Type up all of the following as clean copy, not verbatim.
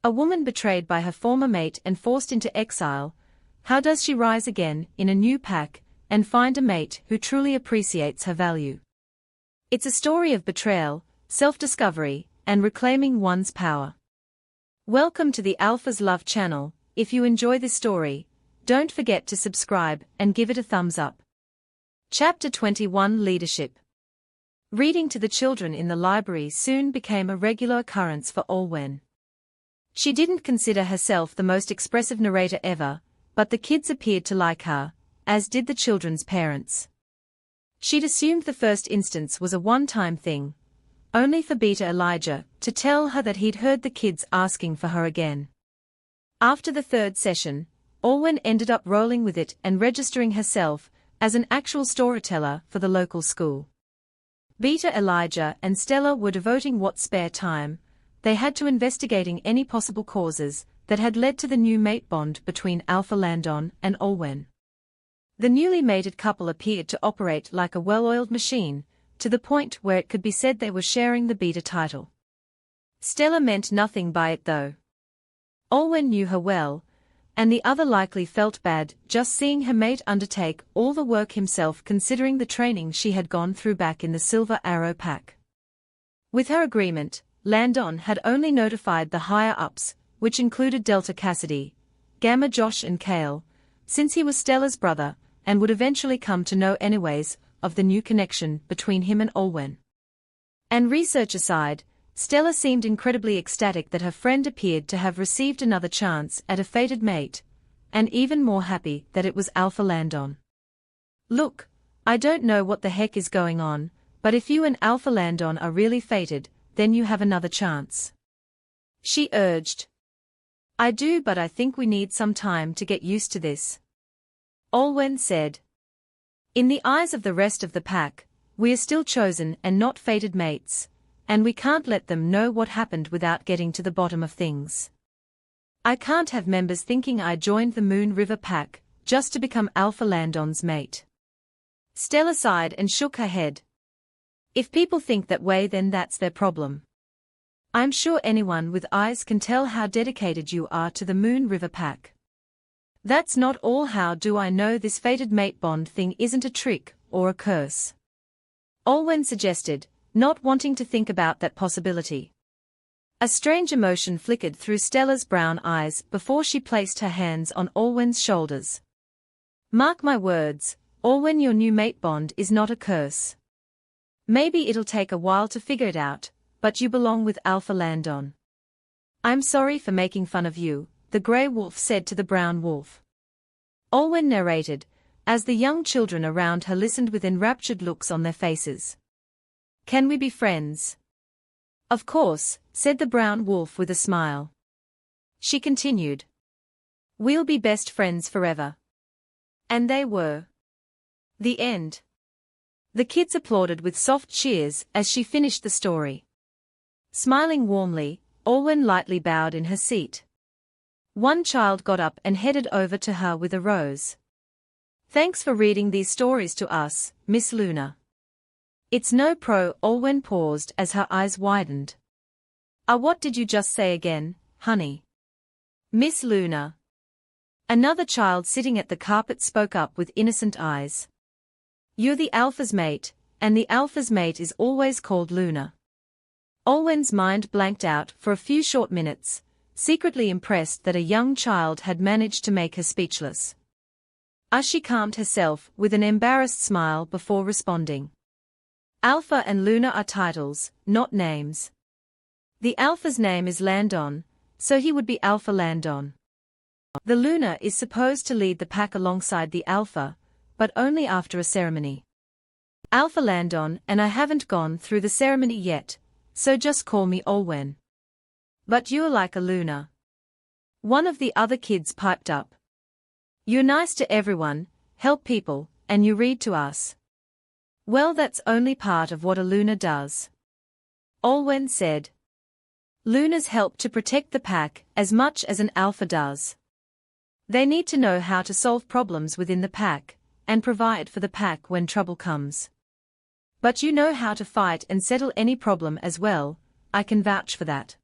A woman betrayed by her former mate and forced into exile, how does she rise again in a new pack and find a mate who truly appreciates her value? It's a story of betrayal, self-discovery, and reclaiming one's power. Welcome to the Alpha's Love channel. If you enjoy this story, don't forget to subscribe and give it a thumbs up. Chapter 21 Leadership. Reading to the children in the library soon became a regular occurrence for Olwen. She didn't consider herself the most expressive narrator ever, but the kids appeared to like her, as did the children's parents. She'd assumed the first instance was a one-time thing, only for Beta Elijah to tell her that he'd heard the kids asking for her again. After the third session, Olwen ended up rolling with it and registering herself as an actual storyteller for the local school. Beta Elijah and Stella were devoting what spare time they had to investigating any possible causes that had led to the new mate bond between Alpha Landon and Olwen. The newly mated couple appeared to operate like a well-oiled machine, to the point where it could be said they were sharing the Beta title. Stella meant nothing by it though. Olwen knew her well, and the other likely felt bad just seeing her mate undertake all the work himself considering the training she had gone through back in the Silver Arrow pack. With her agreement, Landon had only notified the higher-ups, which included Delta Cassidy, Gamma Josh and Kale, since he was Stella's brother, and would eventually come to know anyways of the new connection between him and Olwen. And research aside, Stella seemed incredibly ecstatic that her friend appeared to have received another chance at a fated mate, and even more happy that it was Alpha Landon. Look, I don't know what the heck is going on, but if you and Alpha Landon are really fated, then you have another chance. She urged. I do, but I think we need some time to get used to this. Olwen said. In the eyes of the rest of the pack, we are still chosen and not fated mates, and we can't let them know what happened without getting to the bottom of things. I can't have members thinking I joined the Moon River pack just to become Alpha Landon's mate. Stella sighed and shook her head. If people think that way, then that's their problem. I'm sure anyone with eyes can tell how dedicated you are to the Moon River pack. That's not all. How do I know this fated mate bond thing isn't a trick or a curse? Olwen suggested, not wanting to think about that possibility. A strange emotion flickered through Stella's brown eyes before she placed her hands on Olwen's shoulders. Mark my words, Olwen, your new mate bond is not a curse. Maybe it'll take a while to figure it out, but you belong with Alpha Landon. I'm sorry for making fun of you, the grey wolf said to the brown wolf. Olwen narrated, as the young children around her listened with enraptured looks on their faces. Can we be friends? Of course, said the brown wolf with a smile. She continued. We'll be best friends forever. And they were. The end. The kids applauded with soft cheers as she finished the story. Smiling warmly, Olwen lightly bowed in her seat. One child got up and headed over to her with a rose. Thanks for reading these stories to us, Miss Luna. It's no pro. Olwen paused as her eyes widened. What did you just say again, honey? Miss Luna. Another child sitting at the carpet spoke up with innocent eyes. You're the Alpha's mate, and the Alpha's mate is always called Luna. Olwen's mind blanked out for a few short minutes, secretly impressed that a young child had managed to make her speechless. She calmed herself with an embarrassed smile before responding. Alpha and Luna are titles, not names. The Alpha's name is Landon, so he would be Alpha Landon. The Luna is supposed to lead the pack alongside the Alpha, but only after a ceremony. Alpha Landon and I haven't gone through the ceremony yet, so just call me Olwen. But you're like a Luna. One of the other kids piped up. You're nice to everyone, help people, and you read to us. Well, that's only part of what a Luna does. Olwen said. Lunas help to protect the pack as much as an Alpha does. They need to know how to solve problems within the pack, and provide for the pack when trouble comes. But you know how to fight and settle any problem as well, I can vouch for that.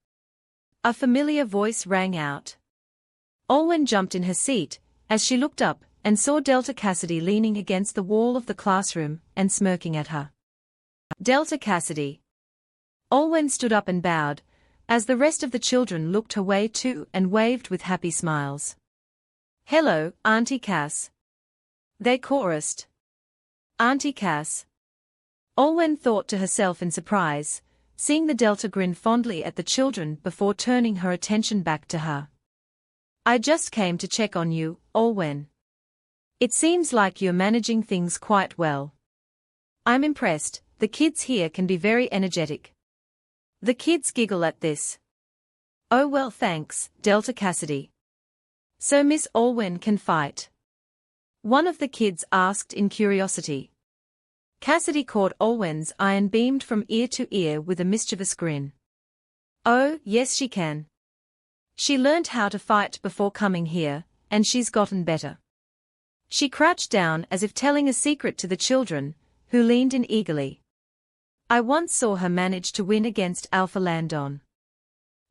A familiar voice rang out. Olwen jumped in her seat as she looked up and saw Delta Cassidy leaning against the wall of the classroom and smirking at her. Delta Cassidy. Olwen stood up and bowed, as the rest of the children looked her way too and waved with happy smiles. "Hello, Auntie Cass," they chorused. "Auntie Cass." Olwen thought to herself in surprise, seeing the Delta grin fondly at the children before turning her attention back to her. "I just came to check on you, Olwen. It seems like you're managing things quite well. I'm impressed, the kids here can be very energetic." The kids giggle at this. "Oh well, thanks, Delta Cassidy. So Miss Olwen can fight?" one of the kids asked in curiosity. Cassidy caught Olwen's eye and beamed from ear to ear with a mischievous grin. "Oh, yes she can. She learned how to fight before coming here, and she's gotten better." She crouched down as if telling a secret to the children, who leaned in eagerly. "I once saw her manage to win against Alpha Landon."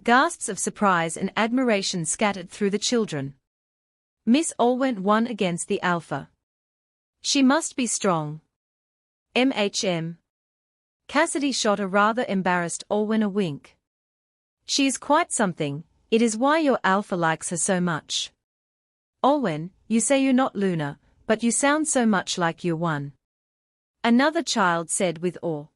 Gasps of surprise and admiration scattered through the children. Miss Olwen won against the Alpha. She must be strong. Cassidy shot a rather embarrassed Olwen a wink. "She is quite something, it is why your Alpha likes her so much." "Olwen, you say you're not Luna, but you sound so much like you're one," another child said with awe.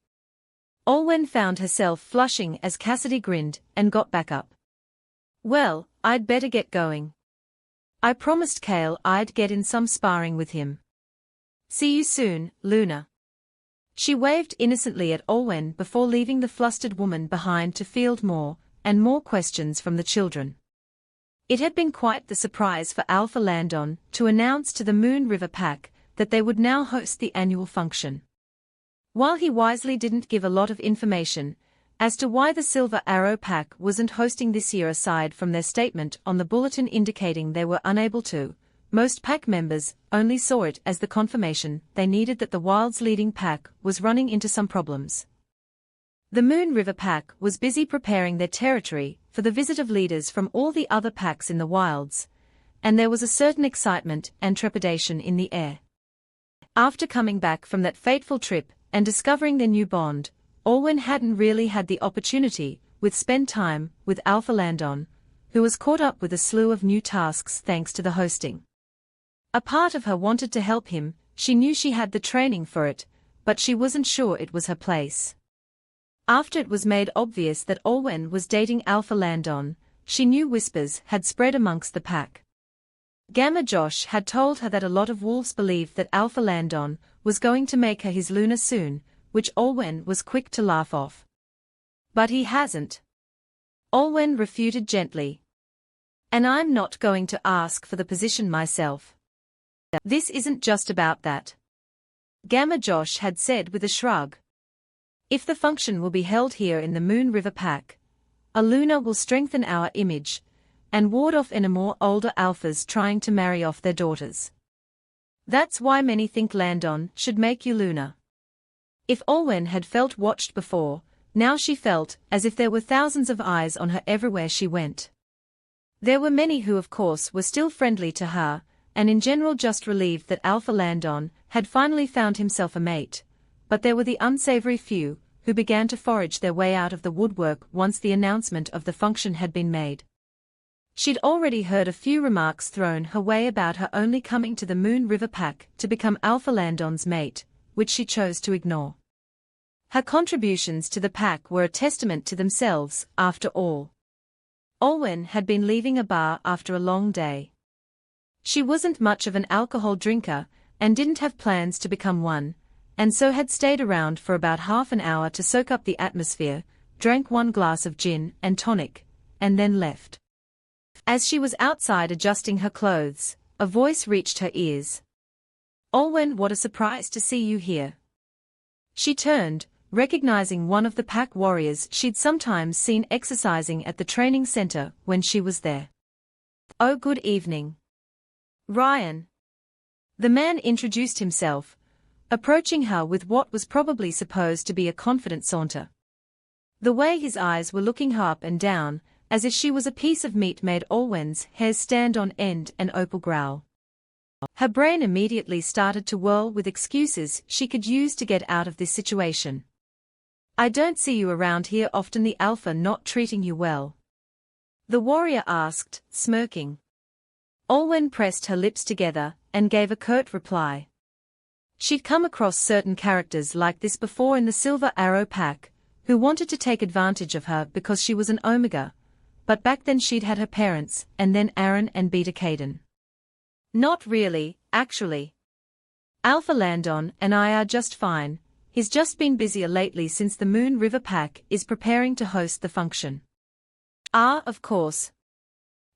Olwen found herself flushing as Cassidy grinned and got back up. "Well, I'd better get going. I promised Kale I'd get in some sparring with him. See you soon, Luna." She waved innocently at Olwen before leaving the flustered woman behind to field more and more questions from the children. It had been quite the surprise for Alpha Landon to announce to the Moon River Pack that they would now host the annual function. While he wisely didn't give a lot of information as to why the Silver Arrow Pack wasn't hosting this year aside from their statement on the bulletin indicating they were unable to, most pack members only saw it as the confirmation they needed that the Wild's leading pack was running into some problems. The Moon River Pack was busy preparing their territory for the visit of leaders from all the other packs in the Wilds, and there was a certain excitement and trepidation in the air. After coming back from that fateful trip and discovering their new bond, Olwen hadn't really had the opportunity to spend time with Alpha Landon, who was caught up with a slew of new tasks thanks to the hosting. A part of her wanted to help him, she knew she had the training for it, but she wasn't sure it was her place. After it was made obvious that Olwen was dating Alpha Landon, she knew whispers had spread amongst the pack. Gamma Josh had told her that a lot of wolves believed that Alpha Landon was going to make her his Luna soon, which Olwen was quick to laugh off. "But he hasn't." Olwen refuted gently. "And I'm not going to ask for the position myself. This isn't just about that," Gamma Josh had said with a shrug. "If the function will be held here in the Moon River Pack, a Luna will strengthen our image and ward off any more older alphas trying to marry off their daughters. That's why many think Landon should make you Luna." If Olwen had felt watched before, now she felt as if there were thousands of eyes on her everywhere she went. There were many who of course were still friendly to her, and in general just relieved that Alpha Landon had finally found himself a mate, but there were the unsavory few who began to forage their way out of the woodwork once the announcement of the function had been made. She'd already heard a few remarks thrown her way about her only coming to the Moon River Pack to become Alpha Landon's mate, which she chose to ignore. Her contributions to the pack were a testament to themselves, after all. Olwen had been leaving a bar after a long day. She wasn't much of an alcohol drinker, and didn't have plans to become one, and so had stayed around for about half an hour to soak up the atmosphere, drank one glass of gin and tonic, and then left. As she was outside adjusting her clothes, a voice reached her ears. "Olwen, what a surprise to see you here." She turned, recognizing one of the pack warriors she'd sometimes seen exercising at the training center when she was there. "Oh, good evening, Ryan." The man introduced himself, approaching her with what was probably supposed to be a confident saunter. The way his eyes were looking her up and down, as if she was a piece of meat, made Olwen's hairs stand on end and Opal growl. Her brain immediately started to whirl with excuses she could use to get out of this situation. I don't see you around here often. The alpha not treating you well? The warrior asked, smirking. Olwen pressed her lips together and gave a curt reply. She'd come across certain characters like this before in the Silver Arrow Pack, who wanted to take advantage of her because she was an Omega, but back then she'd had her parents and then Aaron and Beta Caden. Not really, actually. Alpha Landon and I are just fine. He's just been busier lately since the Moon River Pack is preparing to host the function. Ah, of course.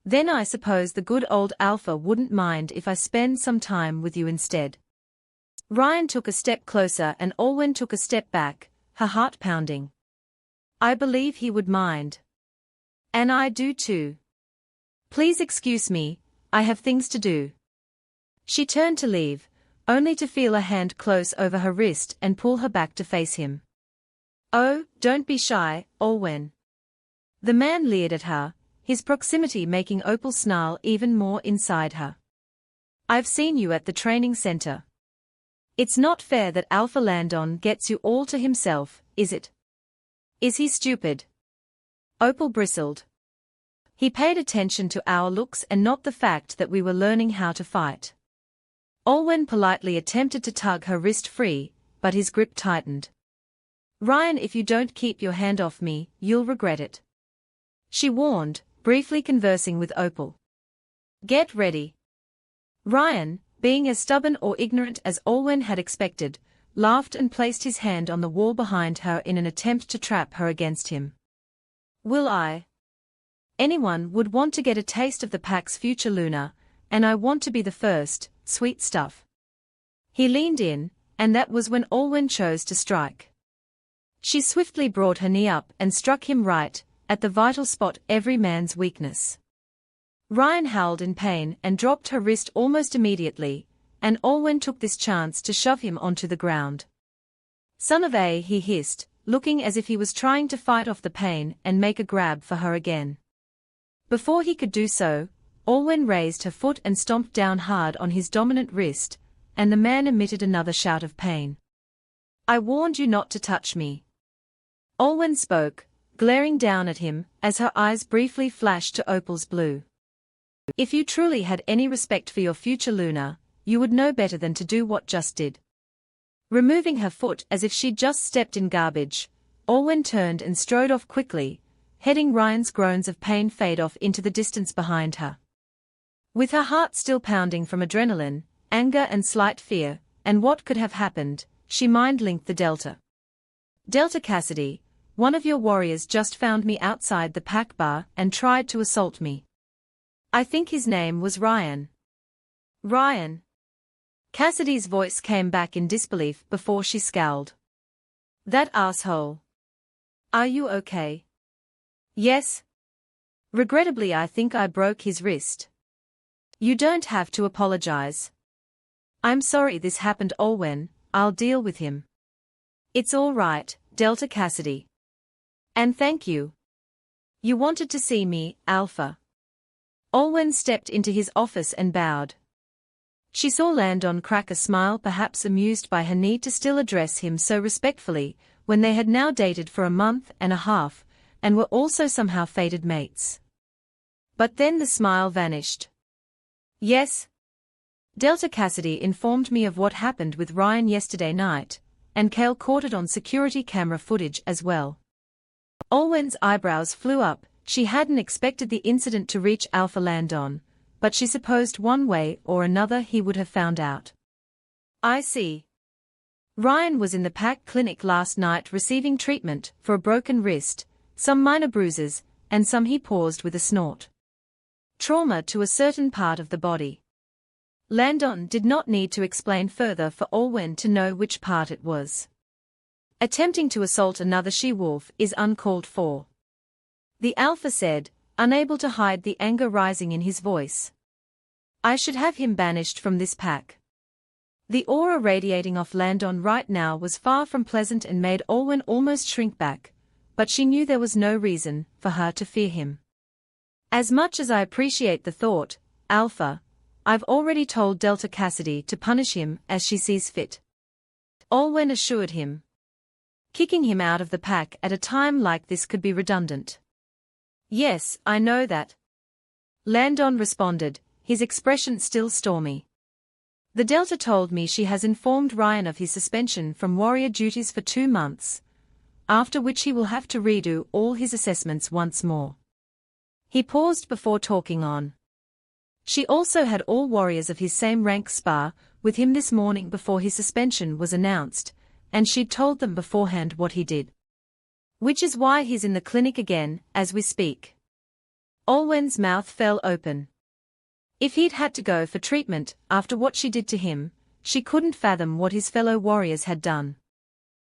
Then I suppose the good old Alpha wouldn't mind if I spend some time with you instead. Ryan took a step closer and Olwen took a step back, her heart pounding. I believe he would mind. And I do too. Please excuse me, I have things to do. She turned to leave, only to feel a hand close over her wrist and pull her back to face him. Oh, don't be shy, Olwen. The man leered at her, his proximity making Opal snarl even more inside her. I've seen you at the training center. It's not fair that Alpha Landon gets you all to himself, is it? Is he stupid? Opal bristled. He paid attention to our looks and not the fact that we were learning how to fight. Olwen politely attempted to tug her wrist free, but his grip tightened. Ryan, if you don't keep your hand off me, you'll regret it. She warned, briefly conversing with Opal. Get ready. Ryan, being as stubborn or ignorant as Olwen had expected, laughed and placed his hand on the wall behind her in an attempt to trap her against him. Will I? Anyone would want to get a taste of the pack's future, Luna, and I want to be the first, sweet stuff. He leaned in, and that was when Olwen chose to strike. She swiftly brought her knee up and struck him right, at the vital spot, every man's weakness. Ryan howled in pain and dropped her wrist almost immediately, and Olwen took this chance to shove him onto the ground. Son of a, he hissed, looking as if he was trying to fight off the pain and make a grab for her again. Before he could do so, Olwen raised her foot and stomped down hard on his dominant wrist, and the man emitted another shout of pain. I warned you not to touch me. Olwen spoke, glaring down at him, as her eyes briefly flashed to Opal's blue. If you truly had any respect for your future, Luna, you would know better than to do what just did. Removing her foot as if she'd just stepped in garbage, Olwen turned and strode off quickly, heading Ryan's groans of pain fade off into the distance behind her. With her heart still pounding from adrenaline, anger and slight fear, and what could have happened, she mind-linked the Delta. Delta Cassidy, one of your warriors just found me outside the pack bar and tried to assault me. I think his name was Ryan. Ryan. Cassidy's voice came back in disbelief before she scowled. That asshole. Are you okay? Yes. Regrettably, I think I broke his wrist. You don't have to apologize. I'm sorry this happened, Olwen, I'll deal with him. It's all right, Delta Cassidy. And thank you. You wanted to see me, Alpha. Olwen stepped into his office and bowed. She saw Landon crack a smile, perhaps amused by her need to still address him so respectfully, when they had now dated for a month and a half, and were also somehow fated mates. But then the smile vanished. Yes. Delta Cassidy informed me of what happened with Ryan yesterday night, and Kale caught it on security camera footage as well. Olwen's eyebrows flew up. She hadn't expected the incident to reach Alpha Landon, but she supposed one way or another he would have found out. I see. Ryan was in the pack clinic last night receiving treatment for a broken wrist, some minor bruises, and some, he paused with a snort. Trauma to a certain part of the body. Landon did not need to explain further for Olwen to know which part it was. Attempting to assault another she-wolf is uncalled for. The Alpha said, unable to hide the anger rising in his voice. I should have him banished from this pack. The aura radiating off Landon right now was far from pleasant and made Olwen almost shrink back, but she knew there was no reason for her to fear him. As much as I appreciate the thought, Alpha, I've already told Delta Cassidy to punish him as she sees fit. Olwen assured him. Kicking him out of the pack at a time like this could be redundant. Yes, I know that. Landon responded, his expression still stormy. The Delta told me she has informed Ryan of his suspension from warrior duties for 2 months, after which he will have to redo all his assessments once more. He paused before talking on. She also had all warriors of his same rank spar with him this morning before his suspension was announced, and she'd told them beforehand what he did. Which is why he's in the clinic again, as we speak. Olwen's mouth fell open. If he'd had to go for treatment after what she did to him, she couldn't fathom what his fellow warriors had done.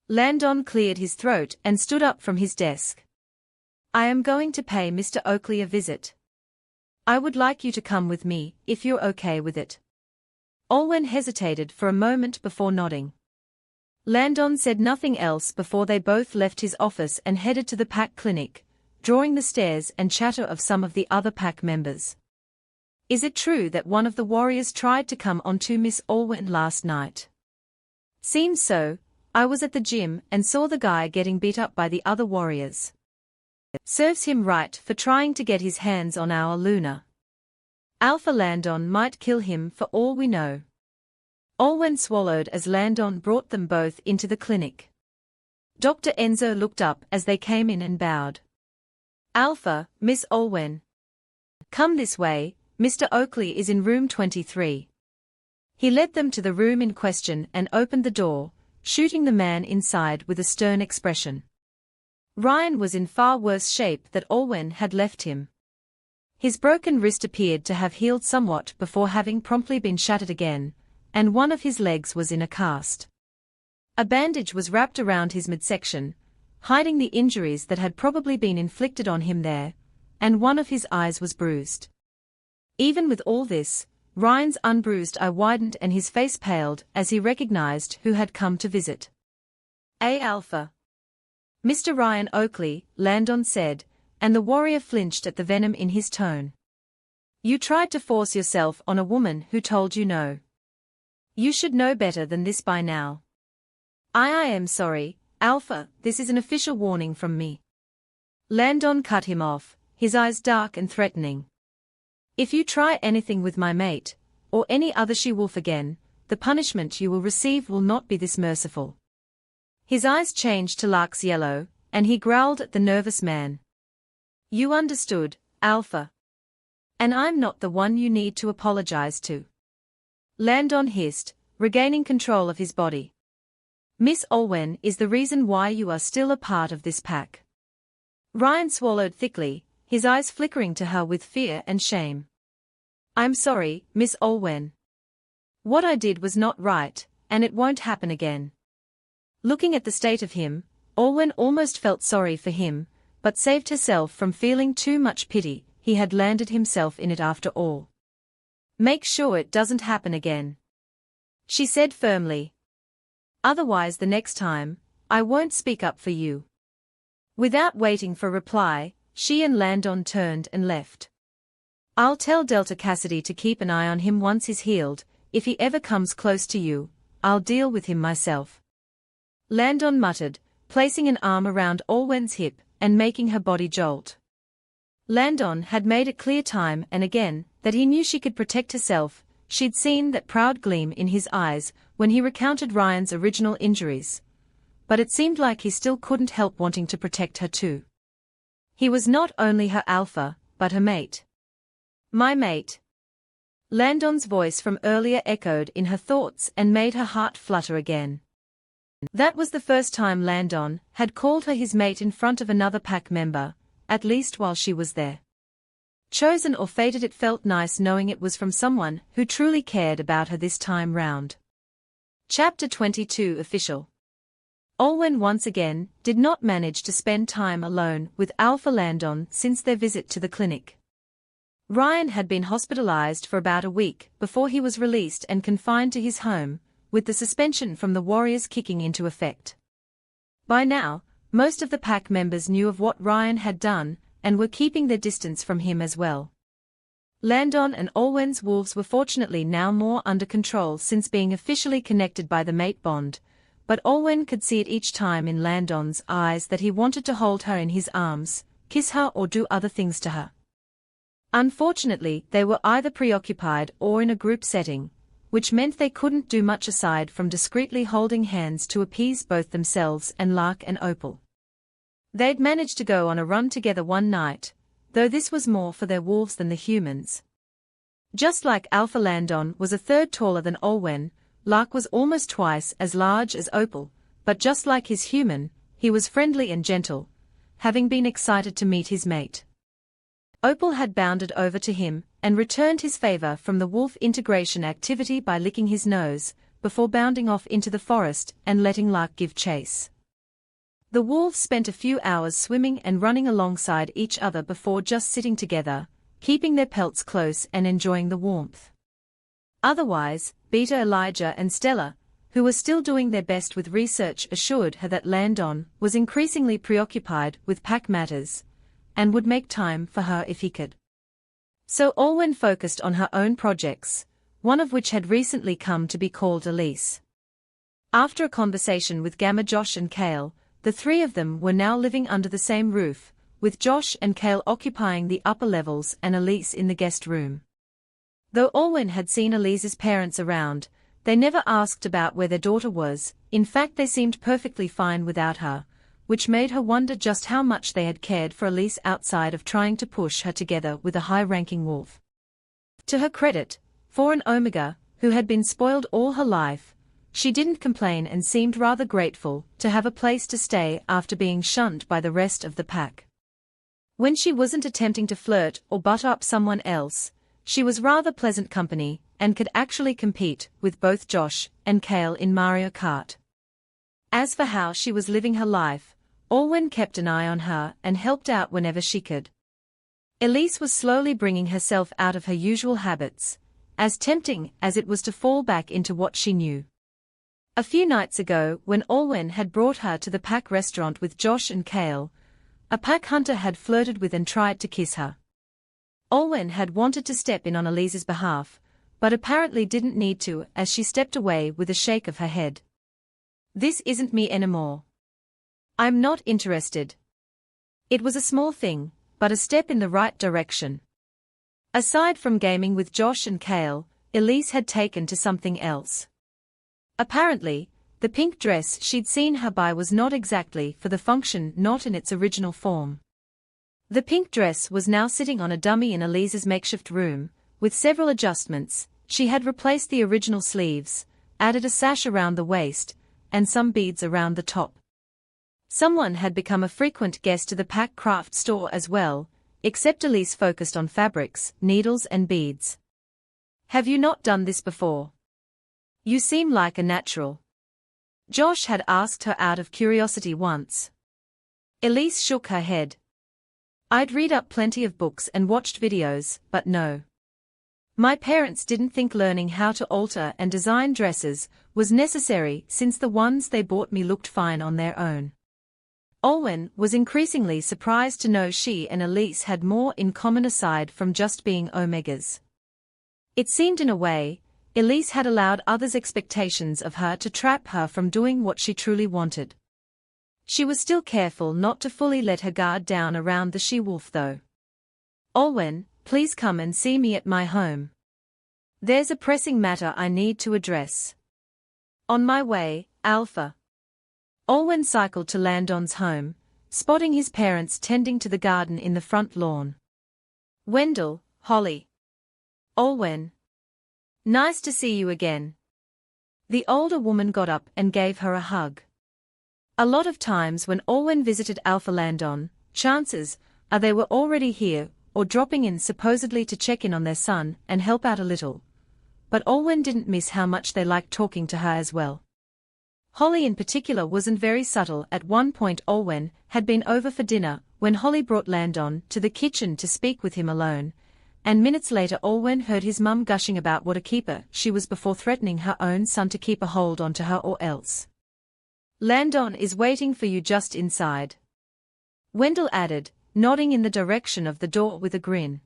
Landon cleared his throat and stood up from his desk. I am going to pay Mr. Oakley a visit. I would like you to come with me, if you're okay with it. Olwen hesitated for a moment before nodding. Landon said nothing else before they both left his office and headed to the pack clinic, drawing the stares and chatter of some of the other pack members. Is it true that one of the warriors tried to come onto Miss Olwen last night? Seems so. I was at the gym and saw the guy getting beat up by the other warriors. Serves him right for trying to get his hands on our Luna. Alpha Landon might kill him for all we know. Olwen swallowed as Landon brought them both into the clinic. Dr. Enzo looked up as they came in and bowed. Alpha, Miss Olwen. Come this way, Mr. Oakley is in room 23. He led them to the room in question and opened the door, shooting the man inside with a stern expression. Ryan was in far worse shape than Olwen had left him. His broken wrist appeared to have healed somewhat before having promptly been shattered again, and one of his legs was in a cast. A bandage was wrapped around his midsection, hiding the injuries that had probably been inflicted on him there, and one of his eyes was bruised. Even with all this, Ryan's unbruised eye widened and his face paled as he recognized who had come to visit. Alpha. Mr. Ryan Oakley, Landon said, and the warrior flinched at the venom in his tone. You tried to force yourself on a woman who told you no. You should know better than this by now. I am sorry, Alpha, this is an official warning from me. Landon cut him off, his eyes dark and threatening. If you try anything with my mate, or any other she-wolf again, the punishment you will receive will not be this merciful. His eyes changed to lark's yellow, and he growled at the nervous man. You understood, Alpha. And I'm not the one you need to apologize to. Landon hissed, regaining control of his body. Miss Olwen is the reason why you are still a part of this pack. Ryan swallowed thickly, his eyes flickering to her with fear and shame. I'm sorry, Miss Olwen. What I did was not right, and it won't happen again. Looking at the state of him, Olwen almost felt sorry for him, but saved herself from feeling too much pity. He had landed himself in it after all. Make sure it doesn't happen again, she said firmly. Otherwise the next time, I won't speak up for you. Without waiting for reply, she and Landon turned and left. I'll tell Delta Cassidy to keep an eye on him once he's healed. If he ever comes close to you, I'll deal with him myself. Landon muttered, placing an arm around Olwen's hip and making her body jolt. Landon had made it clear time and again that he knew she could protect herself. She'd seen that proud gleam in his eyes when he recounted Ryan's original injuries. But it seemed like he still couldn't help wanting to protect her too. He was not only her alpha, but her mate. My mate. Landon's voice from earlier echoed in her thoughts and made her heart flutter again. That was the first time Landon had called her his mate in front of another pack member, at least while she was there. Chosen or fated, it felt nice knowing it was from someone who truly cared about her this time round. Chapter 22 Official. Olwen once again did not manage to spend time alone with Alpha Landon since their visit to the clinic. Ryan had been hospitalized for about a week before he was released and confined to his home, with the suspension from the warriors kicking into effect. By now, most of the pack members knew of what Ryan had done, and were keeping their distance from him as well. Landon and Olwen's wolves were fortunately now more under control since being officially connected by the mate bond, but Olwen could see it each time in Landon's eyes that he wanted to hold her in his arms, kiss her or do other things to her. Unfortunately, they were either preoccupied or in a group setting, which meant they couldn't do much aside from discreetly holding hands to appease both themselves and Lark and Opal. They'd managed to go on a run together one night, though this was more for their wolves than the humans. Just like Alpha, Landon was a third taller than Olwen. Lark was almost twice as large as Opal, but just like his human, he was friendly and gentle, having been excited to meet his mate. Opal had bounded over to him and returned his favor from the wolf integration activity by licking his nose, before bounding off into the forest and letting Lark give chase. The wolves spent a few hours swimming and running alongside each other before just sitting together, keeping their pelts close and enjoying the warmth. Otherwise, Beta, Elijah and Stella, who were still doing their best with research, assured her that Landon was increasingly preoccupied with pack matters, and would make time for her if he could. So Olwen focused on her own projects, one of which had recently come to be called Elise. After a conversation with Gamma, Josh and Kale, the three of them were now living under the same roof, with Josh and Kale occupying the upper levels and Elise in the guest room. Though Olwen had seen Elise's parents around, they never asked about where their daughter was. In fact, they seemed perfectly fine without her, which made her wonder just how much they had cared for Elise outside of trying to push her together with a high-ranking wolf. To her credit, for an Omega, who had been spoiled all her life, she didn't complain and seemed rather grateful to have a place to stay after being shunned by the rest of the pack. When she wasn't attempting to flirt or butter up someone else, she was rather pleasant company, and could actually compete with both Josh and Kale in Mario Kart. As for how she was living her life, Olwen kept an eye on her and helped out whenever she could. Elise was slowly bringing herself out of her usual habits, as tempting as it was to fall back into what she knew. A few nights ago, when Olwen had brought her to the pack restaurant with Josh and Kale, a pack hunter had flirted with and tried to kiss her. Olwen had wanted to step in on Elise's behalf, but apparently didn't need to, as she stepped away with a shake of her head. "This isn't me anymore. I'm not interested." It was a small thing, but a step in the right direction. Aside from gaming with Josh and Kale, Elise had taken to something else. Apparently, the pink dress she'd seen her buy was not exactly for the function, not in its original form. The pink dress was now sitting on a dummy in Elise's makeshift room. With several adjustments, she had replaced the original sleeves, added a sash around the waist, and some beads around the top. Someone had become a frequent guest to the pack craft store as well, except Elise focused on fabrics, needles and beads. "Have you not done this before? You seem like a natural." Josh had asked her out of curiosity once. Elise shook her head. "I'd read up plenty of books and watched videos, but no. My parents didn't think learning how to alter and design dresses was necessary since the ones they bought me looked fine on their own." Olwen was increasingly surprised to know she and Elise had more in common aside from just being Omegas. It seemed in a way, Elise had allowed others' expectations of her to trap her from doing what she truly wanted. She was still careful not to fully let her guard down around the she-wolf though. "Olwen, please come and see me at my home. There's a pressing matter I need to address." "On my way, Alpha." Olwen cycled to Landon's home, spotting his parents tending to the garden in the front lawn. "Wendell, Holly. Olwen. Nice to see you again." The older woman got up and gave her a hug. A lot of times when Olwen visited Alpha Landon, chances are they were already here, or dropping in supposedly to check in on their son and help out a little. But Olwen didn't miss how much they liked talking to her as well. Holly in particular wasn't very subtle. At one point Olwen had been over for dinner when Holly brought Landon to the kitchen to speak with him alone, and minutes later Olwen heard his mum gushing about what a keeper she was before threatening her own son to keep a hold onto her or else. "Landon is waiting for you just inside," Wendell added, nodding in the direction of the door with a grin.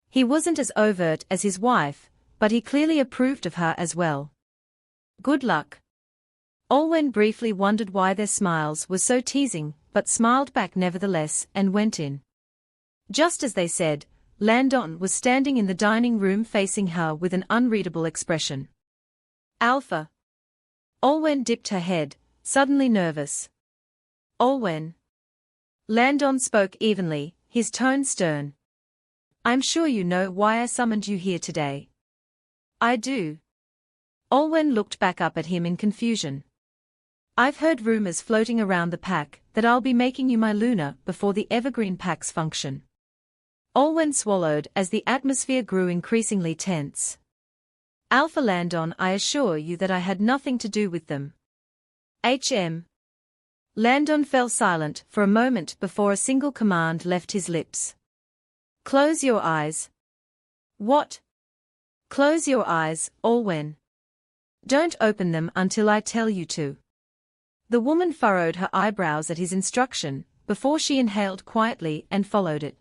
He wasn't as overt as his wife, but he clearly approved of her as well. Good luck. Olwen briefly wondered why their smiles were so teasing, but smiled back nevertheless and went in. Just as they said, Landon was standing in the dining room facing her with an unreadable expression. Alpha. Olwen dipped her head, suddenly nervous. Olwen. Landon spoke evenly, his tone stern. I'm sure you know why I summoned you here today. I do. Olwen looked back up at him in confusion. I've heard rumors floating around the pack that I'll be making you my Luna before the Evergreen Pack's function. Olwen swallowed as the atmosphere grew increasingly tense. Alpha Landon, I assure you that I had nothing to do with them. Landon fell silent for a moment before a single command left his lips. Close your eyes. What? Close your eyes, Olwen. Don't open them until I tell you to. The woman furrowed her eyebrows at his instruction, before she inhaled quietly and followed it.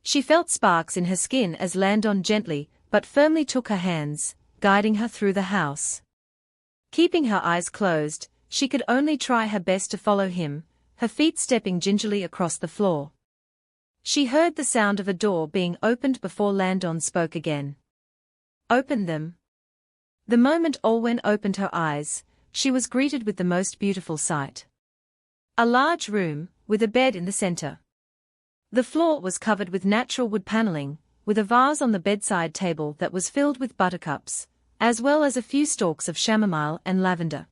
She felt sparks in her skin as Landon gently, but firmly took her hands, guiding her through the house. Keeping her eyes closed, she could only try her best to follow him, her feet stepping gingerly across the floor. She heard the sound of a door being opened before Landon spoke again. Open them. The moment Olwen opened her eyes, she was greeted with the most beautiful sight. A large room, with a bed in the center. The floor was covered with natural wood paneling, with a vase on the bedside table that was filled with buttercups, as well as a few stalks of chamomile and lavender.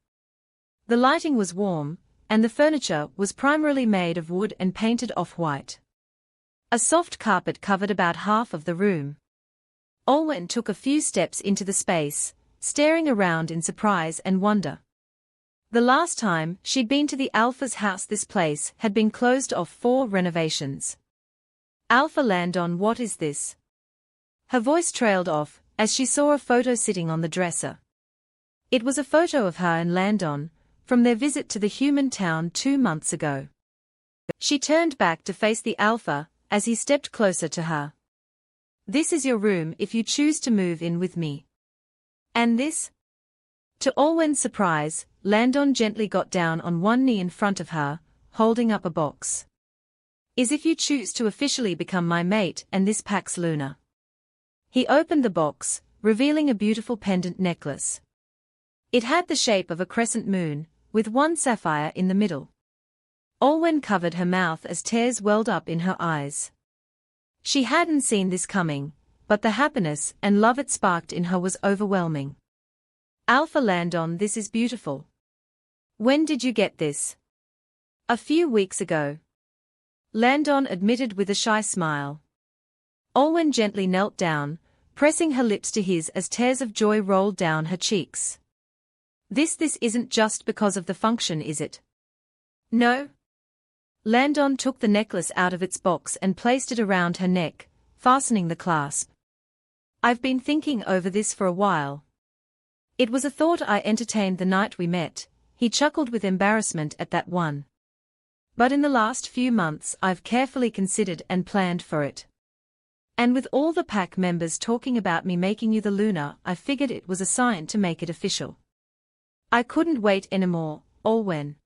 The lighting was warm, and the furniture was primarily made of wood and painted off-white. A soft carpet covered about half of the room. Olwen took a few steps into the space, staring around in surprise and wonder. The last time she'd been to the Alpha's house, this place had been closed off for renovations. Alpha Landon, what is this? Her voice trailed off as she saw a photo sitting on the dresser. It was a photo of her and Landon, from their visit to the human town 2 months ago. She turned back to face the Alpha as he stepped closer to her. This is your room if you choose to move in with me. And this? To Olwen's surprise, Landon gently got down on one knee in front of her, holding up a box. Is if you choose to officially become my mate and this pack's Luna. He opened the box, revealing a beautiful pendant necklace. It had the shape of a crescent moon, with one sapphire in the middle. Olwen covered her mouth as tears welled up in her eyes. She hadn't seen this coming, but the happiness and love it sparked in her was overwhelming. Alpha Landon, this is beautiful. When did you get this? A few weeks ago. Landon admitted with a shy smile. Olwen gently knelt down, pressing her lips to his as tears of joy rolled down her cheeks. This isn't just because of the function, is it? No. Landon took the necklace out of its box and placed it around her neck, fastening the clasp. I've been thinking over this for a while. It was a thought I entertained the night we met. He chuckled with embarrassment at that one. But in the last few months I've carefully considered and planned for it. And with all the pack members talking about me making you the Luna, I figured it was a sign to make it official. I couldn't wait anymore, Olwen.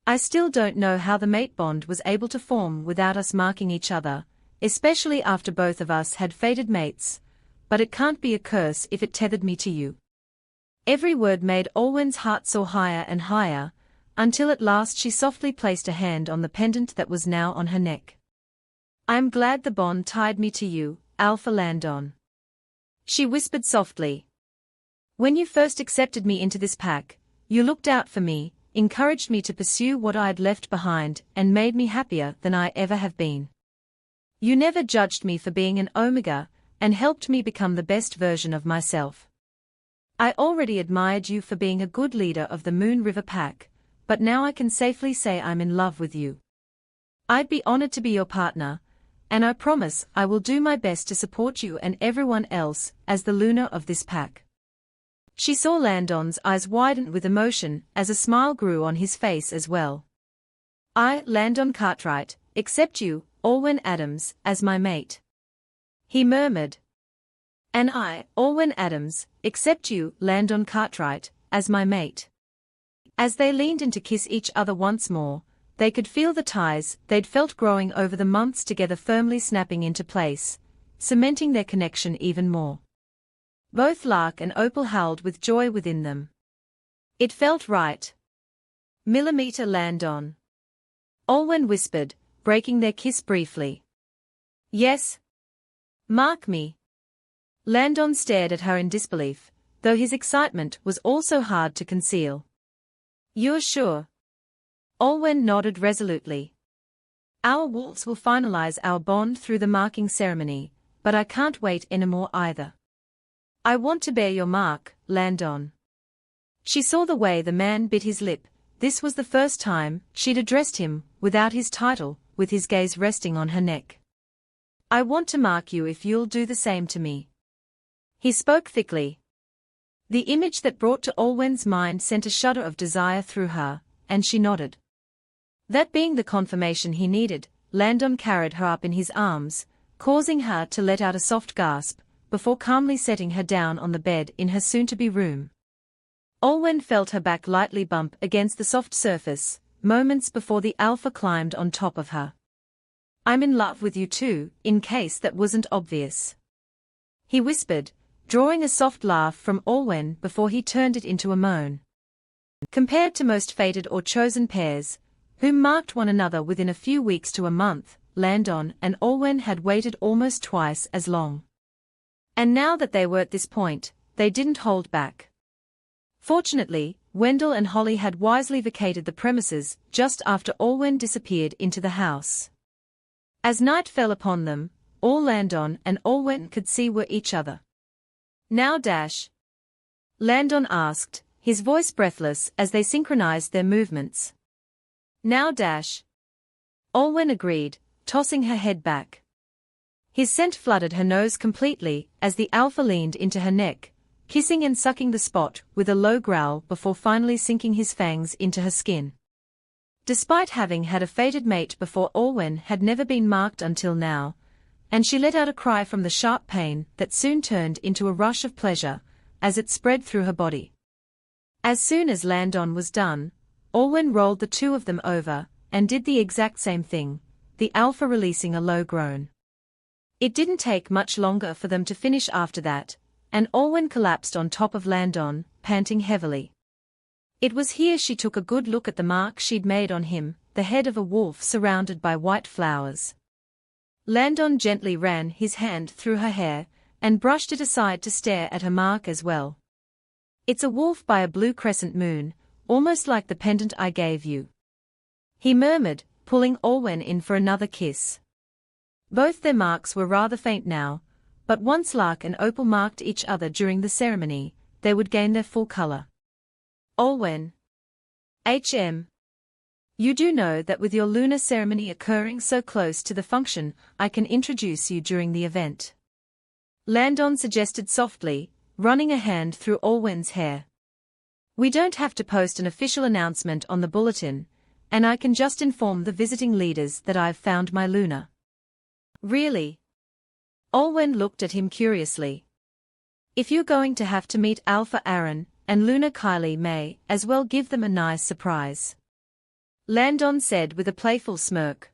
I still don't know how the mate bond was able to form without us marking each other, especially after both of us had fated mates, but it can't be a curse if it tethered me to you. Every word made Olwen's heart soar higher and higher, until at last she softly placed a hand on the pendant that was now on her neck. I am glad the bond tied me to you, Alpha Landon. She whispered softly. When you first accepted me into this pack, you looked out for me, encouraged me to pursue what I'd left behind, and made me happier than I ever have been. You never judged me for being an Omega, and helped me become the best version of myself. I already admired you for being a good leader of the Moon River Pack, but now I can safely say I'm in love with you. I'd be honored to be your partner, and I promise I will do my best to support you and everyone else as the Luna of this pack. She saw Landon's eyes widen with emotion as a smile grew on his face as well. I, Landon Cartwright, accept you, Alwyn Adams, as my mate," he murmured. "And I, Alwyn Adams, accept you, Landon Cartwright, as my mate." As they leaned in to kiss each other once more, they could feel the ties they'd felt growing over the months together firmly snapping into place, cementing their connection even more. Both Lark and Opal howled with joy within them. It felt right. "Millimeter Landon," Alwyn whispered, breaking their kiss briefly. "Yes. Mark me." Landon stared at her in disbelief, though his excitement was also hard to conceal. "You're sure?" Alwyn nodded resolutely. "Our wolves will finalize our bond through the marking ceremony, but I can't wait anymore either. I want to bear your mark, Landon." She saw the way the man bit his lip. This was the first time she'd addressed him without his title, with his gaze resting on her neck. "I want to mark you if you'll do the same to me." He spoke thickly. The image that brought to Alwyn's mind sent a shudder of desire through her, and she nodded. That being the confirmation he needed, Landon carried her up in his arms, causing her to let out a soft gasp, before calmly setting her down on the bed in her soon-to-be room. Alwyn felt her back lightly bump against the soft surface, moments before the alpha climbed on top of her. "I'm in love with you too, in case that wasn't obvious," he whispered, drawing a soft laugh from Alwyn before he turned it into a moan. Compared to most fated or chosen pairs, who marked one another within a few weeks to a month, Landon and Alwyn had waited almost twice as long. And now that they were at this point, they didn't hold back. Fortunately, Wendell and Holly had wisely vacated the premises just after Alwyn disappeared into the house. As night fell upon them, all Landon and Alwyn could see were each other. "Now dash?" Landon asked, his voice breathless as they synchronized their movements. "Now dash." Alwyn agreed, tossing her head back. His scent flooded her nose completely as the alpha leaned into her neck, kissing and sucking the spot with a low growl before finally sinking his fangs into her skin. Despite having had a fated mate before, Alwyn had never been marked until now, and she let out a cry from the sharp pain that soon turned into a rush of pleasure as it spread through her body. As soon as Landon was done, Alwyn rolled the two of them over and did the exact same thing, the alpha releasing a low groan. It didn't take much longer for them to finish after that, and Alwyn collapsed on top of Landon, panting heavily. It was here she took a good look at the mark she'd made on him, the head of a wolf surrounded by white flowers. Landon gently ran his hand through her hair and brushed it aside to stare at her mark as well. "It's a wolf by a blue crescent moon, almost like the pendant I gave you," he murmured, pulling Alwyn in for another kiss. Both their marks were rather faint now, but once Lark and Opal marked each other during the ceremony, they would gain their full color. "Alwyn. You do know that with your lunar ceremony occurring so close to the function, I can introduce you during the event," Landon suggested softly, running a hand through Alwyn's hair. "We don't have to post an official announcement on the bulletin, and I can just inform the visiting leaders that I've found my Luna." "Really?" Alwyn looked at him curiously. "If you're going to have to meet Alpha Aaron and Luna Kylie may as well give them a nice surprise," Landon said with a playful smirk.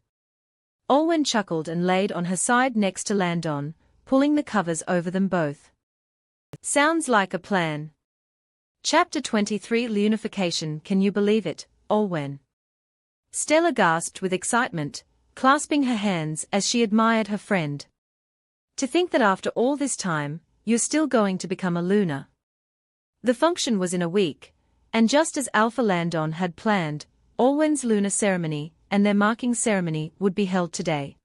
Alwyn chuckled and laid on her side next to Landon, pulling the covers over them both. "Sounds like a plan." Chapter 23 Lunification. Can you believe it, Alwyn? Stella gasped with excitement, clasping her hands as she admired her friend. "To think that after all this time, you're still going to become a Luna." The function was in a week, and just as Alpha Landon had planned, Alwyn's lunar ceremony and their marking ceremony would be held today.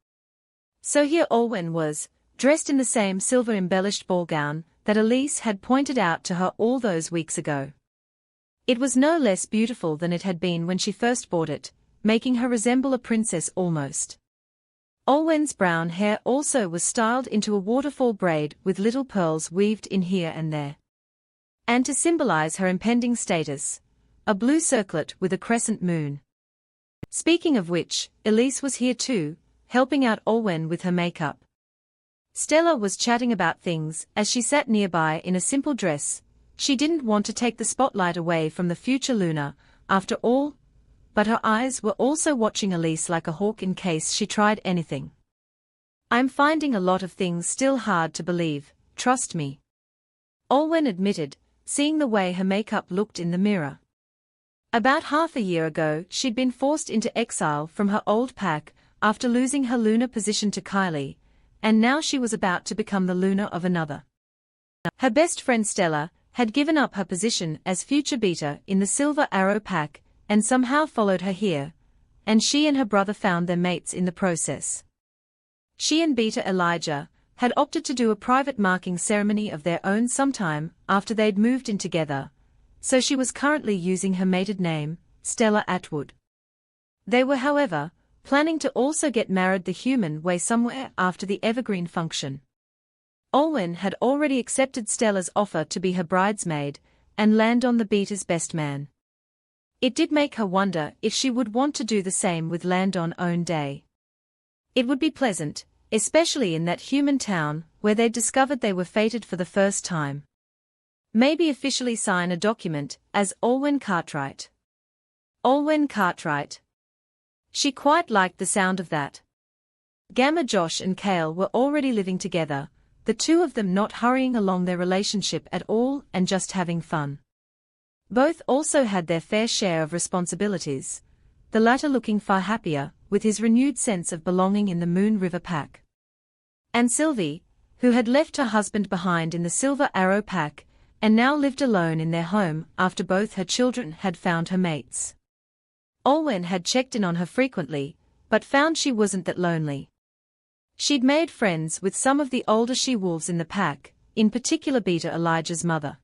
So here Alwyn was, dressed in the same silver-embellished ball gown that Elise had pointed out to her all those weeks ago. It was no less beautiful than it had been when she first bought it, making her resemble a princess almost. Alwyn's brown hair also was styled into a waterfall braid with little pearls weaved in here and there. And to symbolize her impending status, a blue circlet with a crescent moon. Speaking of which, Elise was here too, helping out Olwen with her makeup. Stella was chatting about things as she sat nearby in a simple dress. She didn't want to take the spotlight away from the future Luna, after all, but her eyes were also watching Elise like a hawk in case she tried anything. "I'm finding a lot of things still hard to believe, trust me," Olwen admitted, seeing the way her makeup looked in the mirror. About half a year ago she'd been forced into exile from her old pack after losing her Luna position to Kylie, and now she was about to become the Luna of another. Her best friend Stella had given up her position as future Beta in the Silver Arrow pack and somehow followed her here, and she and her brother found their mates in the process. She and Beta Elijah had opted to do a private marking ceremony of their own sometime after they'd moved in together, so she was currently using her maiden name, Stella Atwood. They were, however, planning to also get married the human way somewhere after the Evergreen function. Olwen had already accepted Stella's offer to be her bridesmaid and Landon the Beta's best man. It did make her wonder if she would want to do the same with Landon own day. It would be pleasant, especially in that human town where they'd discovered they were fated for the first time. Maybe officially sign a document as Olwen Cartwright. Olwen Cartwright. She quite liked the sound of that. Gamma Josh and Kale were already living together, the two of them not hurrying along their relationship at all and just having fun. Both also had their fair share of responsibilities, the latter looking far happier with his renewed sense of belonging in the Moon River pack. And Sylvie, who had left her husband behind in the Silver Arrow pack and now lived alone in their home after both her children had found her mates. Olwen had checked in on her frequently, but found she wasn't that lonely. She'd made friends with some of the older she-wolves in the pack, in particular Beta Elijah's mother.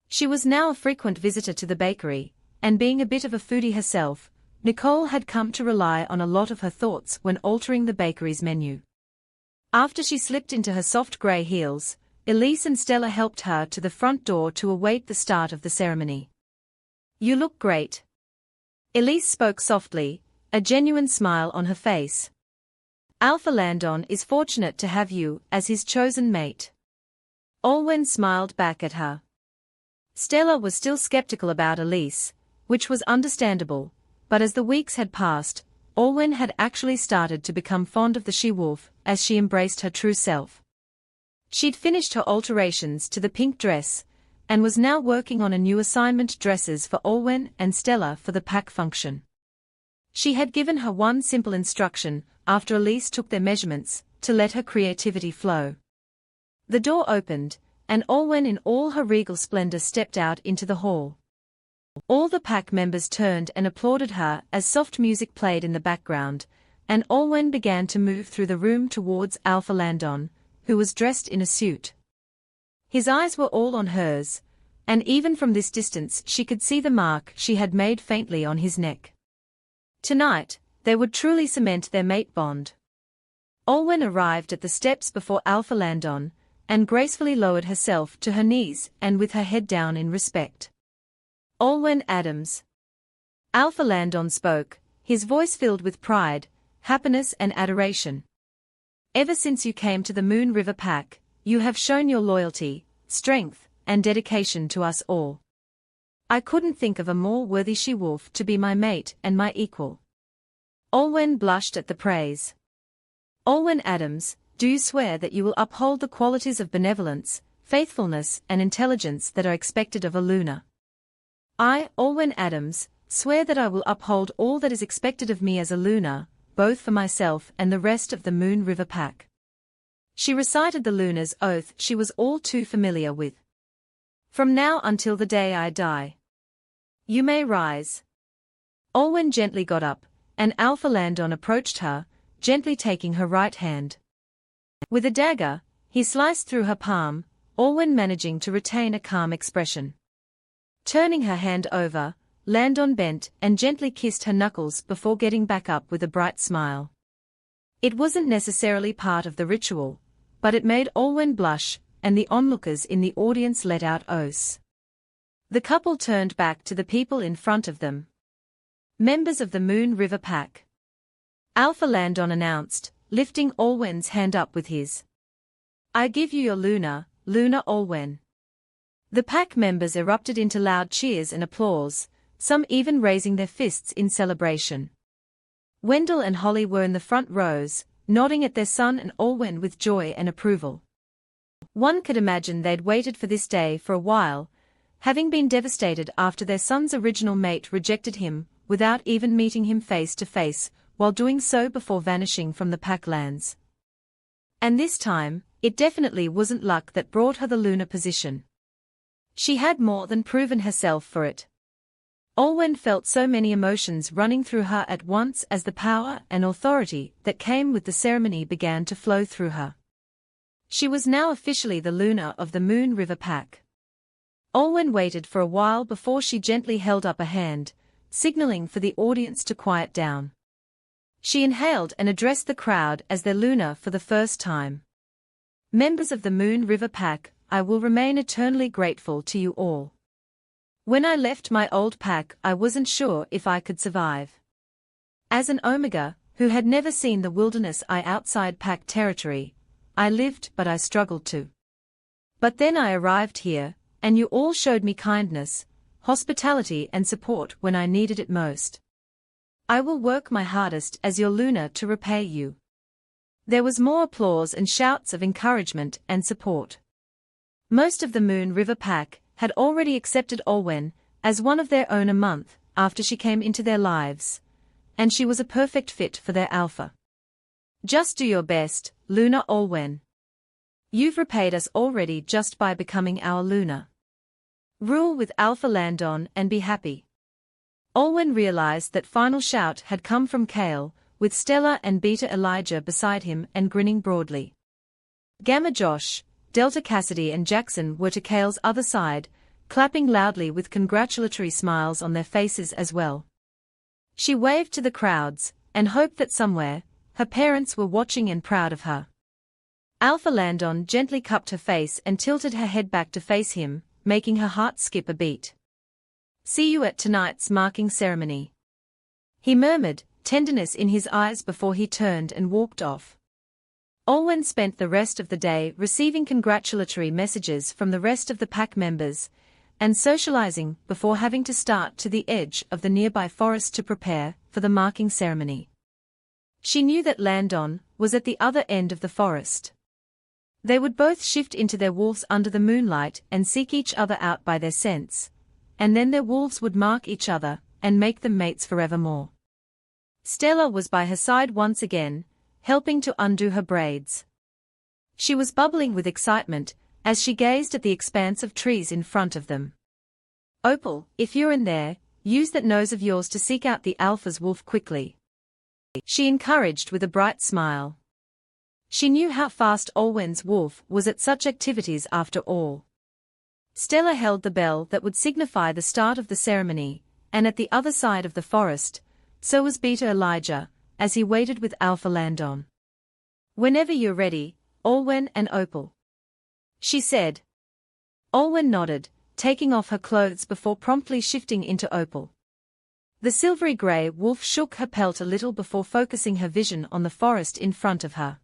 She was now a frequent visitor to the bakery, and being a bit of a foodie herself, Nicole had come to rely on a lot of her thoughts when altering the bakery's menu. After she slipped into her soft grey heels, Elise and Stella helped her to the front door to await the start of the ceremony. "You look great." Elise spoke softly, a genuine smile on her face. "Alpha Landon is fortunate to have you as his chosen mate." Olwen smiled back at her. Stella was still skeptical about Elise, which was understandable, but as the weeks had passed, Olwen had actually started to become fond of the she-wolf as she embraced her true self. She'd finished her alterations to the pink dress, and was now working on a new assignment dresses for Olwen and Stella for the pack function. She had given her one simple instruction, after Elise took their measurements, to let her creativity flow. The door opened, and Olwen in all her regal splendor stepped out into the hall. All the pack members turned and applauded her as soft music played in the background, and Olwen began to move through the room towards Alpha Landon, who was dressed in a suit. His eyes were all on hers, and even from this distance she could see the mark she had made faintly on his neck. Tonight, they would truly cement their mate bond. Olwen arrived at the steps before Alpha Landon, and gracefully lowered herself to her knees and with her head down in respect. "Olwen Adams." Alpha Landon spoke, his voice filled with pride, happiness and adoration. "Ever since you came to the Moon River pack, you have shown your loyalty, strength, and dedication to us all. I couldn't think of a more worthy she-wolf to be my mate and my equal." Olwen blushed at the praise. "Olwen Adams, do you swear that you will uphold the qualities of benevolence, faithfulness and intelligence that are expected of a Luna?" "I, Olwen Adams, swear that I will uphold all that is expected of me as a Luna, both for myself and the rest of the Moon River pack." She recited the Luna's oath she was all too familiar with. "From now until the day I die. You may rise." Olwen gently got up, and Alpha Landon approached her, gently taking her right hand. With a dagger, he sliced through her palm, Olwen managing to retain a calm expression. Turning her hand over, Landon bent and gently kissed her knuckles before getting back up with a bright smile. It wasn't necessarily part of the ritual, but it made Olwen blush, and the onlookers in the audience let out oaths. The couple turned back to the people in front of them. Members of the Moon River Pack. Alpha Landon announced, lifting Olwen's hand up with his. I give you your Luna, Olwen. The pack members erupted into loud cheers and applause, some even raising their fists in celebration. Wendell and Holly were in the front rows, nodding at their son and Olwen with joy and approval. One could imagine they'd waited for this day for a while, having been devastated after their son's original mate rejected him, without even meeting him face to face, while doing so before vanishing from the Packlands. And this time, it definitely wasn't luck that brought her the Luna position. She had more than proven herself for it. Olwen felt so many emotions running through her at once as the power and authority that came with the ceremony began to flow through her. She was now officially the Luna of the Moon River Pack. Olwen waited for a while before she gently held up a hand, signaling for the audience to quiet down. She inhaled and addressed the crowd as their Luna for the first time. Members of the Moon River Pack, I will remain eternally grateful to you all. When I left my old pack, I wasn't sure if I could survive. As an Omega, who had never seen the wilderness outside pack territory, I lived but I struggled to. But then I arrived here, and you all showed me kindness, hospitality and support when I needed it most. I will work my hardest as your Luna to repay you. There was more applause and shouts of encouragement and support. Most of the Moon River Pack had already accepted Olwen as one of their own a month after she came into their lives, and she was a perfect fit for their alpha. Just do your best, Luna Olwen. You've repaid us already just by becoming our Luna. Rule with Alpha Landon and be happy. Olwen realized that final shout had come from Kale, with Stella and Beta Elijah beside him and grinning broadly. Gamma Josh, Delta Cassidy and Jackson were to Kale's other side, clapping loudly with congratulatory smiles on their faces as well. She waved to the crowds, and hoped that somewhere, her parents were watching and proud of her. Alpha Landon gently cupped her face and tilted her head back to face him, making her heart skip a beat. See you at tonight's marking ceremony. He murmured, tenderness in his eyes before he turned and walked off. Olwen spent the rest of the day receiving congratulatory messages from the rest of the pack members, and socializing before having to start to the edge of the nearby forest to prepare for the marking ceremony. She knew that Landon was at the other end of the forest. They would both shift into their wolves under the moonlight and seek each other out by their scents, and then their wolves would mark each other and make them mates forevermore. Stella was by her side once again, helping to undo her braids. She was bubbling with excitement as she gazed at the expanse of trees in front of them. Opal, if you're in there, use that nose of yours to seek out the Alpha's wolf quickly. She encouraged with a bright smile. She knew how fast Olwen's wolf was at such activities after all. Stella held the bell that would signify the start of the ceremony, and at the other side of the forest, so was Beta Elijah, as he waited with Alpha Landon. Whenever you're ready, Olwen and Opal, she said. Olwen nodded, taking off her clothes before promptly shifting into Opal. The silvery grey wolf shook her pelt a little before focusing her vision on the forest in front of her.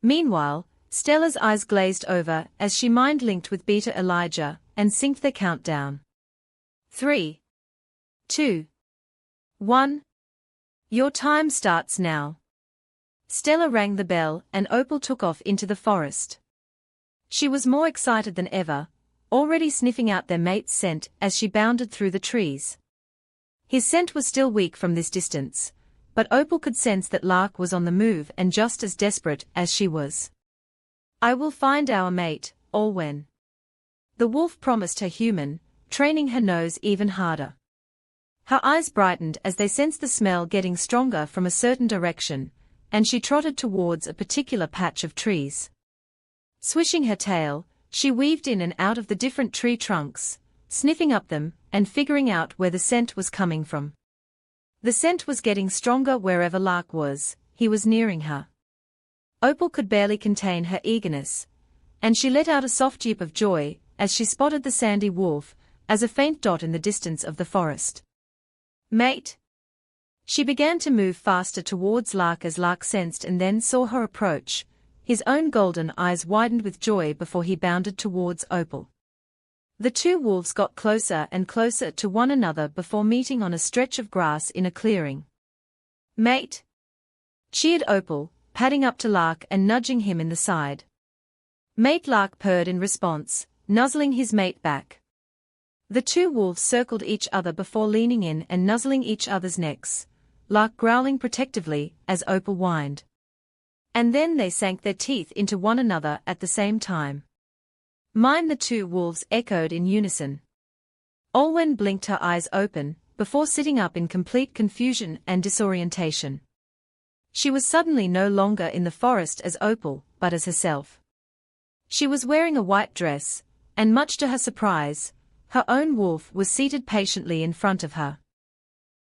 Meanwhile, Stella's eyes glazed over as she mind-linked with Beta Elijah and synced their countdown. 3, 2, 1. Your time starts now. Stella rang the bell and Opal took off into the forest. She was more excited than ever, already sniffing out their mate's scent as she bounded through the trees. His scent was still weak from this distance, but Opal could sense that Lark was on the move and just as desperate as she was. I will find our mate, Olwen. The wolf promised her human, training her nose even harder. Her eyes brightened as they sensed the smell getting stronger from a certain direction, and she trotted towards a particular patch of trees. Swishing her tail, she weaved in and out of the different tree trunks, sniffing up them and figuring out where the scent was coming from. The scent was getting stronger wherever Lark was, he was nearing her. Opal could barely contain her eagerness, and she let out a soft yip of joy as she spotted the sandy wolf as a faint dot in the distance of the forest. Mate, She began to move faster towards Lark as Lark sensed and then saw her approach. His own golden eyes widened with joy before he bounded towards Opal. The two wolves got closer and closer to one another before meeting on a stretch of grass in a clearing. "Mate!" cheered Opal, padding up to Lark and nudging him in the side. "Mate!" Lark purred in response, nuzzling his mate back. The two wolves circled each other before leaning in and nuzzling each other's necks, Lark growling protectively as Opal whined. And then they sank their teeth into one another at the same time. "Mine!" the two wolves echoed in unison. Olwen blinked her eyes open, before sitting up in complete confusion and disorientation. She was suddenly no longer in the forest as Opal, but as herself. She was wearing a white dress, and much to her surprise, her own wolf was seated patiently in front of her.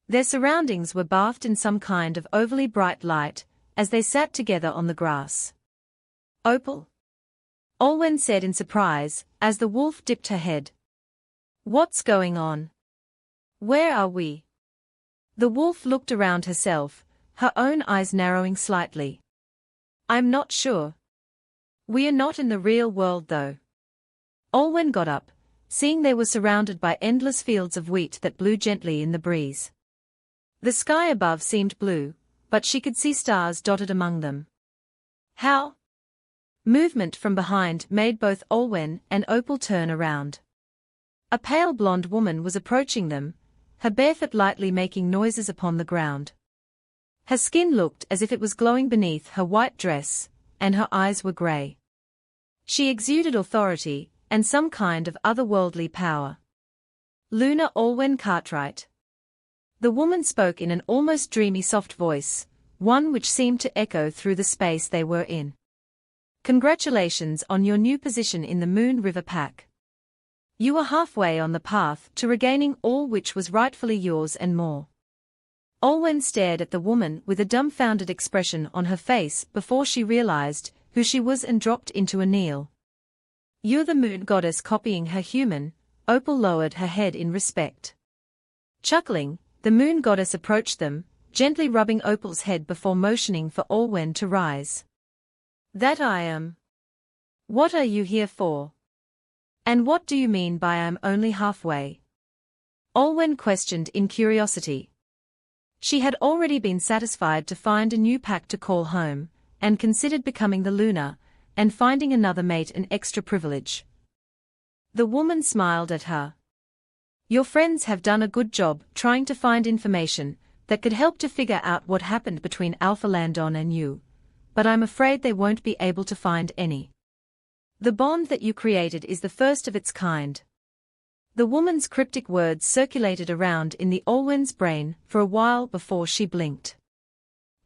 Their surroundings were bathed in some kind of overly bright light, as they sat together on the grass. "Opal?" Olwen said in surprise, as the wolf dipped her head. "What's going on? Where are we?" The wolf looked around herself, her own eyes narrowing slightly. "I'm not sure. We are not in the real world though." Olwen got up, seeing they were surrounded by endless fields of wheat that blew gently in the breeze. The sky above seemed blue, but she could see stars dotted among them. "How?" Movement from behind made both Olwen and Opal turn around. A pale blonde woman was approaching them, her bare foot lightly making noises upon the ground. Her skin looked as if it was glowing beneath her white dress, and her eyes were grey. She exuded authority, and some kind of otherworldly power. "Luna Olwen Cartwright." The woman spoke in an almost dreamy soft voice, one which seemed to echo through the space they were in. "Congratulations on your new position in the Moon River Pack. You are halfway on the path to regaining all which was rightfully yours and more." Olwen stared at the woman with a dumbfounded expression on her face before she realized who she was and dropped into a kneel. "You're the moon goddess copying her human." Opal lowered her head in respect. Chuckling, the moon goddess approached them, gently rubbing Opal's head before motioning for Olwen to rise. "That I am. What are you here for? And what do you mean by I'm only halfway?" Olwen questioned in curiosity. She had already been satisfied to find a new pack to call home, and considered becoming the Luna, and finding another mate an extra privilege. The woman smiled at her. "Your friends have done a good job trying to find information that could help to figure out what happened between Alpha Landon and you, but I'm afraid they won't be able to find any. The bond that you created is the first of its kind." The woman's cryptic words circulated around in the Olwen's brain for a while before she blinked.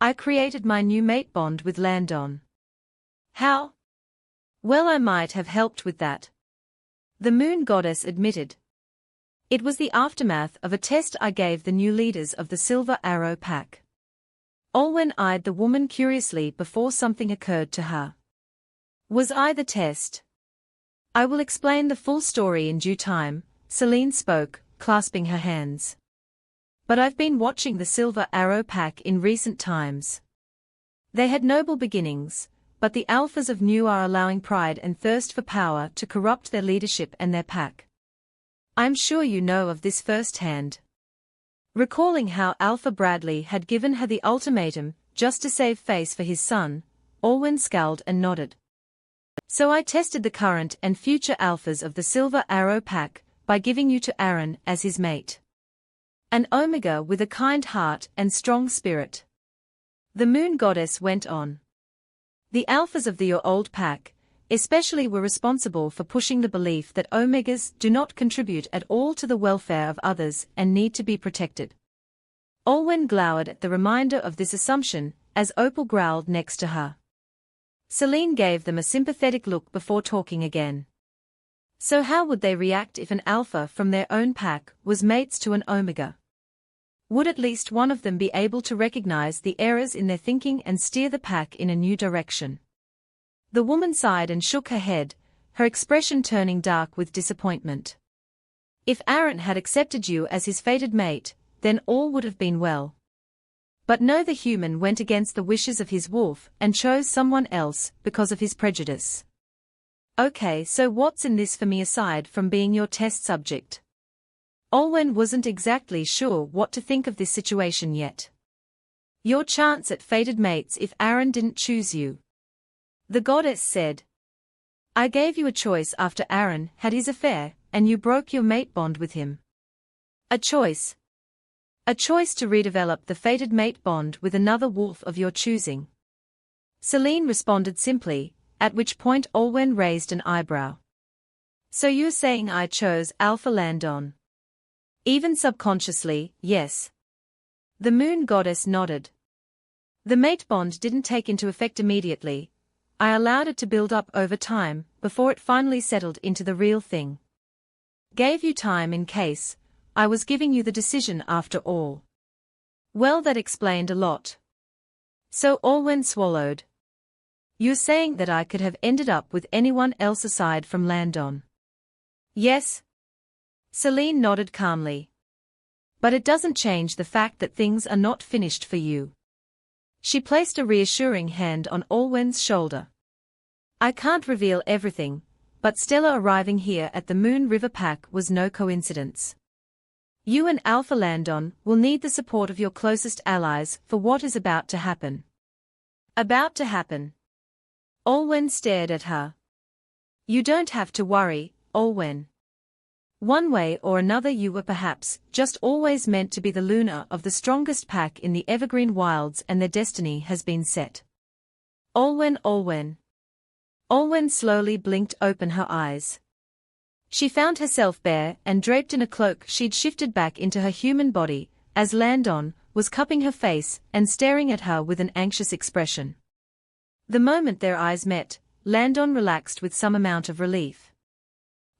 "I created my new mate bond with Landon." "How?" "Well, I might have helped with that," the moon goddess admitted. "It was the aftermath of a test I gave the new leaders of the Silver Arrow Pack." Olwen eyed the woman curiously before something occurred to her. "Was I the test?" "I will explain the full story in due time," Celine spoke, clasping her hands. "But I've been watching the Silver Arrow Pack in recent times. They had noble beginnings, but the alphas of New are allowing pride and thirst for power to corrupt their leadership and their pack. I'm sure you know of this firsthand." Recalling how Alpha Bradley had given her the ultimatum just to save face for his son, Olwen scowled and nodded. "So I tested the current and future alphas of the Silver Arrow Pack by giving you to Aaron as his mate. An Omega with a kind heart and strong spirit," the moon goddess went on. "The alphas of your old pack, especially, were responsible for pushing the belief that Omegas do not contribute at all to the welfare of others and need to be protected." Olwen glowered at the reminder of this assumption, as Opal growled next to her. Celine gave them a sympathetic look before talking again. So how would they react if an alpha from their own pack was mates to an omega? Would at least one of them be able to recognize the errors in their thinking and steer the pack in a new direction? The woman sighed and shook her head, her expression turning dark with disappointment. "If Aaron had accepted you as his fated mate, then all would have been well. But no, the human went against the wishes of his wolf and chose someone else because of his prejudice. Okay, so what's in this for me aside from being your test subject? Olwen wasn't exactly sure what to think of this situation yet. Your chance at fated mates if Aaron didn't choose you. The goddess said. I gave you a choice after Aaron had his affair, and you broke your mate bond with him. A choice. A choice to redevelop the fated mate bond with another wolf of your choosing. Celine responded simply, at which point Olwen raised an eyebrow. So you're saying I chose Alpha Landon? Even subconsciously, yes. The moon goddess nodded. The mate bond didn't take into effect immediately. I allowed it to build up over time, before it finally settled into the real thing. Gave you time in case I was giving you the decision after all. Well, that explained a lot. So Olwen swallowed. You're saying that I could have ended up with anyone else aside from Landon? Yes. Celine nodded calmly. But it doesn't change the fact that things are not finished for you. She placed a reassuring hand on Olwen's shoulder. I can't reveal everything, but Stella arriving here at the Moon River Pack was no coincidence. You and Alpha Landon will need the support of your closest allies for what is about to happen. About to happen. Olwen stared at her. You don't have to worry, Olwen. One way or another you were perhaps just always meant to be the Luna of the strongest pack in the evergreen wilds, and their destiny has been set. Olwen. Olwen slowly blinked open her eyes. She found herself bare and draped in a cloak she'd shifted back into her human body, as Landon was cupping her face and staring at her with an anxious expression. The moment their eyes met, Landon relaxed with some amount of relief.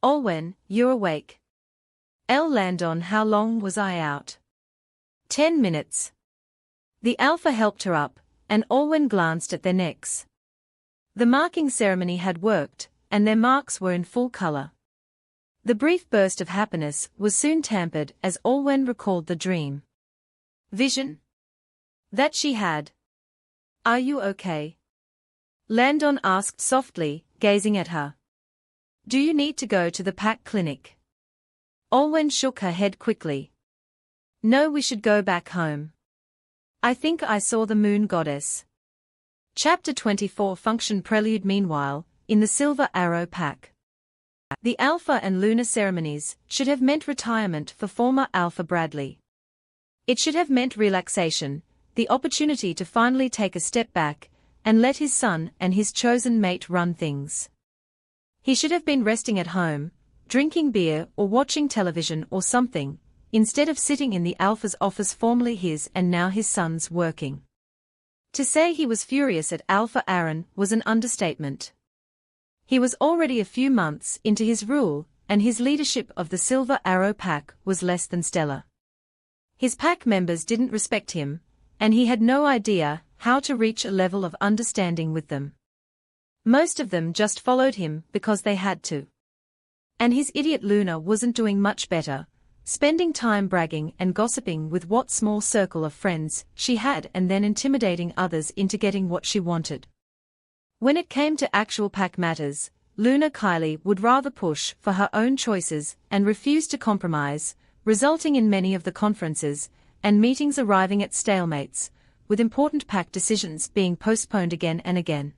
Olwen, you're awake. Landon, how long was I out? 10 minutes. The Alpha helped her up, and Olwen glanced at their necks. The marking ceremony had worked, and their marks were in full color. The brief burst of happiness was soon tempered as Olwen recalled the dream vision that she had. Are you okay? Landon asked softly, gazing at her. Do you need to go to the pack clinic? Olwen shook her head quickly. No, we should go back home. I think I saw the moon goddess. Chapter 24 Function Prelude. Meanwhile, in the Silver Arrow Pack. The Alpha and Luna ceremonies should have meant retirement for former Alpha Bradley. It should have meant relaxation, the opportunity to finally take a step back, and let his son and his chosen mate run things. He should have been resting at home, drinking beer or watching television or something, instead of sitting in the Alpha's office, formerly his and now his son's, working. To say he was furious at Alpha Aaron was an understatement. He was already a few months into his rule, and his leadership of the Silver Arrow Pack was less than stellar. His pack members didn't respect him, and he had no idea how to reach a level of understanding with them. Most of them just followed him because they had to. And his idiot Luna wasn't doing much better, spending time bragging and gossiping with what small circle of friends she had and then intimidating others into getting what she wanted. When it came to actual pack matters, Luna Kylie would rather push for her own choices and refuse to compromise, resulting in many of the conferences and meetings arriving at stalemates, with important pack decisions being postponed again and again.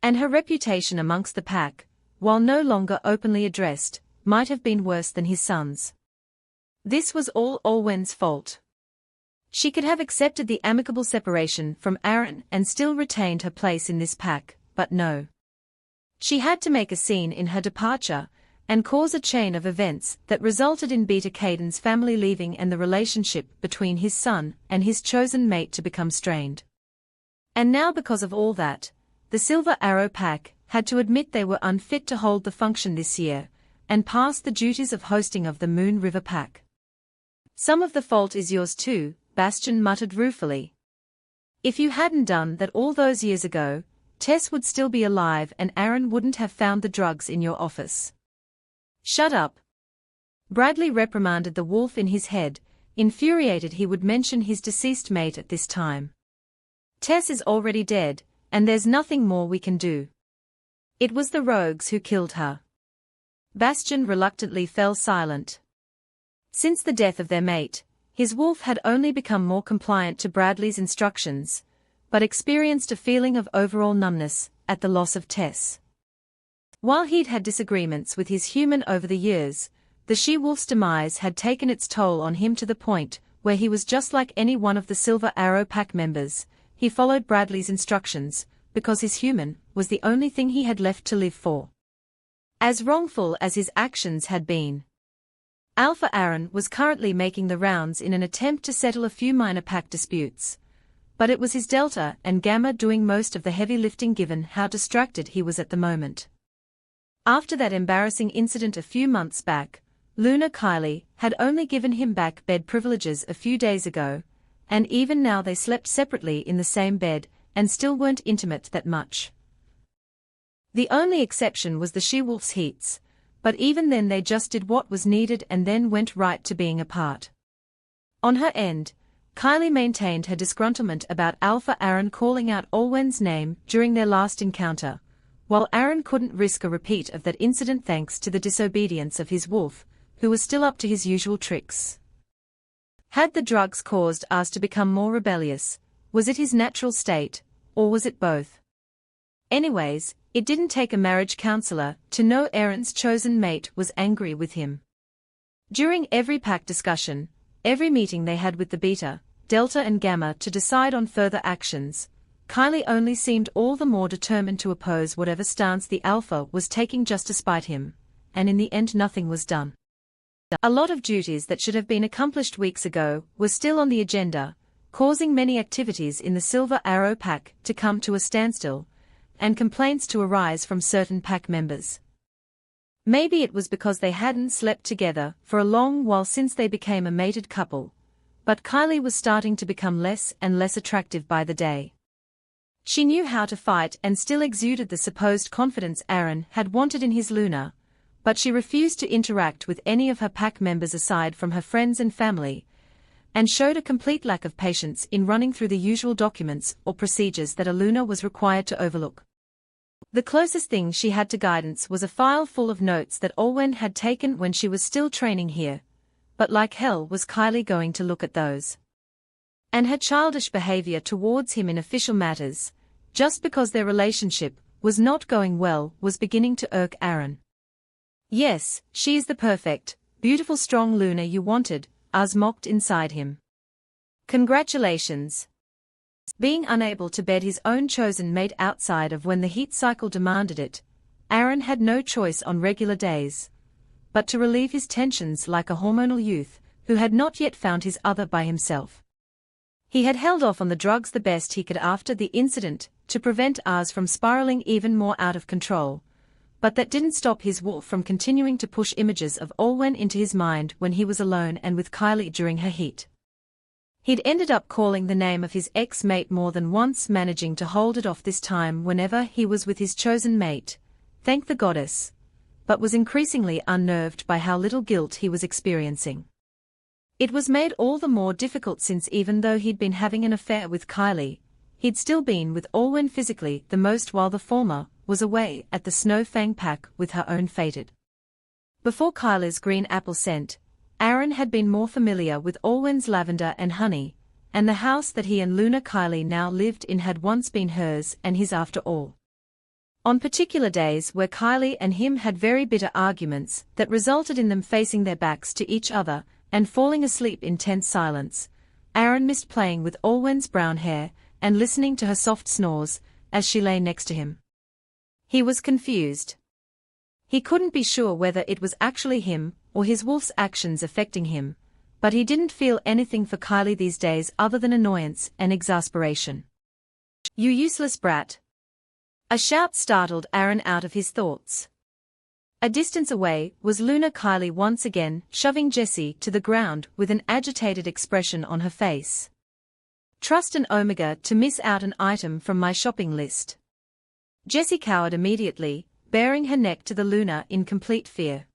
And her reputation amongst the pack, while no longer openly addressed, might have been worse than his son's. This was all Olwen's fault. She could have accepted the amicable separation from Aaron and still retained her place in this pack, but no. She had to make a scene in her departure, and cause a chain of events that resulted in Beta Caden's family leaving and the relationship between his son and his chosen mate to become strained. And now, because of all that, the Silver Arrow Pack had to admit they were unfit to hold the function this year, and pass the duties of hosting of the Moon River Pack. Some of the fault is yours too, Bastion muttered ruefully. If you hadn't done that all those years ago, Tess would still be alive and Aaron wouldn't have found the drugs in your office. Shut up. Bradley reprimanded the wolf in his head, infuriated he would mention his deceased mate at this time. Tess is already dead, and there's nothing more we can do. It was the rogues who killed her. Bastian reluctantly fell silent. Since the death of their mate, his wolf had only become more compliant to Bradley's instructions, but experienced a feeling of overall numbness at the loss of Tess. While he'd had disagreements with his human over the years, the she-wolf's demise had taken its toll on him to the point where he was just like any one of the Silver Arrow Pack members. He followed Bradley's instructions, because his human was the only thing he had left to live for. As wrongful as his actions had been, Alpha Aaron was currently making the rounds in an attempt to settle a few minor pack disputes. But it was his Delta and Gamma doing most of the heavy lifting given how distracted he was at the moment. After that embarrassing incident a few months back, Luna Kylie had only given him back bed privileges a few days ago, and even now they slept separately in the same bed, and still weren't intimate that much. The only exception was the she-wolf's heats, but even then they just did what was needed and then went right to being apart. On her end, Kylie maintained her disgruntlement about Alpha Aaron calling out Olwen's name during their last encounter, while Aaron couldn't risk a repeat of that incident thanks to the disobedience of his wolf, who was still up to his usual tricks. Had the drugs caused us to become more rebellious? Was it his natural state, or was it both? Anyways, it didn't take a marriage counselor to know Aaron's chosen mate was angry with him. During every pack discussion, every meeting they had with the Beta, Delta and Gamma to decide on further actions, Kylie only seemed all the more determined to oppose whatever stance the Alpha was taking just to spite him, and in the end nothing was done. A lot of duties that should have been accomplished weeks ago were still on the agenda, causing many activities in the Silver Arrow Pack to come to a standstill, and complaints to arise from certain pack members. Maybe it was because they hadn't slept together for a long while since they became a mated couple, but Kylie was starting to become less and less attractive by the day. She knew how to fight and still exuded the supposed confidence Aaron had wanted in his Luna, but she refused to interact with any of her pack members aside from her friends and family, and showed a complete lack of patience in running through the usual documents or procedures that a Luna was required to overlook. The closest thing she had to guidance was a file full of notes that Olwen had taken when she was still training here, but like hell was Kylie going to look at those? And her childish behavior towards him in official matters, just because their relationship was not going well, was beginning to irk Aaron. Yes, she is the perfect, beautiful strong Luna you wanted, Az mocked inside him. Congratulations. Being unable to bed his own chosen mate outside of when the heat cycle demanded it, Aaron had no choice on regular days but to relieve his tensions like a hormonal youth who had not yet found his other by himself. He had held off on the drugs the best he could after the incident to prevent Az from spiraling even more out of control, but that didn't stop his wolf from continuing to push images of Olwen into his mind when he was alone and with Kylie during her heat. He'd ended up calling the name of his ex-mate more than once, managing to hold it off this time whenever he was with his chosen mate, thank the goddess, but was increasingly unnerved by how little guilt he was experiencing. It was made all the more difficult since even though he'd been having an affair with Kylie, he'd still been with Olwen physically the most while the former was away at the Snowfang Pack with her own fated. Before Kylie's green apple scent, Aaron had been more familiar with Olwen's lavender and honey, and the house that he and Luna Kylie now lived in had once been hers and his after all. On particular days where Kylie and him had very bitter arguments that resulted in them facing their backs to each other and falling asleep in tense silence, Aaron missed playing with Olwen's brown hair and listening to her soft snores as she lay next to him. He was confused. He couldn't be sure whether it was actually him or his wolf's actions affecting him, but he didn't feel anything for Kylie these days other than annoyance and exasperation. "You useless brat!" A shout startled Aaron out of his thoughts. A distance away was Luna Kylie once again shoving Jessie to the ground with an agitated expression on her face. "Trust an Omega to miss out an item from my shopping list." Jessie cowered immediately, baring her neck to the Luna in complete fear.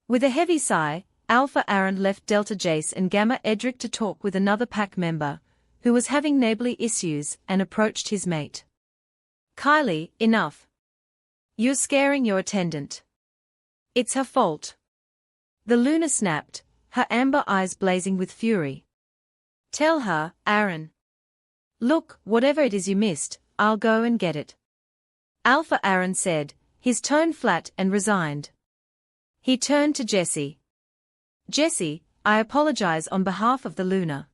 With a heavy sigh, Alpha Aaron left Delta Jace and Gamma Edric to talk with another pack member, who was having neighborly issues, and approached his mate. "Kylie, enough. You're scaring your attendant. It's her fault." The Luna snapped, her amber eyes blazing with fury. "Tell her, Aaron. Look, whatever it is you missed, I'll go and get it." Alpha Aaron said, his tone flat and resigned. He turned to Jessie. "Jessie, I apologize on behalf of the Luna.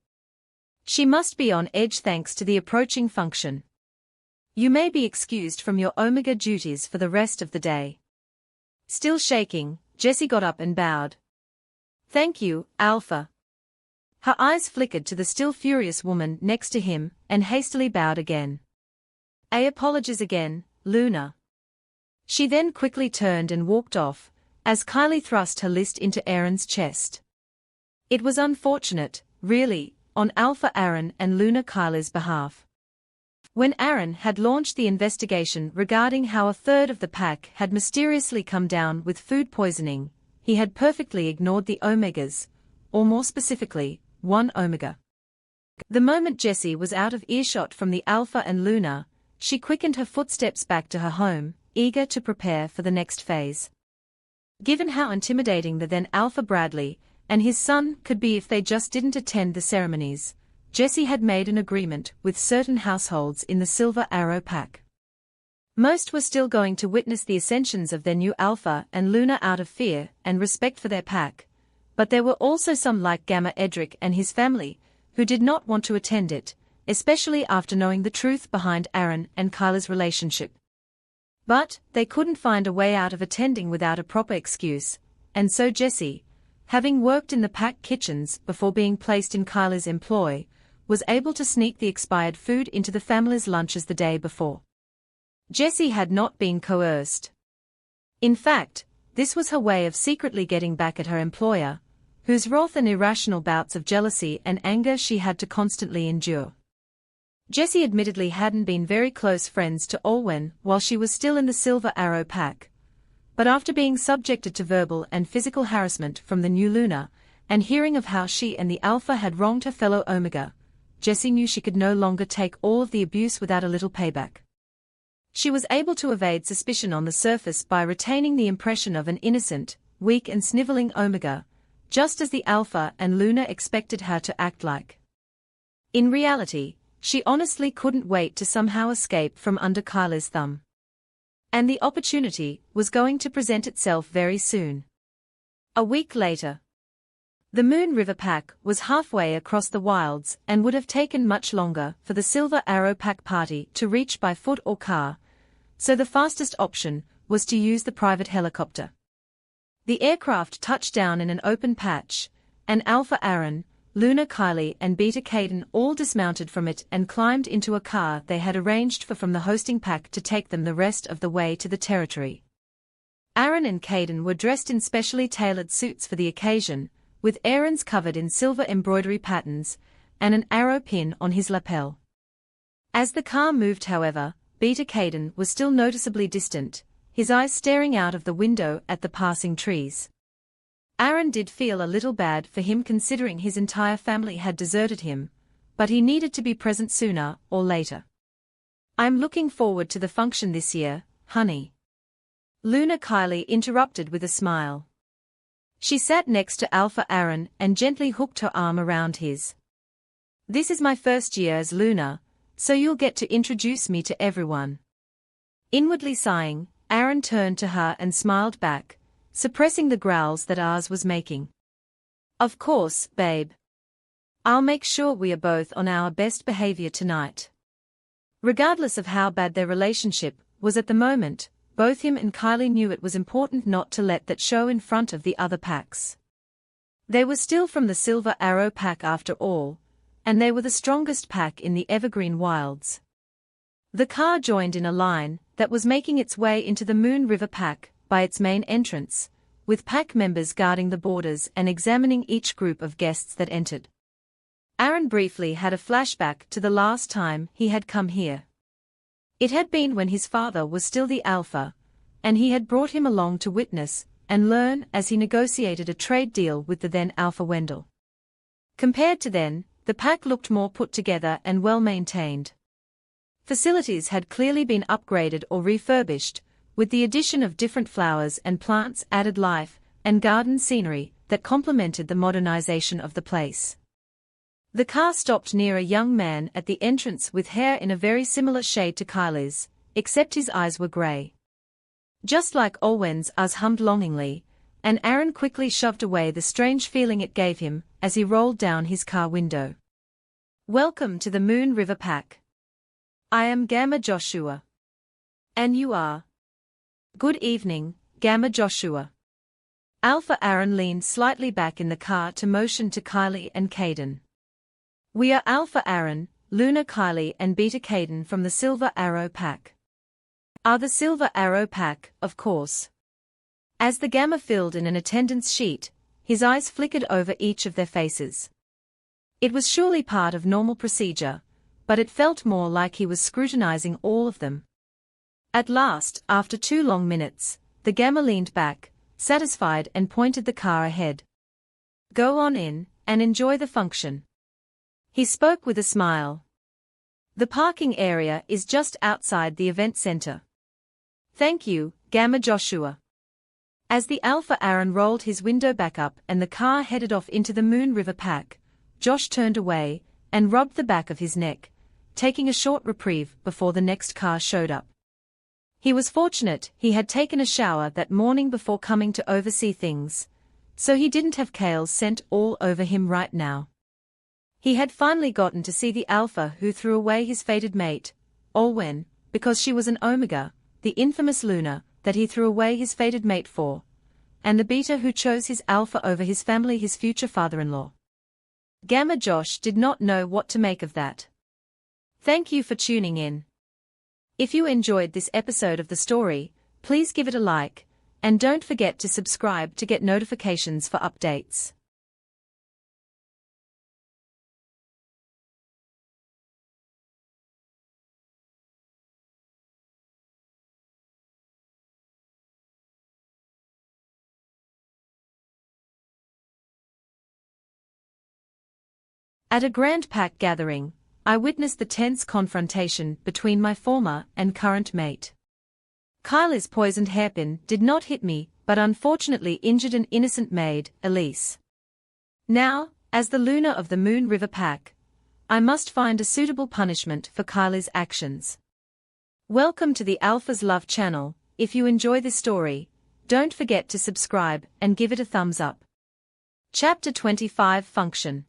She must be on edge thanks to the approaching function. You may be excused from your Omega duties for the rest of the day." Still shaking, Jessie got up and bowed. "Thank you, Alpha." Her eyes flickered to the still furious woman next to him, and hastily bowed again. "Apologies again, Luna." She then quickly turned and walked off, as Kylie thrust her list into Aaron's chest. It was unfortunate, really, on Alpha Aaron and Luna Kylie's behalf. When Aaron had launched the investigation regarding how a third of the pack had mysteriously come down with food poisoning, he had perfectly ignored the Omegas, or more specifically, one Omega. The moment Jessie was out of earshot from the Alpha and Luna, she quickened her footsteps back to her home, eager to prepare for the next phase. Given how intimidating the then Alpha Bradley and his son could be if they just didn't attend the ceremonies, Jessie had made an agreement with certain households in the Silver Arrow Pack. Most were still going to witness the ascensions of their new Alpha and Luna out of fear and respect for their pack, but there were also some like Gamma Edric and his family, who did not want to attend it, especially after knowing the truth behind Aaron and Kylie's relationship. But they couldn't find a way out of attending without a proper excuse, and so Jessie, having worked in the pack kitchens before being placed in Kylie's employ, was able to sneak the expired food into the family's lunches the day before. Jessie had not been coerced. In fact, this was her way of secretly getting back at her employer, whose wrath and irrational bouts of jealousy and anger she had to constantly endure. Jessie admittedly hadn't been very close friends to Olwen while she was still in the Silver Arrow Pack, but after being subjected to verbal and physical harassment from the new Luna, and hearing of how she and the Alpha had wronged her fellow Omega, Jessie knew she could no longer take all of the abuse without a little payback. She was able to evade suspicion on the surface by retaining the impression of an innocent, weak and sniveling Omega, just as the Alpha and Luna expected her to act like. In reality, she honestly couldn't wait to somehow escape from under Kylie's thumb. And the opportunity was going to present itself very soon. A week later, the Moon River Pack was halfway across the wilds and would have taken much longer for the Silver Arrow Pack party to reach by foot or car, so the fastest option was to use the private helicopter. The aircraft touched down in an open patch, and Alpha Aaron, Luna Kylie and Beta Caden all dismounted from it and climbed into a car they had arranged from the hosting pack to take them the rest of the way to the territory. Aaron and Caden were dressed in specially tailored suits for the occasion, with Aaron's covered in silver embroidery patterns, and an arrow pin on his lapel. As the car moved, however, Beta Caden was still noticeably distant, his eyes staring out of the window at the passing trees. Aaron did feel a little bad for him considering his entire family had deserted him, but he needed to be present sooner or later. "I'm looking forward to the function this year, honey." Luna Kylie interrupted with a smile. She sat next to Alpha Aaron and gently hooked her arm around his. "This is my first year as Luna, so you'll get to introduce me to everyone." Inwardly sighing, Aaron turned to her and smiled back, suppressing the growls that ours was making. "Of course, babe. I'll make sure we are both on our best behavior tonight." Regardless of how bad their relationship was at the moment, both him and Kylie knew it was important not to let that show in front of the other packs. They were still from the Silver Arrow Pack after all, and they were the strongest pack in the Evergreen Wilds. The car joined in a line that was making its way into the Moon River Pack by its main entrance, with pack members guarding the borders and examining each group of guests that entered. Aaron briefly had a flashback to the last time he had come here. It had been when his father was still the Alpha, and he had brought him along to witness and learn as he negotiated a trade deal with the then Alpha Wendell. Compared to then, the pack looked more put together and well maintained. Facilities had clearly been upgraded or refurbished, with the addition of different flowers and plants added life and garden scenery that complemented the modernization of the place. The car stopped near a young man at the entrance with hair in a very similar shade to Kylie's, except his eyes were grey. Just like Olwen's eyes hummed longingly, and Aaron quickly shoved away the strange feeling it gave him as he rolled down his car window. "Welcome to the Moon River Pack. I am Gamma Joshua. And you are?" "Good evening, Gamma Joshua." Alpha Aaron leaned slightly back in the car to motion to Kylie and Caden. "We are Alpha Aaron, Luna Kylie and Beta Caden from the Silver Arrow Pack." "Are the Silver Arrow Pack, of course." As the Gamma filled in an attendance sheet, his eyes flickered over each of their faces. It was surely part of normal procedure, but it felt more like he was scrutinizing all of them. At last, after 2 long minutes, the Gamma leaned back, satisfied, and pointed the car ahead. "Go on in, and enjoy the function." He spoke with a smile. "The parking area is just outside the event center." "Thank you, Gamma Joshua." As the Alpha Aaron rolled his window back up and the car headed off into the Moon River Pack, Josh turned away and rubbed the back of his neck, taking a short reprieve before the next car showed up. He was fortunate he had taken a shower that morning before coming to oversee things, so he didn't have Kale's scent all over him right now. He had finally gotten to see the Alpha who threw away his fated mate, Olwen, because she was an Omega, the infamous Luna that he threw away his fated mate for, and the Beta who chose his Alpha over his family, his future father-in-law. Gamma Josh did not know what to make of that. Thank you for tuning in. If you enjoyed this episode of the story, please give it a like, and don't forget to subscribe to get notifications for updates. At a grand pack gathering, I witnessed the tense confrontation between my former and current mate. Kylie's poisoned hairpin did not hit me, but unfortunately injured an innocent maid, Elise. Now, as the Luna of the Moon River Pack, I must find a suitable punishment for Kylie's actions. Welcome to the Alpha's Love channel. If you enjoy this story, don't forget to subscribe and give it a thumbs up. Chapter 25 Function.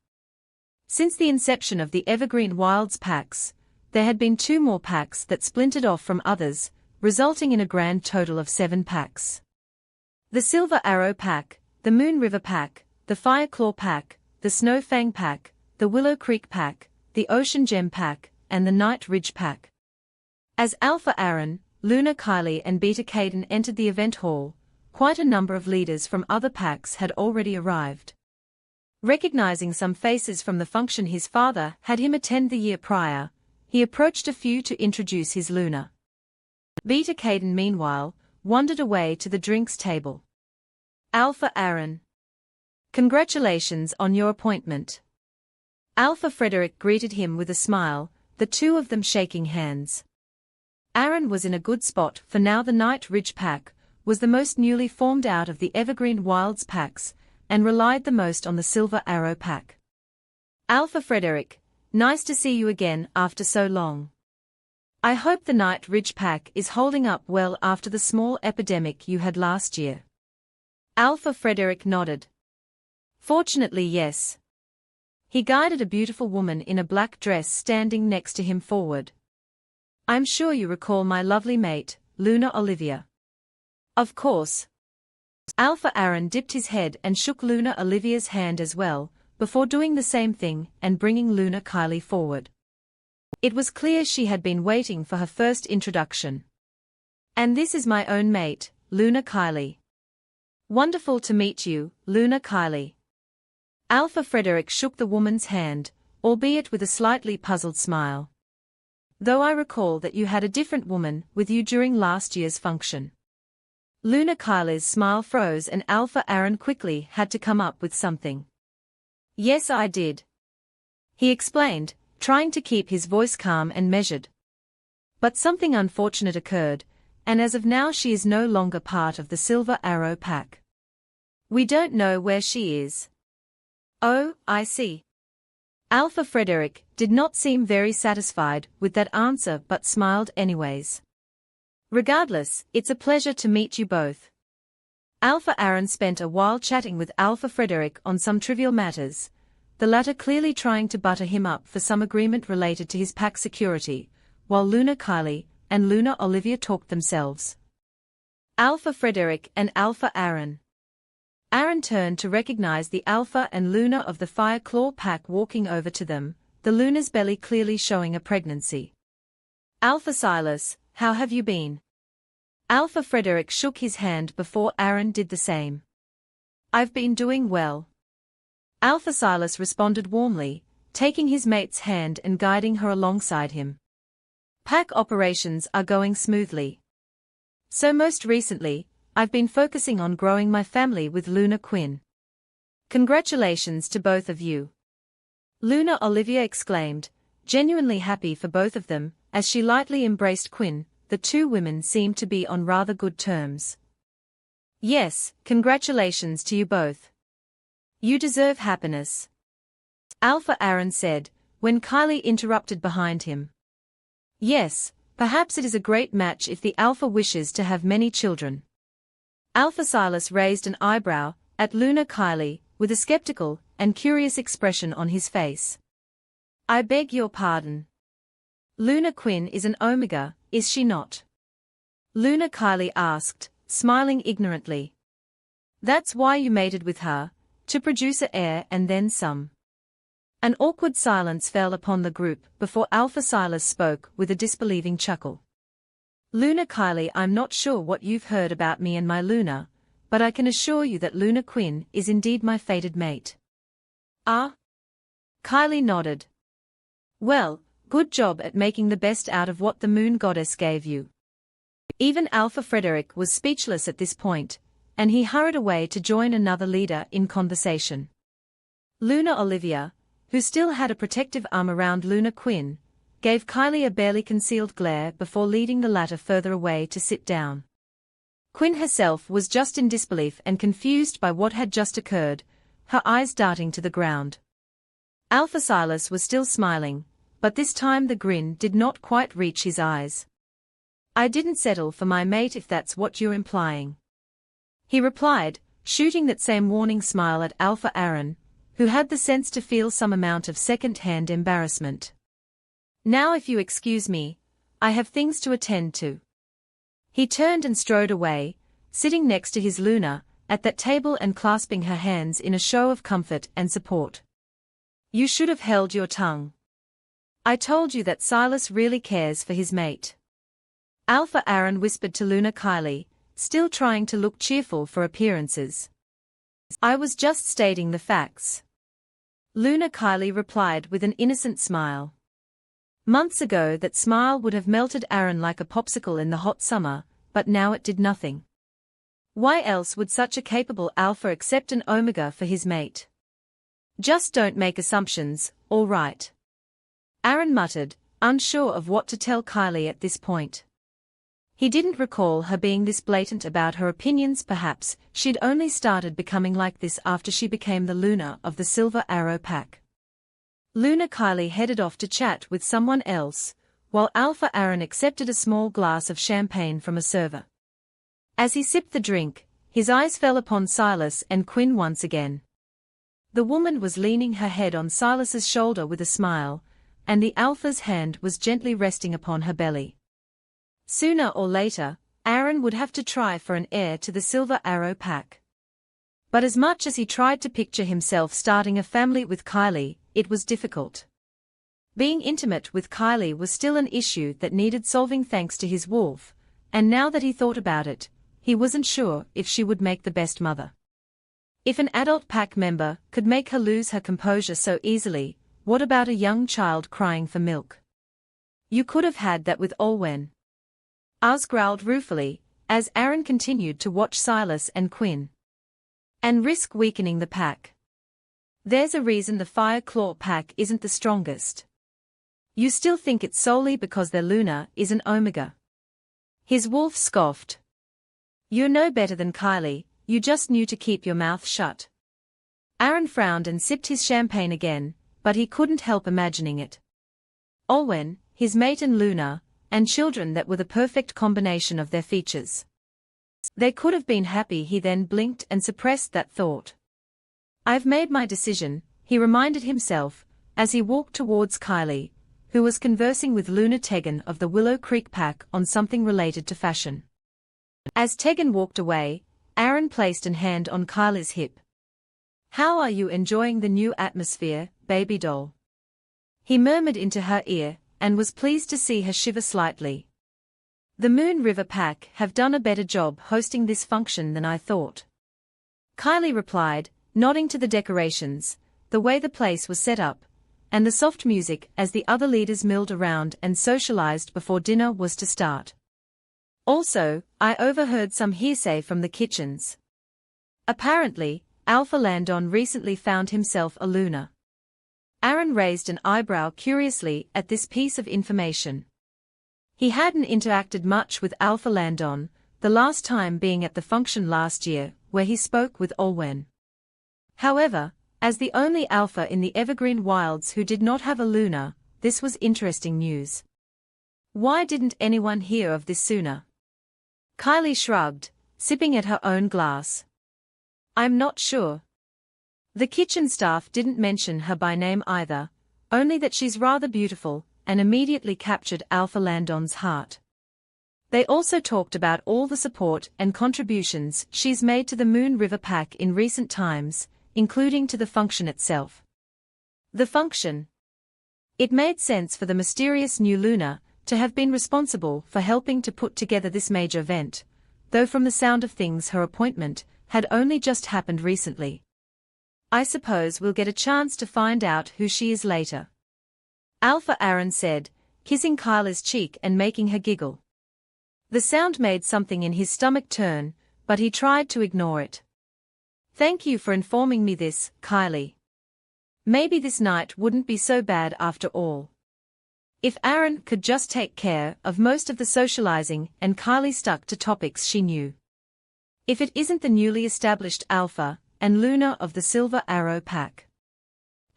Since the inception of the Evergreen Wilds packs, there had been 2 more packs that splintered off from others, resulting in a grand total of 7 packs. The Silver Arrow Pack, the Moon River Pack, the Fireclaw Pack, the Snow Fang Pack, the Willow Creek Pack, the Ocean Gem Pack, and the Night Ridge Pack. As Alpha Aaron, Luna Kylie and Beta Caden entered the event hall, quite a number of leaders from other packs had already arrived. Recognizing some faces from the function his father had him attend the year prior, he approached a few to introduce his Luna. Beta Caden meanwhile, wandered away to the drinks table. Alpha Aaron. Congratulations on your appointment. Alpha Frederick greeted him with a smile, the 2 of them shaking hands. Aaron was in a good spot for now. The Night Ridge Pack was the most newly formed out of the Evergreen Wilds packs, and relied the most on the Silver Arrow Pack. Alpha Frederick, nice to see you again after so long. I hope the Night Ridge Pack is holding up well after the small epidemic you had last year. Alpha Frederick nodded. Fortunately, yes. He guided a beautiful woman in a black dress standing next to him forward. I'm sure you recall my lovely mate, Luna Olivia. Of course. Alpha Aaron dipped his head and shook Luna Olivia's hand as well, before doing the same thing and bringing Luna Kylie forward. It was clear she had been waiting for her first introduction. And this is my own mate, Luna Kylie. Wonderful to meet you, Luna Kylie. Alpha Frederick shook the woman's hand, albeit with a slightly puzzled smile. Though I recall that you had a different woman with you during last year's function. Kylie's smile froze and Alpha Aaron quickly had to come up with something. Yes, I did. He explained, trying to keep his voice calm and measured. But something unfortunate occurred, and as of now she is no longer part of the Silver Arrow pack. We don't know where she is. Oh, I see. Alpha Frederick did not seem very satisfied with that answer but smiled anyways. Regardless, it's a pleasure to meet you both. Alpha Aaron spent a while chatting with Alpha Frederick on some trivial matters, the latter clearly trying to butter him up for some agreement related to his pack security, while Kylie and Olivia talked themselves. Alpha Frederick and Alpha Aaron. Aaron turned to recognize the Alpha and Luna of the Fire Claw pack walking over to them, the Luna's belly clearly showing a pregnancy. Alpha Silas, how have you been? Alpha Frederick shook his hand before Aaron did the same. I've been doing well. Alpha Silas responded warmly, taking his mate's hand and guiding her alongside him. Pack operations are going smoothly. So most recently, I've been focusing on growing my family with Luna Quinn. Congratulations to both of you. Olivia exclaimed, genuinely happy for both of them, as she lightly embraced Quinn. The two women seemed to be on rather good terms. Yes, congratulations to you both. You deserve happiness. Alpha Aaron said, when Kylie interrupted behind him. Yes, perhaps it is a great match if the Alpha wishes to have many children. Alpha Silas raised an eyebrow at Kylie, with a skeptical and curious expression on his face. I beg your pardon. Luna Quinn is an Omega, is she not? Kylie asked, smiling ignorantly. That's why you mated with her, to produce an heir and then some. An awkward silence fell upon the group before Alpha Silas spoke with a disbelieving chuckle. Kylie, I'm not sure what you've heard about me and my Luna, but I can assure you that Luna Quinn is indeed my fated mate. Ah? Kylie nodded. Well, good job at making the best out of what the moon goddess gave you. Even Alpha Frederick was speechless at this point, and he hurried away to join another leader in conversation. Olivia, who still had a protective arm around Luna Quinn, gave Kylie a barely concealed glare before leading the latter further away to sit down. Quinn herself was just in disbelief and confused by what had just occurred, her eyes darting to the ground. Alpha Silas was still smiling, but this time the grin did not quite reach his eyes. I didn't settle for my mate if that's what you're implying. He replied, shooting that same warning smile at Alpha Aaron, who had the sense to feel some amount of second-hand embarrassment. Now if you excuse me, I have things to attend to. He turned and strode away, sitting next to his Luna, at that table and clasping her hands in a show of comfort and support. You should have held your tongue. I told you that Silas really cares for his mate. Alpha Aaron whispered to Kylie, still trying to look cheerful for appearances. I was just stating the facts. Kylie replied with an innocent smile. Months ago that smile would have melted Aaron like a popsicle in the hot summer, but now it did nothing. Why else would such a capable Alpha accept an Omega for his mate? Just don't make assumptions, all right? Aaron muttered, unsure of what to tell Kylie at this point. He didn't recall her being this blatant about her opinions. Perhaps she'd only started becoming like this after she became the Luna of the Silver Arrow pack. Kylie headed off to chat with someone else, while Alpha Aaron accepted a small glass of champagne from a server. As he sipped the drink, his eyes fell upon Silas and Quinn once again. The woman was leaning her head on Silas's shoulder with a smile, and the Alpha's hand was gently resting upon her belly. Sooner or later, Aaron would have to try for an heir to the Silver Arrow pack. But as much as he tried to picture himself starting a family with Kylie, it was difficult. Being intimate with Kylie was still an issue that needed solving thanks to his wolf, and now that he thought about it, he wasn't sure if she would make the best mother. If an adult pack member could make her lose her composure so easily, what about a young child crying for milk? You could have had that with Olwen. Oz growled ruefully, as Aaron continued to watch Silas and Quinn. "And risk weakening the pack. There's a reason the Fire Claw pack isn't the strongest. You still think it's solely because their Luna is an Omega?" His wolf scoffed. "You're no better than Kylie, you just knew to keep your mouth shut." Aaron frowned and sipped his champagne again, but he couldn't help imagining it. Olwen, his mate and Luna, and children that were the perfect combination of their features. They could have been happy. He then blinked and suppressed that thought. "I've made my decision," he reminded himself, as he walked towards Kylie, who was conversing with Luna Tegan of the Willow Creek pack on something related to fashion. As Tegan walked away, Aaron placed an hand on Kylie's hip. "How are you enjoying the new atmosphere, baby doll?" He murmured into her ear, and was pleased to see her shiver slightly. "The Moon River pack have done a better job hosting this function than I thought," Kylie replied, nodding to the decorations, the way the place was set up, and the soft music as the other leaders milled around and socialized before dinner was to start. "Also, I overheard some hearsay from the kitchens. Apparently, Alpha Landon recently found himself a Luna." Aaron raised an eyebrow curiously at this piece of information. He hadn't interacted much with Alpha Landon, the last time being at the function last year, where he spoke with Olwen. However, as the only Alpha in the Evergreen Wilds who did not have a Luna, this was interesting news. Why didn't anyone hear of this sooner? Kylie shrugged, sipping at her own glass. "I'm not sure. The kitchen staff didn't mention her by name either, only that she's rather beautiful, and immediately captured Alpha Landon's heart. They also talked about all the support and contributions she's made to the Moon River pack in recent times, including to the function itself." The function. It made sense for the mysterious new Luna to have been responsible for helping to put together this major event, though from the sound of things her appointment had only just happened recently. "I suppose we'll get a chance to find out who she is later," Alpha Aaron said, kissing Kylie's cheek and making her giggle. The sound made something in his stomach turn, but he tried to ignore it. "Thank you for informing me this, Kylie. Maybe this night wouldn't be so bad after all. If Aaron could just take care of most of the socializing and Kylie stuck to topics she knew. If it isn't the newly established Alpha and Luna of the Silver Arrow pack."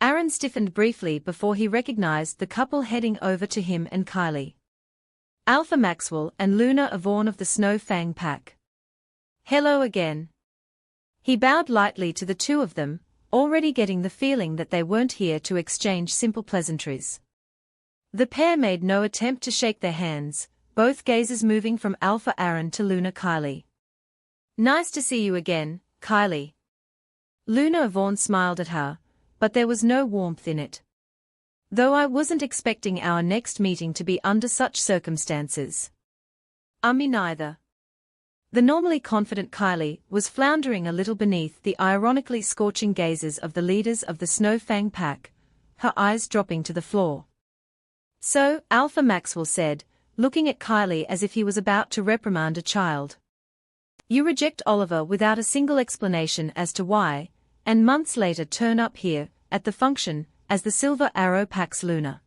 Aaron stiffened briefly before he recognized the couple heading over to him and Kylie. Alpha Maxwell and Luna Avaughn of the Snow Fang pack. "Hello again." He bowed lightly to the two of them, already getting the feeling that they weren't here to exchange simple pleasantries. The pair made no attempt to shake their hands, both gazes moving from Alpha Aaron to Luna Kylie. "Nice to see you again, Kylie." Luna Avaughn smiled at her, but there was no warmth in it. "Though I wasn't expecting our next meeting to be under such circumstances." Me neither." The normally confident Kylie was floundering a little beneath the ironically scorching gazes of the leaders of the Snow Fang pack, her eyes dropping to the floor. "So," Alpha Maxwell said, looking at Kylie as if he was about to reprimand a child. "You reject Oliver without a single explanation as to why, and months later turn up here, at the function, as the Silver Arrow pack's Luna.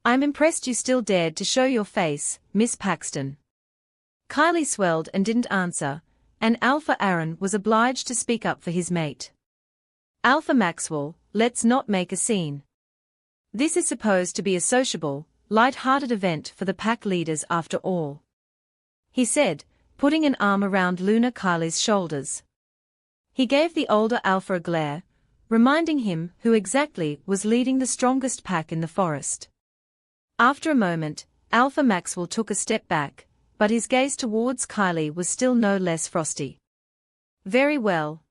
I'm impressed you still dared to show your face, Miss Paxton." Kylie swelled and didn't answer, and Alpha Aaron was obliged to speak up for his mate. "Alpha Maxwell, let's not make a scene. This is supposed to be a sociable, light-hearted event for the pack leaders after all," he said, putting an arm around Luna Kylie's shoulders. He gave the older Alpha a glare, reminding him who exactly was leading the strongest pack in the forest. After a moment, Alpha Maxwell took a step back, but his gaze towards Kylie was still no less frosty. "Very well.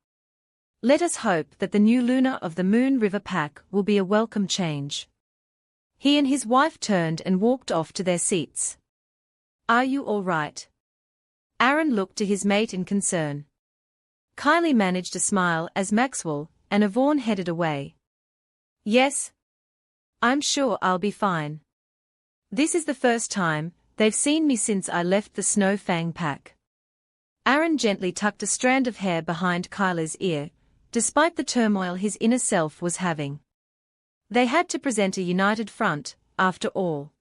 Let us hope that the new Luna of the Moon River pack will be a welcome change." He and his wife turned and walked off to their seats. "Are you all right?" Aaron looked to his mate in concern. Kylie managed a smile as Maxwell and Avaughn headed away. "Yes. I'm sure I'll be fine. This is the first time they've seen me since I left the Snow Fang pack." Aaron gently tucked a strand of hair behind Kyla's ear, despite the turmoil his inner self was having. They had to present a united front, after all.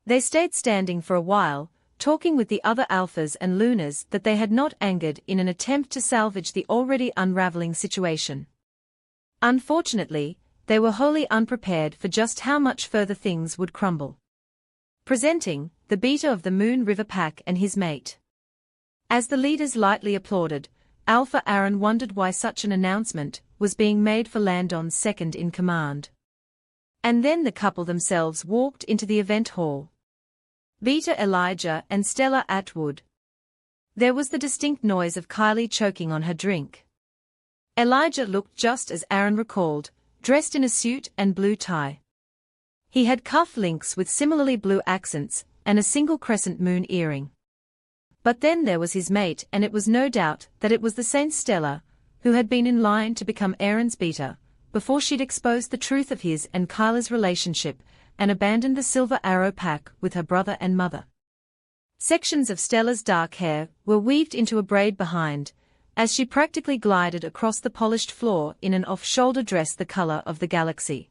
They stayed standing for a while, talking with the other alphas and lunars that they had not angered in an attempt to salvage the already unraveling situation. Unfortunately, they were wholly unprepared for just how much further things would crumble. Presenting, the beater of the Moon River Pack and his mate. As the leaders lightly applauded, Alpha Aaron wondered why such an announcement was being made for Landon's second in command. And then the couple themselves walked into the event hall. Beta Elijah and Stella Atwood. There was the distinct noise of Kylie choking on her drink. Elijah looked just as Aaron recalled, dressed in a suit and blue tie. He had cuff links with similarly blue accents, and a single crescent moon earring. But then there was his mate, and it was no doubt that it was the Saint Stella, who had been in line to become Aaron's beater, before she'd exposed the truth of his and Kyla's relationship, and abandoned the Silver Arrow Pack with her brother and mother. Sections of Stella's dark hair were weaved into a braid behind, as she practically glided across the polished floor in an off-shoulder dress the color of the galaxy.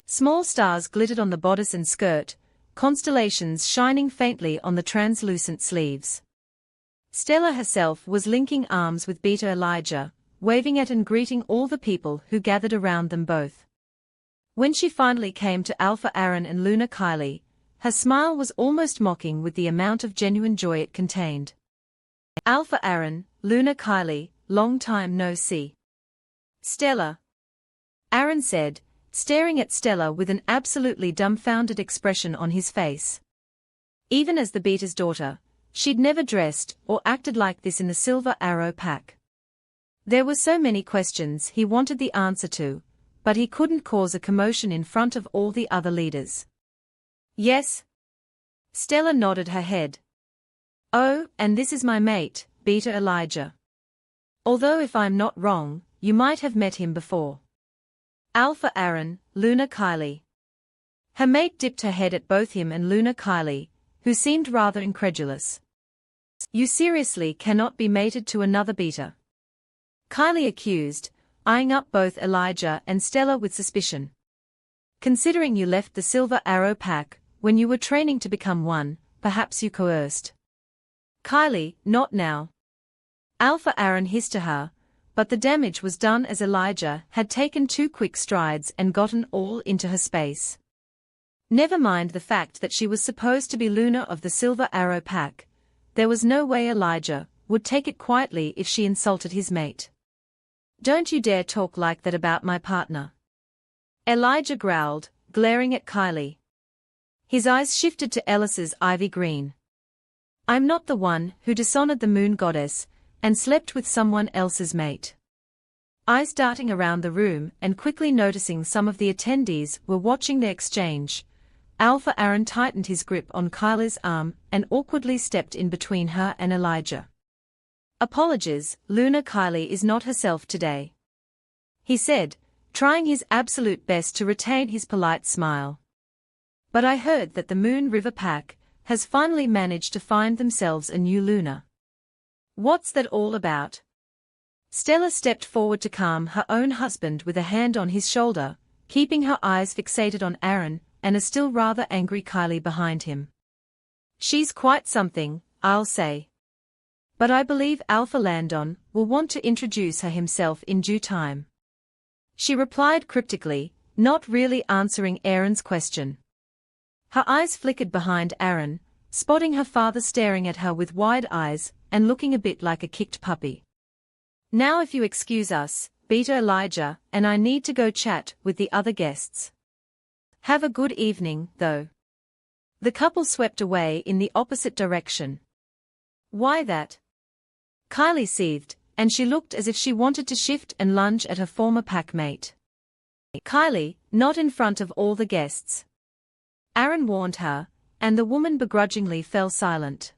Small stars glittered on the bodice and skirt, constellations shining faintly on the translucent sleeves. Stella herself was linking arms with Beta Elijah, waving at and greeting all the people who gathered around them both. When she finally came to Alpha Aaron and Luna Kylie, her smile was almost mocking with the amount of genuine joy it contained. Alpha Aaron, Luna Kylie, long time no see. Stella. Aaron said, staring at Stella with an absolutely dumbfounded expression on his face. Even as the beater's daughter, she'd never dressed or acted like this in the Silver Arrow Pack. There were so many questions he wanted the answer to, but he couldn't cause a commotion in front of all the other leaders. Yes? Stella nodded her head. Oh, and this is my mate, Beta Elijah. Although if I'm not wrong, you might have met him before. Alpha Aaron, Luna Kylie. Her mate dipped her head at both him and Luna Kylie, who seemed rather incredulous. You seriously cannot be mated to another beater? Kylie accused, eyeing up both Elijah and Stella with suspicion. Considering you left the Silver Arrow Pack when you were training to become one, perhaps you coerced. Kylie, not now. Alpha Aaron hissed to her, but the damage was done as Elijah had taken 2 quick strides and gotten all into her space. Never mind the fact that she was supposed to be Luna of the Silver Arrow Pack, there was no way Elijah would take it quietly if she insulted his mate. Don't you dare talk like that about my partner. Elijah growled, glaring at Kylie. His eyes shifted to Ellis's ivy green. I'm not the one who dishonored the moon goddess and slept with someone else's mate. Eyes darting around the room and quickly noticing some of the attendees were watching the exchange, Alpha Aaron tightened his grip on Kylie's arm and awkwardly stepped in between her and Elijah. Apologies, Luna Kylie is not herself today, he said, trying his absolute best to retain his polite smile. But I heard that the Moon River Pack has finally managed to find themselves a new Luna. What's that all about? Stella stepped forward to calm her own husband with a hand on his shoulder, keeping her eyes fixated on Aaron and a still rather angry Kylie behind him. She's quite something, I'll say. But I believe Alpha Landon will want to introduce her himself in due time. She replied cryptically, not really answering Aaron's question. Her eyes flickered behind Aaron, spotting her father staring at her with wide eyes and looking a bit like a kicked puppy. Now if you excuse us, Beta Elijah and I need to go chat with the other guests. Have a good evening, though. The couple swept away in the opposite direction. Why that? Kylie seethed, and she looked as if she wanted to shift and lunge at her former pack mate. Kylie, not in front of all the guests. Aaron warned her, and the woman begrudgingly fell silent.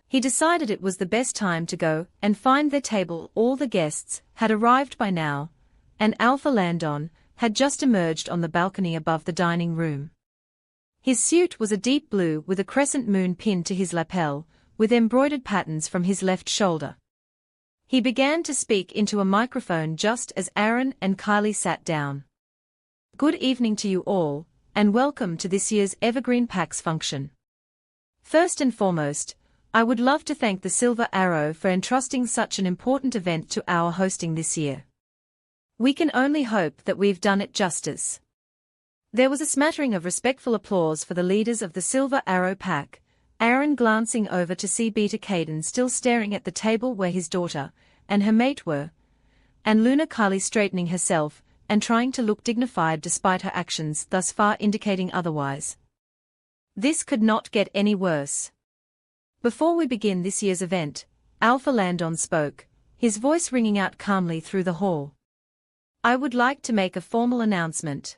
He decided it was the best time to go and find their table. All the guests had arrived by now, and Alpha Landon had just emerged on the balcony above the dining room. His suit was a deep blue with a crescent moon pinned to his lapel, with embroidered patterns from his left shoulder. He began to speak into a microphone just as Aaron and Kylie sat down. Good evening to you all, and welcome to this year's Evergreen PAX function. First and foremost, I would love to thank the Silver Arrow for entrusting such an important event to our hosting this year. We can only hope that we've done it justice. There was a smattering of respectful applause for the leaders of the Silver Arrow pack, Aaron glancing over to see Beta Caden still staring at the table where his daughter and her mate were, and Luna Kylie straightening herself and trying to look dignified despite her actions thus far indicating otherwise. This could not get any worse. Before we begin this year's event, Alpha Landon spoke, his voice ringing out calmly through the hall. I would like to make a formal announcement.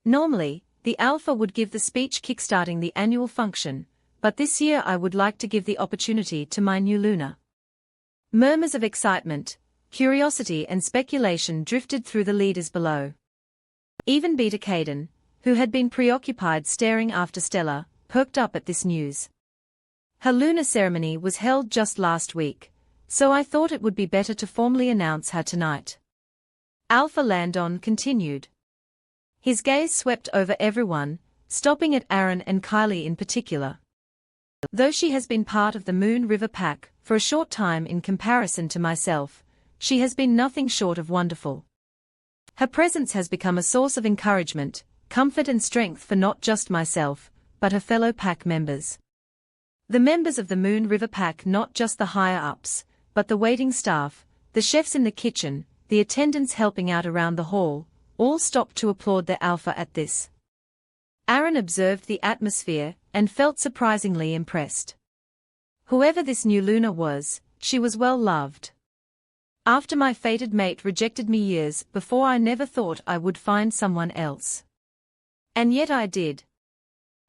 Normally, the Alpha would give the speech kickstarting the annual function, but this year I would like to give the opportunity to my new Luna. Murmurs of excitement, curiosity and speculation drifted through the leaders below. Even Beta Caden, who had been preoccupied staring after Stella, perked up at this news. Her Luna ceremony was held just last week, so I thought it would be better to formally announce her tonight. Alpha Landon continued. His gaze swept over everyone, stopping at Aaron and Kylie in particular. Though she has been part of the Moon River Pack for a short time in comparison to myself, she has been nothing short of wonderful. Her presence has become a source of encouragement, comfort and strength for not just myself, but her fellow pack members. The members of the Moon River Pack, not just the higher-ups, but the waiting staff, the chefs in the kitchen, the attendants helping out around the hall, all stopped to applaud their Alpha at this. Aaron observed the atmosphere and felt surprisingly impressed. Whoever this new Luna was, she was well loved. After my fated mate rejected me years before, I never thought I would find someone else. And yet I did.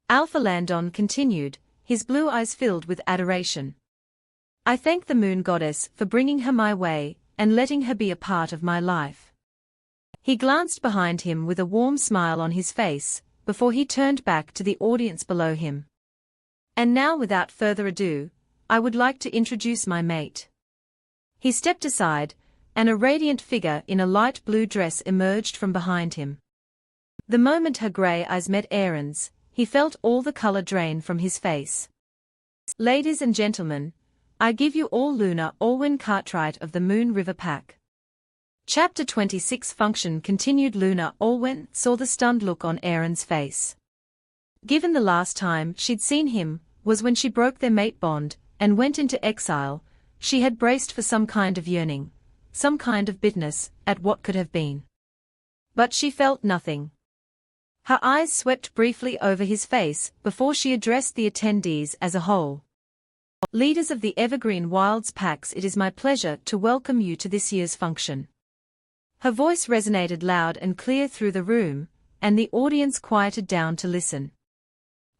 Alpha Landon continued, his blue eyes filled with adoration. I thank the Moon Goddess for bringing her my way and letting her be a part of my life. He glanced behind him with a warm smile on his face, before he turned back to the audience below him. And now, without further ado, I would like to introduce my mate. He stepped aside, and a radiant figure in a light blue dress emerged from behind him. The moment her grey eyes met Aaron's, he felt all the color drain from his face. Ladies and gentlemen, I give you all Luna Alwyn Cartwright of the Moon River Pack. Chapter 26 Function continued. Luna Alwyn saw the stunned look on Aaron's face. Given the last time she'd seen him was when she broke their mate bond and went into exile, she had braced for some kind of yearning, some kind of bitterness at what could have been. But she felt nothing. Her eyes swept briefly over his face before she addressed the attendees as a whole. Leaders of the Evergreen Wilds Packs, it is my pleasure to welcome you to this year's function. Her voice resonated loud and clear through the room, and the audience quieted down to listen.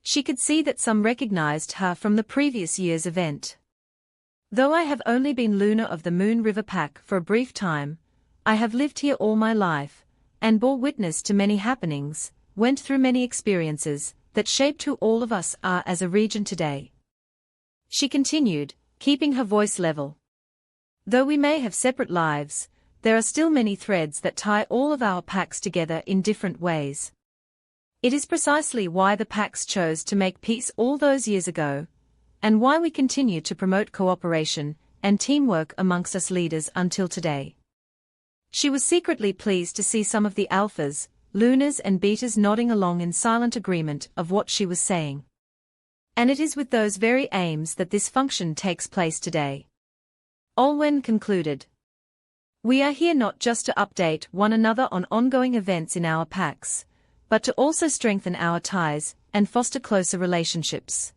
She could see that some recognized her from the previous year's event. Though I have only been Luna of the Moon River Pack for a brief time, I have lived here all my life, and bore witness to many happenings, went through many experiences, that shaped who all of us are as a region today. She continued, keeping her voice level. Though we may have separate lives, there are still many threads that tie all of our packs together in different ways. It is precisely why the packs chose to make peace all those years ago, and why we continue to promote cooperation and teamwork amongst us leaders until today. She was secretly pleased to see some of the alphas, Lunas and betas nodding along in silent agreement of what she was saying. And it is with those very aims that this function takes place today. Alwyn concluded. We are here not just to update one another on ongoing events in our packs, but to also strengthen our ties and foster closer relationships.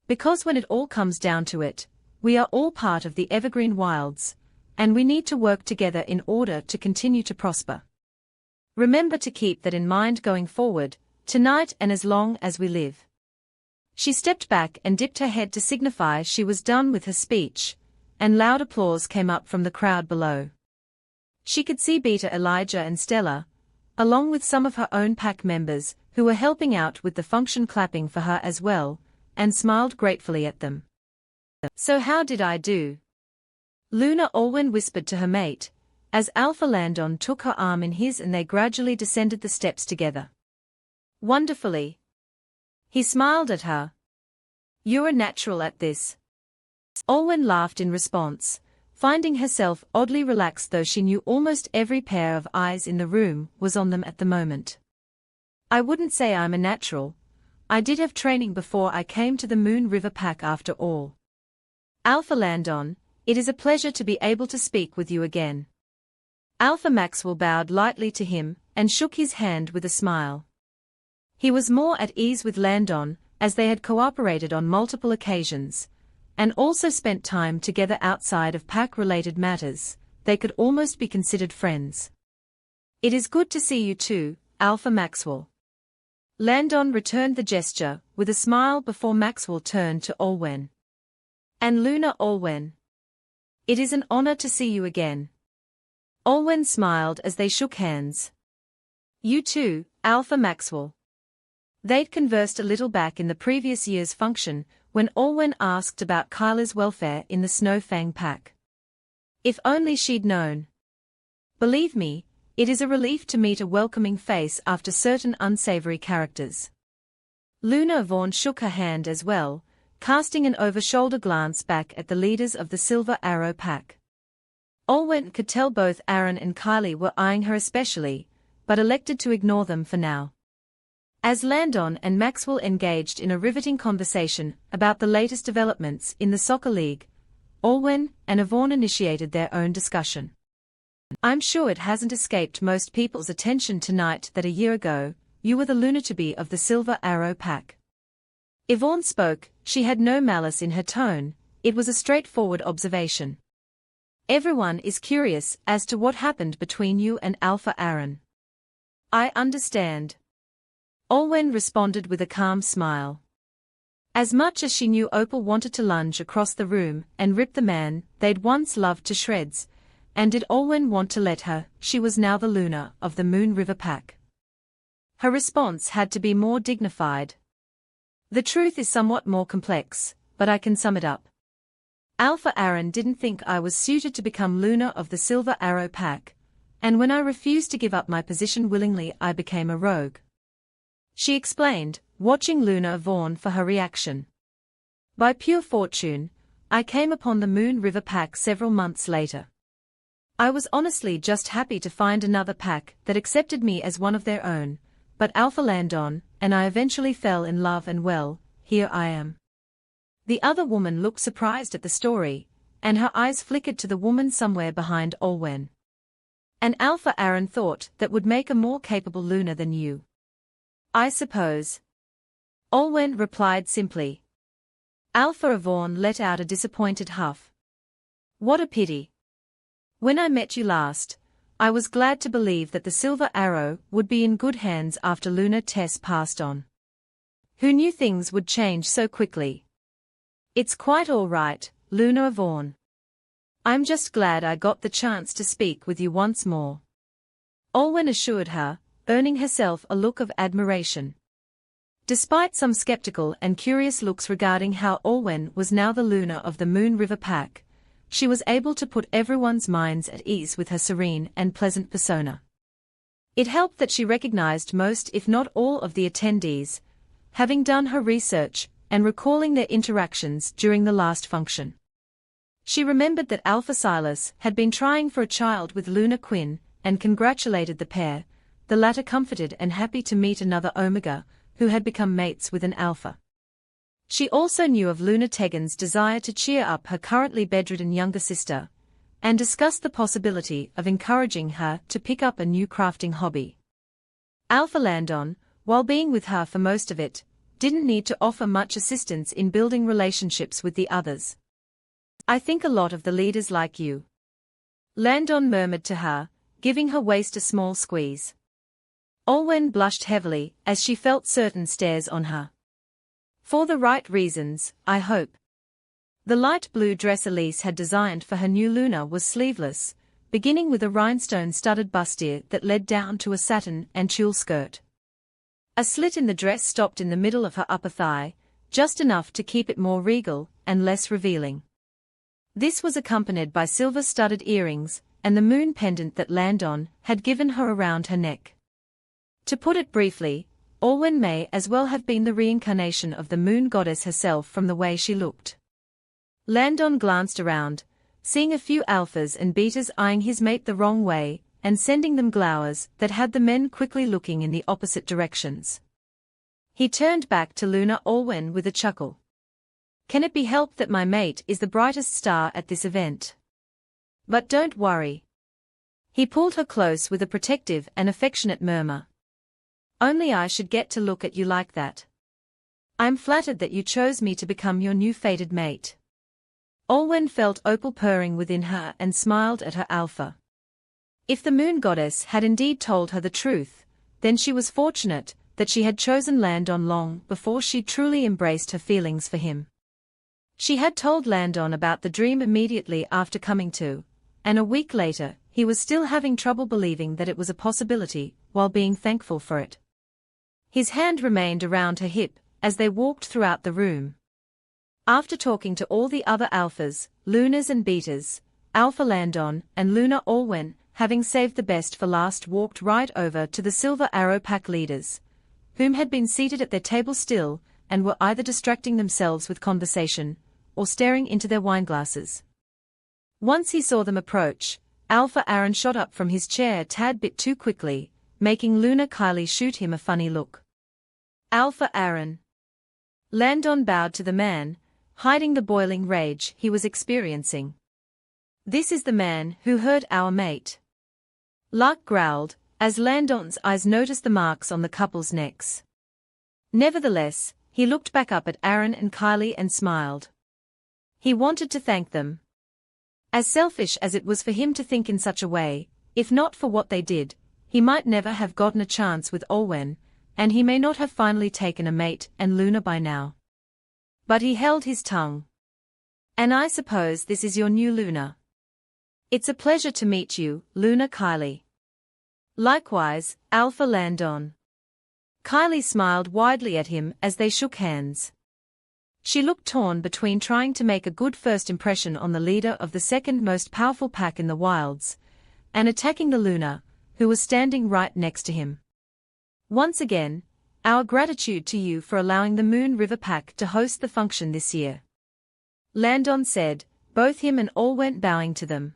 Because when it all comes down to it, we are all part of the Evergreen Wilds, and we need to work together in order to continue to prosper. Remember to keep that in mind going forward, tonight and as long as we live. She stepped back and dipped her head to signify she was done with her speech, and loud applause came up from the crowd below. She could see Beta, Elijah and Stella, along with some of her own pack members, who were helping out with the function, clapping for her as well, and smiled gratefully at them. So how did I do? Luna Alwyn whispered to her mate, as Alpha Landon took her arm in his and they gradually descended the steps together. Wonderfully. He smiled at her. You're a natural at this. Alwyn laughed in response, finding herself oddly relaxed though she knew almost every pair of eyes in the room was on them at the moment. I wouldn't say I'm a natural. I did have training before I came to the Moon River Pack after all. Alpha Landon, it is a pleasure to be able to speak with you again. Alpha Maxwell bowed lightly to him and shook his hand with a smile. He was more at ease with Landon, as they had cooperated on multiple occasions, and also spent time together outside of pack-related matters. They could almost be considered friends. It is good to see you too, Alpha Maxwell. Landon returned the gesture with a smile before Maxwell turned to Alwyn. And Luna Alwyn. It is an honor to see you again. Alwyn smiled as they shook hands. You too, Alpha Maxwell. They'd conversed a little back in the previous year's function, when Alwyn asked about Kyla's welfare in the Snowfang pack. If only she'd known. Believe me, it is a relief to meet a welcoming face after certain unsavory characters. Luna Vaughn shook her hand as well, casting an over-shoulder glance back at the leaders of the Silver Arrow pack. Alwyn could tell both Aaron and Kylie were eyeing her especially, but elected to ignore them for now. As Landon and Maxwell engaged in a riveting conversation about the latest developments in the soccer league, Alwyn and Yvonne initiated their own discussion. I'm sure it hasn't escaped most people's attention tonight that a year ago, you were the lunatic of the Silver Arrow pack. Yvonne spoke, she had no malice in her tone, it was a straightforward observation. Everyone is curious as to what happened between you and Alpha Aaron. I understand. Alwyn responded with a calm smile. As much as she knew Opal wanted to lunge across the room and rip the man they'd once loved to shreds, and did Alwyn want to let her, she was now the Luna of the Moon River Pack. Her response had to be more dignified. The truth is somewhat more complex, but I can sum it up. Alpha Aaron didn't think I was suited to become Luna of the Silver Arrow Pack, and when I refused to give up my position willingly I became a rogue. She explained, watching Luna Vaughn for her reaction. By pure fortune, I came upon the Moon River Pack several months later. I was honestly just happy to find another pack that accepted me as one of their own, but Alpha Landon and I eventually fell in love and well, here I am. The other woman looked surprised at the story, and her eyes flickered to the woman somewhere behind Alwyn. And Alpha Aaron thought that would make a more capable Luna than you. I suppose. Alwyn replied simply. Alpha Vaughn let out a disappointed huff. What a pity. When I met you last, I was glad to believe that the Silver Arrow would be in good hands after Luna Tess passed on. Who knew things would change so quickly? It's quite all right, Luna Vaughn. I'm just glad I got the chance to speak with you once more. Alwyn assured her, earning herself a look of admiration. Despite some skeptical and curious looks regarding how Alwyn was now the Luna of the Moon River Pack, she was able to put everyone's minds at ease with her serene and pleasant persona. It helped that she recognized most if not all of the attendees, having done her research and recalling their interactions during the last function. She remembered that Alpha Silas had been trying for a child with Luna Quinn and congratulated the pair, the latter comforted and happy to meet another Omega, who had become mates with an Alpha. She also knew of Luna Tegan's desire to cheer up her currently bedridden younger sister, and discussed the possibility of encouraging her to pick up a new crafting hobby. Alpha Landon, while being with her for most of it, didn't need to offer much assistance in building relationships with the others. I think a lot of the leaders like you. Landon murmured to her, giving her waist a small squeeze. Alwyn blushed heavily as she felt certain stares on her. For the right reasons, I hope. The light blue dress Elise had designed for her new Luna was sleeveless, beginning with a rhinestone-studded bustier that led down to a satin and tulle skirt. A slit in the dress stopped in the middle of her upper thigh, just enough to keep it more regal and less revealing. This was accompanied by silver-studded earrings and the moon pendant that Landon had given her around her neck. To put it briefly, Olwen may as well have been the reincarnation of the moon goddess herself from the way she looked. Landon glanced around, seeing a few alphas and betas eyeing his mate the wrong way and sending them glowers that had the men quickly looking in the opposite directions. He turned back to Luna Olwen with a chuckle. Can it be helped that my mate is the brightest star at this event? But don't worry. He pulled her close with a protective and affectionate murmur. Only I should get to look at you like that. I'm flattered that you chose me to become your new fated mate. Olwen felt Opal purring within her and smiled at her alpha. If the moon goddess had indeed told her the truth, then she was fortunate that she had chosen Landon long before she truly embraced her feelings for him. She had told Landon about the dream immediately after coming to, and a week later, he was still having trouble believing that it was a possibility, while being thankful for it. His hand remained around her hip as they walked throughout the room. After talking to all the other alphas, Lunas and betas, Alpha Landon and Luna Olwen, having saved the best for last, walked right over to the Silver Arrow Pack leaders, whom had been seated at their table still and were either distracting themselves with conversation or staring into their wineglasses. Once he saw them approach, Alpha Aaron shot up from his chair a tad bit too quickly, making Luna Kylie shoot him a funny look. Alpha Aaron. Landon bowed to the man, hiding the boiling rage he was experiencing. This is the man who hurt our mate. Lark growled, as Landon's eyes noticed the marks on the couple's necks. Nevertheless, he looked back up at Aaron and Kylie and smiled. He wanted to thank them. As selfish as it was for him to think in such a way, if not for what they did, he might never have gotten a chance with Olwen, and he may not have finally taken a mate and Luna by now. But he held his tongue. And I suppose this is your new Luna. It's a pleasure to meet you, Luna Kylie. Likewise, Alpha Landon. Kylie smiled widely at him as they shook hands. She looked torn between trying to make a good first impression on the leader of the second most powerful pack in the wilds, and attacking the Luna, who was standing right next to him. Once again, our gratitude to you for allowing the Moon River Pack to host the function this year. Landon said, both him and Olwen bowing to them.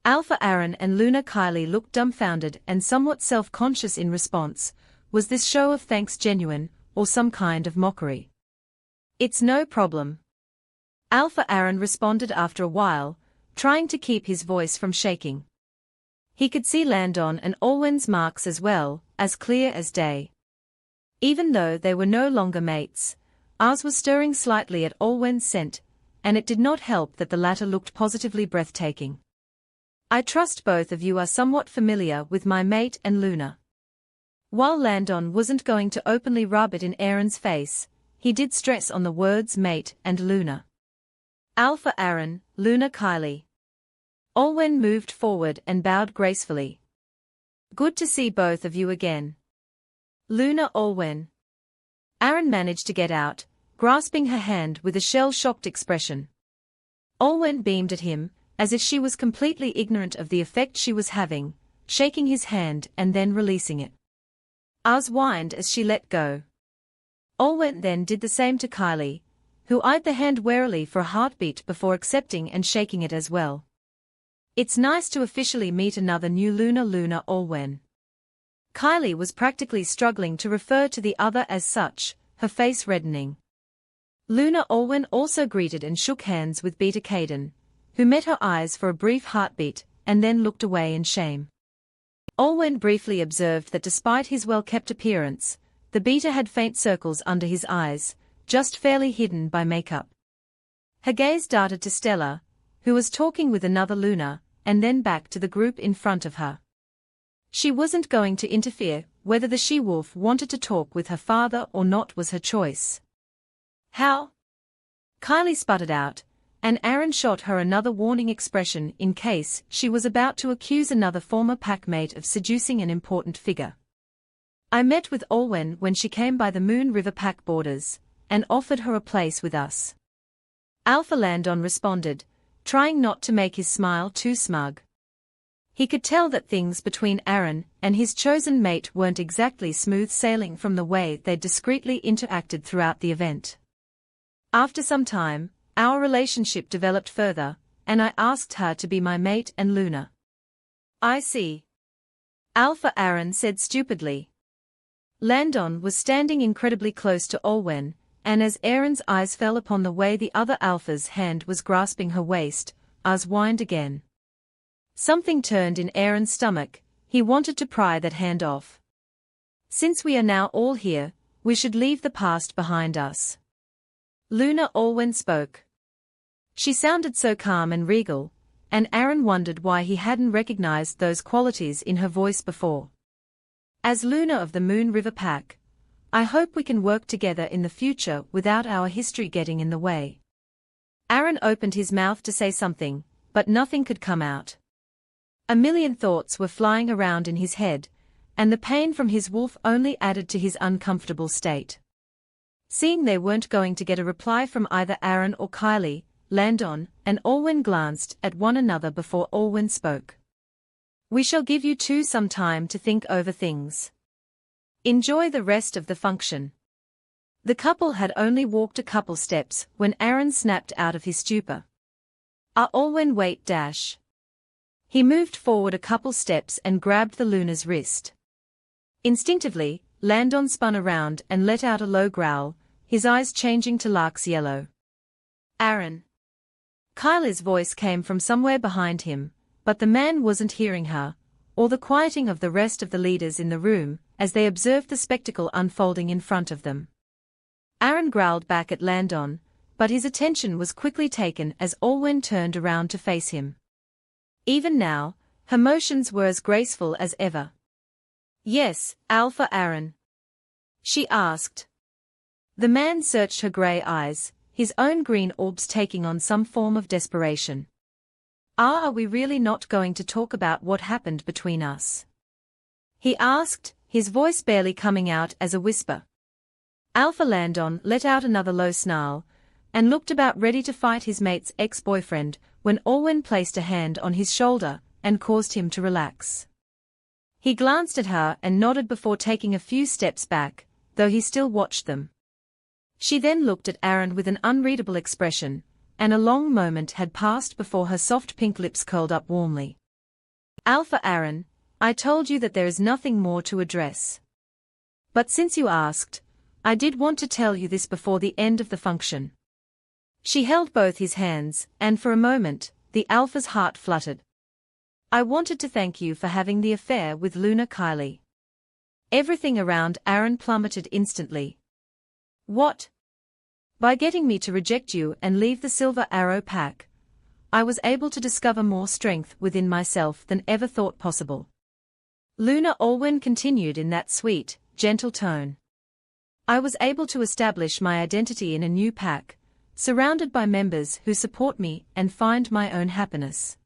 Alpha Aaron and Luna Kylie looked dumbfounded and somewhat self-conscious in response. Was this show of thanks genuine, or some kind of mockery? It's no problem. Alpha Aaron responded after a while, trying to keep his voice from shaking. He could see Landon and Olwen's marks as well, as clear as day. Even though they were no longer mates, ours was stirring slightly at Olwen's scent, and it did not help that the latter looked positively breathtaking. I trust both of you are somewhat familiar with my mate and Luna. While Landon wasn't going to openly rub it in Aaron's face, he did stress on the words mate and Luna. Alpha Aaron, Luna Kylie. Olwen moved forward and bowed gracefully. Good to see both of you again. Luna Olwen. Aaron managed to get out, grasping her hand with a shell-shocked expression. Olwen beamed at him, as if she was completely ignorant of the effect she was having, shaking his hand and then releasing it. Ours whined as she let go. Olwen then did the same to Kylie, who eyed the hand warily for a heartbeat before accepting and shaking it as well. It's nice to officially meet another new Luna Olwen. Kylie was practically struggling to refer to the other as such, her face reddening. Luna Olwen also greeted and shook hands with Beta Caden, who met her eyes for a brief heartbeat, and then looked away in shame. Olwen briefly observed that despite his well-kept appearance, the Beta had faint circles under his eyes, just fairly hidden by makeup. Her gaze darted to Stella, who was talking with another Luna, and then back to the group in front of her. She wasn't going to interfere. Whether the she-wolf wanted to talk with her father or not was her choice. How? Kylie sputtered out, and Aaron shot her another warning expression in case she was about to accuse another former packmate of seducing an important figure. I met with Olwen when she came by the Moon River Pack borders, and offered her a place with us. Alpha Landon responded, trying not to make his smile too smug. He could tell that things between Aaron and his chosen mate weren't exactly smooth sailing from the way they'd discreetly interacted throughout the event. After some time, our relationship developed further, and I asked her to be my mate and Luna. I see. Alpha Aaron said stupidly. Landon was standing incredibly close to Olwen, and as Aaron's eyes fell upon the way the other Alpha's hand was grasping her waist, ours whined again. Something turned in Aaron's stomach, he wanted to pry that hand off. Since we are now all here, we should leave the past behind us. Luna Olwen spoke. She sounded so calm and regal, and Aaron wondered why he hadn't recognized those qualities in her voice before. As Luna of the Moon River Pack, I hope we can work together in the future without our history getting in the way. Aaron opened his mouth to say something, but nothing could come out. A million thoughts were flying around in his head, and the pain from his wolf only added to his uncomfortable state. Seeing they weren't going to get a reply from either Aaron or Kylie, Landon and Olwen glanced at one another before Olwen spoke. We shall give you two some time to think over things. Enjoy the rest of the function. The couple had only walked a couple steps when Aaron snapped out of his stupor. Olwen wait dash. He moved forward a couple steps and grabbed the Luna's wrist. Instinctively, Landon spun around and let out a low growl, his eyes changing to lark's yellow. Aaron. Kylie's voice came from somewhere behind him, but the man wasn't hearing her, or the quieting of the rest of the leaders in the room, as they observed the spectacle unfolding in front of them. Aaron growled back at Landon, but his attention was quickly taken as Olwen turned around to face him. Even now, her motions were as graceful as ever. Yes, Alpha Aaron? She asked. The man searched her grey eyes, his own green orbs taking on some form of desperation. Are we really not going to talk about what happened between us? He asked, his voice barely coming out as a whisper. Alpha Landon let out another low snarl, and looked about ready to fight his mate's ex-boyfriend, when Olwen placed a hand on his shoulder and caused him to relax. He glanced at her and nodded before taking a few steps back, though he still watched them. She then looked at Aaron with an unreadable expression, and a long moment had passed before her soft pink lips curled up warmly. Alpha Aaron, I told you that there is nothing more to address. But since you asked, I did want to tell you this before the end of the function. She held both his hands, and for a moment, the Alpha's heart fluttered. I wanted to thank you for having the affair with Luna Kylie. Everything around Aaron plummeted instantly. What? By getting me to reject you and leave the Silver Arrow Pack, I was able to discover more strength within myself than ever thought possible. Luna Olwen continued in that sweet, gentle tone. I was able to establish my identity in a new pack, surrounded by members who support me and find my own happiness.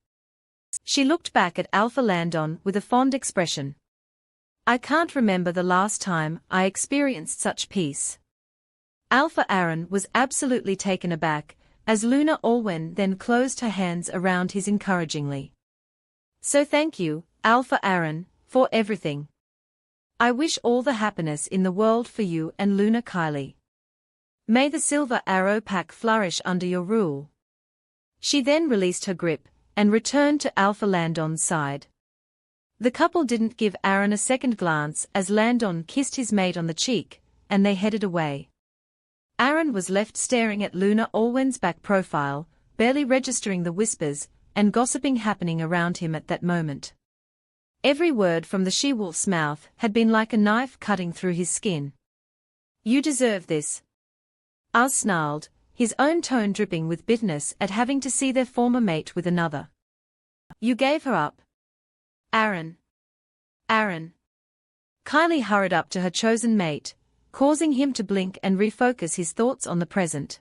She looked back at Alpha Landon with a fond expression. I can't remember the last time I experienced such peace. Alpha Aaron was absolutely taken aback, as Luna Olwen then closed her hands around his encouragingly. So thank you, Alpha Aaron, for everything. I wish all the happiness in the world for you and Luna Kylie. May the Silver Arrow Pack flourish under your rule. She then released her grip, and returned to Alpha Landon's side. The couple didn't give Aaron a second glance as Landon kissed his mate on the cheek, and they headed away. Aaron was left staring at Luna Olwen's back profile, barely registering the whispers and gossiping happening around him at that moment. Every word from the she-wolf's mouth had been like a knife cutting through his skin. You deserve this. Oz snarled, his own tone dripping with bitterness at having to see their former mate with another. You gave her up. Aaron. Aaron. Kylie hurried up to her chosen mate, causing him to blink and refocus his thoughts on the present.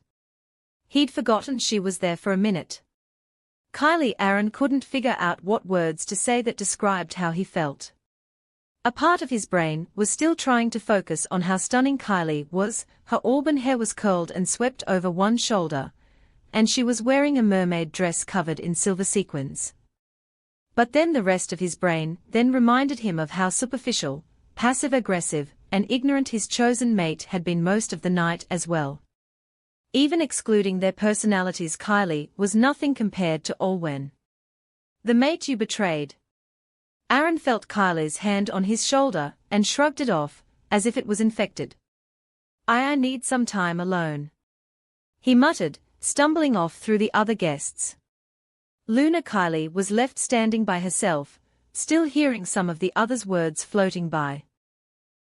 He'd forgotten she was there for a minute. Aaron couldn't figure out what words to say that described how he felt. A part of his brain was still trying to focus on how stunning Kylie was. Her auburn hair was curled and swept over one shoulder, and she was wearing a mermaid dress covered in silver sequins. But then the rest of his brain then reminded him of how superficial, passive-aggressive, and ignorant his chosen mate had been most of the night as well. Even excluding their personalities, Kylie was nothing compared to Olwen. The mate you betrayed. Aaron felt Kylie's hand on his shoulder and shrugged it off, as if it was infected. I need some time alone," he muttered, stumbling off through the other guests. Luna Kylie was left standing by herself, still hearing some of the others' words floating by.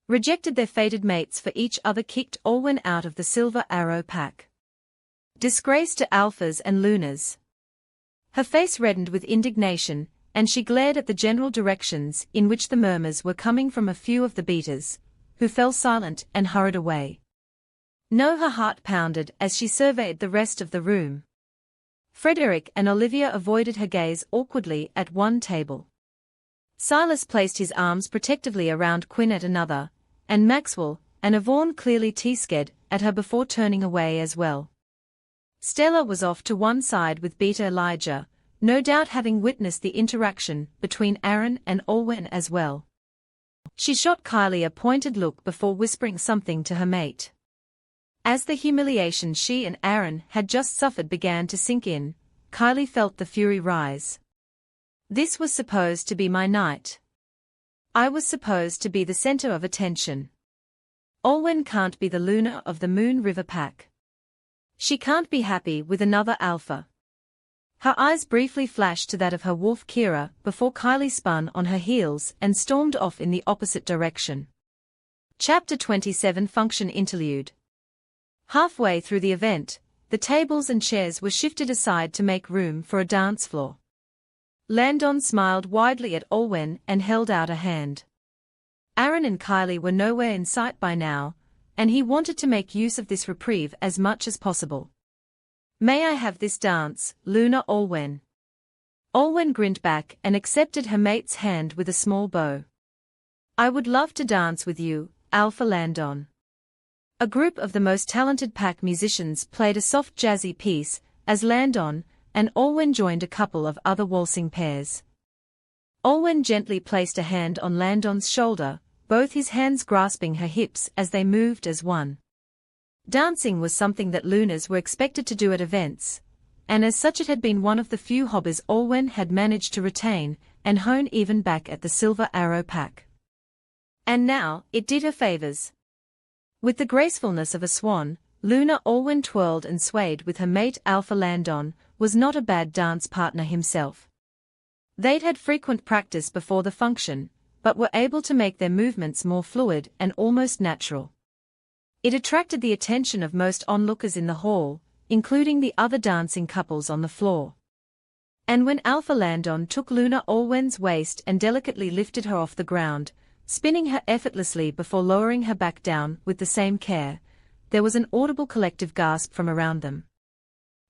Rejected their fated mates for each other, kicked Olwen out of the Silver Arrow pack. Disgrace to Alphas and Lunas. Her face reddened with indignation, and she glared at the general directions in which the murmurs were coming from a few of the beaters, who fell silent and hurried away. No, her heart pounded as she surveyed the rest of the room. Frederick and Olivia avoided her gaze awkwardly at one table. Silas placed his arms protectively around Quinn at another, and Maxwell and Yvonne clearly teascared at her before turning away as well. Stella was off to one side with Beta Elijah, no doubt having witnessed the interaction between Aaron and Olwen as well. She shot Kylie a pointed look before whispering something to her mate. As the humiliation she and Aaron had just suffered began to sink in, Kylie felt the fury rise. This was supposed to be my night. I was supposed to be the center of attention. Olwen can't be the Luna of the Moon River pack. She can't be happy with another alpha. Her eyes briefly flashed to that of her wolf Kira before Kylie spun on her heels and stormed off in the opposite direction. Chapter 27 Function Interlude. Halfway through the event, the tables and chairs were shifted aside to make room for a dance floor. Landon smiled widely at Olwen and held out a hand. Aaron and Kylie were nowhere in sight by now, and he wanted to make use of this reprieve as much as possible. May I have this dance, Luna Olwen? Olwen grinned back and accepted her mate's hand with a small bow. I would love to dance with you, Alpha Landon. A group of the most talented pack musicians played a soft jazzy piece, as Landon and Olwen joined a couple of other waltzing pairs. Olwen gently placed a hand on Landon's shoulder, both his hands grasping her hips as they moved as one. Dancing was something that Lunas were expected to do at events, and as such it had been one of the few hobbies Olwen had managed to retain and hone even back at the Silver Arrow pack. And now, it did her favors. With the gracefulness of a swan, Luna Olwen twirled and swayed with her mate Alpha Landon, was not a bad dance partner himself. They'd had frequent practice before the function, but were able to make their movements more fluid and almost natural. It attracted the attention of most onlookers in the hall, including the other dancing couples on the floor. And when Alpha Landon took Luna Olwen's waist and delicately lifted her off the ground, spinning her effortlessly before lowering her back down with the same care, there was an audible collective gasp from around them.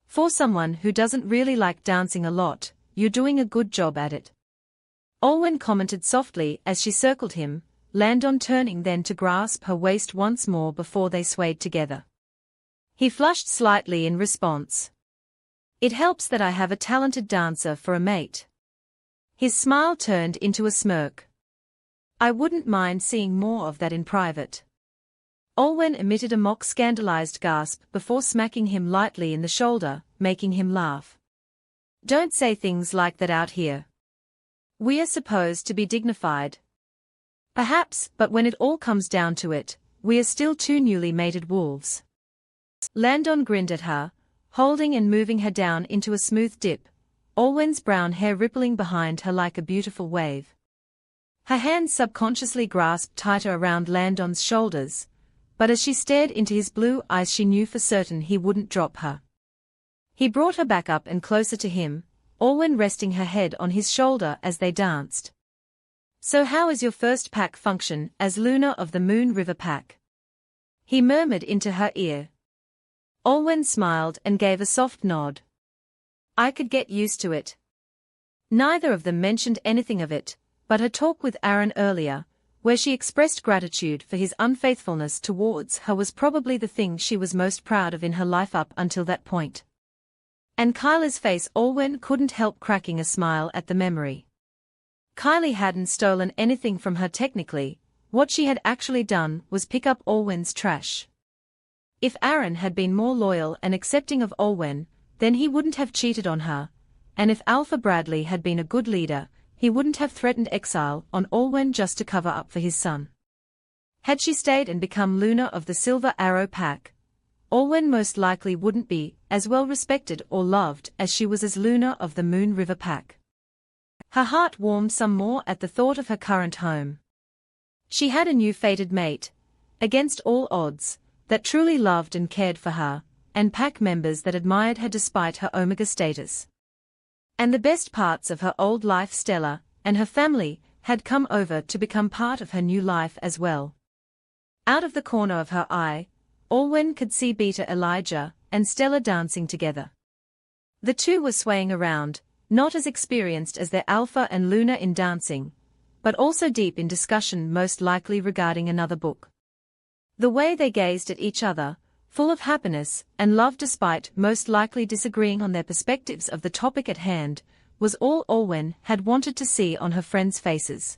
For someone who doesn't really like dancing a lot, you're doing a good job at it. Olwen commented softly as she circled him, Landon turning then to grasp her waist once more before they swayed together. He flushed slightly in response. It helps that I have a talented dancer for a mate. His smile turned into a smirk. I wouldn't mind seeing more of that in private. Olwen emitted a mock scandalized gasp before smacking him lightly in the shoulder, making him laugh. Don't say things like that out here. We are supposed to be dignified. Perhaps, but when it all comes down to it, we are still two newly mated wolves. Landon grinned at her, holding and moving her down into a smooth dip, Olwen's brown hair rippling behind her like a beautiful wave. Her hands subconsciously grasped tighter around Landon's shoulders, but as she stared into his blue eyes she knew for certain he wouldn't drop her. He brought her back up and closer to him, Olwen resting her head on his shoulder as they danced. So how is your first pack function as Luna of the Moon River pack? He murmured into her ear. Olwen smiled and gave a soft nod. I could get used to it. Neither of them mentioned anything of it, but her talk with Aaron earlier, where she expressed gratitude for his unfaithfulness towards her was probably the thing she was most proud of in her life up until that point. And Kyle's face Olwen couldn't help cracking a smile at the memory. Kylie hadn't stolen anything from her technically, what she had actually done was pick up Olwen's trash. If Aaron had been more loyal and accepting of Olwen, then he wouldn't have cheated on her, and if Alpha Bradley had been a good leader, he wouldn't have threatened exile on Olwen just to cover up for his son. Had she stayed and become Luna of the Silver Arrow Pack, Olwen most likely wouldn't be as well respected or loved as she was as Luna of the Moon River Pack. Her heart warmed some more at the thought of her current home. She had a new fated mate, against all odds, that truly loved and cared for her, and pack members that admired her despite her Omega status. And the best parts of her old life, Stella and her family, had come over to become part of her new life as well. Out of the corner of her eye, Olwen could see Beta Elijah and Stella dancing together. The two were swaying around, not as experienced as their Alpha and Luna in dancing, but also deep in discussion most likely regarding another book. The way they gazed at each other, full of happiness and love despite most likely disagreeing on their perspectives of the topic at hand, was all Olwen had wanted to see on her friends' faces.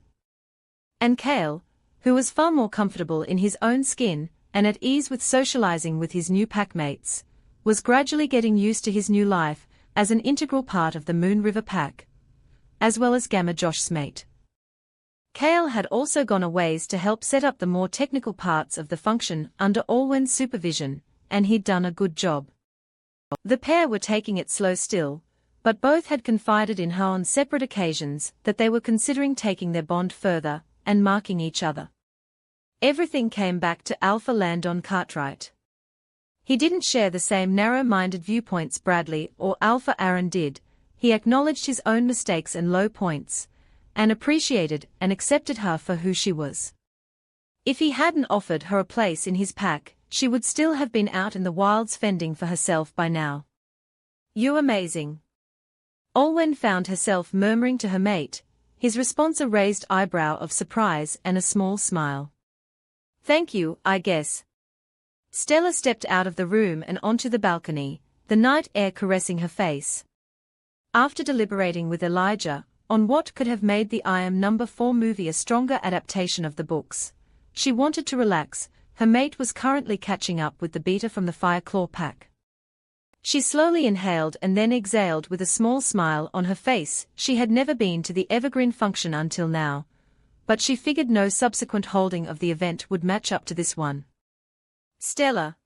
And Cale, who was far more comfortable in his own skin and at ease with socializing with his new packmates, was gradually getting used to his new life as an integral part of the Moon River Pack, as well as Gamma Josh's mate. Cale had also gone a ways to help set up the more technical parts of the function under Olwen's supervision, and he'd done a good job. The pair were taking it slow still, but both had confided in her on separate occasions that they were considering taking their bond further and marking each other. Everything came back to Alpha Landon Cartwright. He didn't share the same narrow-minded viewpoints Bradley or Alpha Aaron did. He acknowledged his own mistakes and low points, and appreciated and accepted her for who she was. If he hadn't offered her a place in his pack, she would still have been out in the wilds fending for herself by now. "You're amazing." Olwen found herself murmuring to her mate, his response a raised eyebrow of surprise and a small smile. "Thank you, I guess." Stella stepped out of the room and onto the balcony, the night air caressing her face. After deliberating with Elijah on what could have made the I Am No. 4 movie a stronger adaptation of the books, she wanted to relax. Her mate was currently catching up with the Beta from the Fireclaw Pack. She slowly inhaled and then exhaled with a small smile on her face. She had never been to the Evergreen function until now, but she figured no subsequent holding of the event would match up to this one. "Stella."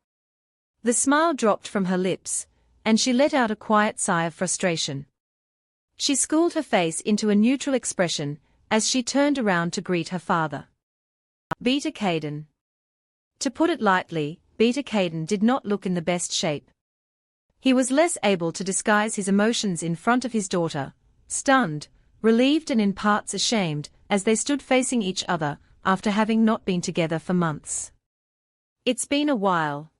The smile dropped from her lips, and she let out a quiet sigh of frustration. She schooled her face into a neutral expression as she turned around to greet her father. "Beta Caden." To put it lightly, Beta Caden did not look in the best shape. He was less able to disguise his emotions in front of his daughter, stunned, relieved and in parts ashamed, as they stood facing each other, after having not been together for months. "It's been a while,"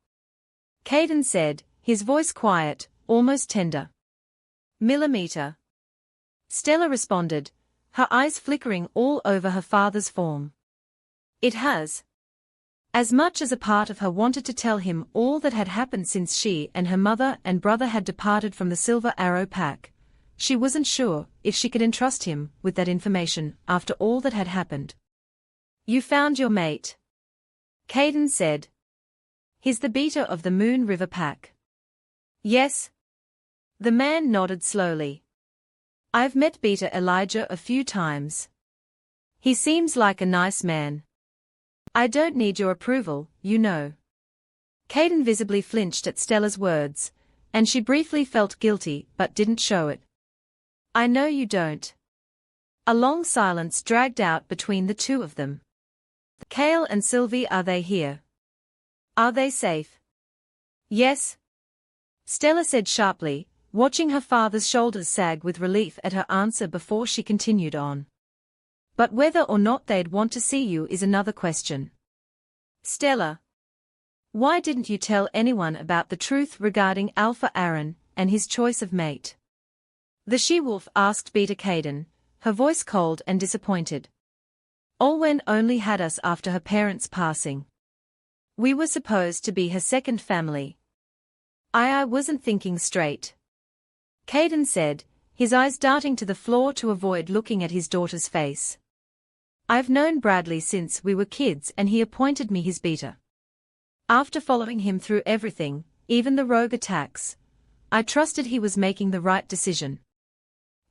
Caden said, his voice quiet, almost tender. "Millimeter," Stella responded, her eyes flickering all over her father's form. "It has." As much as a part of her wanted to tell him all that had happened since she and her mother and brother had departed from the Silver Arrow Pack, she wasn't sure if she could entrust him with that information after all that had happened. "You found your mate," Caden said. "He's the Beta of the Moon River Pack." "Yes." The man nodded slowly. "I've met Beta Elijah a few times. He seems like a nice man. I don't need your approval, you know." Caden visibly flinched at Stella's words, and she briefly felt guilty but didn't show it. "I know you don't." A long silence dragged out between the two of them. "Cale and Sylvie, are they here? Are they safe?" "Yes," Stella said sharply, watching her father's shoulders sag with relief at her answer before she continued on. "But whether or not they'd want to see you is another question." "Stella, why didn't you tell anyone about the truth regarding Alpha Aaron and his choice of mate?" The she-wolf asked Beta Caden, her voice cold and disappointed. Olwen only had us after her parents' passing. We were supposed to be her second family. I wasn't thinking straight. Caden said, his eyes darting to the floor to avoid looking at his daughter's face. I've known Bradley since we were kids and he appointed me his beater. After following him through everything, even the rogue attacks, I trusted he was making the right decision.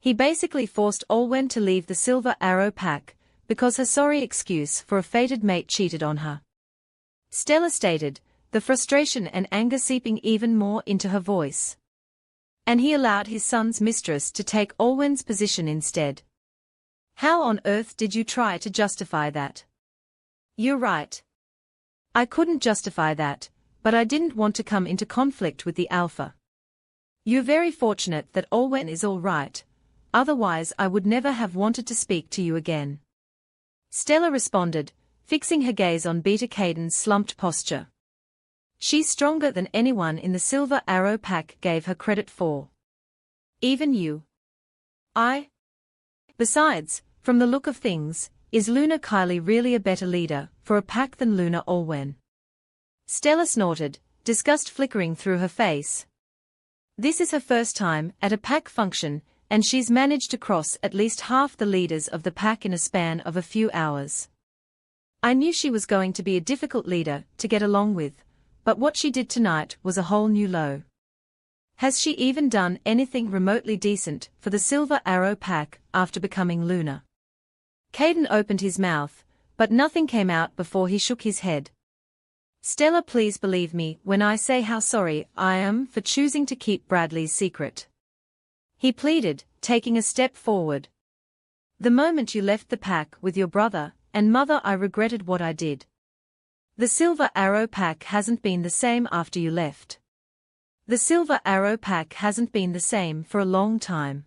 He basically forced Olwen to leave the Silver Arrow Pack, because her sorry excuse for a fated mate cheated on her. Stella stated, the frustration and anger seeping even more into her voice. And he allowed his son's mistress to take Olwen's position instead. How on earth did you try to justify that? You're right. I couldn't justify that, but I didn't want to come into conflict with the Alpha. You're very fortunate that Olwen is all right, otherwise I would never have wanted to speak to you again. Stella responded, fixing her gaze on Beta Caden's slumped posture. She's stronger than anyone in the Silver Arrow Pack gave her credit for. Even you. Besides, from the look of things, is Luna Kylie really a better leader for a pack than Luna Olwen? Stella snorted, disgust flickering through her face. This is her first time at a pack function, and she's managed to cross at least half the leaders of the pack in a span of a few hours. I knew she was going to be a difficult leader to get along with, but what she did tonight was a whole new low. Has she even done anything remotely decent for the Silver Arrow Pack after becoming Luna? Caden opened his mouth, but nothing came out before he shook his head. Stella, please believe me when I say how sorry I am for choosing to keep Bradley's secret. He pleaded, taking a step forward. The moment you left the pack with your brother and mother, I regretted what I did. The Silver Arrow Pack hasn't been the same after you left. The Silver Arrow Pack hasn't been the same for a long time.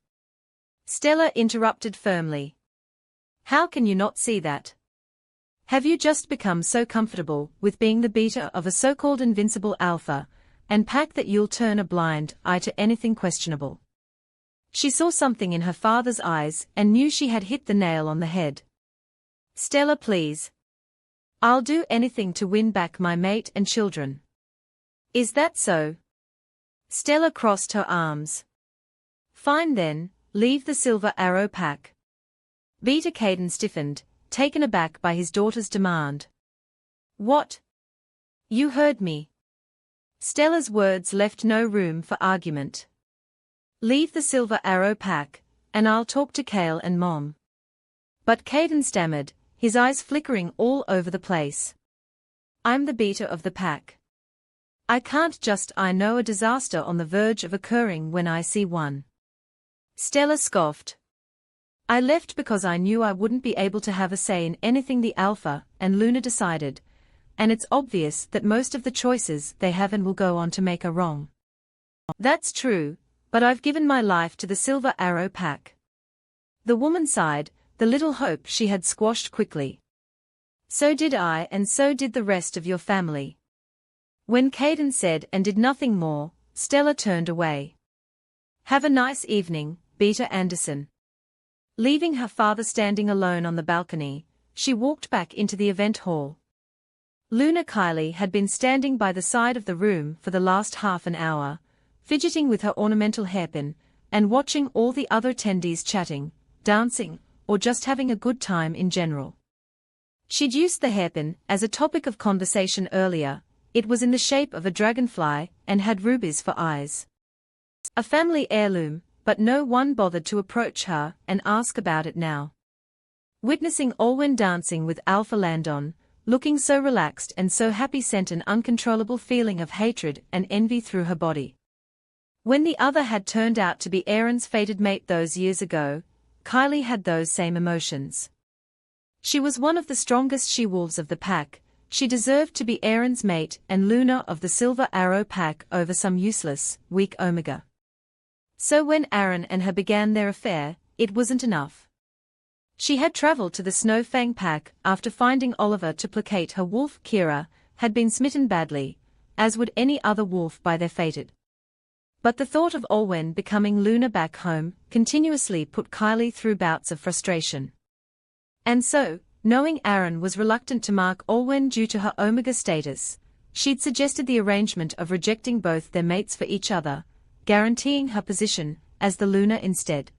Stella interrupted firmly. How can you not see that? Have you just become so comfortable with being the beater of a so-called invincible alpha and pack that you'll turn a blind eye to anything questionable? She saw something in her father's eyes and knew she had hit the nail on the head. Stella, please. I'll do anything to win back my mate and children. Is that so? Stella crossed her arms. Fine then, leave the Silver Arrow Pack. Beta Caden stiffened, taken aback by his daughter's demand. What? You heard me. Stella's words left no room for argument. Leave the Silver Arrow Pack, and I'll talk to Kale and Mom. But Caden stammered, his eyes flickering all over the place. I'm the beater of the pack. I can't just know a disaster on the verge of occurring when I see one. Stella scoffed. I left because I knew I wouldn't be able to have a say in anything the Alpha and Luna decided, and it's obvious that most of the choices they have and will go on to make are wrong. That's true, but I've given my life to the Silver Arrow Pack. The woman sighed, the little hope she had squashed quickly. So did I, and so did the rest of your family. When Caden said and did nothing more, Stella turned away. Have a nice evening, Beta Anderson. Leaving her father standing alone on the balcony, she walked back into the event hall. Luna Kylie had been standing by the side of the room for the last half an hour, fidgeting with her ornamental hairpin, and watching all the other attendees chatting, dancing, or just having a good time in general. She'd used the hairpin as a topic of conversation earlier. It was in the shape of a dragonfly and had rubies for eyes. A family heirloom, but no one bothered to approach her and ask about it now. Witnessing Olwen dancing with Alpha Landon, looking so relaxed and so happy, sent an uncontrollable feeling of hatred and envy through her body. When the other had turned out to be Aaron's fated mate those years ago, Kylie had those same emotions. She was one of the strongest she-wolves of the pack. She deserved to be Aaron's mate and Luna of the Silver Arrow Pack over some useless, weak Omega. So when Aaron and her began their affair, it wasn't enough. She had traveled to the Snowfang Pack after finding Oliver to placate her wolf. Kira had been smitten badly, as would any other wolf by their fated. But the thought of Olwen becoming Luna back home continuously put Kylie through bouts of frustration. And so, knowing Aaron was reluctant to mark Olwen due to her Omega status, she'd suggested the arrangement of rejecting both their mates for each other, guaranteeing her position as the Lunar instead.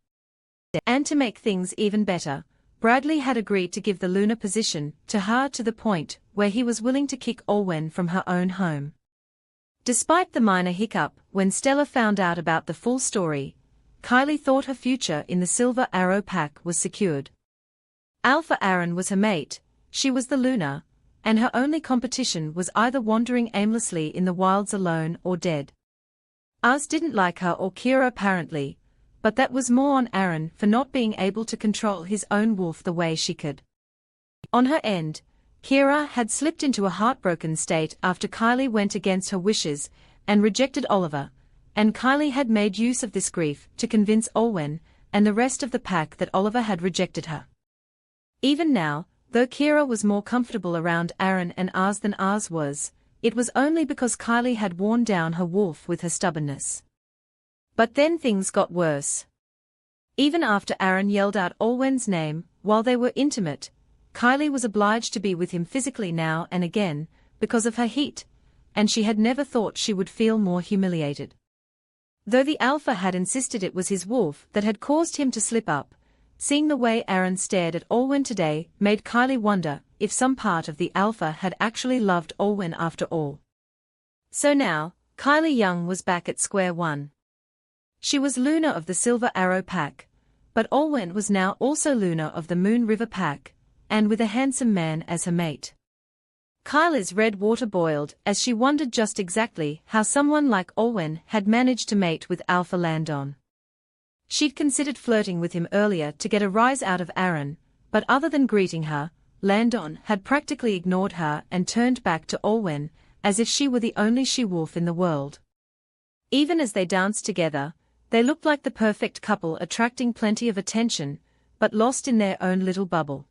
And to make things even better, Bradley had agreed to give the Lunar position to her to the point where he was willing to kick Olwen from her own home. Despite the minor hiccup when Stella found out about the full story, Kylie thought her future in the Silver Arrow pack was secured. Alpha Aaron was her mate, she was the Lunar, and her only competition was either wandering aimlessly in the wilds alone or dead. Oz didn't like her or Kira apparently, but that was more on Aaron for not being able to control his own wolf the way she could. On her end, Kira had slipped into a heartbroken state after Kylie went against her wishes and rejected Oliver, and Kylie had made use of this grief to convince Olwen and the rest of the pack that Oliver had rejected her. Even now, though Kira was more comfortable around Aaron and Oz than Oz was, it was only because Kylie had worn down her wolf with her stubbornness. But then things got worse. Even after Aaron yelled out Olwen's name, while they were intimate, Kylie was obliged to be with him physically now and again, because of her heat, and she had never thought she would feel more humiliated. Though the Alpha had insisted it was his wolf that had caused him to slip up, seeing the way Aaron stared at Olwen today made Kylie wonder if some part of the Alpha had actually loved Olwen after all. So now, Kylie Young was back at square one. She was Lunar of the Silver Arrow pack, but Olwen was now also Lunar of the Moon River pack, and with a handsome man as her mate. Kylie's red water boiled as she wondered just exactly how someone like Olwen had managed to mate with Alpha Landon. She'd considered flirting with him earlier to get a rise out of Aaron, but other than greeting her, Landon had practically ignored her and turned back to Olwen, as if she were the only she-wolf in the world. Even as they danced together, they looked like the perfect couple, attracting plenty of attention, but lost in their own little bubble.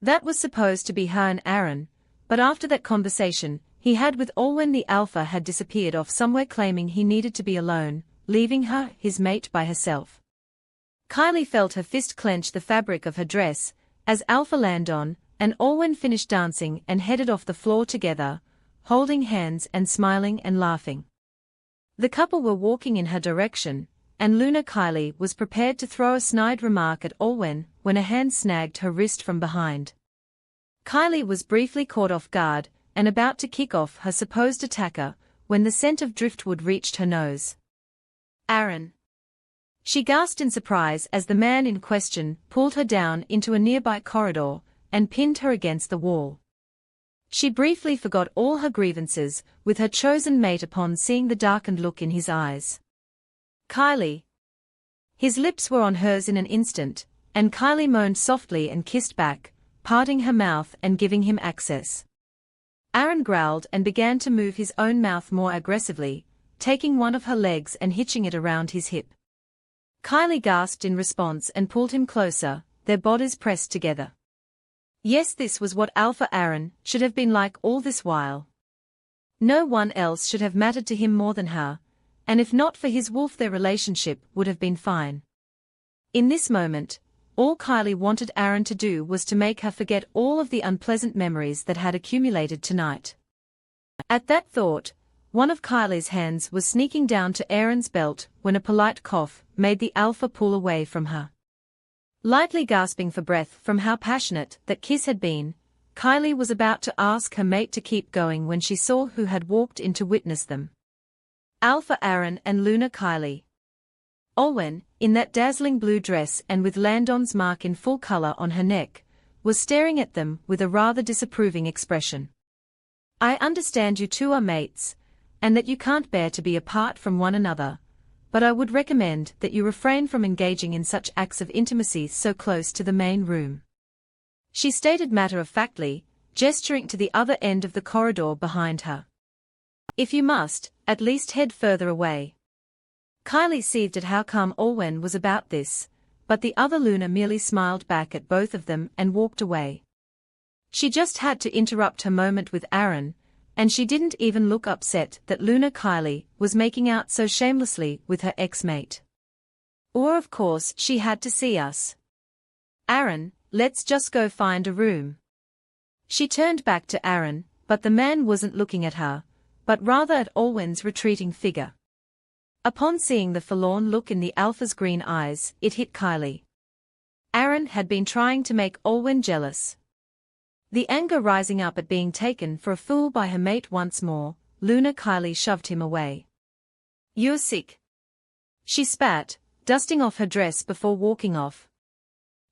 That was supposed to be her and Aaron, but after that conversation he had with Olwen, the Alpha had disappeared off somewhere claiming he needed to be alone, leaving her, his mate, by herself. Kylie felt her fist clench the fabric of her dress, as Alpha Landon and Olwen finished dancing and headed off the floor together, holding hands and smiling and laughing. The couple were walking in her direction, and Lunar Kylie was prepared to throw a snide remark at Olwen when a hand snagged her wrist from behind. Kylie was briefly caught off guard and about to kick off her supposed attacker when the scent of driftwood reached her nose. Aaron! She gasped in surprise as the man in question pulled her down into a nearby corridor and pinned her against the wall. She briefly forgot all her grievances with her chosen mate upon seeing the darkened look in his eyes. Kylie! His lips were on hers in an instant, and Kylie moaned softly and kissed back, parting her mouth and giving him access. Aaron growled and began to move his own mouth more aggressively, taking one of her legs and hitching it around his hip. Kylie gasped in response and pulled him closer, their bodies pressed together. Yes, this was what Alpha Aaron should have been like all this while. No one else should have mattered to him more than her, and if not for his wolf their relationship would have been fine. In this moment, all Kylie wanted Aaron to do was to make her forget all of the unpleasant memories that had accumulated tonight. At that thought, one of Kylie's hands was sneaking down to Aaron's belt when a polite cough made the Alpha pull away from her. Lightly gasping for breath from how passionate that kiss had been, Kylie was about to ask her mate to keep going when she saw who had walked in to witness them. Alpha Aaron and Lunar Kylie. Olwen, in that dazzling blue dress and with Landon's mark in full color on her neck, was staring at them with a rather disapproving expression. I understand you two are mates, and that you can't bear to be apart from one another, but I would recommend that you refrain from engaging in such acts of intimacy so close to the main room. She stated matter-of-factly, gesturing to the other end of the corridor behind her. If you must, at least head further away. Kylie seethed at how calm Olwen was about this, but the other Lunar merely smiled back at both of them and walked away. She just had to interrupt her moment with Aaron, and she didn't even look upset that Lunar Kylie was making out so shamelessly with her ex-mate. Or of course she had to see us. Aaron, let's just go find a room. She turned back to Aaron, but the man wasn't looking at her, but rather at Olwen's retreating figure. Upon seeing the forlorn look in the alpha's green eyes, it hit Kylie. Aaron had been trying to make Olwen jealous. The anger rising up at being taken for a fool by her mate once more, Kylie shoved him away. "You're sick," she spat, dusting off her dress before walking off.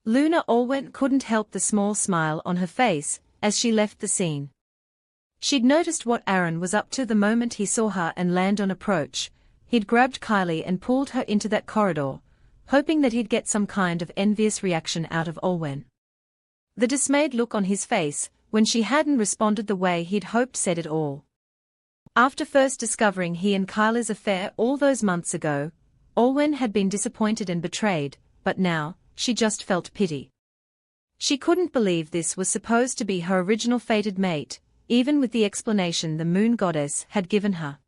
Olwen couldn't help the small smile on her face as she left the scene. She'd noticed what Aaron was up to the moment he saw her and Landon approach. He'd grabbed Kylie and pulled her into that corridor, hoping that he'd get some kind of envious reaction out of Olwen. The dismayed look on his face, when she hadn't responded the way he'd hoped, said it all. After first discovering he and Kylie's affair all those months ago, Olwen had been disappointed and betrayed, but now, she just felt pity. She couldn't believe this was supposed to be her original fated mate, even with the explanation the moon goddess had given her.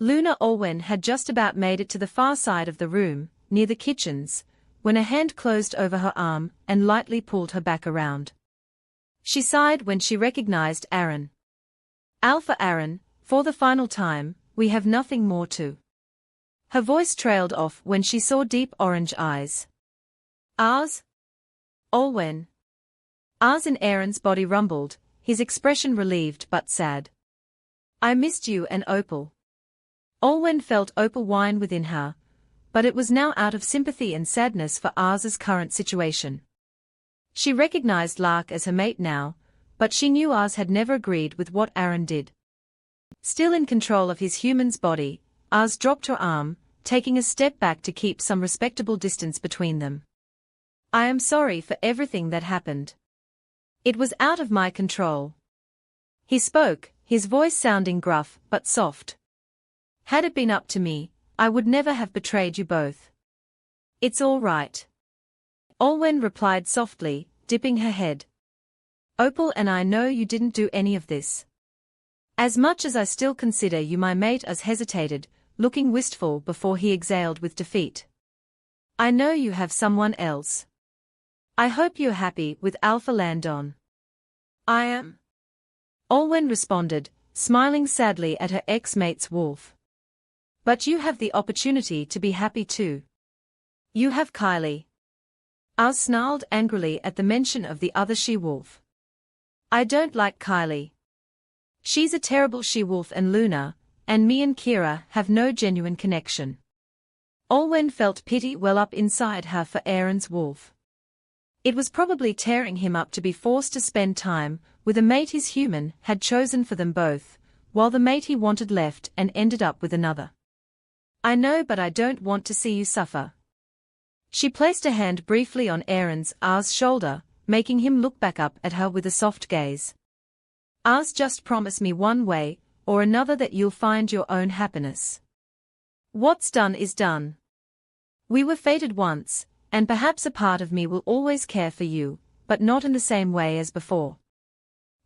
Olwen had just about made it to the far side of the room, near the kitchens, when a hand closed over her arm and lightly pulled her back around. She sighed when she recognized Aaron. "Alpha Aaron, for the final time, we have nothing more to." Her voice trailed off when she saw deep orange eyes. "Ours?" Olwen. Ours in Aaron's body rumbled, his expression relieved but sad. "I missed you and Opal." Olwen felt Opal whine within her, but it was now out of sympathy and sadness for Ars's current situation. She recognized Lark as her mate now, but she knew Ars had never agreed with what Aaron did. Still in control of his human's body, Ars dropped her arm, taking a step back to keep some respectable distance between them. "I am sorry for everything that happened. It was out of my control." He spoke, his voice sounding gruff but soft. "Had it been up to me, I would never have betrayed you both." "It's all right," Olwen replied softly, dipping her head. "Opal and I know you didn't do any of this. As much as I still consider you my mate." As hesitated, looking wistful before he exhaled with defeat. "I know you have someone else. I hope you're happy with Alpha Landon." "I am," Olwen responded, smiling sadly at her ex-mate's wolf. "But you have the opportunity to be happy too. You have Kylie." Ars snarled angrily at the mention of the other she-wolf. "I don't like Kylie. She's a terrible she-wolf and Luna, and me and Kira have no genuine connection." Olwen felt pity well up inside her for Aaron's wolf. It was probably tearing him up to be forced to spend time with a mate his human had chosen for them both, while the mate he wanted left and ended up with another. "I know, but I don't want to see you suffer." She placed a hand briefly on Ars' shoulder, making him look back up at her with a soft gaze. "Ars, just promise me one way or another that you'll find your own happiness. What's done is done. We were fated once, and perhaps a part of me will always care for you, but not in the same way as before."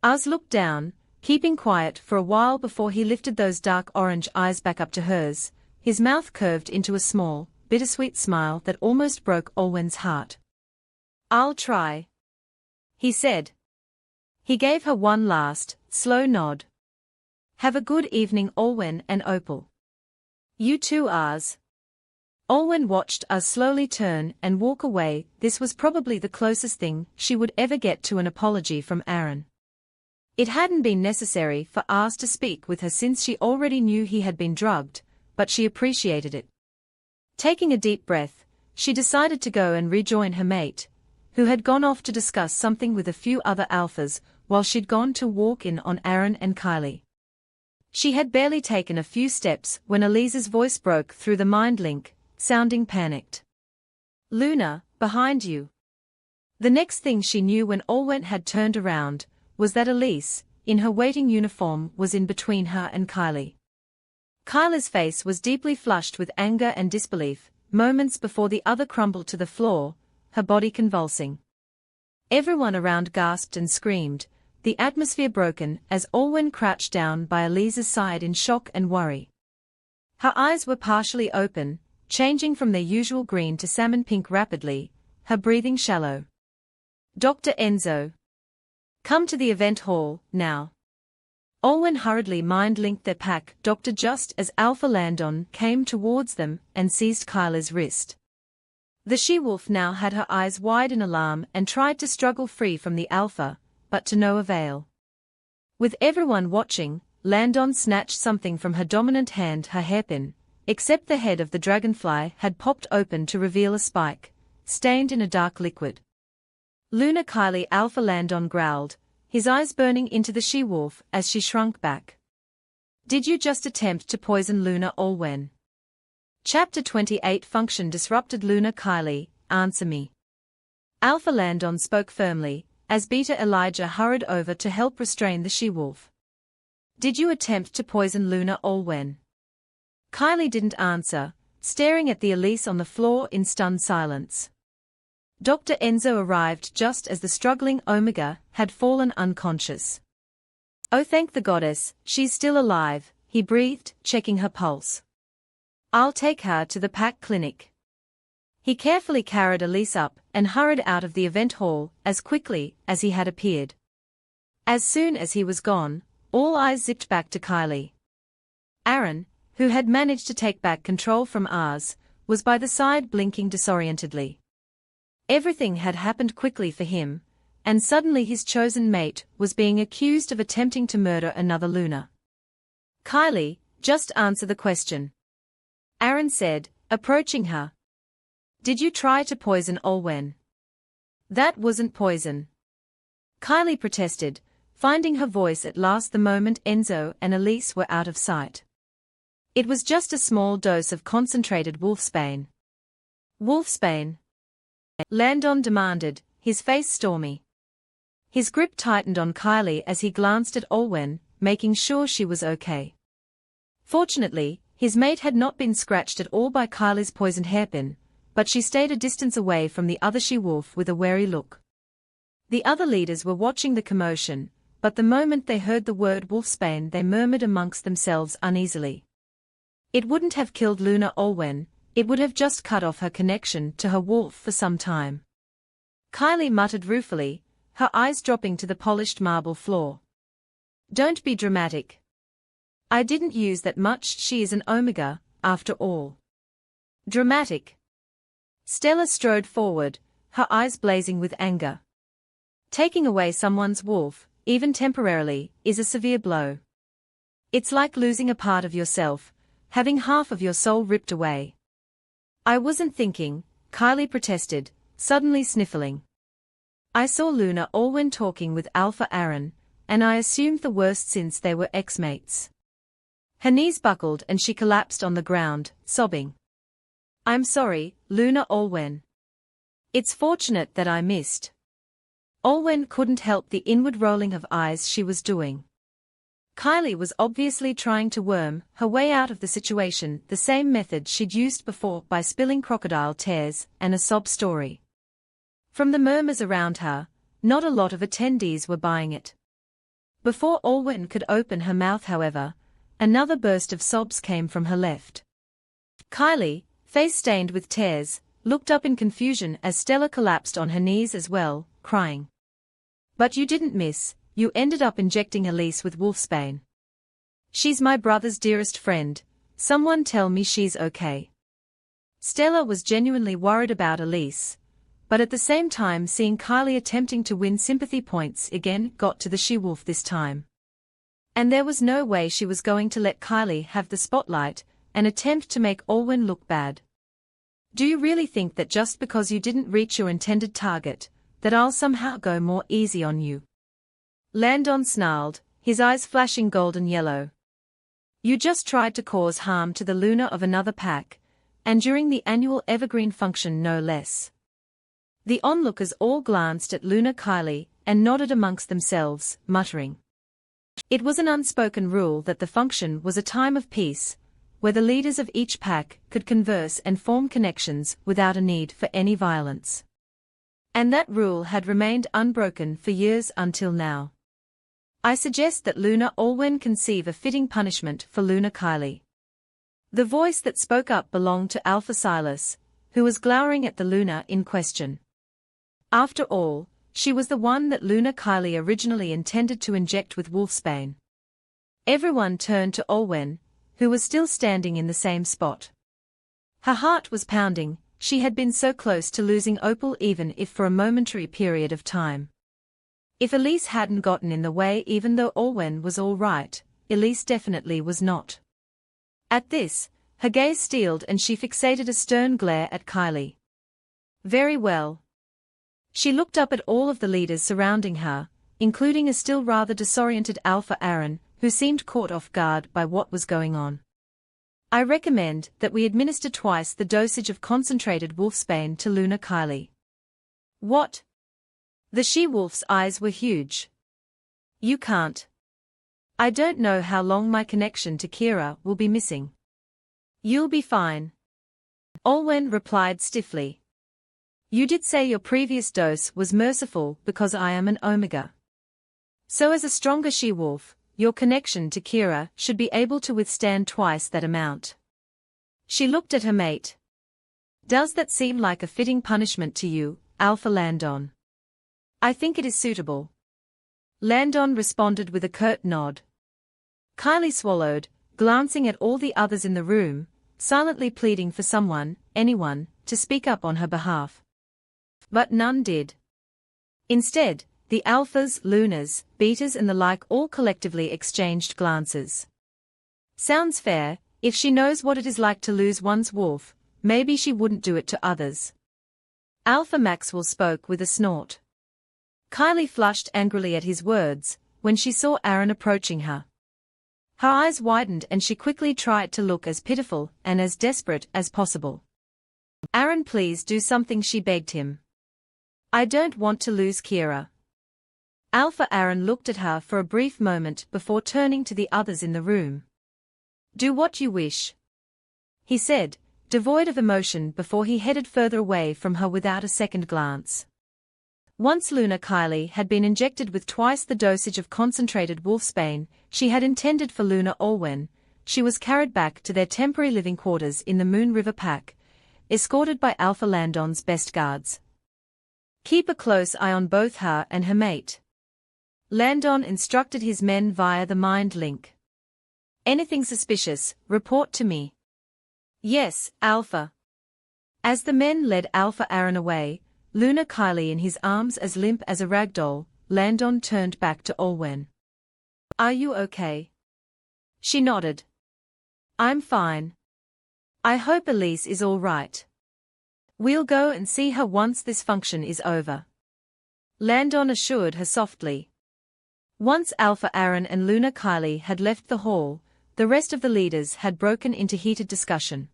Ars looked down, keeping quiet for a while before he lifted those dark orange eyes back up to hers, his mouth curved into a small, bittersweet smile that almost broke Olwen's heart. "I'll try," he said. He gave her one last, slow nod. "Have a good evening, Olwen and Opal." "You too, Ars." Olwen watched Ars slowly turn and walk away. This was probably the closest thing she would ever get to an apology from Aaron. It hadn't been necessary for Ars to speak with her since she already knew he had been drugged, but she appreciated it. Taking a deep breath, she decided to go and rejoin her mate, who had gone off to discuss something with a few other alphas while she'd gone to walk in on Aaron and Kylie. She had barely taken a few steps when Elise's voice broke through the mind link, sounding panicked. "Luna, behind you." The next thing she knew when Olwen had turned around, was that Elise, in her waiting uniform, was in between her and Kylie. Kylie's face was deeply flushed with anger and disbelief, moments before the other crumbled to the floor, her body convulsing. Everyone around gasped and screamed, the atmosphere broken as Olwen crouched down by Elise's side in shock and worry. Her eyes were partially open, changing from their usual green to salmon pink rapidly, her breathing shallow. Dr. Enzo. Come to the event hall, now. Olwen hurriedly mind-linked their pack doctor just as Alpha Landon came towards them and seized Kyla's wrist. The she-wolf now had her eyes wide in alarm and tried to struggle free from the Alpha, but to no avail. With everyone watching, Landon snatched something from her dominant hand, her hairpin, except the head of the dragonfly had popped open to reveal a spike, stained in a dark liquid. Luna Kylie, Alpha Landon growled, his eyes burning into the she-wolf as she shrunk back. Did you just attempt to poison Luna Olwen? Chapter 28 Function disrupted. Luna Kylie, answer me. Alpha Landon spoke firmly, as Beta Elijah hurried over to help restrain the she-wolf. Did you attempt to poison Luna Olwen? Kylie didn't answer, staring at the Elise on the floor in stunned silence. Dr. Enzo arrived just as the struggling Omega had fallen unconscious. Oh, thank the goddess, she's still alive, he breathed, checking her pulse. I'll take her to the pack clinic. He carefully carried Elise up and hurried out of the event hall as quickly as he had appeared. As soon as he was gone, all eyes zipped back to Kylie. Aaron, who had managed to take back control from Ars, was by the side blinking disorientedly. Everything had happened quickly for him, and suddenly his chosen mate was being accused of attempting to murder another Luna. Kylie, just answer the question. Aaron said, approaching her. Did you try to poison Olwen? That wasn't poison. Kylie protested, finding her voice at last the moment Enzo and Elise were out of sight. It was just a small dose of concentrated wolfsbane. Wolfsbane? Landon demanded, his face stormy. His grip tightened on Kylie as he glanced at Olwen, making sure she was okay. Fortunately, his mate had not been scratched at all by Kylie's poisoned hairpin, but she stayed a distance away from the other she-wolf with a wary look. The other leaders were watching the commotion, but the moment they heard the word wolfsbane they murmured amongst themselves uneasily. It wouldn't have killed Luna Olwen, it would have just cut off her connection to her wolf for some time. Kylie muttered ruefully, her eyes dropping to the polished marble floor. Don't be dramatic. I didn't use that much. She is an Omega, after all. Dramatic. Stella strode forward, her eyes blazing with anger. Taking away someone's wolf, even temporarily, is a severe blow. It's like losing a part of yourself, having half of your soul ripped away. I wasn't thinking, Kylie protested, suddenly sniffling. I saw Luna Olwen talking with Alpha Aaron, and I assumed the worst since they were ex-mates. Her knees buckled and she collapsed on the ground, sobbing. I'm sorry, Luna Olwen. It's fortunate that I missed. Olwen couldn't help the inward rolling of eyes she was doing. Kylie was obviously trying to worm her way out of the situation, the same method she'd used before by spilling crocodile tears and a sob story. From the murmurs around her, not a lot of attendees were buying it. Before Olwen could open her mouth, however, another burst of sobs came from her left. Kylie, face stained with tears, looked up in confusion as Stella collapsed on her knees as well, crying. But you didn't miss. You ended up injecting Elise with wolfsbane. She's my brother's dearest friend, someone tell me she's okay. Stella was genuinely worried about Elise, but at the same time seeing Kylie attempting to win sympathy points again got to the she-wolf this time. And there was no way she was going to let Kylie have the spotlight and attempt to make Olwen look bad. Do you really think that just because you didn't reach your intended target, that I'll somehow go more easy on you? Landon snarled, his eyes flashing golden yellow. You just tried to cause harm to the Luna of another pack, and during the annual Evergreen function no less. The onlookers all glanced at Luna Kylie and nodded amongst themselves, muttering. It was an unspoken rule that the function was a time of peace, where the leaders of each pack could converse and form connections without a need for any violence. And that rule had remained unbroken for years until now. I suggest that Luna Olwen conceive a fitting punishment for Luna Kylie. The voice that spoke up belonged to Alpha Silas, who was glowering at the Luna in question. After all, She was the one that Kylie originally intended to inject with wolfsbane. Everyone turned to Olwen, who was still standing in the same spot. Her heart was pounding. She had been so close to losing Opal, even if for a momentary period of time. If Elise hadn't gotten in the way, even though Olwen was all right, Elise definitely was not. At this, her gaze steeled and she fixated a stern glare at Kylie. Very well. She looked up at all of the leaders surrounding her, including a still rather disoriented Alpha Aaron, who seemed caught off guard by what was going on. I recommend that we administer twice the dosage of concentrated wolfsbane to Kylie. What? The she-wolf's eyes were huge. You can't. I don't know how long my connection to Kira will be missing. You'll be fine. Olwen replied stiffly. You did say your previous dose was merciful because I am an Omega. So as a stronger she-wolf, your connection to Kira should be able to withstand twice that amount. She looked at her mate. Does that seem like a fitting punishment to you, Alpha Landon? I think it is suitable. Landon responded with a curt nod. Kylie swallowed, glancing at all the others in the room, silently pleading for someone, anyone, to speak up on her behalf. But none did. Instead, the alphas, lunas, betas and the like all collectively exchanged glances. Sounds fair. If she knows what it is like to lose one's wolf, maybe she wouldn't do it to others. Alpha Maxwell spoke with a snort. Kylie flushed angrily at his words, when she saw Aaron approaching her. Her eyes widened and she quickly tried to look as pitiful and as desperate as possible. Aaron, please do something, she begged him. I don't want to lose Kira. Alpha Aaron looked at her for a brief moment before turning to the others in the room. Do what you wish, he said, devoid of emotion, before he headed further away from her without a second glance. Once Kylie had been injected with twice the dosage of concentrated wolfsbane she had intended for Olwen, she was carried back to their temporary living quarters in the Moon River Pack, escorted by Alpha Landon's best guards. Keep a close eye on both her and her mate. Landon instructed his men via the mind link. Anything suspicious, report to me. Yes, Alpha. As the men led Alpha Aaron away, Kylie in his arms as limp as a ragdoll, Landon turned back to Olwen. Are you okay? She nodded. I'm fine. I hope Elise is all right. We'll go and see her once this function is over. Landon assured her softly. Once Alpha Aaron and Kylie had left the hall, the rest of the leaders had broken into heated discussion.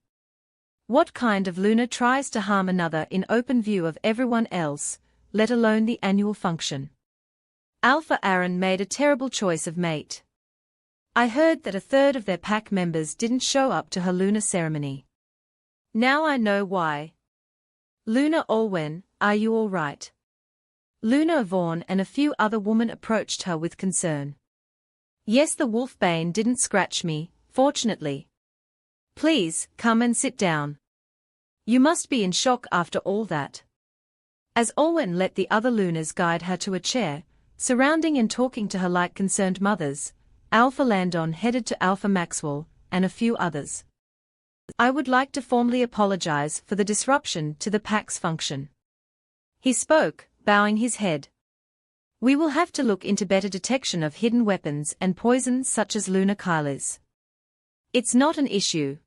What kind of Luna tries to harm another in open view of everyone else, let alone the annual function? Alpha Aaron made a terrible choice of mate. I heard that a third of their pack members didn't show up to her Luna ceremony. Now I know why. Olwen, are you all right? Vaughn and a few other women approached her with concern. Yes, the wolfbane didn't scratch me, fortunately. Please, come and sit down. You must be in shock after all that. As Olwen let the other Lunas guide her to a chair, surrounding and talking to her like concerned mothers, Alpha Landon headed to Alpha Maxwell and a few others. I would like to formally apologize for the disruption to the pack's function. He spoke, bowing his head. We will have to look into better detection of hidden weapons and poisons such as Kylie's. It's not an issue,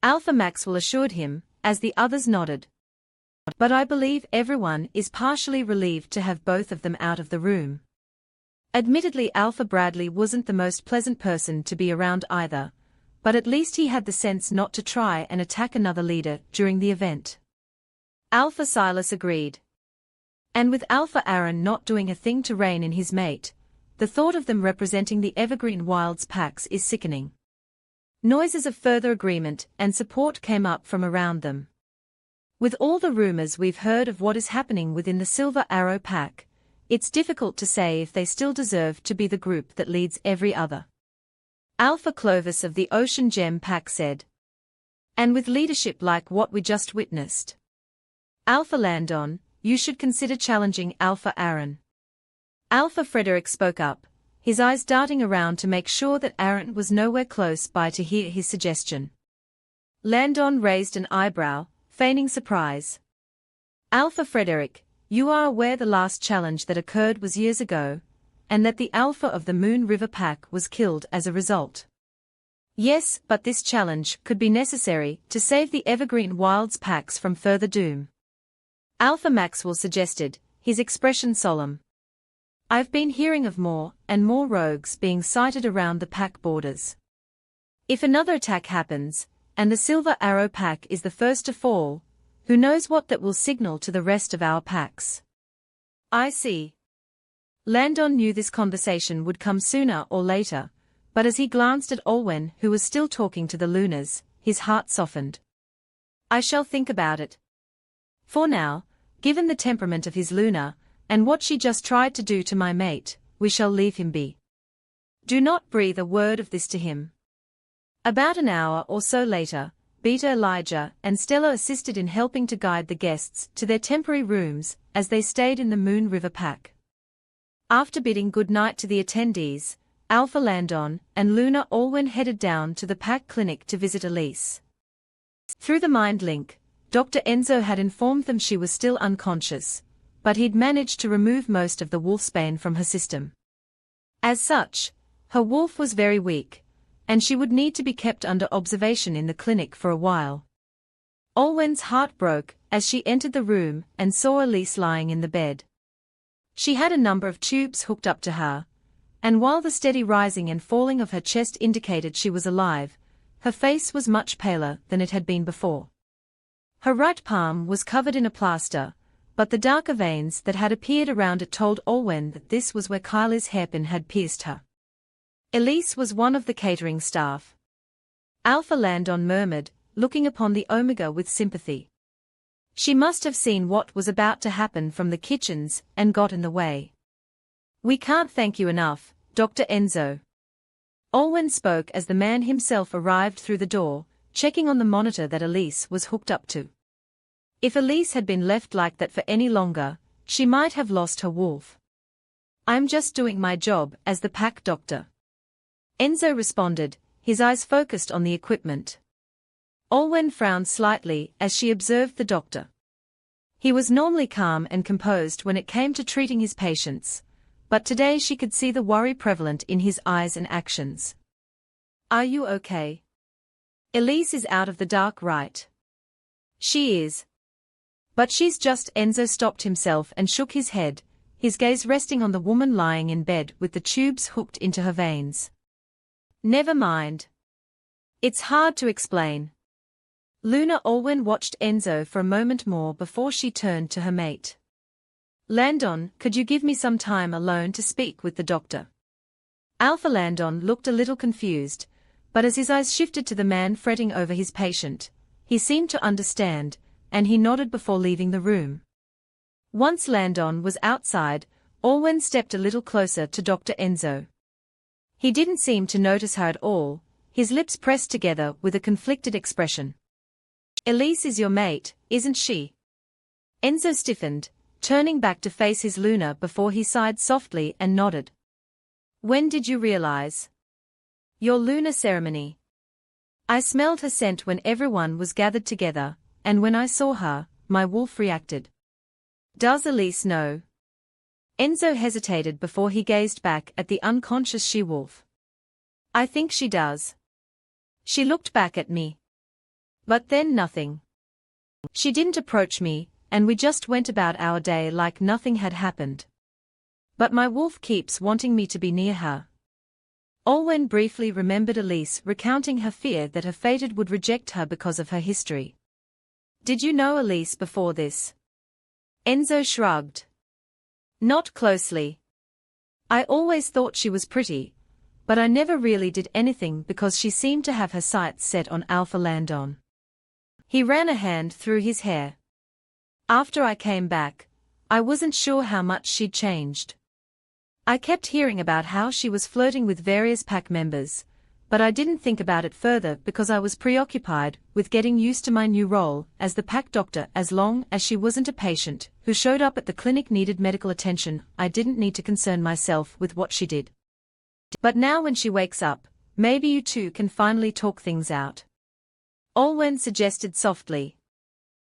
Alpha Maxwell assured him, as the others nodded. But I believe everyone is partially relieved to have both of them out of the room. Admittedly, Alpha Bradley wasn't the most pleasant person to be around either, but at least he had the sense not to try and attack another leader during the event. Alpha Silas agreed. And with Alpha Aaron not doing a thing to rein in his mate, the thought of them representing the Evergreen Wilds packs is sickening. Noises of further agreement and support came up from around them. With all the rumors we've heard of what is happening within the Silver Arrow pack, it's difficult to say if they still deserve to be the group that leads every other. Alpha Clovis of the Ocean Gem pack said. And with leadership like what we just witnessed. Alpha Landon, you should consider challenging Alpha Aaron. Alpha Frederick spoke up, his eyes darting around to make sure that Aaron was nowhere close by to hear his suggestion. Landon raised an eyebrow, feigning surprise. Alpha Frederick, you are aware the last challenge that occurred was years ago, and that the Alpha of the Moon River Pack was killed as a result. Yes, but this challenge could be necessary to save the Evergreen Wilds packs from further doom. Alpha Maxwell suggested, his expression solemn. I've been hearing of more and more rogues being sighted around the pack borders. If another attack happens, and the Silver Arrow pack is the first to fall, who knows what that will signal to the rest of our packs. I see. Landon knew this conversation would come sooner or later, but as he glanced at Olwen, who was still talking to the Lunars, his heart softened. I shall think about it. For now, given the temperament of his Luna, and what she just tried to do to my mate, we shall leave him be. Do not breathe a word of this to him. About an hour or so later, Beta Elijah and Stella assisted in helping to guide the guests to their temporary rooms as they stayed in the Moon River Pack. After bidding good night to the attendees, Alpha Landon and Luna Olwen headed down to the Pack Clinic to visit Elise. Through the mind link, Dr. Enzo had informed them she was still unconscious, but he'd managed to remove most of the wolfsbane from her system. As such, her wolf was very weak, and she would need to be kept under observation in the clinic for a while. Olwen's heart broke as she entered the room and saw Elise lying in the bed. She had a number of tubes hooked up to her, and while the steady rising and falling of her chest indicated she was alive, her face was much paler than it had been before. Her right palm was covered in a plaster, but the darker veins that had appeared around it told Olwen that this was where Kylie's hairpin had pierced her. Elise was one of the catering staff. Alpha Landon murmured, looking upon the Omega with sympathy. She must have seen what was about to happen from the kitchens and got in the way. We can't thank you enough, Dr. Enzo. Olwen spoke as the man himself arrived through the door, checking on the monitor that Elise was hooked up to. If Elise had been left like that for any longer, she might have lost her wolf. I'm just doing my job as the pack doctor. Enzo responded, his eyes focused on the equipment. Olwen frowned slightly as she observed the doctor. He was normally calm and composed when it came to treating his patients, but today she could see the worry prevalent in his eyes and actions. Are you okay? Elise is out of the dark, right? She is. But she's just. Enzo stopped himself and shook his head, his gaze resting on the woman lying in bed with the tubes hooked into her veins. Never mind. It's hard to explain. Luna Olwen watched Enzo for a moment more before she turned to her mate. Landon, could you give me some time alone to speak with the doctor? Alpha Landon looked a little confused, but as his eyes shifted to the man fretting over his patient, he seemed to understand, and he nodded before leaving the room. Once Landon was outside, Olwen stepped a little closer to Dr. Enzo. He didn't seem to notice her at all, his lips pressed together with a conflicted expression. Elise is your mate, isn't she? Enzo stiffened, turning back to face his Luna before he sighed softly and nodded. When did you realize? Your Luna ceremony. I smelled her scent when everyone was gathered together, and when I saw her, my wolf reacted. Does Elise know? Enzo hesitated before he gazed back at the unconscious she-wolf. I think she does. She looked back at me. But then nothing. She didn't approach me, and we just went about our day like nothing had happened. But my wolf keeps wanting me to be near her. Olwen briefly remembered Elise recounting her fear that her fated would reject her because of her history. Did you know Elise before this? Enzo shrugged. Not closely. I always thought she was pretty, but I never really did anything because she seemed to have her sights set on Alpha Landon. He ran a hand through his hair. After I came back, I wasn't sure how much she'd changed. I kept hearing about how she was flirting with various pack members, but I didn't think about it further because I was preoccupied with getting used to my new role as the pack doctor. As long as she wasn't a patient who showed up at the clinic needed medical attention, I didn't need to concern myself with what she did. But now when she wakes up, maybe you two can finally talk things out. Olwen suggested softly.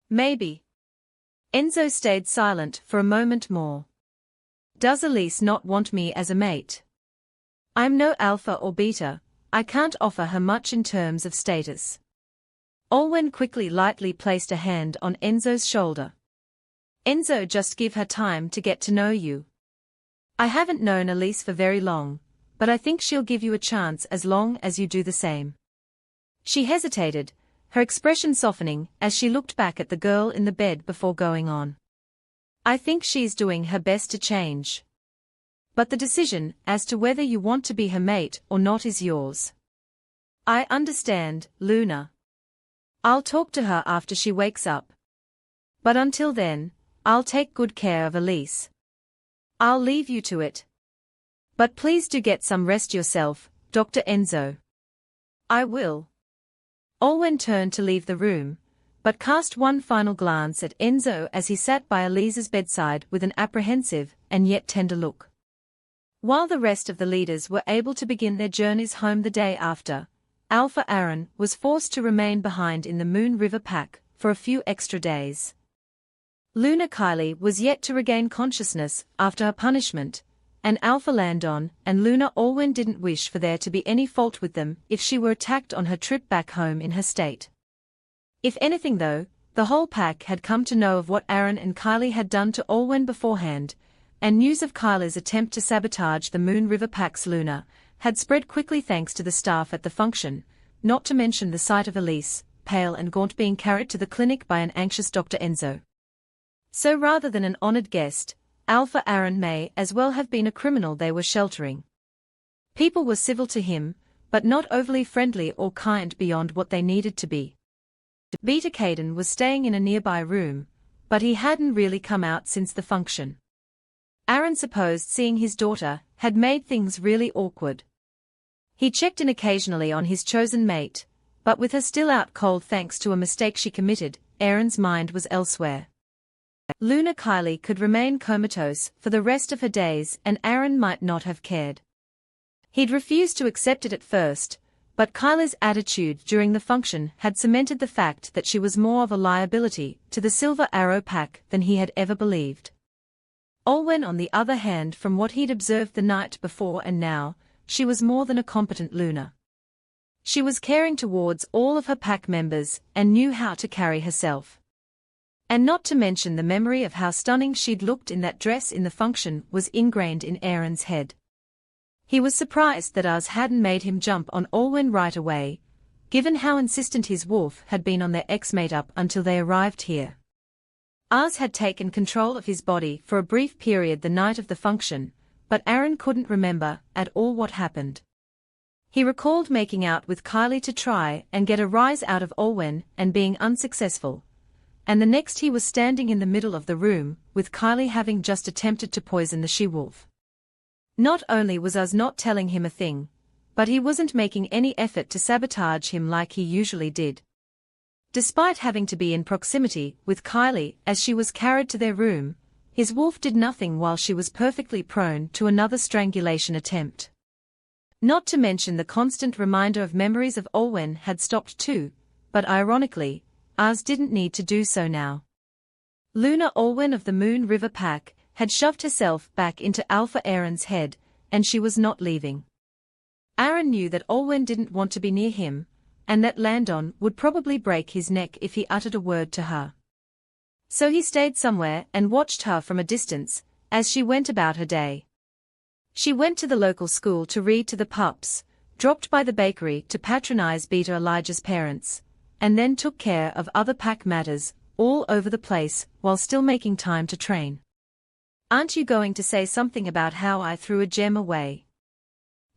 Maybe. Enzo stayed silent for a moment more. Does Elise not want me as a mate? I'm no alpha or beta, I can't offer her much in terms of status. Olwen quickly lightly placed a hand on Enzo's shoulder. Enzo, just give her time to get to know you. I haven't known Elise for very long, but I think she'll give you a chance as long as you do the same. She hesitated, her expression softening as she looked back at the girl in the bed before going on. I think she's doing her best to change. But the decision as to whether you want to be her mate or not is yours. I understand, Luna. I'll talk to her after she wakes up. But until then, I'll take good care of Elise. I'll leave you to it. But please do get some rest yourself, Dr. Enzo. I will. Olwen turned to leave the room, but cast one final glance at Enzo as he sat by Elise's bedside with an apprehensive and yet tender look. While the rest of the leaders were able to begin their journeys home the day after, Alpha Aaron was forced to remain behind in the Moon River Pack for a few extra days. Luna Kylie was yet to regain consciousness after her punishment, and Alpha Landon and Luna Olwen didn't wish for there to be any fault with them if she were attacked on her trip back home in her state. If anything though, the whole pack had come to know of what Aaron and Kylie had done to Olwen beforehand, and news of Kylie's attempt to sabotage the Moon River Pack's Luna had spread quickly thanks to the staff at the function, not to mention the sight of Elise, pale and gaunt, being carried to the clinic by an anxious Dr. Enzo. So rather than an honored guest, Alpha Aaron may as well have been a criminal they were sheltering. People were civil to him, but not overly friendly or kind beyond what they needed to be. Beta Caden was staying in a nearby room, but he hadn't really come out since the function. Aaron supposed seeing his daughter had made things really awkward. He checked in occasionally on his chosen mate, but with her still out cold thanks to a mistake she committed, Aaron's mind was elsewhere. Luna Kylie could remain comatose for the rest of her days and Aaron might not have cared. He'd refused to accept it at first, but Kylie's attitude during the function had cemented the fact that she was more of a liability to the Silver Arrow Pack than he had ever believed. Olwen, on the other hand, from what he'd observed the night before and now, she was more than a competent Luna. She was caring towards all of her pack members and knew how to carry herself. And not to mention the memory of how stunning she'd looked in that dress in the function was ingrained in Aaron's head. He was surprised that Oz hadn't made him jump on Olwen right away, given how insistent his wolf had been on their ex-mate up until they arrived here. Oz had taken control of his body for a brief period the night of the function, but Aaron couldn't remember at all what happened. He recalled making out with Kylie to try and get a rise out of Olwen and being unsuccessful, and the next he was standing in the middle of the room, with Kylie having just attempted to poison the she-wolf. Not only was Oz not telling him a thing, but he wasn't making any effort to sabotage him like he usually did. Despite having to be in proximity with Kylie as she was carried to their room, his wolf did nothing while she was perfectly prone to another strangulation attempt. Not to mention the constant reminder of memories of Olwen had stopped too, but ironically, Oz didn't need to do so now. Luna Olwen of the Moon River Pack had shoved herself back into Alpha Aaron's head, and she was not leaving. Aaron knew that Olwen didn't want to be near him, and that Landon would probably break his neck if he uttered a word to her. So he stayed somewhere and watched her from a distance, as she went about her day. She went to the local school to read to the pups, dropped by the bakery to patronize Beta Elijah's parents, and then took care of other pack matters, all over the place, while still making time to train. Aren't you going to say something about how I threw a gem away?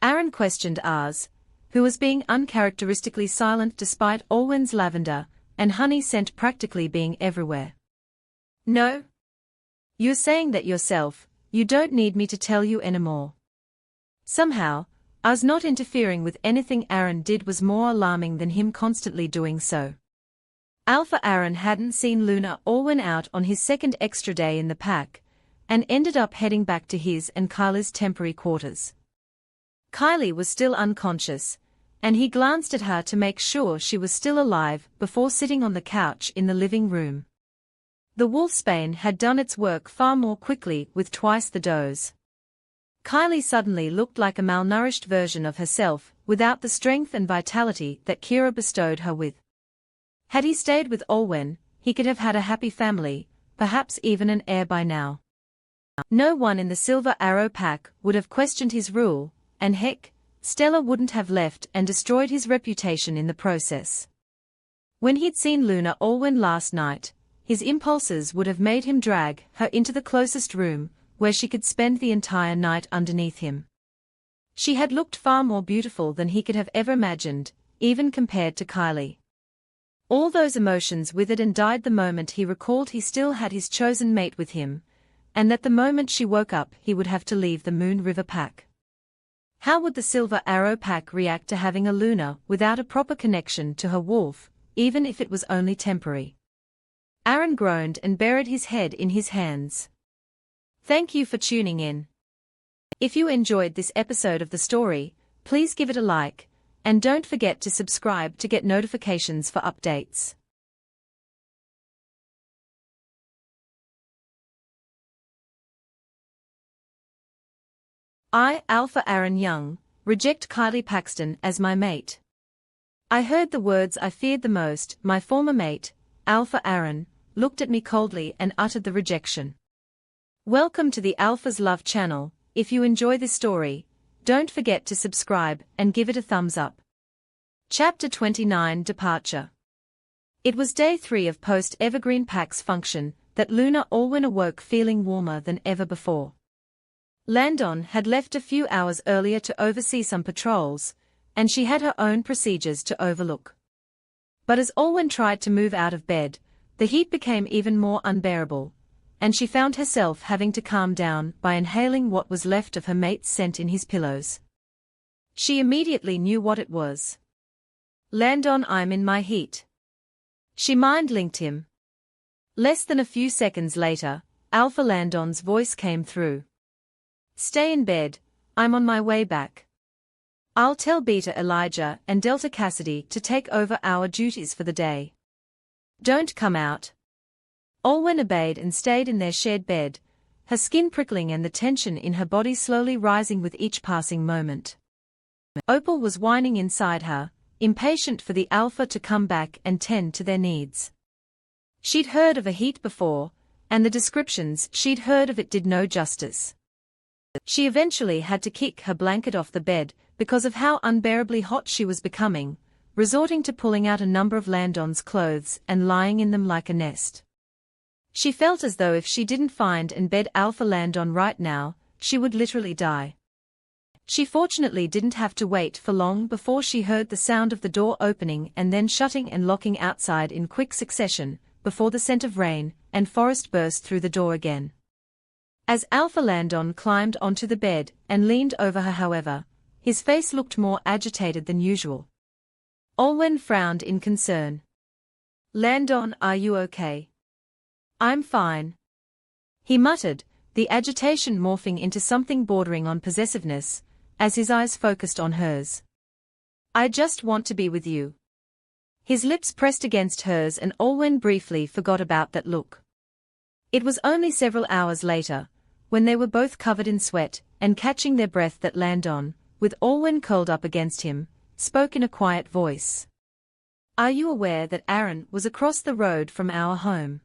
Aaron questioned Oz, who was being uncharacteristically silent despite Olwen's lavender and honey scent practically being everywhere. No? You're saying that yourself, you don't need me to tell you anymore. Somehow, Us not interfering with anything Aaron did was more alarming than him constantly doing so. Alpha Aaron hadn't seen Luna or went out on his second extra day in the pack, and ended up heading back to his and Kylie's temporary quarters. Kylie was still unconscious, and he glanced at her to make sure she was still alive before sitting on the couch in the living room. The wolfsbane had done its work far more quickly with twice the dose. Kylie suddenly looked like a malnourished version of herself, without the strength and vitality that Kira bestowed her with. Had he stayed with Olwen, he could have had a happy family, perhaps even an heir by now. No one in the Silver Arrow pack would have questioned his rule, and heck, Stella wouldn't have left and destroyed his reputation in the process. When he'd seen Luna Olwen last night, his impulses would have made him drag her into the closest room, where she could spend the entire night underneath him. She had looked far more beautiful than he could have ever imagined, even compared to Kylie. All those emotions withered and died the moment he recalled he still had his chosen mate with him, and that the moment she woke up he would have to leave the Moon River pack. How would the Silver Arrow pack react to having a Luna without a proper connection to her wolf, even if it was only temporary? Aaron groaned and buried his head in his hands. Thank you for tuning in. If you enjoyed this episode of the story, please give it a like, and don't forget to subscribe to get notifications for updates. I, Alpha Aaron Young, reject Kylie Paxton as my mate. I heard the words I feared the most. My former mate, Alpha Aaron, looked at me coldly and uttered the rejection. Welcome to the Alpha's Love channel. If you enjoy this story, don't forget to subscribe and give it a thumbs up. Chapter 29 Departure. It was day 3 of post-Evergreen Pack's function that Luna Olwen awoke feeling warmer than ever before. Landon had left a few hours earlier to oversee some patrols, and she had her own procedures to overlook. But as Olwen tried to move out of bed, the heat became even more unbearable, and she found herself having to calm down by inhaling what was left of her mate's scent in his pillows. She immediately knew what it was. Landon, I'm in my heat. She mind-linked him. Less than a few seconds later, Alpha Landon's voice came through. Stay in bed, I'm on my way back. I'll tell Beta Elijah and Delta Cassidy to take over our duties for the day. Don't come out. Olwen obeyed and stayed in their shared bed, her skin prickling and the tension in her body slowly rising with each passing moment. Opal was whining inside her, impatient for the Alpha to come back and tend to their needs. She'd heard of a heat before, and the descriptions she'd heard of it did no justice. She eventually had to kick her blanket off the bed because of how unbearably hot she was becoming, resorting to pulling out a number of Landon's clothes and lying in them like a nest. She felt as though if she didn't find and bed Alpha Landon right now, she would literally die. She fortunately didn't have to wait for long before she heard the sound of the door opening and then shutting and locking outside in quick succession, before the scent of rain and forest burst through the door again. As Alpha Landon climbed onto the bed and leaned over her, however, his face looked more agitated than usual. Olwen frowned in concern. Landon, are you okay? I'm fine. He muttered, the agitation morphing into something bordering on possessiveness, as his eyes focused on hers. I just want to be with you. His lips pressed against hers and Olwen briefly forgot about that look. It was only several hours later, when they were both covered in sweat and catching their breath, that Landon, with Olwen curled up against him, spoke in a quiet voice. Are you aware that Aaron was across the road from our home?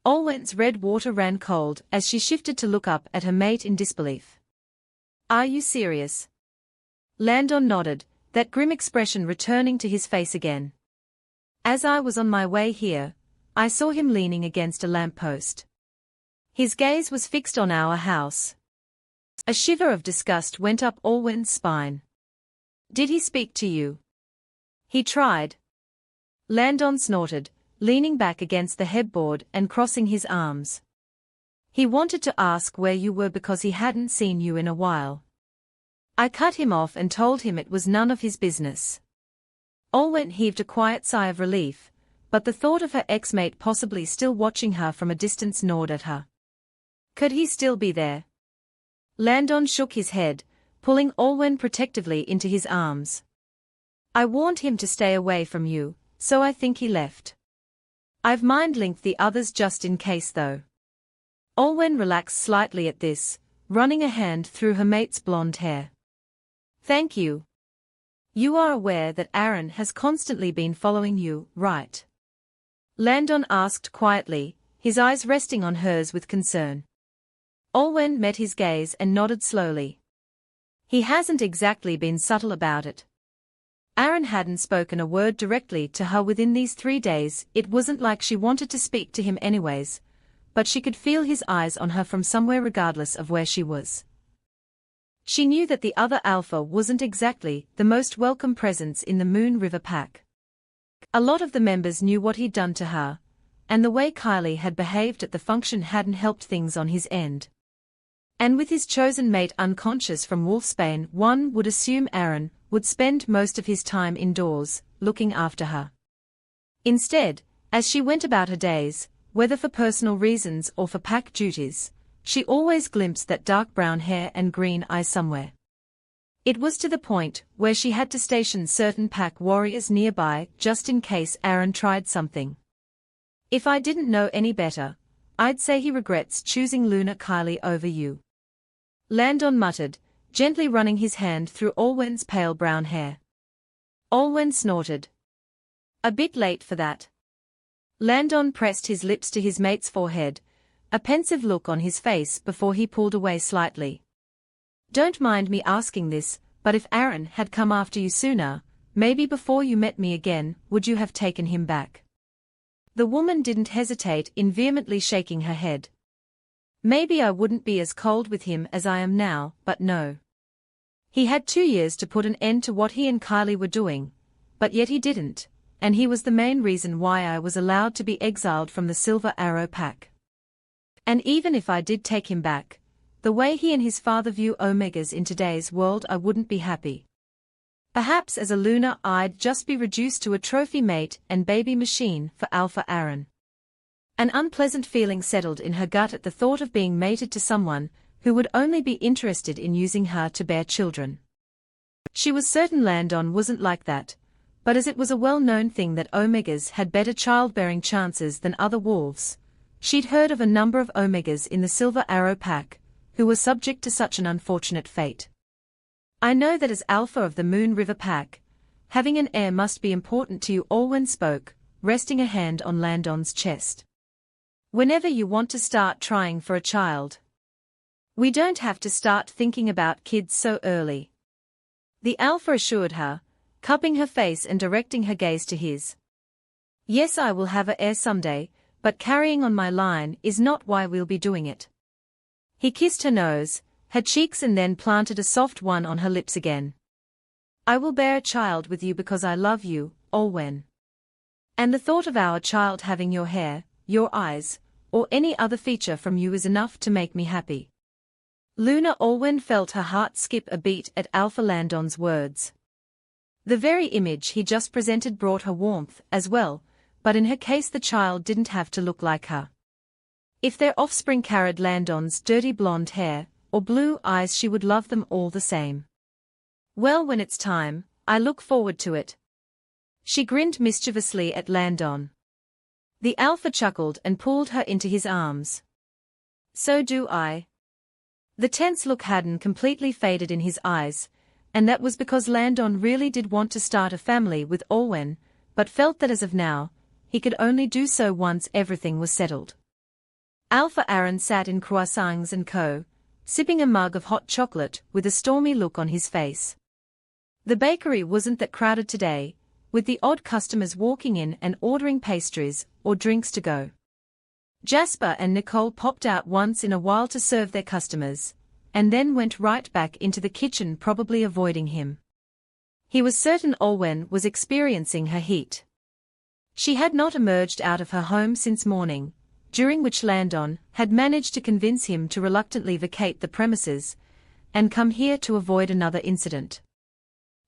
Olwen's red water ran cold as she shifted to look up at her mate in disbelief. Are you serious? Landon nodded, that grim expression returning to his face again. As I was on my way here, I saw him leaning against a lamppost. His gaze was fixed on our house. A shiver of disgust went up Olwen's spine. Did he speak to you? He tried. Landon snorted, leaning back against the headboard and crossing his arms. He wanted to ask where you were because he hadn't seen you in a while. I cut him off and told him it was none of his business. Olwen heaved a quiet sigh of relief, but the thought of her ex-mate possibly still watching her from a distance gnawed at her. Could he still be there? Landon shook his head, pulling Olwen protectively into his arms. I warned him to stay away from you, so I think he left. I've mind-linked the others just in case though. Olwen relaxed slightly at this, running a hand through her mate's blonde hair. Thank you. You are aware that Aaron has constantly been following you, right? Landon asked quietly, his eyes resting on hers with concern. Olwen met his gaze and nodded slowly. He hasn't exactly been subtle about it. Aaron hadn't spoken a word directly to her within these 3 days. It wasn't like she wanted to speak to him anyways, but she could feel his eyes on her from somewhere regardless of where she was. She knew that the other alpha wasn't exactly the most welcome presence in the Moon River pack. A lot of the members knew what he'd done to her, and the way Kylie had behaved at the function hadn't helped things on his end. And with his chosen mate unconscious from Wolfsbane, one would assume Aaron would spend most of his time indoors, looking after her. Instead, as she went about her days, whether for personal reasons or for pack duties, she always glimpsed that dark brown hair and green eyes somewhere. It was to the point where she had to station certain pack warriors nearby just in case Aaron tried something. If I didn't know any better, I'd say he regrets choosing Luna Kylie over you. Landon muttered, gently running his hand through Olwen's pale brown hair. Olwen snorted. A bit late for that. Landon pressed his lips to his mate's forehead, a pensive look on his face before he pulled away slightly. Don't mind me asking this, but if Aaron had come after you sooner, maybe before you met me again, would you have taken him back? The woman didn't hesitate in vehemently shaking her head. Maybe I wouldn't be as cold with him as I am now, but no. He had 2 years to put an end to what he and Kylie were doing, but yet he didn't, and he was the main reason why I was allowed to be exiled from the Silver Arrow pack. And even if I did take him back, the way he and his father view Omegas in today's world, I wouldn't be happy. Perhaps as a Luna I'd just be reduced to a trophy mate and baby machine for Alpha Aaron. An unpleasant feeling settled in her gut at the thought of being mated to someone who would only be interested in using her to bear children. She was certain Landon wasn't like that, but as it was a well-known thing that Omegas had better childbearing chances than other wolves, she'd heard of a number of Omegas in the Silver Arrow pack who were subject to such an unfortunate fate. I know that as Alpha of the Moon River pack, having an heir must be important to you, Olwen spoke, resting a hand on Landon's chest. Whenever you want to start trying for a child, we don't have to start thinking about kids so early. The Alpha assured her, cupping her face and directing her gaze to his. Yes, I will have an heir someday, but carrying on my line is not why we'll be doing it. He kissed her nose, her cheeks, and then planted a soft one on her lips again. I will bear a child with you because I love you, Olwen. And the thought of our child having your hair, your eyes, or any other feature from you is enough to make me happy. Luna Olwen felt her heart skip a beat at Alpha Landon's words. The very image he just presented brought her warmth as well, but in her case the child didn't have to look like her. If their offspring carried Landon's dirty blonde hair or blue eyes, she would love them all the same. Well, when it's time, I look forward to it. She grinned mischievously at Landon. The Alpha chuckled and pulled her into his arms. So do I. The tense look hadn't completely faded in his eyes, and that was because Landon really did want to start a family with Olwen, but felt that as of now, he could only do so once everything was settled. Alpha Aaron sat in Croissants & Co., sipping a mug of hot chocolate with a stormy look on his face. The bakery wasn't that crowded today, with the odd customers walking in and ordering pastries or drinks to go. Jasper and Nicole popped out once in a while to serve their customers, and then went right back into the kitchen, probably avoiding him. He was certain Olwen was experiencing her heat. She had not emerged out of her home since morning, during which Landon had managed to convince him to reluctantly vacate the premises, and come here to avoid another incident.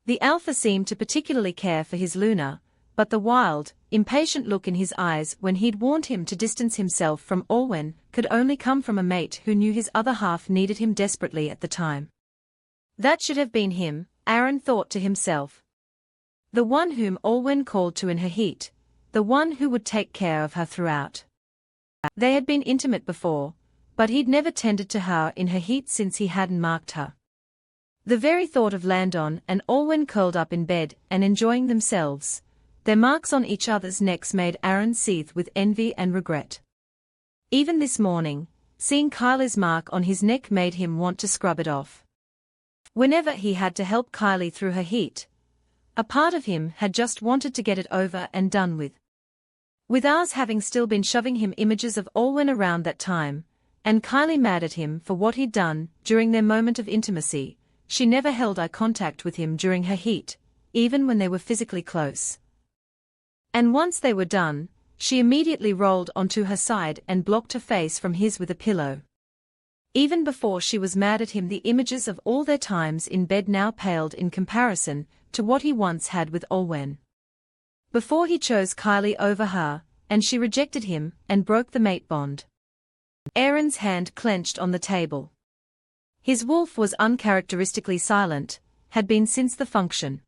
The Alpha seemed to particularly care for his Luna, but the wild, impatient look in his eyes when he'd warned him to distance himself from Olwen could only come from a mate who knew his other half needed him desperately at the time. That should have been him, Aaron thought to himself. The one whom Olwen called to in her heat, the one who would take care of her throughout. They had been intimate before, but he'd never tended to her in her heat since he hadn't marked her. The very thought of Landon and Olwen curled up in bed and enjoying themselves, their marks on each other's necks made Aaron seethe with envy and regret. Even this morning, seeing Kylie's mark on his neck made him want to scrub it off. Whenever he had to help Kylie through her heat, a part of him had just wanted to get it over and done with. With ours having still been shoving him images of Olwen around that time, and Kylie mad at him for what he'd done during their moment of intimacy, she never held eye contact with him during her heat, even when they were physically close. And once they were done, she immediately rolled onto her side and blocked her face from his with a pillow. Even before she was mad at him, the images of all their times in bed now paled in comparison to what he once had with Olwen. Before he chose Kylie over her, and she rejected him and broke the mate bond. Aaron's hand clenched on the table. His wolf was uncharacteristically silent, had been since the function.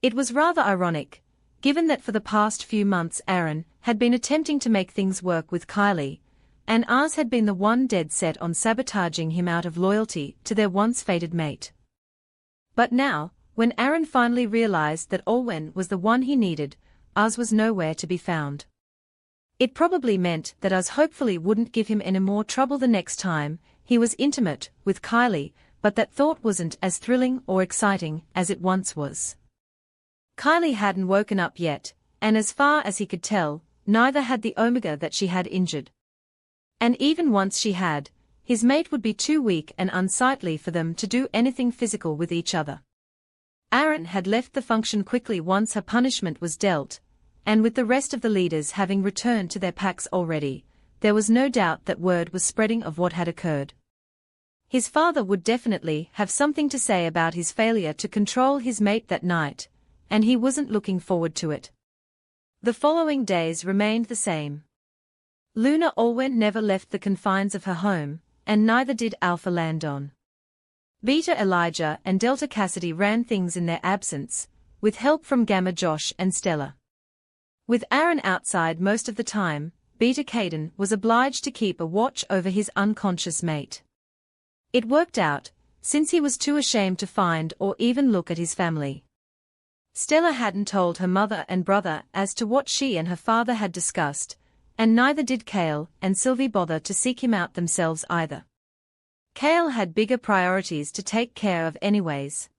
It was rather ironic, given that for the past few months Aaron had been attempting to make things work with Kylie, and ours had been the one dead set on sabotaging him out of loyalty to their once fated mate. But now, when Aaron finally realized that Olwen was the one he needed, ours was nowhere to be found. It probably meant that ours hopefully wouldn't give him any more trouble the next time he was intimate with Kylie, but that thought wasn't as thrilling or exciting as it once was. Kylie hadn't woken up yet, and as far as he could tell, neither had the Omega that she had injured. And even once she had, his mate would be too weak and unsightly for them to do anything physical with each other. Aaron had left the function quickly once her punishment was dealt, and with the rest of the leaders having returned to their packs already, there was no doubt that word was spreading of what had occurred. His father would definitely have something to say about his failure to control his mate that night, and he wasn't looking forward to it. The following days remained the same. Luna Olwen never left the confines of her home, and neither did Alpha Landon. Beta Elijah and Delta Cassidy ran things in their absence, with help from Gamma Josh and Stella. With Aaron outside most of the time, Beta Caden was obliged to keep a watch over his unconscious mate. It worked out, since he was too ashamed to find or even look at his family. Stella hadn't told her mother and brother as to what she and her father had discussed, and neither did Kale and Sylvie bother to seek him out themselves either. Kale had bigger priorities to take care of anyways.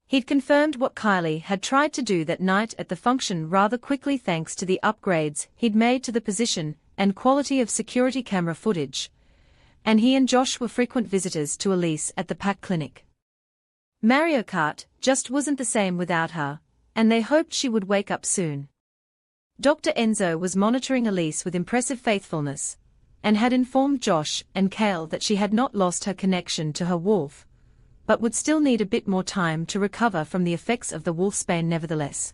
He'd confirmed what Kylie had tried to do that night at the function rather quickly thanks to the upgrades he'd made to the position and quality of security camera footage, and he and Josh were frequent visitors to Elise at the PAC clinic. Mario Kart just wasn't the same without her, and they hoped she would wake up soon. Dr. Enzo was monitoring Elise with impressive faithfulness, and had informed Josh and Kale that she had not lost her connection to her wolf, but would still need a bit more time to recover from the effects of the wolfsbane nevertheless.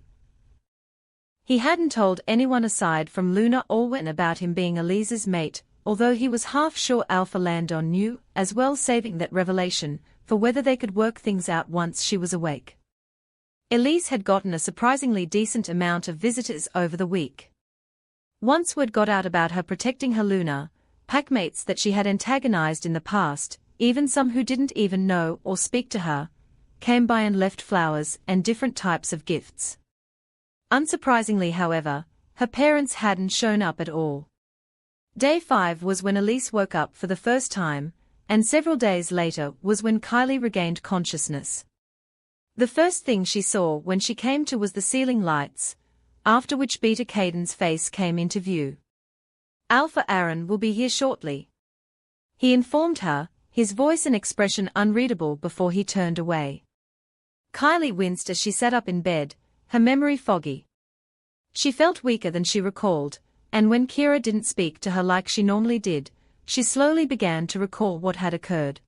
He hadn't told anyone aside from Luna Olwen about him being Elise's mate, although he was half sure Alpha Landon knew, as well, saving that revelation for whether they could work things out once she was awake. Elise had gotten a surprisingly decent amount of visitors over the week. Once word got out about her protecting her Luna, packmates that she had antagonized in the past, even some who didn't even know or speak to her, came by and left flowers and different types of gifts. Unsurprisingly, however, her parents hadn't shown up at all. Day 5 was when Elise woke up for the first time, and several days later was when Kylie regained consciousness. The first thing she saw when she came to was the ceiling lights, after which Beta Caden's face came into view. Alpha Aaron will be here shortly, he informed her, his voice and expression unreadable before he turned away. Kylie winced as she sat up in bed, her memory foggy. She felt weaker than she recalled, and when Kira didn't speak to her like she normally did, she slowly began to recall what had occurred.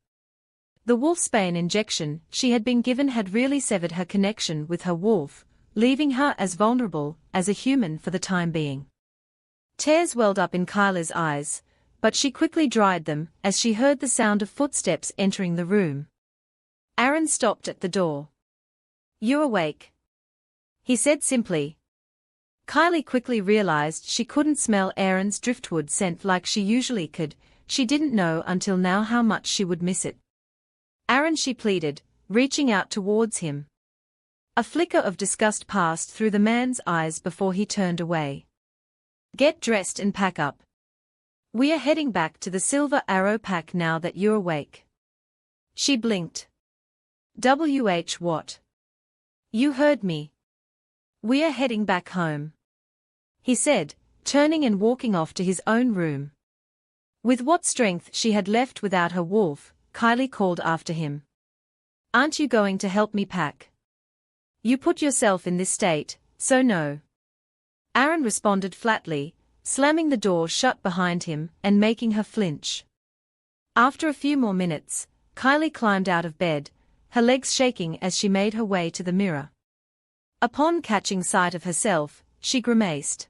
The wolfsbane injection she had been given had really severed her connection with her wolf, leaving her as vulnerable as a human for the time being. Tears welled up in Kyla's eyes, but she quickly dried them as she heard the sound of footsteps entering the room. Aaron stopped at the door. "You're awake," he said simply. Kylie quickly realized she couldn't smell Aaron's driftwood scent like she usually could. She didn't know until now how much she would miss it. "Aaron," she pleaded, reaching out towards him. A flicker of disgust passed through the man's eyes before he turned away. "Get dressed and pack up. We are heading back to the Silver Arrow Pack now that you're awake." She blinked. What? You heard me. We are heading back home," he said, turning and walking off to his own room. With what strength she had left without her wolf, Kylie called after him. "Aren't you going to help me pack? You put yourself in this state, so no." Aaron responded flatly, slamming the door shut behind him and making her flinch. After a few more minutes, Kylie climbed out of bed, her legs shaking as she made her way to the mirror. Upon catching sight of herself, she grimaced.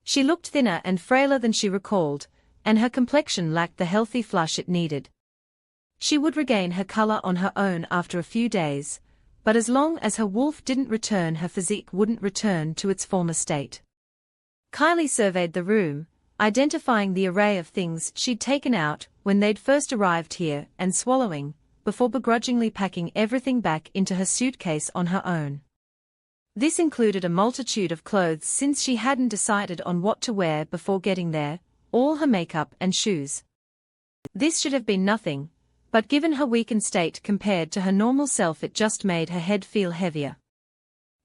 She looked thinner and frailer than she recalled, and her complexion lacked the healthy flush it needed. She would regain her color on her own after a few days, but as long as her wolf didn't return, her physique wouldn't return to its former state. Kylie surveyed the room, identifying the array of things she'd taken out when they'd first arrived here and swallowing, before begrudgingly packing everything back into her suitcase on her own. This included a multitude of clothes since she hadn't decided on what to wear before getting there, all her makeup and shoes. This should have been nothing, but given her weakened state compared to her normal self, it just made her head feel heavier.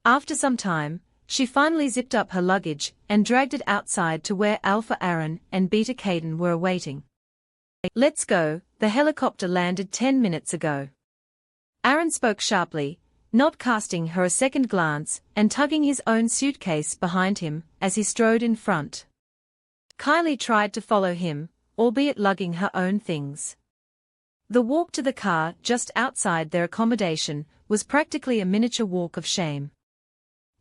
After some time, she finally zipped up her luggage and dragged it outside to where Alpha Aaron and Beta Caden were awaiting. "Let's go, the helicopter landed 10 minutes ago." Aaron spoke sharply, not casting her a second glance and tugging his own suitcase behind him as he strode in front. Kylie tried to follow him, albeit lugging her own things. The walk to the car just outside their accommodation was practically a miniature walk of shame.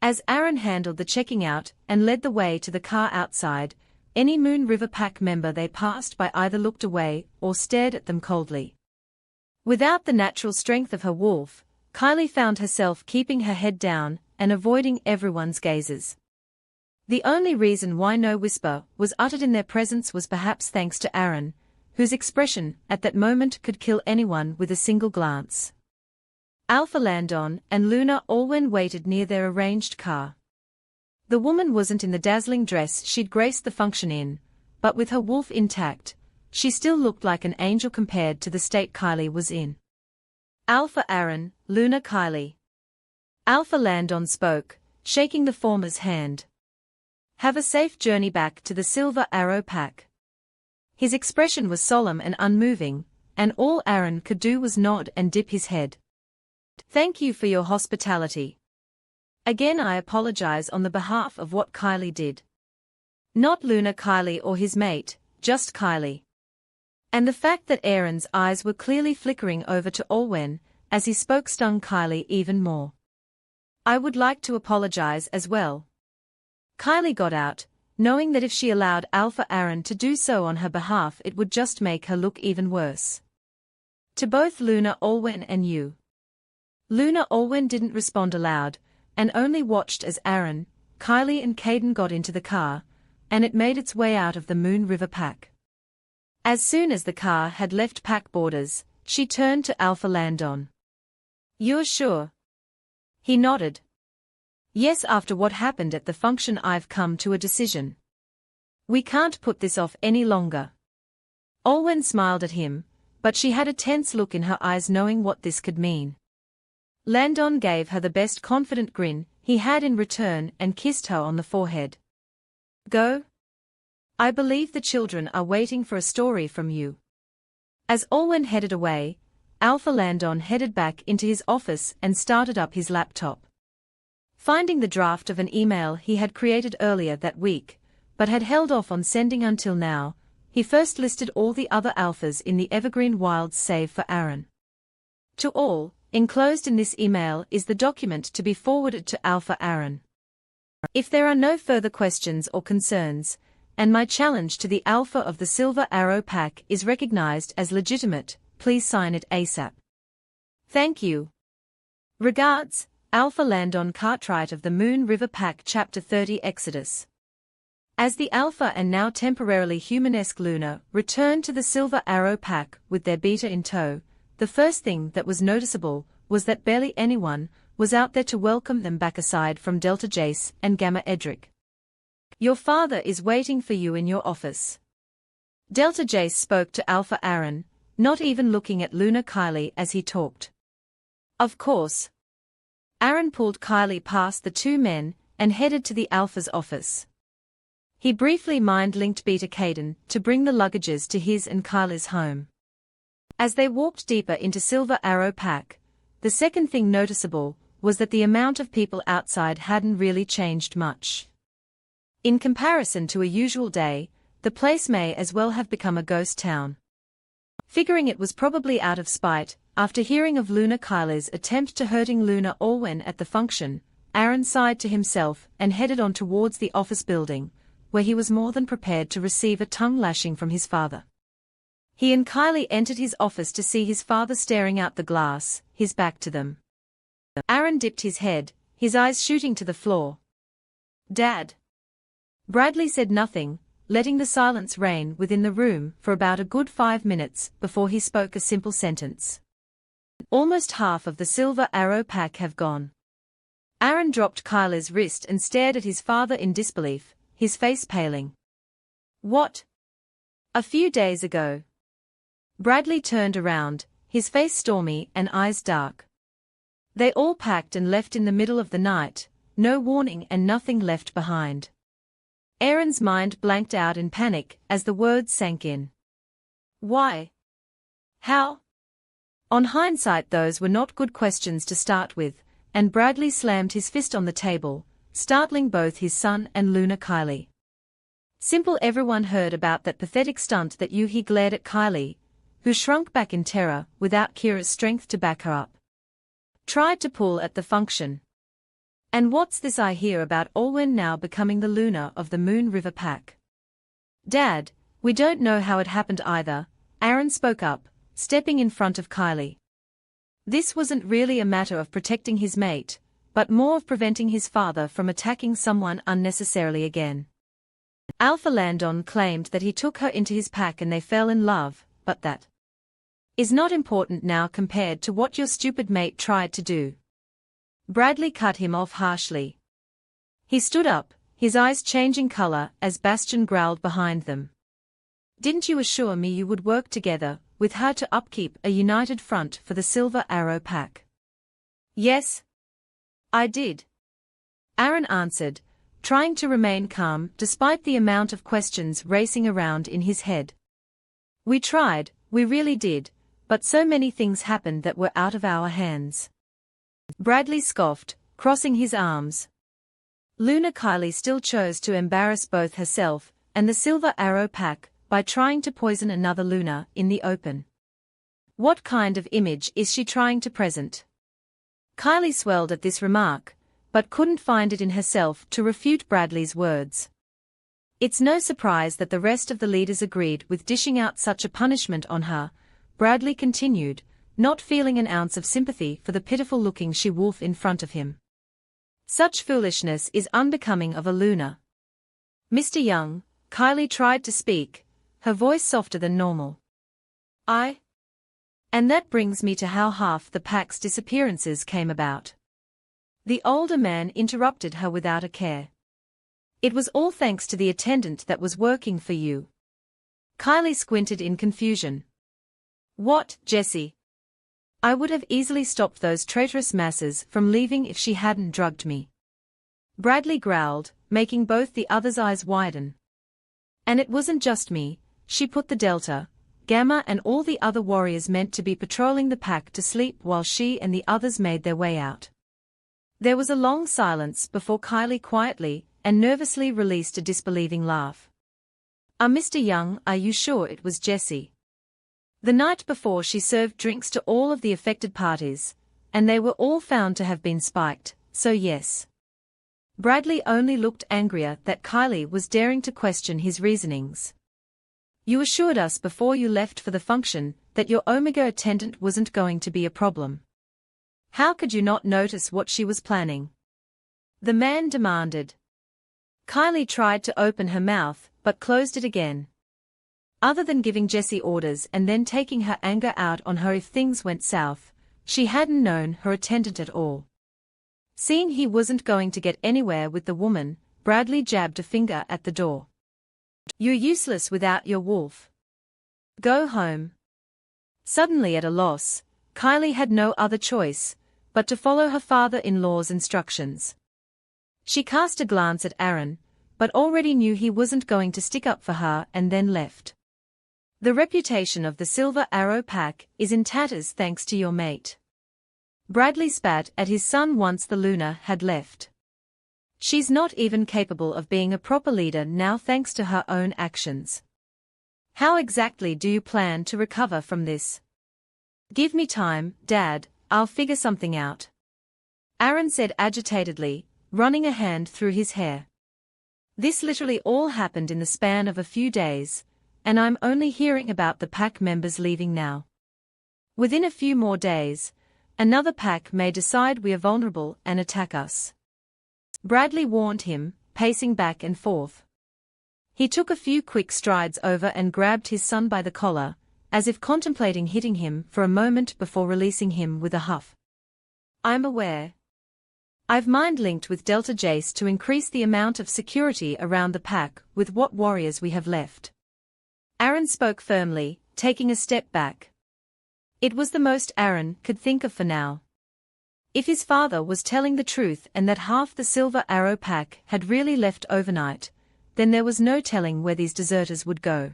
As Aaron handled the checking out and led the way to the car outside, any Moon River Pack member they passed by either looked away or stared at them coldly. Without the natural strength of her wolf, Kylie found herself keeping her head down and avoiding everyone's gazes. The only reason why no whisper was uttered in their presence was perhaps thanks to Aaron, whose expression at that moment could kill anyone with a single glance. Alpha Landon and Luna Alwyn waited near their arranged car. The woman wasn't in the dazzling dress she'd graced the function in, but with her wolf intact, she still looked like an angel compared to the state Kylie was in. "Alpha Aaron, Luna Kylie." Alpha Landon spoke, shaking the former's hand. "Have a safe journey back to the Silver Arrow Pack." His expression was solemn and unmoving, and all Aaron could do was nod and dip his head. "Thank you for your hospitality. Again, I apologize on the behalf of what Kylie did." Not Luna Kylie or his mate, just Kylie. And the fact that Aaron's eyes were clearly flickering over to Alwyn as he spoke stung Kylie even more. "I would like to apologize as well." Kylie got out, knowing that if she allowed Alpha Aaron to do so on her behalf, it would just make her look even worse. "To both Luna Alwyn and you." Luna Alwyn didn't respond aloud, and only watched as Aaron, Kylie and Caden got into the car, and it made its way out of the Moon River Pack. As soon as the car had left pack borders, she turned to Alpha Landon. "You're sure?" He nodded. "Yes, after what happened at the function, I've come to a decision. We can't put this off any longer." Alwyn smiled at him, but she had a tense look in her eyes knowing what this could mean. Landon gave her the best confident grin he had in return and kissed her on the forehead. "Go? I believe the children are waiting for a story from you." As Alwyn headed away, Alpha Landon headed back into his office and started up his laptop. Finding the draft of an email he had created earlier that week, but had held off on sending until now, he first listed all the other alphas in the Evergreen Wilds save for Aaron. To all, enclosed in this email is the document to be forwarded to Alpha Aaron. If there are no further questions or concerns, and my challenge to the Alpha of the Silver Arrow Pack is recognized as legitimate, please sign it ASAP. Thank you. Regards, Alpha Landon Cartwright of the Moon River Pack Chapter 30 Exodus. As the Alpha and now temporarily humanesque Luna returned to the Silver Arrow Pack with their beta in tow, the first thing that was noticeable was that barely anyone was out there to welcome them back aside from Delta Jace and Gamma Edric. Your father is waiting for you in your office. Delta Jace spoke to Alpha Aaron, not even looking at Luna Kylie as he talked. Of course. Aaron pulled Kylie past the two men and headed to the Alpha's office. He briefly mind-linked Beta Caden to bring the luggages to his and Kylie's home. As they walked deeper into Silver Arrow Pack, the second thing noticeable was that the amount of people outside hadn't really changed much. In comparison to a usual day, the place may as well have become a ghost town. Figuring it was probably out of spite, after hearing of Luna Kylie's attempt to hurting Luna Allwen at the function, Aaron sighed to himself and headed on towards the office building, where he was more than prepared to receive a tongue lashing from his father. He and Kylie entered his office to see his father staring out the glass, his back to them. Aaron dipped his head, his eyes shooting to the floor. Dad. Bradley said nothing, letting the silence reign within the room for about a good 5 minutes before he spoke a simple sentence. Almost half of the Silver Arrow Pack have gone. Aaron dropped Kylie's wrist and stared at his father in disbelief, his face paling. What? A few days ago. Bradley turned around, his face stormy and eyes dark. They all packed and left in the middle of the night, no warning and nothing left behind. Aaron's mind blanked out in panic as the words sank in. Why? How? On hindsight, those were not good questions to start with, and Bradley slammed his fist on the table, startling both his son and Luna Kylie. Simple. Everyone heard about that pathetic stunt that he glared at Kylie, who shrunk back in terror without Kira's strength to back her up. Tried to pull at the function. And what's this I hear about Allwen now becoming the Luna of the Moon River Pack? Dad, we don't know how it happened either, Aaron spoke up, stepping in front of Kylie. This wasn't really a matter of protecting his mate, but more of preventing his father from attacking someone unnecessarily again. Alpha Landon claimed that he took her into his pack and they fell in love, but that is not important now compared to what your stupid mate tried to do. Bradley cut him off harshly. He stood up, his eyes changing color as Bastion growled behind them. Didn't you assure me you would work together with her to upkeep a united front for the Silver Arrow Pack? Yes. I did. Aaron answered, trying to remain calm despite the amount of questions racing around in his head. We tried, we really did, but so many things happened that were out of our hands. Bradley scoffed, crossing his arms. Luna Kylie still chose to embarrass both herself and the Silver Arrow Pack by trying to poison another Luna in the open. What kind of image is she trying to present? Kylie swelled at this remark, but couldn't find it in herself to refute Bradley's words. It's no surprise that the rest of the leaders agreed with dishing out such a punishment on her, Bradley continued, not feeling an ounce of sympathy for the pitiful-looking she-wolf in front of him. Such foolishness is unbecoming of a Luna. Mr. Young, Kylie tried to speak, her voice softer than normal. And that brings me to how half the pack's disappearances came about. The older man interrupted her without a care. It was all thanks to the attendant that was working for you. Kylie squinted in confusion. What, Jessie? I would have easily stopped those traitorous masses from leaving if she hadn't drugged me. Bradley growled, making both the others' eyes widen. And it wasn't just me, she put the Delta, Gamma and all the other warriors meant to be patrolling the pack to sleep while she and the others made their way out. There was a long silence before Kylie quietly and nervously released a disbelieving laugh. Mr. Young, are you sure it was Jessie? The night before she served drinks to all of the affected parties, and they were all found to have been spiked, so yes. Bradley only looked angrier that Kylie was daring to question his reasonings. You assured us before you left for the function that your Omega attendant wasn't going to be a problem. How could you not notice what she was planning? The man demanded. Kylie tried to open her mouth, but closed it again. Other than giving Jessie orders and then taking her anger out on her if things went south, she hadn't known her attendant at all. Seeing he wasn't going to get anywhere with the woman, Bradley jabbed a finger at the door. You're useless without your wolf. Go home. Suddenly at a loss, Kylie had no other choice but to follow her father-in-law's instructions. She cast a glance at Aaron, but already knew he wasn't going to stick up for her and then left. The reputation of the Silver Arrow Pack is in tatters thanks to your mate. Bradley spat at his son once the Luna had left. She's not even capable of being a proper leader now thanks to her own actions. How exactly do you plan to recover from this? Give me time, Dad, I'll figure something out. Aaron said agitatedly, running a hand through his hair. This literally all happened in the span of a few days, and I'm only hearing about the pack members leaving now. Within a few more days, another pack may decide we are vulnerable and attack us. Bradley warned him, pacing back and forth. He took a few quick strides over and grabbed his son by the collar, as if contemplating hitting him for a moment before releasing him with a huff. I'm aware. I've mind-linked with Delta Jace to increase the amount of security around the pack with what warriors we have left. Aaron spoke firmly, taking a step back. It was the most Aaron could think of for now. If his father was telling the truth and that half the Silver Arrow Pack had really left overnight, then there was no telling where these deserters would go.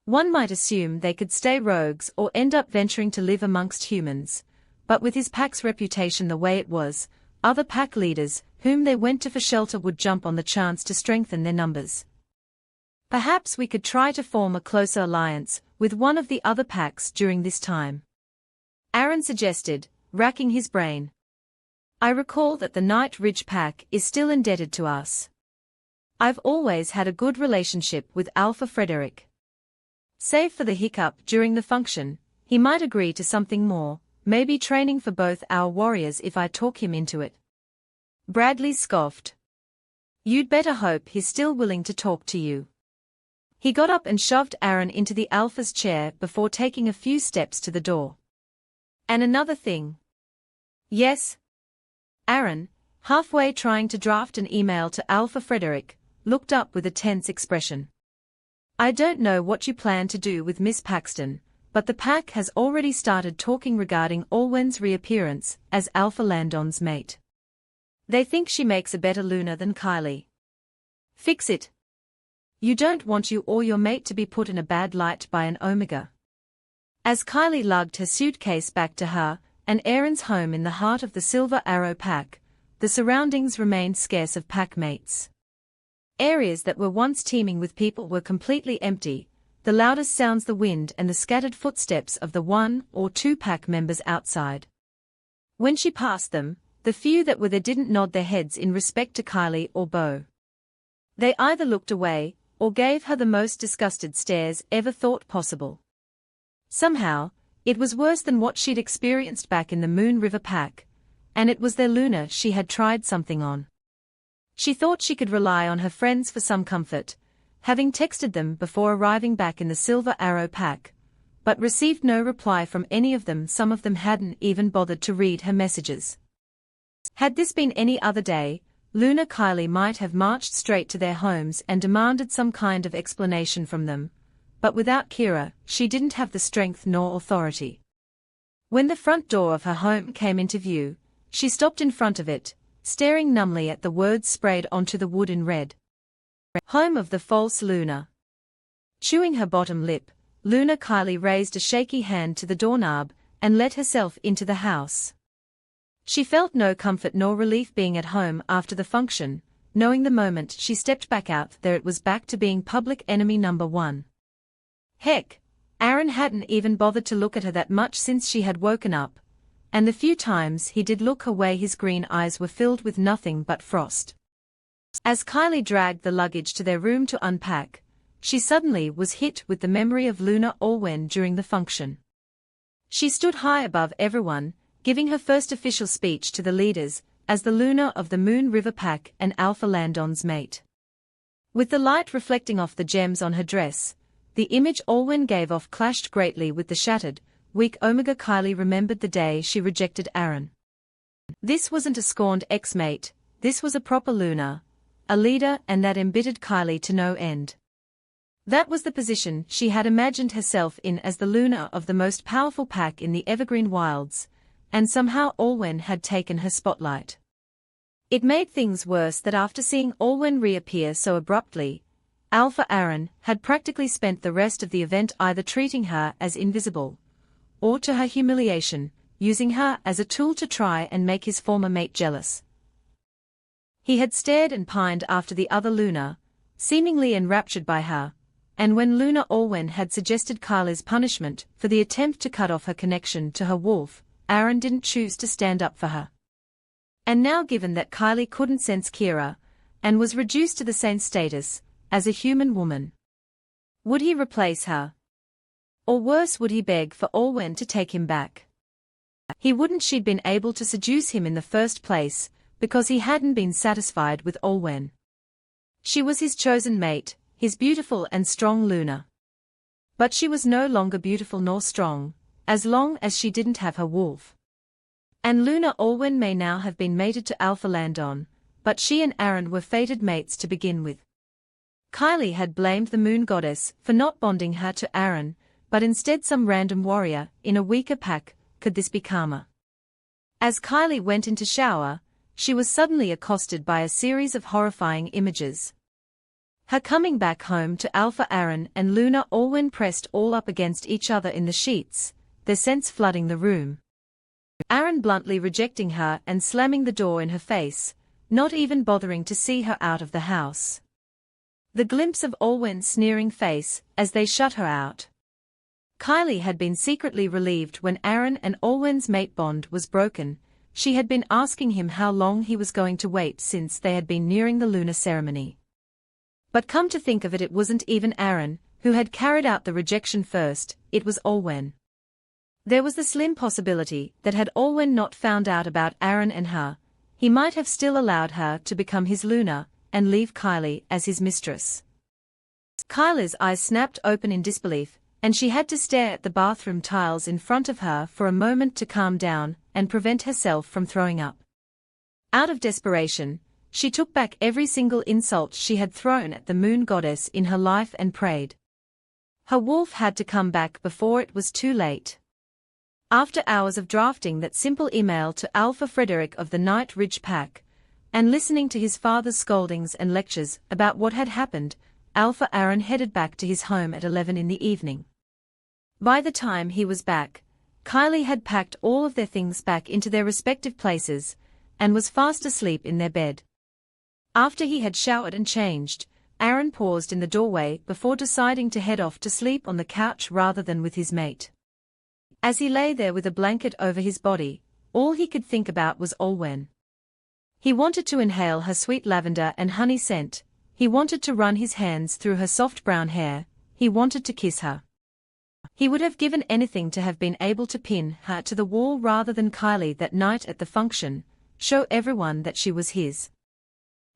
One might assume they could stay rogues or end up venturing to live amongst humans, but with his pack's reputation the way it was, other pack leaders whom they went to for shelter would jump on the chance to strengthen their numbers. Perhaps we could try to form a closer alliance with one of the other packs during this time. Aaron suggested, racking his brain. I recall that the Night Ridge pack is still indebted to us. I've always had a good relationship with Alpha Frederick. Save for the hiccup during the function, he might agree to something more, maybe training for both our warriors if I talk him into it. Bradley scoffed. You'd better hope he's still willing to talk to you. He got up and shoved Aaron into the Alpha's chair before taking a few steps to the door. And another thing. Yes? Aaron, halfway trying to draft an email to Alpha Frederick, looked up with a tense expression. I don't know what you plan to do with Miss Paxton, but the pack has already started talking regarding Alwen's reappearance as Alpha Landon's mate. They think she makes a better Luna than Kylie. Fix it. You don't want you or your mate to be put in a bad light by an Omega. As Kylie lugged her suitcase back to her and Aaron's home in the heart of the Silver Arrow Pack, the surroundings remained scarce of pack mates. Areas that were once teeming with people were completely empty, the loudest sounds the wind and the scattered footsteps of the 1 or 2 pack members outside. When she passed them, the few that were there didn't nod their heads in respect to Kylie or Bo. They either looked away, or gave her the most disgusted stares ever thought possible. Somehow, it was worse than what she'd experienced back in the Moon River Pack, and it was their Luna she had tried something on. She thought she could rely on her friends for some comfort, having texted them before arriving back in the Silver Arrow Pack, but received no reply from any of them. Some of them hadn't even bothered to read her messages. Had this been any other day, Luna Kylie might have marched straight to their homes and demanded some kind of explanation from them, but without Kira, she didn't have the strength nor authority. When the front door of her home came into view, she stopped in front of it, staring numbly at the words sprayed onto the wood in red. Home of the false Luna. Chewing her bottom lip, Luna Kylie raised a shaky hand to the doorknob and let herself into the house. She felt no comfort nor relief being at home after the function, knowing the moment she stepped back out there it was back to being public enemy number 1. Heck, Aaron hadn't even bothered to look at her that much since she had woken up, and the few times he did look her way his green eyes were filled with nothing but frost. As Kylie dragged the luggage to their room to unpack, she suddenly was hit with the memory of丨Under during the function. She stood high above everyone, giving her first official speech to the leaders, as the Luna of the Moon River Pack and Alpha Landon's mate. With the light reflecting off the gems on her dress, the image Allwyn gave off clashed greatly with the shattered, weak Omega. Kylie remembered the day she rejected Aaron. This wasn't a scorned ex-mate, this was a proper Luna, a leader, and that embittered Kylie to no end. That was the position she had imagined herself in as the Luna of the most powerful pack in the Evergreen Wilds, and somehow Allwyn had taken her spotlight. It made things worse that after seeing Allwyn reappear so abruptly, Alpha Aaron had practically spent the rest of the event either treating her as invisible, or to her humiliation, using her as a tool to try and make his former mate jealous. He had stared and pined after the other Luna, seemingly enraptured by her, and when Luna Allwyn had suggested Kylie's punishment for the attempt to cut off her connection to her wolf, Aaron didn't choose to stand up for her. And now, given that Kylie couldn't sense Kira, and was reduced to the same status as a human woman, would he replace her? Or worse, would he beg for Allwyn to take him back? He wouldn't. She'd been able to seduce him in the first place, because he hadn't been satisfied with Allwyn. She was his chosen mate, his beautiful and strong Luna. But she was no longer beautiful nor strong, as long as she didn't have her wolf. And Luna Allwyn may now have been mated to Alpha Landon, but she and Aaron were fated mates to begin with. Kylie had blamed the moon goddess for not bonding her to Aaron, but instead some random warrior in a weaker pack. Could this be karma? As Kylie went in to shower, she was suddenly accosted by a series of horrifying images. Her coming back home to Alpha Aaron and Luna Allwyn pressed all up against each other in the sheets, their scents flooding the room. Aaron bluntly rejecting her and slamming the door in her face, not even bothering to see her out of the house. The glimpse of Allwyn's sneering face as they shut her out. Kylie had been secretly relieved when Aaron and Allwyn's mate bond was broken. She had been asking him how long he was going to wait since they had been nearing the lunar ceremony. But come to think of it, it wasn't even Aaron who had carried out the rejection first, it was Allwyn. There was the slim possibility that had Allwyn not found out about Aaron and her, he might have still allowed her to become his Luna and leave Kylie as his mistress. Kylie's eyes snapped open in disbelief, and she had to stare at the bathroom tiles in front of her for a moment to calm down and prevent herself from throwing up. Out of desperation, she took back every single insult she had thrown at the moon goddess in her life and prayed. Her wolf had to come back before it was too late. After hours of drafting that simple email to Alpha Frederick of the Night Ridge Pack, and listening to his father's scoldings and lectures about what had happened, Alpha Aaron headed back to his home at 11 in the evening. By the time he was back, Kylie had packed all of their things back into their respective places, and was fast asleep in their bed. After he had showered and changed, Aaron paused in the doorway before deciding to head off to sleep on the couch rather than with his mate. As he lay there with a blanket over his body, all he could think about was Allwyn. He wanted to inhale her sweet lavender and honey scent, he wanted to run his hands through her soft brown hair, he wanted to kiss her. He would have given anything to have been able to pin her to the wall rather than Kylie that night at the function, show everyone that she was his.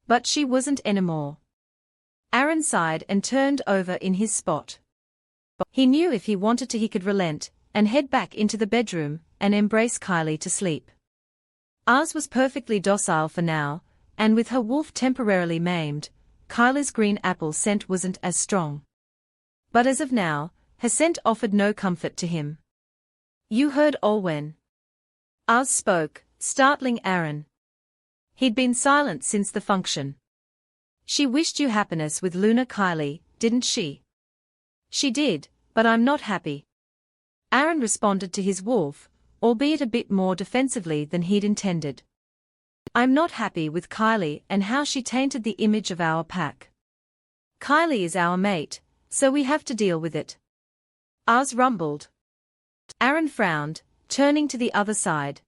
But she wasn't anymore. Aaron sighed and turned over in his spot. He knew if he wanted to he could relent, and head back into the bedroom, and embrace Kylie to sleep. Ours was perfectly docile for now, and with her wolf temporarily maimed, Kylie's green apple scent wasn't as strong. But as of now, her scent offered no comfort to him. "You heard Allwyn." Ours spoke, startling Aaron. He'd been silent since the function. "She wished you happiness with Luna Kylie, didn't she?" "She did, but I'm not happy." Aaron responded to his wolf, albeit a bit more defensively than he'd intended. "I'm not happy with Kylie and how she tainted the image of our pack. Kylie is our mate, so we have to deal with it. Ours rumbled. Aaron frowned, turning to the other side.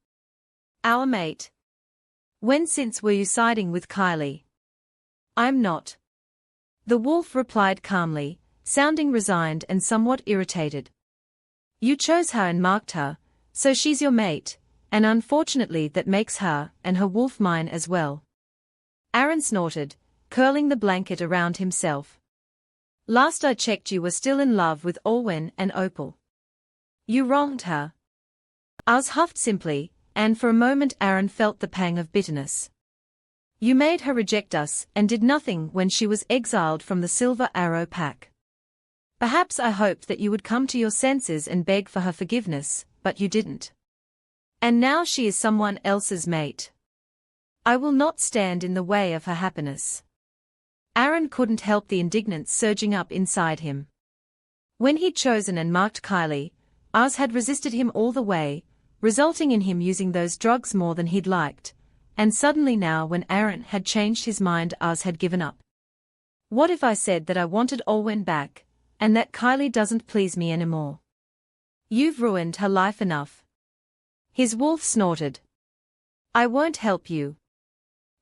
Our mate. When since were you siding with Kylie? I'm not. The wolf replied calmly, sounding resigned and somewhat irritated. You chose her and marked her, so she's your mate, and unfortunately that makes her and her wolf mine as well. Aaron snorted, curling the blanket around himself. Last I checked you were still in love with Olwen and Opal. You wronged her. Ours huffed simply, and for a moment Aaron felt the pang of bitterness. You made her reject us and did nothing when she was exiled from the Silver Arrow Pack. Perhaps I hoped that you would come to your senses and beg for her forgiveness, but you didn't. And now she is someone else's mate. I will not stand in the way of her happiness. Aaron couldn't help the indignance surging up inside him. When he'd chosen and marked Kylie, Ours had resisted him all the way, resulting in him using those drugs more than he'd liked, and suddenly now when Aaron had changed his mind Ours had given up. What if I said that I wanted Olwen back, and that Kylie doesn't please me anymore? You've ruined her life enough. His wolf snorted. I won't help you.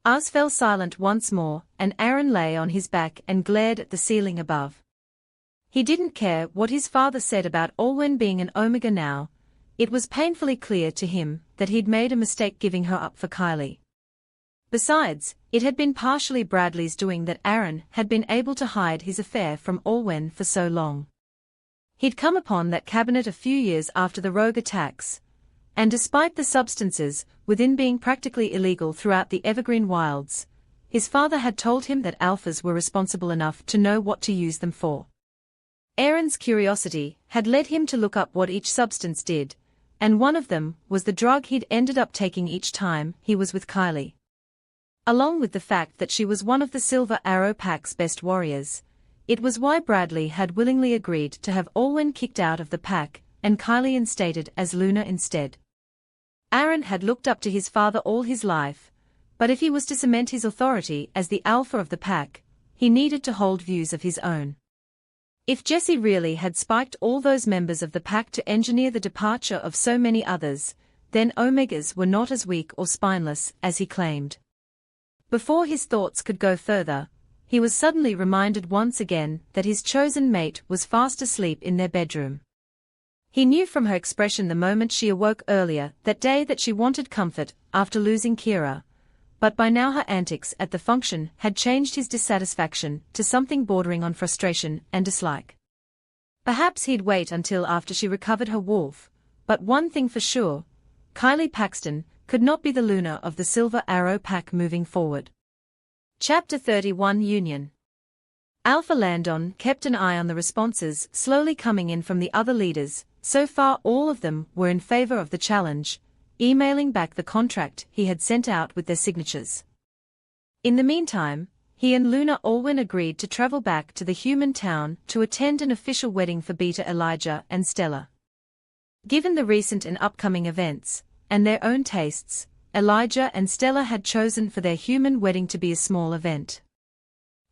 Ours fell silent once more, and Aaron lay on his back and glared at the ceiling above. He didn't care what his father said about Olwen being an Omega now. It was painfully clear to him that he'd made a mistake giving her up for Kylie. Besides, it had been partially Bradley's doing that Aaron had been able to hide his affair from Olwen for so long. He'd come upon that cabinet a few years after the rogue attacks, and despite the substances within being practically illegal throughout the Evergreen Wilds, his father had told him that alphas were responsible enough to know what to use them for. Aaron's curiosity had led him to look up what each substance did, and one of them was the drug he'd ended up taking each time he was with Kylie. Along with the fact that she was one of the Silver Arrow Pack's best warriors, it was why Bradley had willingly agreed to have Olwen kicked out of the pack and Kylie instated as Luna instead. Aaron had looked up to his father all his life, but if he was to cement his authority as the alpha of the pack, he needed to hold views of his own. If Jesse really had spiked all those members of the pack to engineer the departure of so many others, then Omegas were not as weak or spineless as he claimed. Before his thoughts could go further, he was suddenly reminded once again that his chosen mate was fast asleep in their bedroom. He knew from her expression the moment she awoke earlier that day that she wanted comfort after losing Kira, but by now her antics at the function had changed his dissatisfaction to something bordering on frustration and dislike. Perhaps he'd wait until after she recovered her wolf, but one thing for sure, Kylie Paxton could not be the Luna of the Silver Arrow Pack moving forward. Chapter 31 Union. Alpha Landon kept an eye on the responses slowly coming in from the other leaders. So far all of them were in favor of the challenge, emailing back the contract he had sent out with their signatures. In the meantime, he and Luna Olwen agreed to travel back to the human town to attend an official wedding for Beta Elijah and Stella. Given the recent and upcoming events, and their own tastes, Elijah and Stella had chosen for their human wedding to be a small event.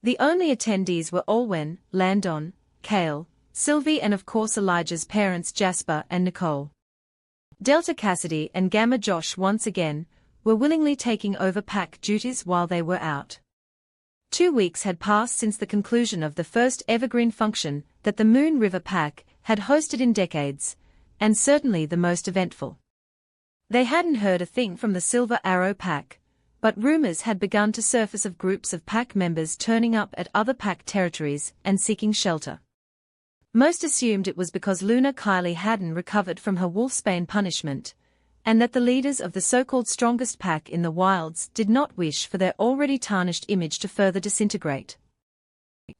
The only attendees were Olwen, Landon, Kale, Sylvie and of course Elijah's parents Jasper and Nicole. Delta Cassidy and Gamma Josh once again were willingly taking over pack duties while they were out. 2 weeks had passed since the conclusion of the first Evergreen function that the Moon River Pack had hosted in decades, and certainly the most eventful. They hadn't heard a thing from the Silver Arrow Pack, but rumors had begun to surface of groups of pack members turning up at other pack territories and seeking shelter. Most assumed it was because Luna Kylie hadn't recovered from her wolfsbane punishment, and that the leaders of the so-called strongest pack in the wilds did not wish for their already tarnished image to further disintegrate.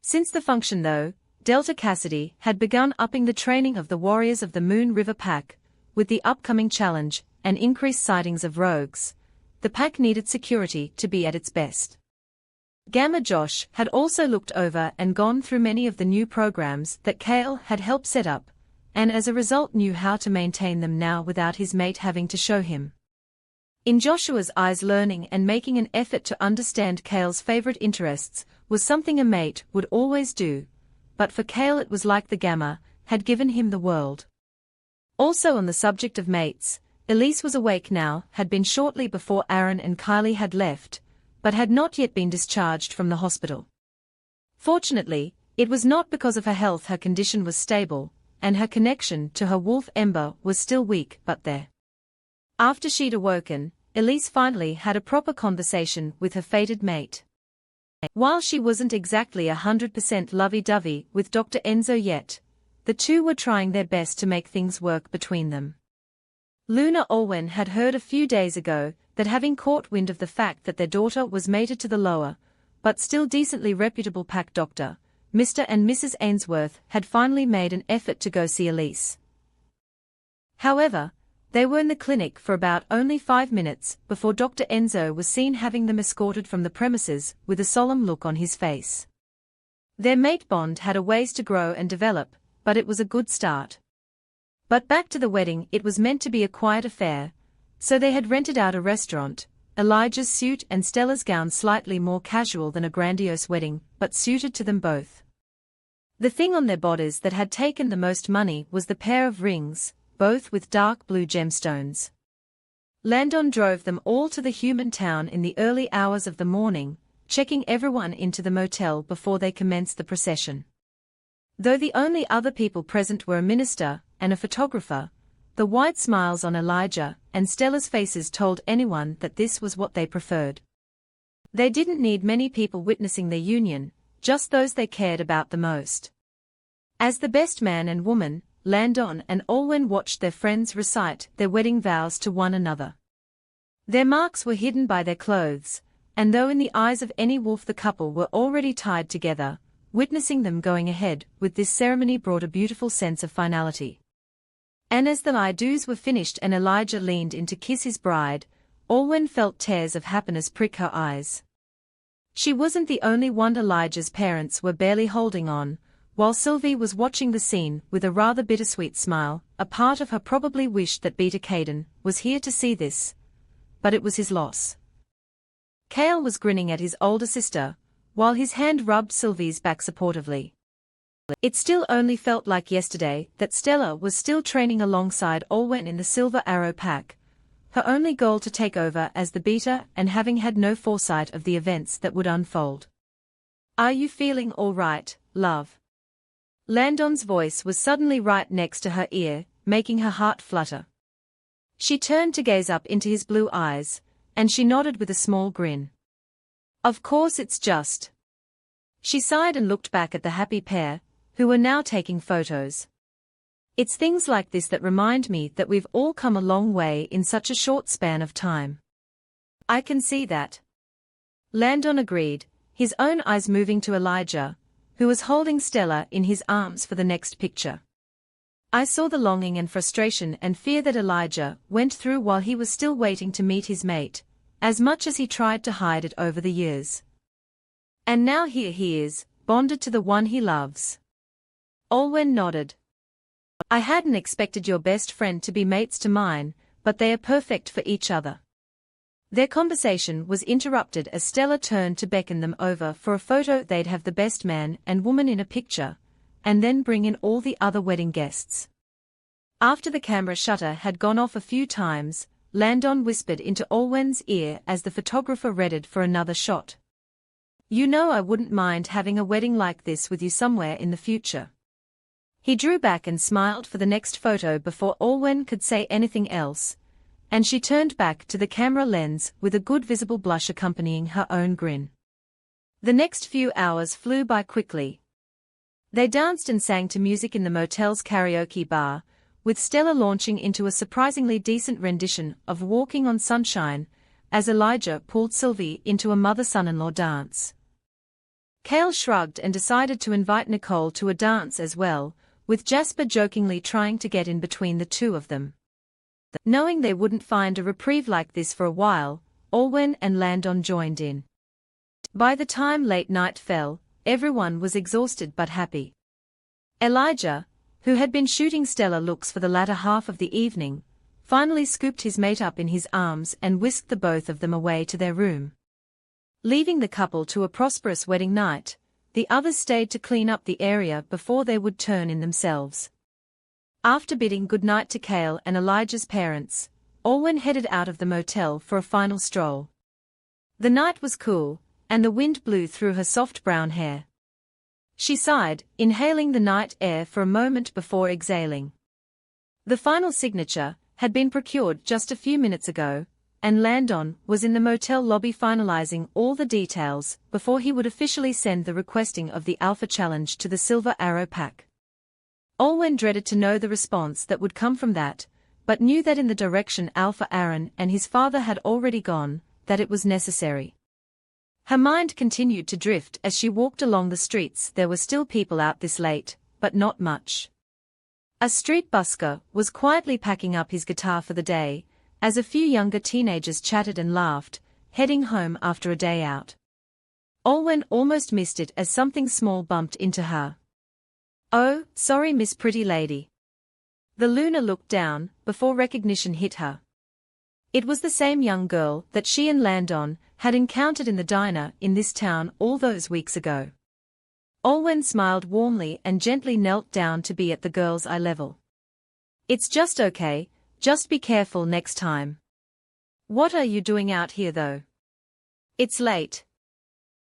Since the function though, Delta Cassidy had begun upping the training of the warriors of the Moon River Pack, with the upcoming challenge and increased sightings of rogues. The pack needed security to be at its best. Gamma Josh had also looked over and gone through many of the new programs that Kale had helped set up, and as a result knew how to maintain them now without his mate having to show him. In Joshua's eyes, learning and making an effort to understand Kale's favorite interests was something a mate would always do, but for Kale it was like the Gamma had given him the world. Also on the subject of mates, Elise was awake now, had been shortly before Aaron and Kylie had left, but had not yet been discharged from the hospital. Fortunately, it was not because of her health. Her condition was stable, and her connection to her wolf Ember was still weak but there. After she'd awoken, Elise finally had a proper conversation with her fated mate. While she wasn't exactly 100% lovey-dovey with Dr. Enzo yet, the two were trying their best to make things work between them. Luna Olwen had heard a few days ago that having caught wind of the fact that their daughter was mated to the lower, but still decently reputable pack doctor, Mr. and Mrs. Ainsworth had finally made an effort to go see Elise. However, they were in the clinic for about only 5 minutes before Dr. Enzo was seen having them escorted from the premises with a solemn look on his face. Their mate bond had a ways to grow and develop, but it was a good start. But back to the wedding. It was meant to be a quiet affair, so they had rented out a restaurant, Elijah's suit and Stella's gown slightly more casual than a grandiose wedding, but suited to them both. The thing on their bodies that had taken the most money was the pair of rings, both with dark blue gemstones. Landon drove them all to the human town in the early hours of the morning, checking everyone into the motel before they commenced the procession. Though the only other people present were a minister and a photographer, the wide smiles on Elijah and Stella's faces told anyone that this was what they preferred. They didn't need many people witnessing their union, just those they cared about the most. As the best man and woman, Landon and Olwen watched their friends recite their wedding vows to one another. Their marks were hidden by their clothes, and though in the eyes of any wolf the couple were already tied together, witnessing them going ahead with this ceremony brought a beautiful sense of finality. And as the I-do's were finished and Elijah leaned in to kiss his bride, Olwen felt tears of happiness prick her eyes. She wasn't the only one. Elijah's parents were barely holding on, while Sylvie was watching the scene with a rather bittersweet smile. A part of her probably wished that Beta Caden was here to see this, but it was his loss. Cale was grinning at his older sister, while his hand rubbed Sylvie's back supportively. It still only felt like yesterday that Stella was still training alongside Olwen in the Silver Arrow pack, her only goal to take over as the Beta, and having had no foresight of the events that would unfold. "Are you feeling all right, love?" Landon's voice was suddenly right next to her ear, making her heart flutter. She turned to gaze up into his blue eyes, and she nodded with a small grin. "Of course it's just." She sighed and looked back at the happy pair, who were now taking photos. "It's things like this that remind me that we've all come a long way in such a short span of time." "I can see that." Landon agreed, his own eyes moving to Elijah, who was holding Stella in his arms for the next picture. I saw the longing and frustration and fear that Elijah went through while he was still waiting to meet his mate, as much as he tried to hide it over the years. And now here he is, bonded to the one he loves. Olwen nodded. "I hadn't expected your best friend to be mates to mine, but they are perfect for each other." Their conversation was interrupted as Stella turned to beckon them over for a photo. They'd have the best man and woman in a picture, and then bring in all the other wedding guests. After the camera shutter had gone off a few times, Landon whispered into Olwen's ear as the photographer readied for another shot. "You know I wouldn't mind having a wedding like this with you somewhere in the future." He drew back and smiled for the next photo before Olwen could say anything else, and she turned back to the camera lens with a good visible blush accompanying her own grin. The next few hours flew by quickly. They danced and sang to music in the motel's karaoke bar, with Stella launching into a surprisingly decent rendition of Walking on Sunshine, as Elijah pulled Sylvie into a mother-son-in-law dance. Cale shrugged and decided to invite Nicole to a dance as well, with Jasper jokingly trying to get in between the two of them. Knowing they wouldn't find a reprieve like this for a while, Olwen and Landon joined in. By the time late night fell, everyone was exhausted but happy. Elijah, who had been shooting Stella looks for the latter half of the evening, finally scooped his mate up in his arms and whisked the both of them away to their room. Leaving the couple to a prosperous wedding night, the others stayed to clean up the area before they would turn in themselves. After bidding goodnight to Cale and Elijah's parents, Olwen headed out of the motel for a final stroll. The night was cool, and the wind blew through her soft brown hair. She sighed, inhaling the night air for a moment before exhaling. The final signature had been procured just a few minutes ago, and Landon was in the motel lobby finalizing all the details before he would officially send the requesting of the Alpha Challenge to the Silver Arrow Pack. Olwen dreaded to know the response that would come from that, but knew that in the direction Alpha Aaron and his father had already gone, that it was necessary. Her mind continued to drift as she walked along the streets. There were still people out this late, but not much. A street busker was quietly packing up his guitar for the day, as a few younger teenagers chatted and laughed, heading home after a day out. Olwen almost missed it as something small bumped into her. "Oh, sorry, Miss Pretty Lady." The Luna looked down, before recognition hit her. It was the same young girl that she and Landon had encountered in the diner in this town all those weeks ago. Olwen smiled warmly and gently knelt down to be at the girl's eye level. "It's just okay, just be careful next time." "What are you doing out here though?" "It's late."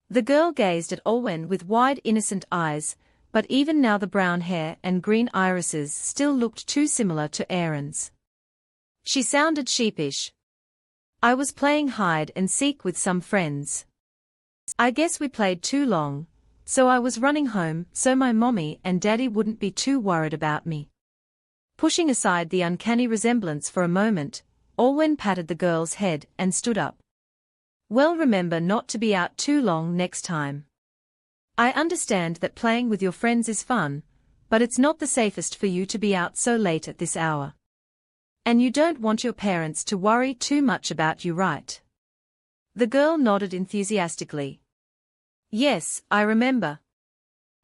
The girl gazed at Olwen with wide innocent eyes, but even now the brown hair and green irises still looked too similar to Aaron's. She sounded sheepish. "I was playing hide and seek with some friends. I guess we played too long, so I was running home so my mommy and daddy wouldn't be too worried about me." Pushing aside the uncanny resemblance for a moment, Olwen patted the girl's head and stood up. "Well, remember not to be out too long next time. I understand that playing with your friends is fun, but it's not the safest for you to be out so late at this hour. And you don't want your parents to worry too much about you, right?" The girl nodded enthusiastically. "Yes, I remember.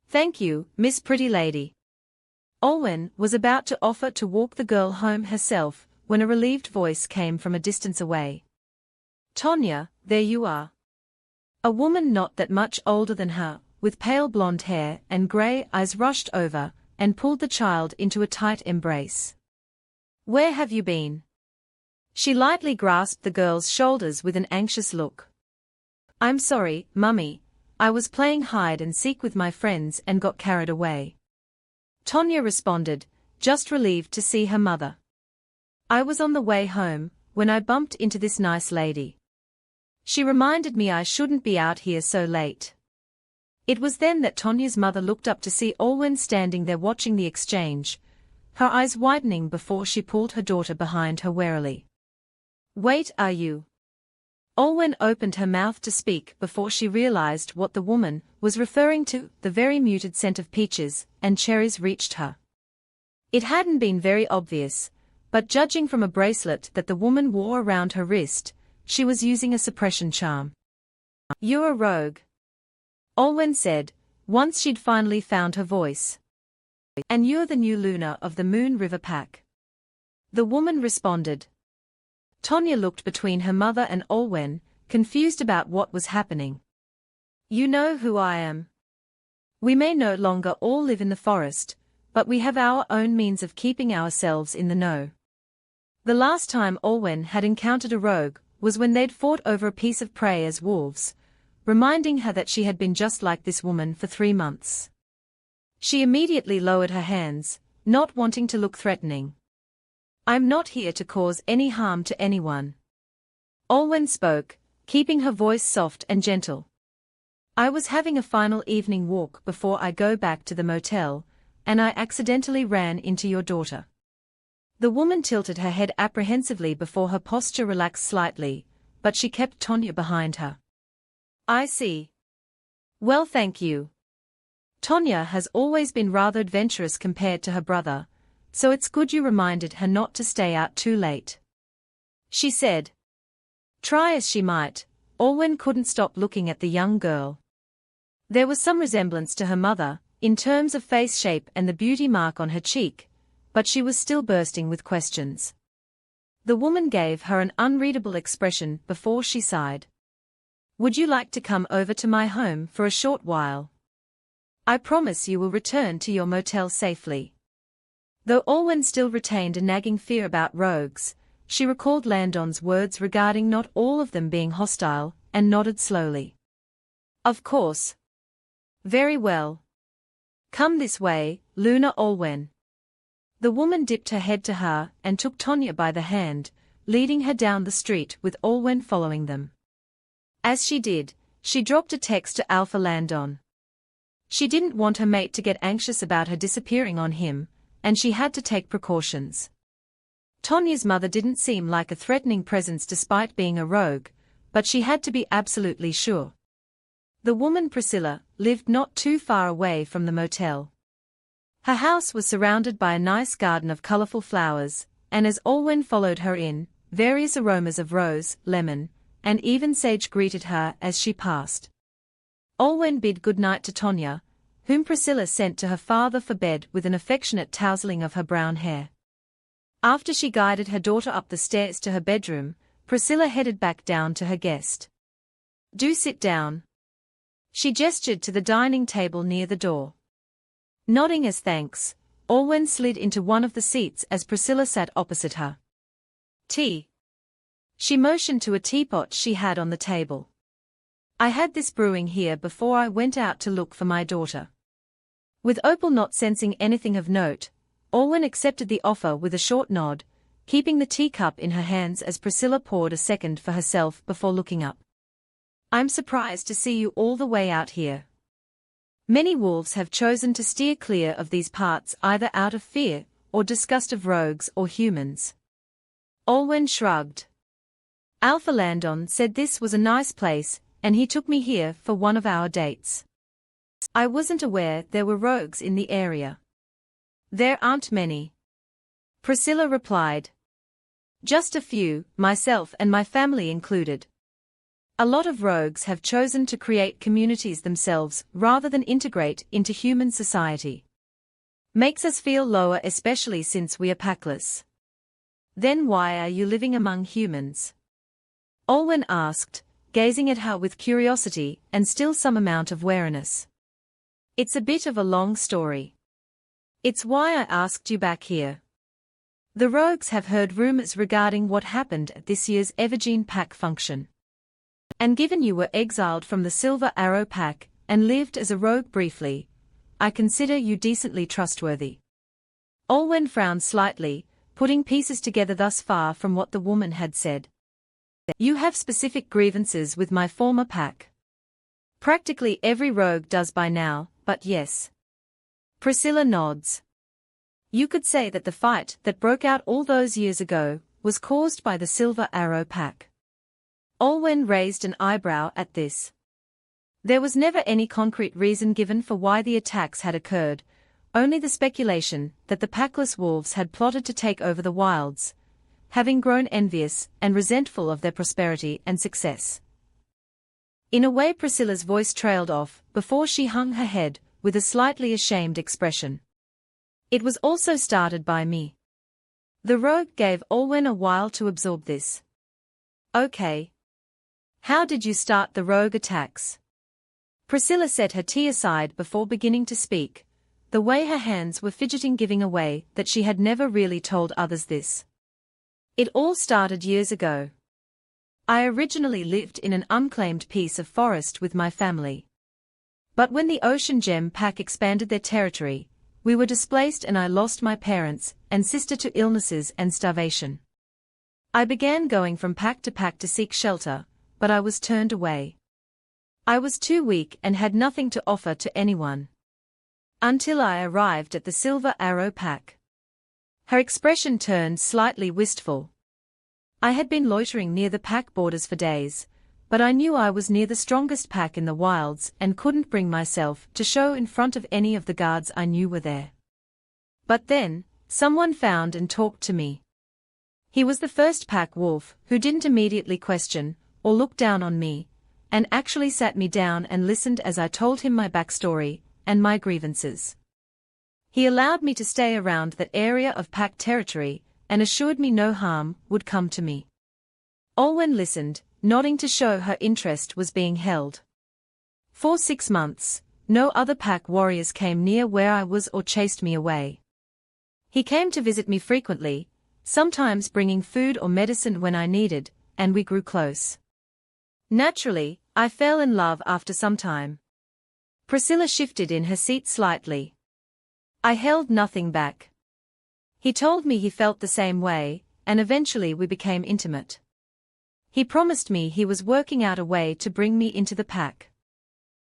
Thank you, Miss Pretty Lady." Olwen was about to offer to walk the girl home herself when a relieved voice came from a distance away. "Tonya, there you are." A woman not that much older than her, with pale blonde hair and grey eyes, rushed over and pulled the child into a tight embrace. "Where have you been?" She lightly grasped the girl's shoulders with an anxious look. "I'm sorry, Mummy, I was playing hide and seek with my friends and got carried away." Tonya responded, just relieved to see her mother. "I was on the way home when I bumped into this nice lady. She reminded me I shouldn't be out here so late." It was then that Tonya's mother looked up to see Olwen standing there watching the exchange, her eyes widening before she pulled her daughter behind her warily. "Wait, are you?" Olwen opened her mouth to speak before she realized what the woman was referring to. The very muted scent of peaches and cherries reached her. It hadn't been very obvious, but judging from a bracelet that the woman wore around her wrist, she was using a suppression charm. "You're a rogue," Olwen said, once she'd finally found her voice. "And you're the new Luna of the Moon River Pack." The woman responded. Tonya looked between her mother and Olwen, confused about what was happening. "You know who I am. We may no longer all live in the forest, but we have our own means of keeping ourselves in the know." The last time Olwen had encountered a rogue was when they'd fought over a piece of prey as wolves, reminding her that she had been just like this woman for 3 months. She immediately lowered her hands, not wanting to look threatening. "I'm not here to cause any harm to anyone." Olwen spoke, keeping her voice soft and gentle. "I was having a final evening walk before I go back to the motel, and I accidentally ran into your daughter." The woman tilted her head apprehensively before her posture relaxed slightly, but she kept Tonya behind her. "I see. Well, thank you." Tonya has always been rather adventurous compared to her brother, so it's good you reminded her not to stay out too late," she said. Try as she might, Olwen couldn't stop looking at the young girl. There was some resemblance to her mother, in terms of face shape and the beauty mark on her cheek, but she was still bursting with questions. The woman gave her an unreadable expression before she sighed. "Would you like to come over to my home for a short while?" I promise you will return to your motel safely. Though Olwen still retained a nagging fear about rogues, she recalled Landon's words regarding not all of them being hostile, and nodded slowly. Of course. Very well. Come this way, Luna Olwen. The woman dipped her head to her and took Tonya by the hand, leading her down the street with Olwen following them. As she did, she dropped a text to Alpha Landon. She didn't want her mate to get anxious about her disappearing on him, and she had to take precautions. Tonya's mother didn't seem like a threatening presence despite being a rogue, but she had to be absolutely sure. The woman Priscilla lived not too far away from the motel. Her house was surrounded by a nice garden of colorful flowers, and as Olwen followed her in, various aromas of rose, lemon, and even sage greeted her as she passed. Olwen bid good-night to Tonya, whom Priscilla sent to her father for bed with an affectionate tousling of her brown hair. After she guided her daughter up the stairs to her bedroom, Priscilla headed back down to her guest. Do sit down. She gestured to the dining table near the door. Nodding as thanks, Olwen slid into one of the seats as Priscilla sat opposite her. Tea. She motioned to a teapot she had on the table. I had this brewing here before I went out to look for my daughter. With Opal not sensing anything of note, Olwen accepted the offer with a short nod, keeping the teacup in her hands as Priscilla poured a second for herself before looking up. I'm surprised to see you all the way out here. Many wolves have chosen to steer clear of these parts either out of fear or disgust of rogues or humans. Olwen shrugged. Alpha Landon said this was a nice place, and he took me here for one of our dates. I wasn't aware there were rogues in the area. There aren't many. Priscilla replied. Just a few, myself and my family included. A lot of rogues have chosen to create communities themselves rather than integrate into human society. Makes us feel lower, especially since we are packless. Then why are you living among humans? Olwen asked, gazing at her with curiosity and still some amount of wariness. It's a bit of a long story. It's why I asked you back here. The rogues have heard rumors regarding what happened at this year's Evergreen Pack function. And given you were exiled from the Silver Arrow Pack and lived as a rogue briefly, I consider you decently trustworthy. Olwen frowned slightly, putting pieces together thus far from what the woman had said. You have specific grievances with my former pack. Practically every rogue does by now, but yes. Priscilla nods. You could say that the fight that broke out all those years ago was caused by the Silver Arrow Pack. Olwen raised an eyebrow at this. There was never any concrete reason given for why the attacks had occurred, only the speculation that the packless wolves had plotted to take over the wilds, having grown envious and resentful of their prosperity and success. In a way, Priscilla's voice trailed off before she hung her head with a slightly ashamed expression. It was also started by me. The rogue gave Olwen a while to absorb this. Okay. How did you start the rogue attacks? Priscilla set her tea aside before beginning to speak, the way her hands were fidgeting giving away that she had never really told others this. It all started years ago. I originally lived in an unclaimed piece of forest with my family. But when the Ocean Gem Pack expanded their territory, we were displaced and I lost my parents and sister to illnesses and starvation. I began going from pack to seek shelter, but I was turned away. I was too weak and had nothing to offer to anyone. Until I arrived at the Silver Arrow Pack. Her expression turned slightly wistful. I had been loitering near the pack borders for days, but I knew I was near the strongest pack in the wilds and couldn't bring myself to show in front of any of the guards I knew were there. But then, someone found and talked to me. He was the first pack wolf who didn't immediately question or look down on me, and actually sat me down and listened as I told him my backstory and my grievances. He allowed me to stay around that area of pack territory and assured me no harm would come to me. Olwen listened, nodding to show her interest was being held. For 6 months, no other pack warriors came near where I was or chased me away. He came to visit me frequently, sometimes bringing food or medicine when I needed, and we grew close. Naturally, I fell in love after some time. Priscilla shifted in her seat slightly. I held nothing back. He told me he felt the same way, and eventually we became intimate. He promised me he was working out a way to bring me into the pack.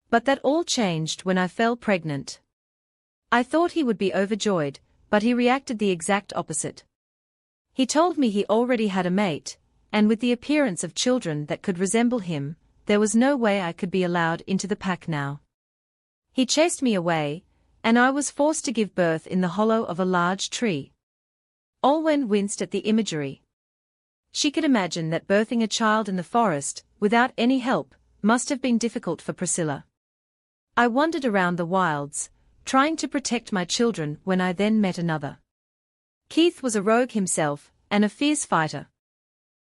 But that all changed when I fell pregnant. I thought he would be overjoyed, but he reacted the exact opposite. He told me he already had a mate, and with the appearance of children that could resemble him, there was no way I could be allowed into the pack now. He chased me away, and I was forced to give birth in the hollow of a large tree. Olwen winced at the imagery. She could imagine that birthing a child in the forest, without any help, must have been difficult for Priscilla. I wandered around the wilds, trying to protect my children when I then met another. Keith was a rogue himself, and a fierce fighter.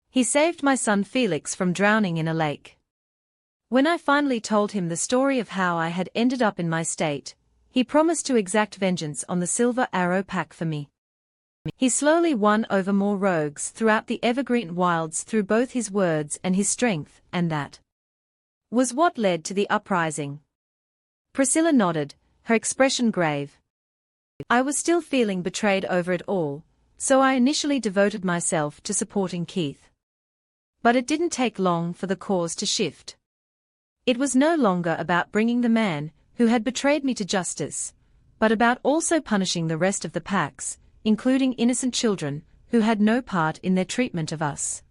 He saved my son Felix from drowning in a lake. When I finally told him the story of how I had ended up in my state, he promised to exact vengeance on the Silver Arrow Pack for me. He slowly won over more rogues throughout the evergreen wilds through both his words and his strength, and that was what led to the uprising. Priscilla nodded, her expression grave. I was still feeling betrayed over it all, so I initially devoted myself to supporting Keith. But it didn't take long for the cause to shift. It was no longer about bringing the man who had betrayed me to justice, but about also punishing the rest of the packs, including innocent children, who had no part in their treatment of us.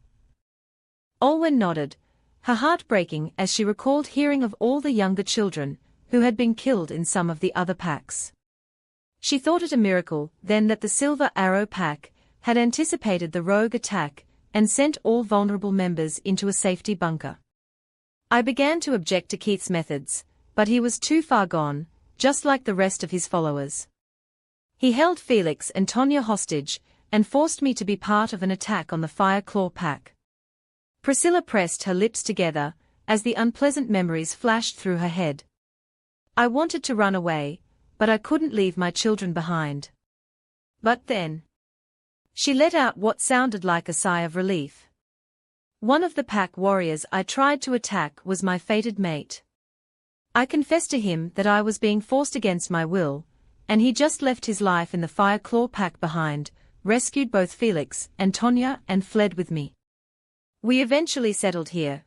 Olwen nodded, her heart breaking as she recalled hearing of all the younger children who had been killed in some of the other packs. She thought it a miracle then that the Silver Arrow Pack had anticipated the rogue attack and sent all vulnerable members into a safety bunker. I began to object to Keith's methods, but he was too far gone, just like the rest of his followers. He held Felix and Tonya hostage, and forced me to be part of an attack on the Fireclaw Pack. Priscilla pressed her lips together, as the unpleasant memories flashed through her head. I wanted to run away, but I couldn't leave my children behind. But then, she let out what sounded like a sigh of relief. One of the pack warriors I tried to attack was my fated mate. I confessed to him that I was being forced against my will, and he just left his life in the Fireclaw Pack behind, rescued both Felix and Tonya and fled with me. We eventually settled here.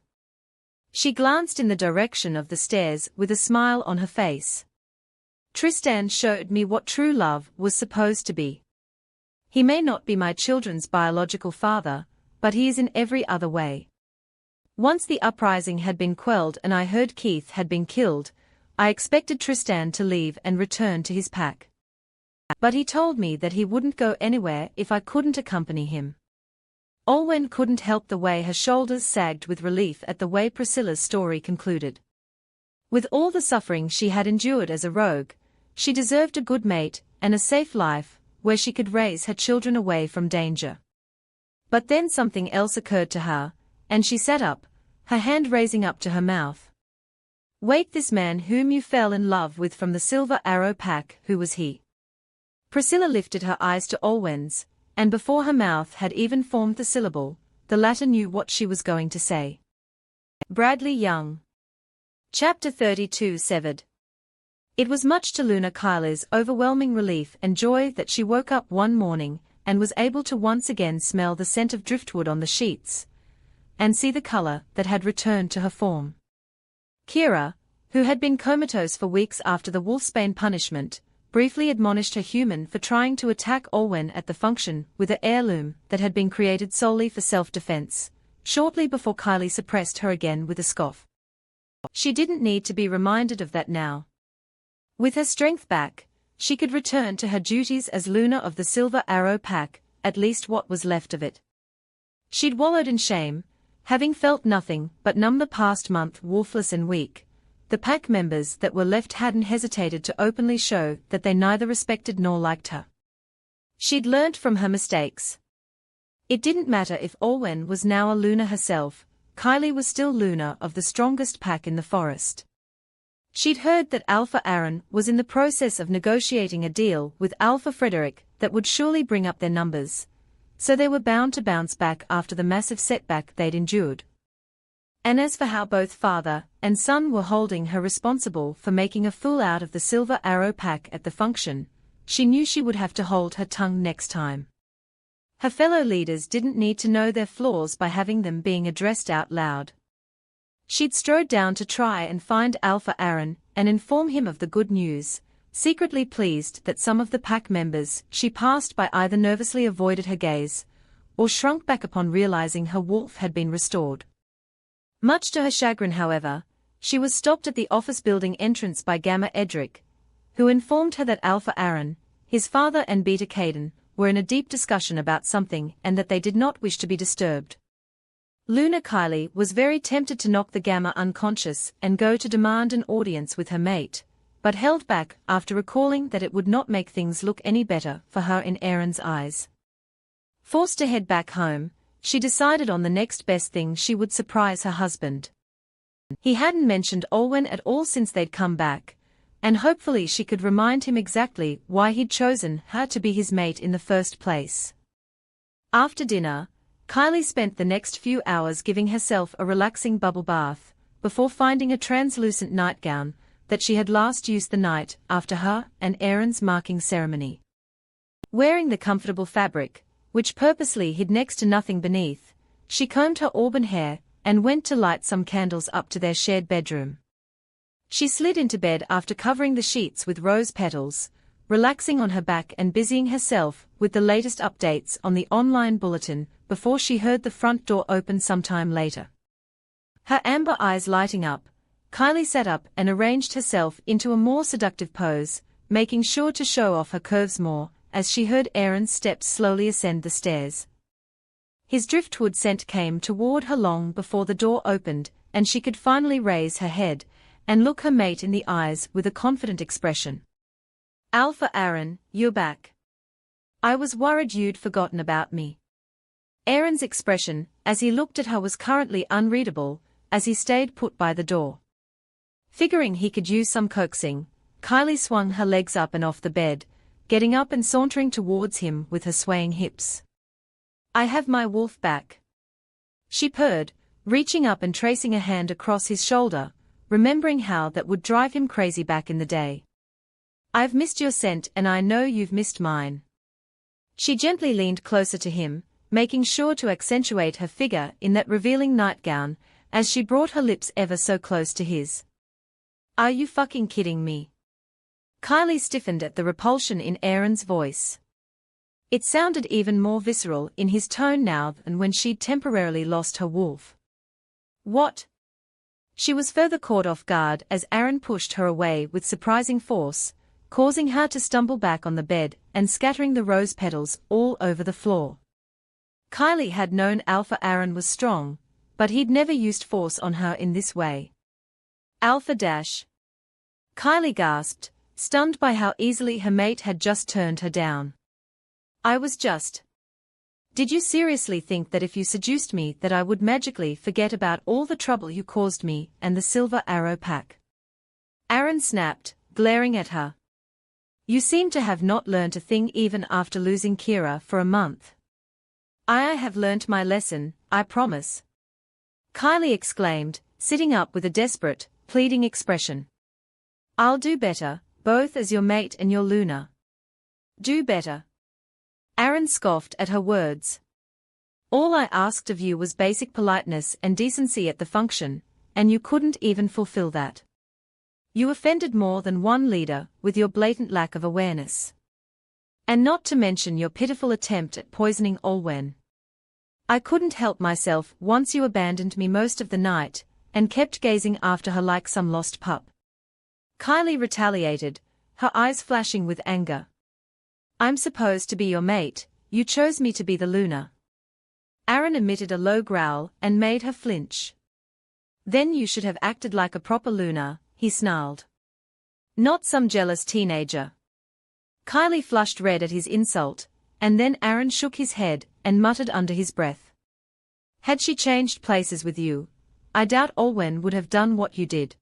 She glanced in the direction of the stairs with a smile on her face. Tristan showed me what true love was supposed to be. He may not be my children's biological father, but he is in every other way. Once the uprising had been quelled and I heard Keith had been killed, I expected Tristan to leave and return to his pack. But he told me that he wouldn't go anywhere if I couldn't accompany him. Olwen couldn't help the way her shoulders sagged with relief at the way Priscilla's story concluded. With all the suffering she had endured as a rogue, she deserved a good mate and a safe life, where she could raise her children away from danger. But then something else occurred to her, and she sat up, her hand raising up to her mouth. Wait, this man whom you fell in love with from the Silver Arrow Pack, who was he? Priscilla lifted her eyes to Olwen's, and before her mouth had even formed the syllable, the latter knew what she was going to say. Bradley Young. Chapter 32 Severed. It was much to Luna Kylie's overwhelming relief and joy that she woke up one morning and was able to once again smell the scent of driftwood on the sheets, and see the color that had returned to her form. Kira, who had been comatose for weeks after the wolfsbane punishment, briefly admonished her human for trying to attack Olwen at the function with an heirloom that had been created solely for self-defense, shortly before Kylie suppressed her again with a scoff. She didn't need to be reminded of that now. With her strength back, she could return to her duties as Luna of the Silver Arrow Pack, at least what was left of it. She'd wallowed in shame, having felt nothing but numb the past month, wolfless and weak. The pack members that were left hadn't hesitated to openly show that they neither respected nor liked her. She'd learnt from her mistakes. It didn't matter if Olwen was now a Luna herself, Kylie was still Luna of the strongest pack in the forest. She'd heard that Alpha Aaron was in the process of negotiating a deal with Alpha Frederick that would surely bring up their numbers, so they were bound to bounce back after the massive setback they'd endured. And as for how both father and son were holding her responsible for making a fool out of the Silver Arrow pack at the function, she knew she would have to hold her tongue next time. Her fellow leaders didn't need to know their flaws by having them being addressed out loud. She'd strode down to try and find Alpha Aaron and inform him of the good news, secretly pleased that some of the pack members she passed by either nervously avoided her gaze or shrunk back upon realizing her wolf had been restored. Much to her chagrin, however, she was stopped at the office building entrance by Gamma Edric, who informed her that Alpha Aaron, his father and Beta Caden, were in a deep discussion about something and that they did not wish to be disturbed. Luna Kylie was very tempted to knock the Gamma unconscious and go to demand an audience with her mate, but held back after recalling that it would not make things look any better for her in Aaron's eyes. Forced to head back home, she decided on the next best thing she would surprise her husband. He hadn't mentioned Olwen at all since they'd come back, and hopefully she could remind him exactly why he'd chosen her to be his mate in the first place. After dinner, Kylie spent the next few hours giving herself a relaxing bubble bath, before finding a translucent nightgown that she had last used the night after her and Aaron's marking ceremony. Wearing the comfortable fabric, which purposely hid next to nothing beneath, she combed her auburn hair and went to light some candles up to their shared bedroom. She slid into bed after covering the sheets with rose petals, relaxing on her back and busying herself with the latest updates on the online bulletin before she heard the front door open sometime later. Her amber eyes lighting up, Kylie sat up and arranged herself into a more seductive pose, making sure to show off her curves more, as she heard Aaron's steps slowly ascend the stairs. His driftwood scent came toward her long before the door opened, and she could finally raise her head and look her mate in the eyes with a confident expression. "Alpha Aaron, you're back. I was worried you'd forgotten about me." Aaron's expression, as he looked at her, was currently unreadable, as he stayed put by the door. Figuring he could use some coaxing, Kylie swung her legs up and off the bed, getting up and sauntering towards him with her swaying hips. "I have my wolf back," she purred, reaching up and tracing a hand across his shoulder, remembering how that would drive him crazy back in the day. "I've missed your scent and I know you've missed mine." She gently leaned closer to him, making sure to accentuate her figure in that revealing nightgown, as she brought her lips ever so close to his. "Are you fucking kidding me?" Kylie stiffened at the repulsion in Aaron's voice. It sounded even more visceral in his tone now than when she'd temporarily lost her wolf. "What?" She was further caught off guard as Aaron pushed her away with surprising force, causing her to stumble back on the bed and scattering the rose petals all over the floor. Kylie had known Alpha Aaron was strong, but he'd never used force on her in this way. "Alpha dash." Kylie gasped, stunned by how easily her mate had just turned her down. "I was just. Did you seriously think that if you seduced me that I would magically forget about all the trouble you caused me and the Silver Arrow pack?" Aaron snapped, glaring at her. "You seem to have not learnt a thing even after losing Kira for a month." "I have learnt my lesson, I promise," Kylie exclaimed, sitting up with a desperate, pleading expression. "I'll do better, both as your mate and your Luna." "Do better?" Aaron scoffed at her words. "All I asked of you was basic politeness and decency at the function, and you couldn't even fulfill that. You offended more than one leader with your blatant lack of awareness. And not to mention your pitiful attempt at poisoning Olwen. I couldn't help myself once you abandoned me most of the night, and kept gazing after her like some lost pup." Kylie retaliated, her eyes flashing with anger. "I'm supposed to be your mate, you chose me to be the Luna." Aaron emitted a low growl and made her flinch. "Then you should have acted like a proper Luna," he snarled. "Not some jealous teenager." Kylie flushed red at his insult, and then Aaron shook his head and muttered under his breath. "Had she changed places with you, I doubt Olwen would have done what you did."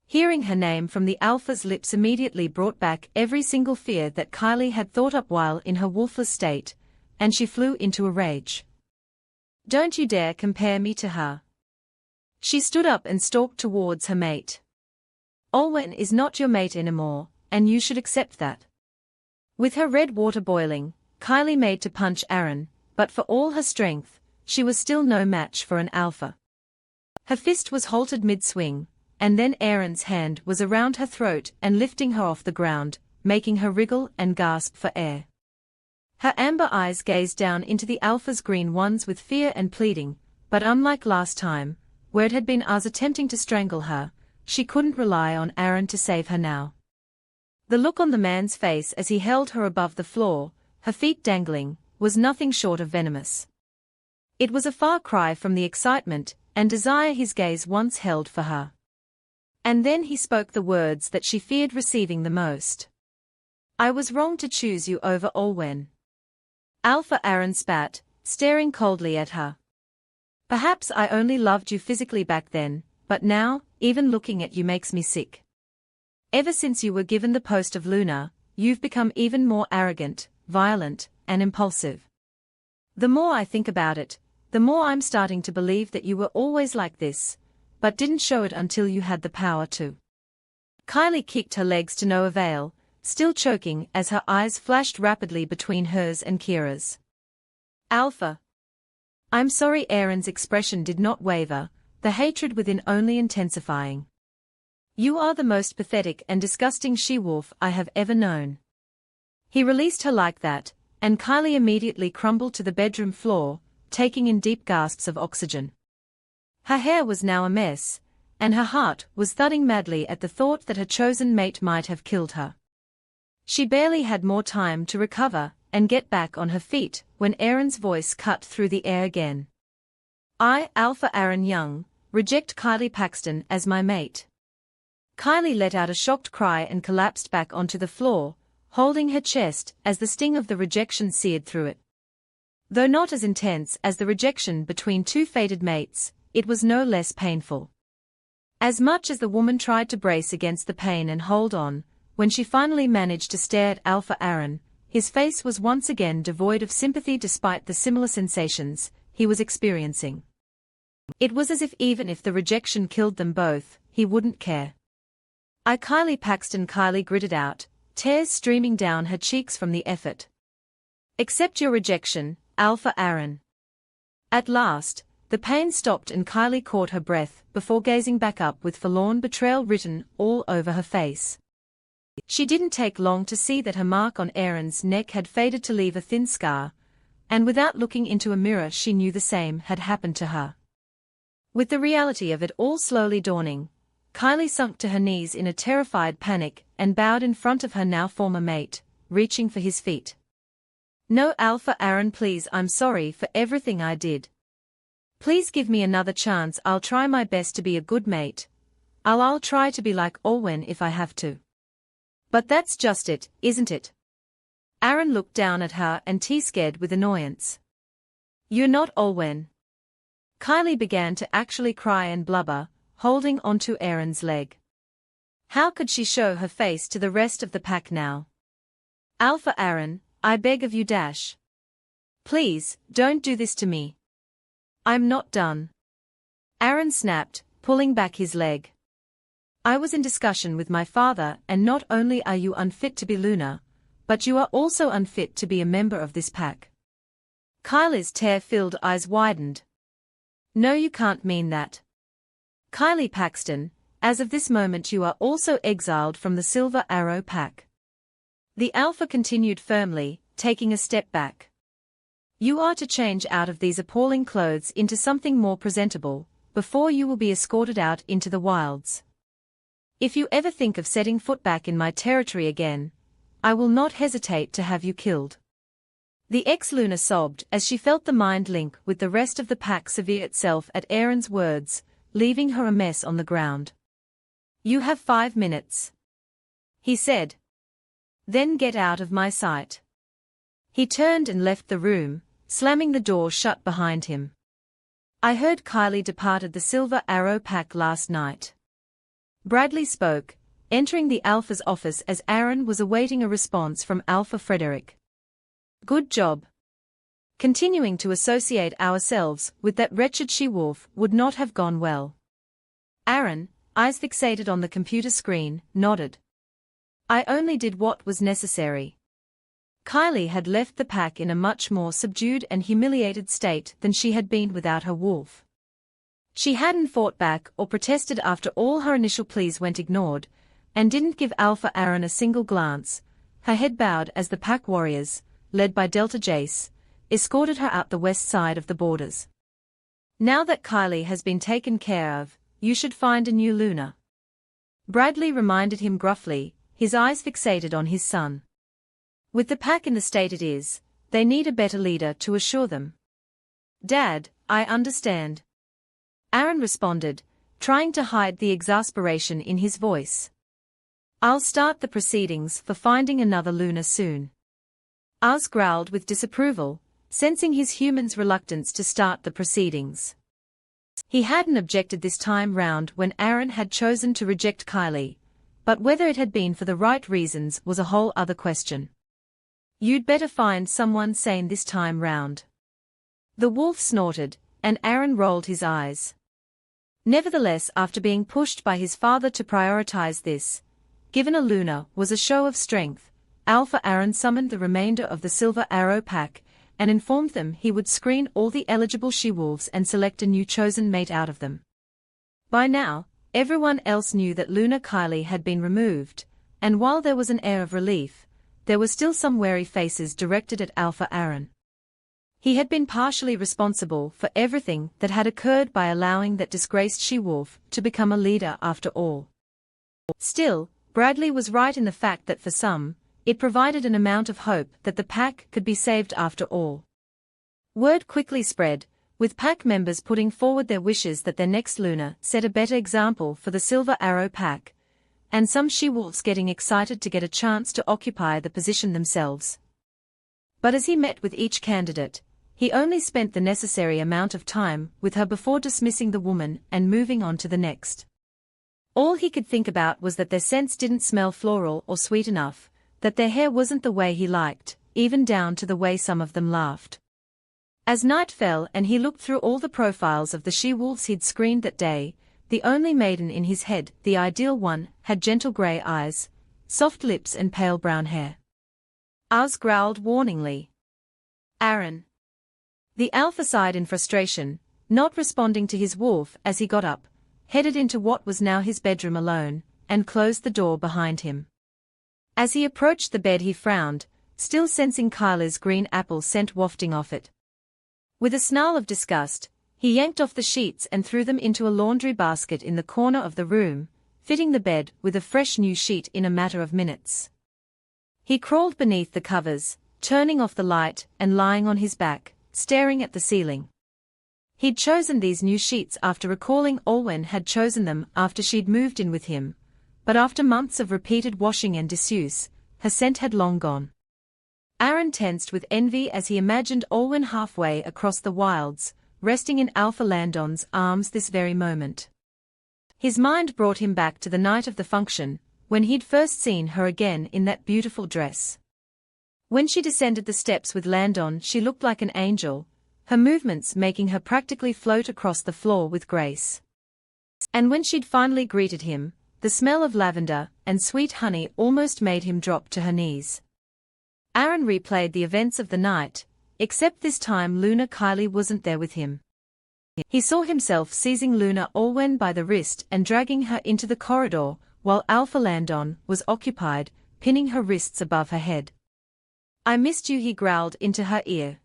Hearing her name from the Alpha's lips immediately brought back every single fear that Kylie had thought up while in her wolfless state, and she flew into a rage. Don't you dare compare me to her. She stood up and stalked towards her mate. Olwen is not your mate anymore, and you should accept that. With her red water boiling, Kylie made to punch Aaron, but for all her strength, she was still no match for an alpha. Her fist was halted mid-swing, and then Aaron's hand was around her throat and lifting her off the ground, making her wriggle and gasp for air. Her amber eyes gazed down into the alpha's green ones with fear and pleading, but unlike last time, where it had been us attempting to strangle her, she couldn't rely on Aaron to save her now. The look on the man's face as he held her above the floor, her feet dangling, was nothing short of venomous. It was a far cry from the excitement and desire his gaze once held for her. And then he spoke the words that she feared receiving the most. I was wrong to choose you over Olwen. Alpha Aaron spat, staring coldly at her. Perhaps I only loved you physically back then, but now, even looking at you makes me sick. Ever since you were given the post of Luna, you've become even more arrogant, violent, and impulsive. The more I think about it, the more I'm starting to believe that you were always like this, but didn't show it until you had the power to. Kylie kicked her legs to no avail, still choking as her eyes flashed rapidly between hers and Kira's. Alpha. I'm sorry. Aaron's expression did not waver, the hatred within only intensifying. You are the most pathetic and disgusting she-wolf I have ever known. He released her like that, and Kylie immediately crumbled to the bedroom floor, taking in deep gasps of oxygen. Her hair was now a mess, and her heart was thudding madly at the thought that her chosen mate might have killed her. She barely had more time to recover and get back on her feet when Aaron's voice cut through the air again. I, Alpha Aaron Young, reject Kylie Paxton as my mate. Kylie let out a shocked cry and collapsed back onto the floor, holding her chest as the sting of the rejection seared through it. Though not as intense as the rejection between two fated mates, it was no less painful. As much as the woman tried to brace against the pain and hold on, when she finally managed to stare at Alpha Aaron, his face was once again devoid of sympathy despite the similar sensations he was experiencing. It was as if even if the rejection killed them both, he wouldn't care. Kylie Paxton. Kylie gritted out, tears streaming down her cheeks from the effort. Accept your rejection, Alpha Aaron. At last, the pain stopped and Kylie caught her breath before gazing back up with forlorn betrayal written all over her face. She didn't take long to see that her mark on Aaron's neck had faded to leave a thin scar, and without looking into a mirror she knew the same had happened to her. With the reality of it all slowly dawning, Kylie sunk to her knees in a terrified panic and bowed in front of her now former mate, reaching for his feet. No, Alpha Aaron, please, I'm sorry for everything I did. Please give me another chance. I'll try my best to be a good mate. I'll try to be like Olwen if I have to. But that's just it, isn't it? Aaron looked down at her and scared with annoyance. You're not Olwen. Kylie began to actually cry and blubber, holding onto Aaron's leg. How could she show her face to the rest of the pack now? Alpha Aaron, I beg of you. Please, don't do this to me. I'm not done. Aaron snapped, pulling back his leg. I was in discussion with my father, and not only are you unfit to be Luna, but you are also unfit to be a member of this pack. Kylie's tear-filled eyes widened. No, you can't mean that. Kylie Paxton, as of this moment you are also exiled from the Silver Arrow pack. The Alpha continued firmly, taking a step back. You are to change out of these appalling clothes into something more presentable, before you will be escorted out into the wilds. If you ever think of setting foot back in my territory again, I will not hesitate to have you killed. The ex-Luna sobbed as she felt the mind link with the rest of the pack sever itself at Aaron's words, leaving her a mess on the ground. You have 5 minutes. He said. Then get out of my sight. He turned and left the room, slamming the door shut behind him. I heard Kylie departed the Silver Arrow pack last night. Bradley spoke, entering the Alpha's office as Aaron was awaiting a response from Alpha Frederick. Good job. Continuing to associate ourselves with that wretched she-wolf would not have gone well. Aaron, eyes fixated on the computer screen, nodded. I only did what was necessary. Kylie had left the pack in a much more subdued and humiliated state than she had been without her wolf. She hadn't fought back or protested after all her initial pleas went ignored, and didn't give Alpha Aaron a single glance. Her head bowed as the pack warriors, led by Delta Jace, escorted her out the west side of the borders. Now that Kylie has been taken care of, you should find a new Luna. Bradley reminded him gruffly, his eyes fixated on his son. With the pack in the state it is, they need a better leader to assure them. Dad, I understand. Aaron responded, trying to hide the exasperation in his voice. I'll start the proceedings for finding another Luna soon. Oz growled with disapproval, sensing his human's reluctance to start the proceedings. He hadn't objected this time round when Aaron had chosen to reject Kylie, but whether it had been for the right reasons was a whole other question. You'd better find someone sane this time round. The wolf snorted, and Aaron rolled his eyes. Nevertheless, after being pushed by his father to prioritize this, given a Luna was a show of strength, Alpha Aaron summoned the remainder of the Silver Arrow pack, and informed them he would screen all the eligible she-wolves and select a new chosen mate out of them. By now, everyone else knew that Luna Kylie had been removed, and while there was an air of relief, there were still some wary faces directed at Alpha Aaron. He had been partially responsible for everything that had occurred by allowing that disgraced she-wolf to become a leader after all. Still, Bradley was right in the fact that for some, it provided an amount of hope that the pack could be saved after all. Word quickly spread, with pack members putting forward their wishes that their next Luna set a better example for the Silver Arrow pack, and some she-wolves getting excited to get a chance to occupy the position themselves. But as he met with each candidate, he only spent the necessary amount of time with her before dismissing the woman and moving on to the next. All he could think about was that their scents didn't smell floral or sweet enough, that their hair wasn't the way he liked, even down to the way some of them laughed. As night fell and he looked through all the profiles of the she-wolves he'd screened that day, the only maiden in his head, the ideal one, had gentle grey eyes, soft lips and pale brown hair. Oz growled warningly. Aaron. The Alpha sighed in frustration, not responding to his wolf as he got up, headed into what was now his bedroom alone, and closed the door behind him. As he approached the bed he frowned, still sensing Kylie's green apple scent wafting off it. With a snarl of disgust, he yanked off the sheets and threw them into a laundry basket in the corner of the room, fitting the bed with a fresh new sheet in a matter of minutes. He crawled beneath the covers, turning off the light and lying on his back, staring at the ceiling. He'd chosen these new sheets after recalling Olwen had chosen them after she'd moved in with him, but after months of repeated washing and disuse, her scent had long gone. Aaron tensed with envy as he imagined Olwen halfway across the wilds, resting in Alpha Landon's arms this very moment. His mind brought him back to the night of the function, when he'd first seen her again in that beautiful dress. When she descended the steps with Landon, she looked like an angel, her movements making her practically float across the floor with grace. And when she'd finally greeted him, the smell of lavender and sweet honey almost made him drop to her knees. Aaron replayed the events of the night, except this time Luna Kylie wasn't there with him. He saw himself seizing Luna Olwen by the wrist and dragging her into the corridor, while Alpha Landon was occupied, pinning her wrists above her head. I missed you, he growled into her ear.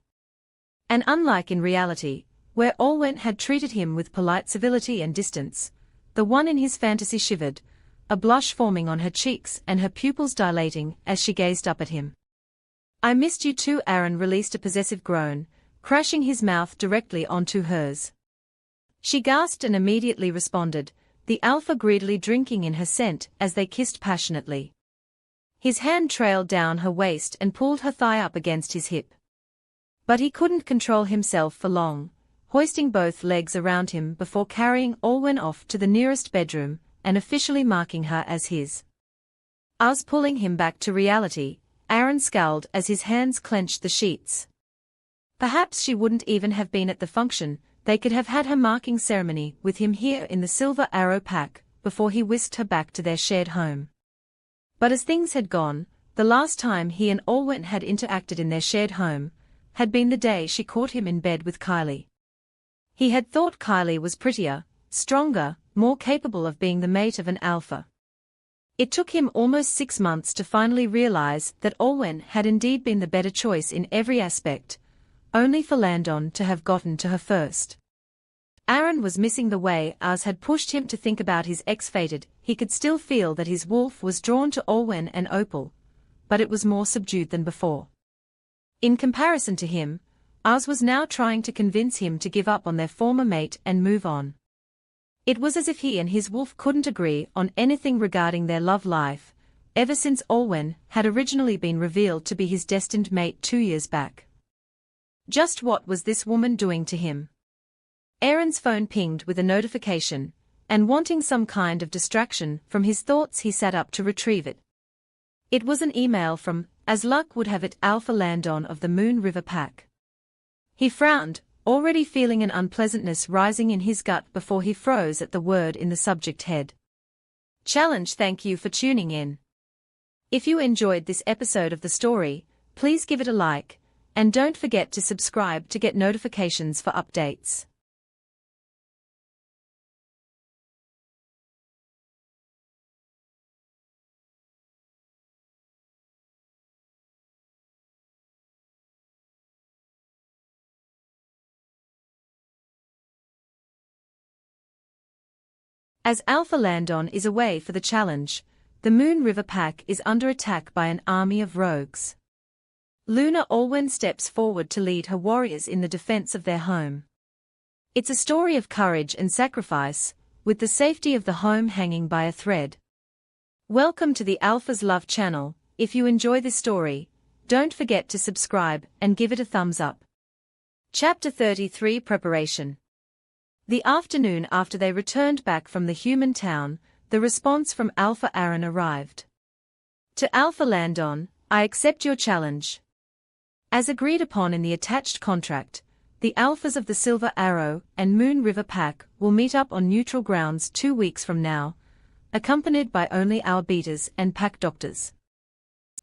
And unlike in reality, where Olwen had treated him with polite civility and distance, the one in his fantasy shivered, a blush forming on her cheeks and her pupils dilating as she gazed up at him. I missed you too. Aaron released a possessive groan, crashing his mouth directly onto hers. She gasped and immediately responded, the Alpha greedily drinking in her scent as they kissed passionately. His hand trailed down her waist and pulled her thigh up against his hip. But he couldn't control himself for long, hoisting both legs around him before carrying Olwen off to the nearest bedroom, and officially marking her as his. Us pulling him back to reality, Aaron scowled as his hands clenched the sheets. Perhaps she wouldn't even have been at the function, they could have had her marking ceremony with him here in the Silver Arrow pack, before he whisked her back to their shared home. But as things had gone, the last time he and Olwen had interacted in their shared home, had been the day she caught him in bed with Kylie. He had thought Kylie was prettier, stronger, more capable of being the mate of an alpha. It took him almost 6 months to finally realize that Olwen had indeed been the better choice in every aspect, only for Landon to have gotten to her first. Aaron was missing the way Ars had pushed him to think about his ex-fated. He could still feel that his wolf was drawn to Olwen and Opal, but it was more subdued than before. In comparison to him, Ars was now trying to convince him to give up on their former mate and move on. It was as if he and his wolf couldn't agree on anything regarding their love life, ever since Olwen had originally been revealed to be his destined mate 2 years back. Just what was this woman doing to him? Aaron's phone pinged with a notification, and wanting some kind of distraction from his thoughts he sat up to retrieve it. It was an email from, as luck would have it, Alpha Landon of the Moon River Pack. He frowned, already feeling an unpleasantness rising in his gut before he froze at the word in the subject head. Challenge. Thank you for tuning in. If you enjoyed this episode of the story, please give it a like, and don't forget to subscribe to get notifications for updates. As Alpha Landon is away for the challenge, the Moon River Pack is under attack by an army of rogues. Luna Olwen steps forward to lead her warriors in the defense of their home. It's a story of courage and sacrifice, with the safety of the home hanging by a thread. Welcome to the Alpha's Love channel. If you enjoy this story, don't forget to subscribe and give it a thumbs up. Chapter 33 Preparation. The afternoon after they returned back from the human town, the response from Alpha Aaron arrived. To Alpha Landon, I accept your challenge. As agreed upon in the attached contract, the Alphas of the Silver Arrow and Moon River Pack will meet up on neutral grounds 2 weeks from now, accompanied by only our beaters and pack doctors.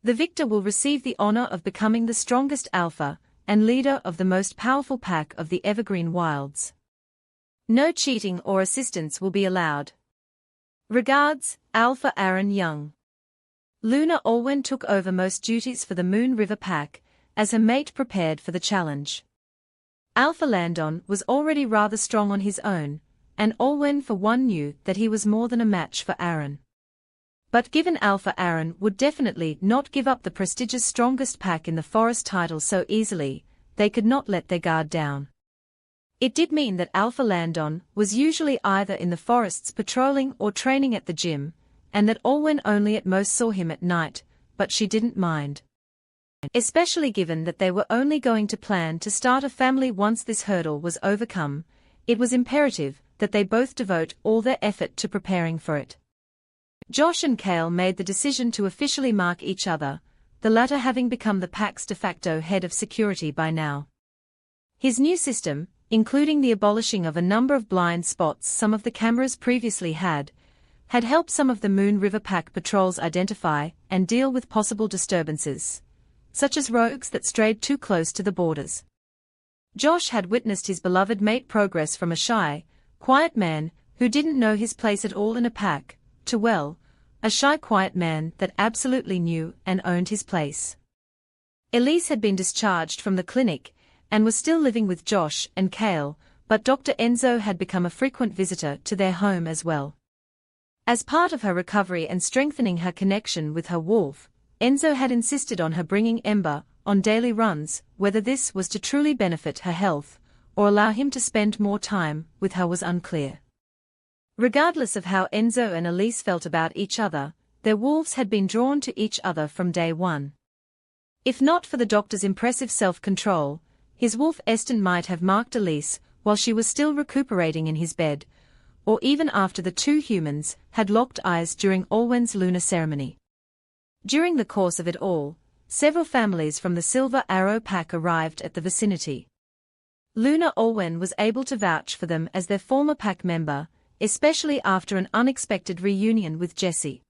The victor will receive the honor of becoming the strongest alpha and leader of the most powerful pack of the Evergreen Wilds. No cheating or assistance will be allowed. Regards, Alpha Aaron Young. Luna Olwen took over most duties for the Moon River Pack, as her mate prepared for the challenge. Alpha Landon was already rather strong on his own, and Olwen for one knew that he was more than a match for Aaron. But given Alpha Aaron would definitely not give up the prestigious strongest pack in the forest title so easily, they could not let their guard down. It did mean that Alpha Landon was usually either in the forests patrolling or training at the gym, and that Olwen only at most saw him at night, but she didn't mind. Especially given that they were only going to plan to start a family once this hurdle was overcome, it was imperative that they both devote all their effort to preparing for it. Josh and Cale made the decision to officially mark each other, the latter having become the pack's de facto head of security by now. His new system, including the abolishing of a number of blind spots some of the cameras previously had helped some of the Moon River Pack patrols identify and deal with possible disturbances, such as rogues that strayed too close to the borders. Josh had witnessed his beloved mate progress from a shy, quiet man who didn't know his place at all in a pack, to, well, a shy quiet man that absolutely knew and owned his place. Elise had been discharged from the clinic and was still living with Josh and Cale, but Dr. Enzo had become a frequent visitor to their home as well. As part of her recovery and strengthening her connection with her wolf, Enzo had insisted on her bringing Ember on daily runs. Whether this was to truly benefit her health or allow him to spend more time with her was unclear. Regardless of how Enzo and Elise felt about each other, their wolves had been drawn to each other from day one. If not for the doctor's impressive self-control, his wolf Eston might have marked Elise while she was still recuperating in his bed, or even after the two humans had locked eyes during Olwen's lunar ceremony. During the course of it all, several families from the Silver Arrow Pack arrived at the vicinity. Lunar Olwen was able to vouch for them as their former pack member, especially after an unexpected reunion with Jessie.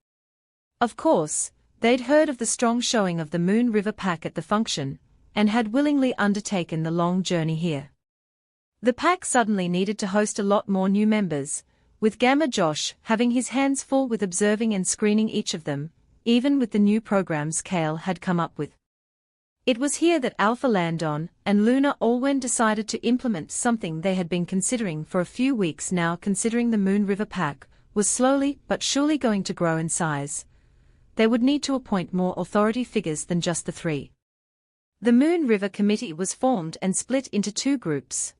Of course, they'd heard of the strong showing of the Moon River Pack at the function, and had willingly undertaken the long journey here. The pack suddenly needed to host a lot more new members, with Gamma Josh having his hands full with observing and screening each of them, even with the new programs Kale had come up with. It was here that Alpha Landon and Lunar Olwen decided to implement something they had been considering for a few weeks now. Considering the Moon River Pack was slowly but surely going to grow in size, they would need to appoint more authority figures than just the three. The Moon River Committee was formed and split into two groups.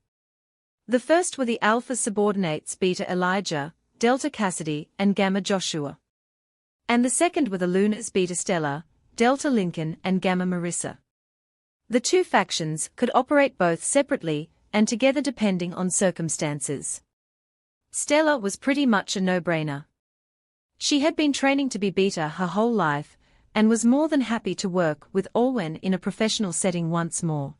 The first were the Alpha subordinates Beta Elijah, Delta Cassidy, and Gamma Joshua. And the second were the Lunars Beta Stella, Delta Lincoln, and Gamma Marissa. The two factions could operate both separately and together depending on circumstances. Stella was pretty much a no-brainer. She had been training to be Beta her whole life, and was more than happy to work with Olwen in a professional setting once more.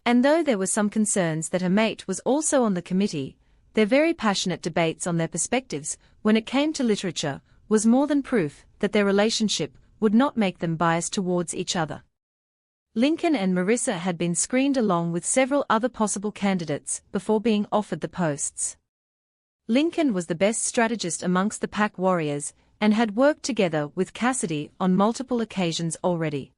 And though there were some concerns that her mate was also on the committee, their very passionate debates on their perspectives when it came to literature was more than proof that their relationship would not make them biased towards each other. Lincoln and Marissa had been screened along with several other possible candidates before being offered the posts. Lincoln was the best strategist amongst the pack warriors and had worked together with Cassidy on multiple occasions already.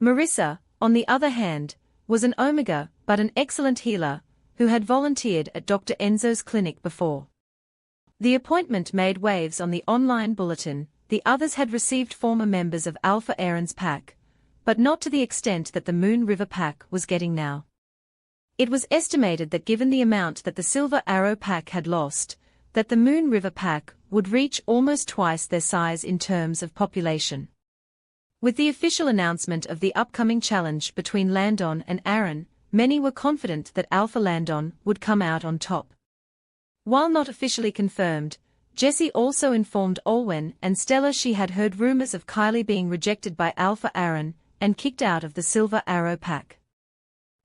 Marissa, on the other hand, was an Omega but an excellent healer, who had volunteered at Dr. Enzo's clinic before. The appointment made waves on the online bulletin. The others had received former members of Alpha Aaron's pack, but not to the extent that the Moon River Pack was getting now. It was estimated that given the amount that the Silver Arrow Pack had lost, that the Moon River Pack would reach almost twice their size in terms of population. With the official announcement of the upcoming challenge between Landon and Aaron, many were confident that Alpha Landon would come out on top. While not officially confirmed, Jessie also informed Olwen and Stella she had heard rumors of Kylie being rejected by Alpha Aaron and kicked out of the Silver Arrow Pack.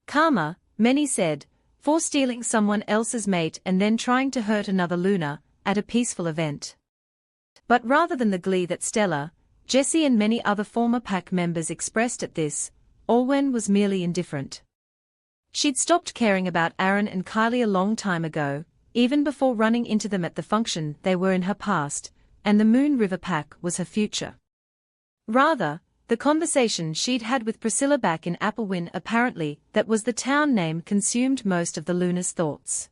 Karma, many said, for stealing someone else's mate and then trying to hurt another Lunar at a peaceful event. But rather than the glee that Stella, Jessie and many other former pack members expressed at this, Olwen was merely indifferent. She'd stopped caring about Aaron and Kylie a long time ago, even before running into them at the function. They were in her past, and the Moon River Pack was her future. Rather, the conversation she'd had with Priscilla back in Applewin, apparently that was the town name, consumed most of the Lunar's thoughts.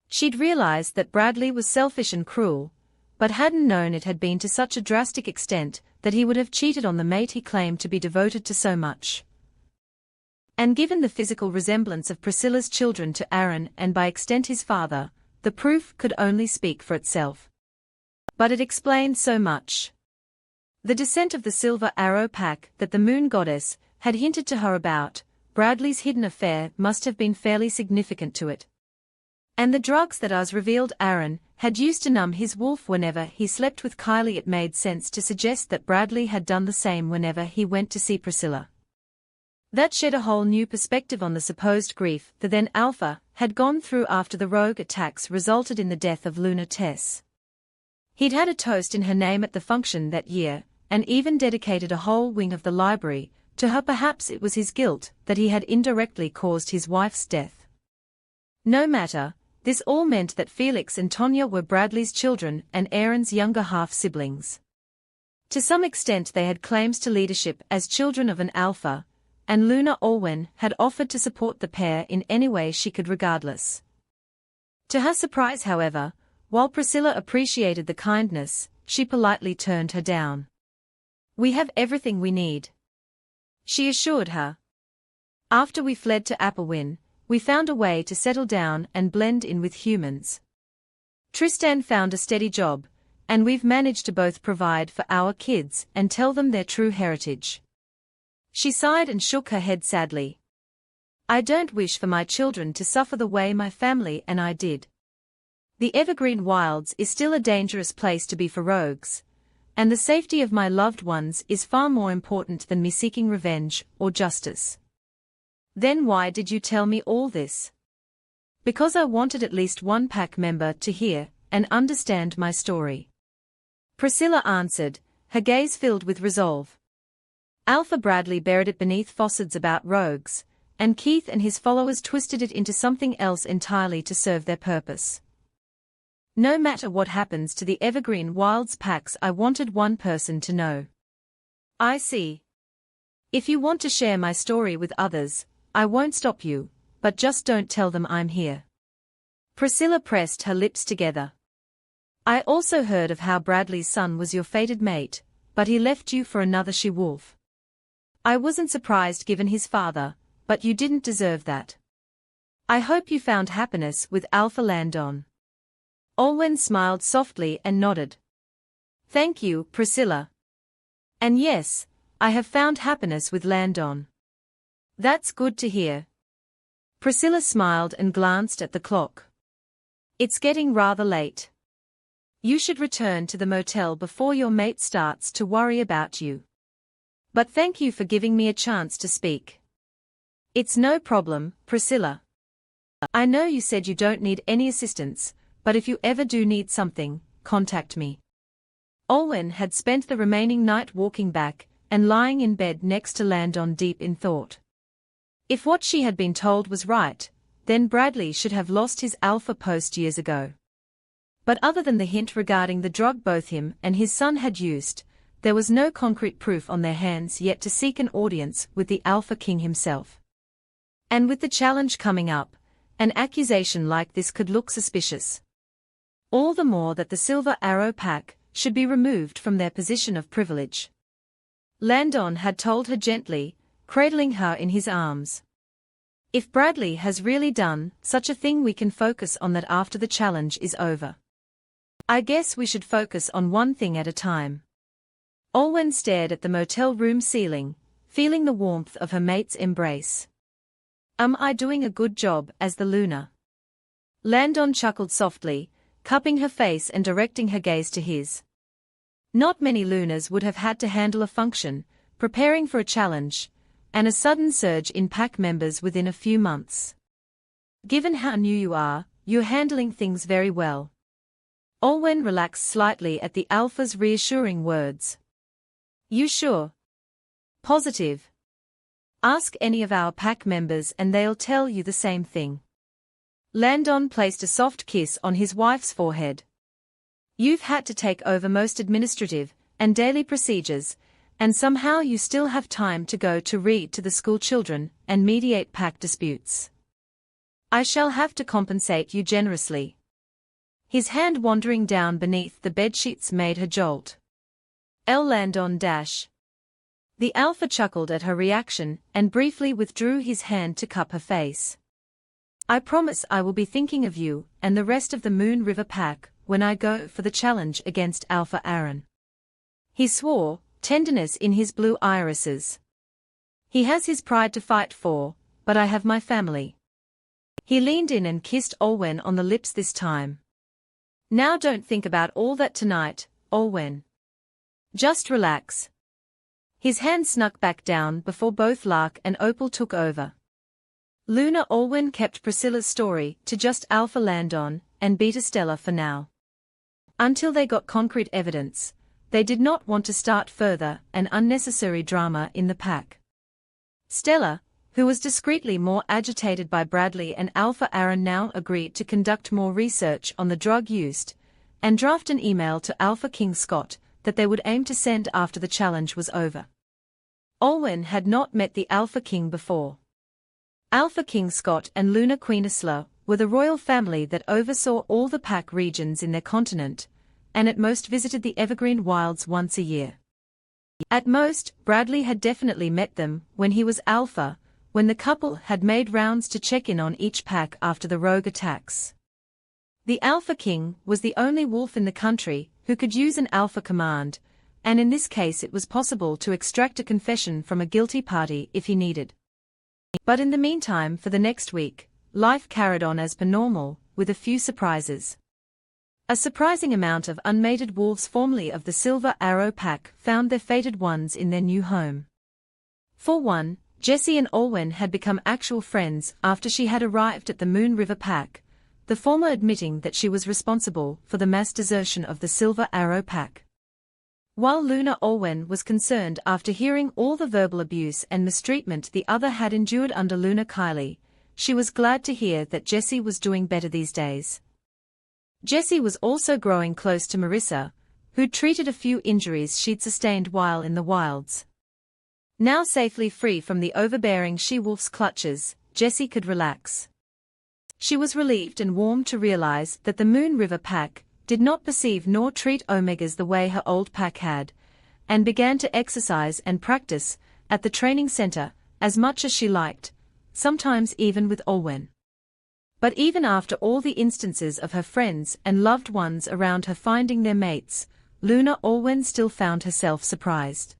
She'd realized that Bradley was selfish and cruel, but hadn't known it had been to such a drastic extent that he would have cheated on the mate he claimed to be devoted to so much. And given the physical resemblance of Priscilla's children to Aaron and by extent his father, the proof could only speak for itself. But it explained so much. The descent of the Silver Arrow Pack that the Moon Goddess had hinted to her about, Bradley's hidden affair must have been fairly significant to it. And the drugs that Oz revealed Aaron had used to numb his wolf whenever he slept with Kylie. It made sense to suggest that Bradley had done the same whenever he went to see Priscilla. That shed a whole new perspective on the supposed grief the then Alpha had gone through after the rogue attacks resulted in the death of Lunar Tess. He'd had a toast in her name at the function that year, and even dedicated a whole wing of the library to her. Perhaps it was his guilt that he had indirectly caused his wife's death. No matter, this all meant that Felix and Tonya were Bradley's children and Aaron's younger half-siblings. To some extent they had claims to leadership as children of an Alpha, and Lunar Olwen had offered to support the pair in any way she could regardless. To her surprise, however, while Priscilla appreciated the kindness, she politely turned her down. "We have everything we need," she assured her. "After we fled to Applewin, we found a way to settle down and blend in with humans. Tristan found a steady job, and we've managed to both provide for our kids and tell them their true heritage." She sighed and shook her head sadly. "I don't wish for my children to suffer the way my family and I did. The evergreen wilds is still a dangerous place to be for rogues, and the safety of my loved ones is far more important than me seeking revenge or justice. Then why did you tell me all this? Because I wanted at least one pack member to hear and understand my story. Priscilla answered, her gaze filled with resolve. Alpha Bradley buried it beneath facades about rogues, and Keith and his followers twisted it into something else entirely to serve their purpose. No matter what happens to the Evergreen Wilds packs, I wanted one person to know. I see. If you want to share my story with others, I won't stop you, but just don't tell them I'm here. Priscilla pressed her lips together. I also heard of how Bradley's son was your fated mate, but he left you for another she-wolf. I wasn't surprised given his father, but you didn't deserve that. I hope you found happiness with Alpha Landon. Olwen smiled softly and nodded. Thank you, Priscilla. And yes, I have found happiness with Landon. That's good to hear. Priscilla smiled and glanced at the clock. It's getting rather late. You should return to the motel before your mate starts to worry about you. But thank you for giving me a chance to speak. It's no problem, Priscilla. I know you said you don't need any assistance, but if you ever do need something, contact me. Olwen had spent the remaining night walking back and lying in bed next to Landon deep in thought. If what she had been told was right, then Bradley should have lost his alpha post years ago. But other than the hint regarding the drug both him and his son had used, there was no concrete proof on their hands yet to seek an audience with the Alpha King himself. And with the challenge coming up, an accusation like this could look suspicious. All the more that the Silver Arrow Pack should be removed from their position of privilege. Landon had told her gently, cradling her in his arms. If Bradley has really done such a thing, we can focus on that after the challenge is over. I guess we should focus on one thing at a time. Olwen stared at the motel room ceiling, feeling the warmth of her mate's embrace. Am I doing a good job as the Luna? Landon chuckled softly, cupping her face and directing her gaze to his. Not many Lunas would have had to handle a function, preparing for a challenge, and a sudden surge in pack members within a few months. Given how new you are, you're handling things very well. Olwen relaxed slightly at the Alpha's reassuring words. You sure? Positive. Ask any of our pack members and they'll tell you the same thing. Landon placed a soft kiss on his wife's forehead. You've had to take over most administrative and daily procedures, and somehow you still have time to go to read to the school children and mediate pack disputes. I shall have to compensate you generously. His hand wandering down beneath the bedsheets made her jolt. Landon dash. The Alpha chuckled at her reaction and briefly withdrew his hand to cup her face. I promise I will be thinking of you and the rest of the Moon River Pack when I go for the challenge against Alpha Aaron. He swore, tenderness in his blue irises. He has his pride to fight for, but I have my family. He leaned in and kissed Olwen on the lips this time. Now don't think about all that tonight, Olwen. Just relax. His hand snuck back down before both Lark and Opal took over. Luna Olwen kept Priscilla's story to just Alpha Landon and Beta Stella for now. Until they got concrete evidence, they did not want to start further an unnecessary drama in the pack. Stella, who was discreetly more agitated by Bradley and Alpha Aaron, now agreed to conduct more research on the drug used, and draft an email to Alpha King Scott that they would aim to send after the challenge was over. Olwen had not met the Alpha King before. Alpha King Scott and Luna Queen Isla were the royal family that oversaw all the pack regions in their continent, and at most visited the Evergreen Wilds once a year. At most, Bradley had definitely met them when he was Alpha, when the couple had made rounds to check in on each pack after the rogue attacks. The Alpha King was the only wolf in the country who could use an Alpha command, and in this case it was possible to extract a confession from a guilty party if he needed. But in the meantime, for the next week, life carried on as per normal, with a few surprises. A surprising amount of unmated wolves formerly of the Silver Arrow Pack found their fated ones in their new home. For one, Jessie and Olwen had become actual friends after she had arrived at the Moon River Pack, the former admitting that she was responsible for the mass desertion of the Silver Arrow Pack. While Luna Olwen was concerned after hearing all the verbal abuse and mistreatment the other had endured under Luna Kylie, she was glad to hear that Jessie was doing better these days. Jessie was also growing close to Marissa, who'd treated a few injuries she'd sustained while in the wilds. Now safely free from the overbearing she-wolf's clutches, Jessie could relax. She was relieved and warmed to realize that the Moon River Pack did not perceive nor treat Omegas the way her old pack had, and began to exercise and practice at the training center as much as she liked, sometimes even with Olwen. But even after all the instances of her friends and loved ones around her finding their mates, Luna Olwen still found herself surprised.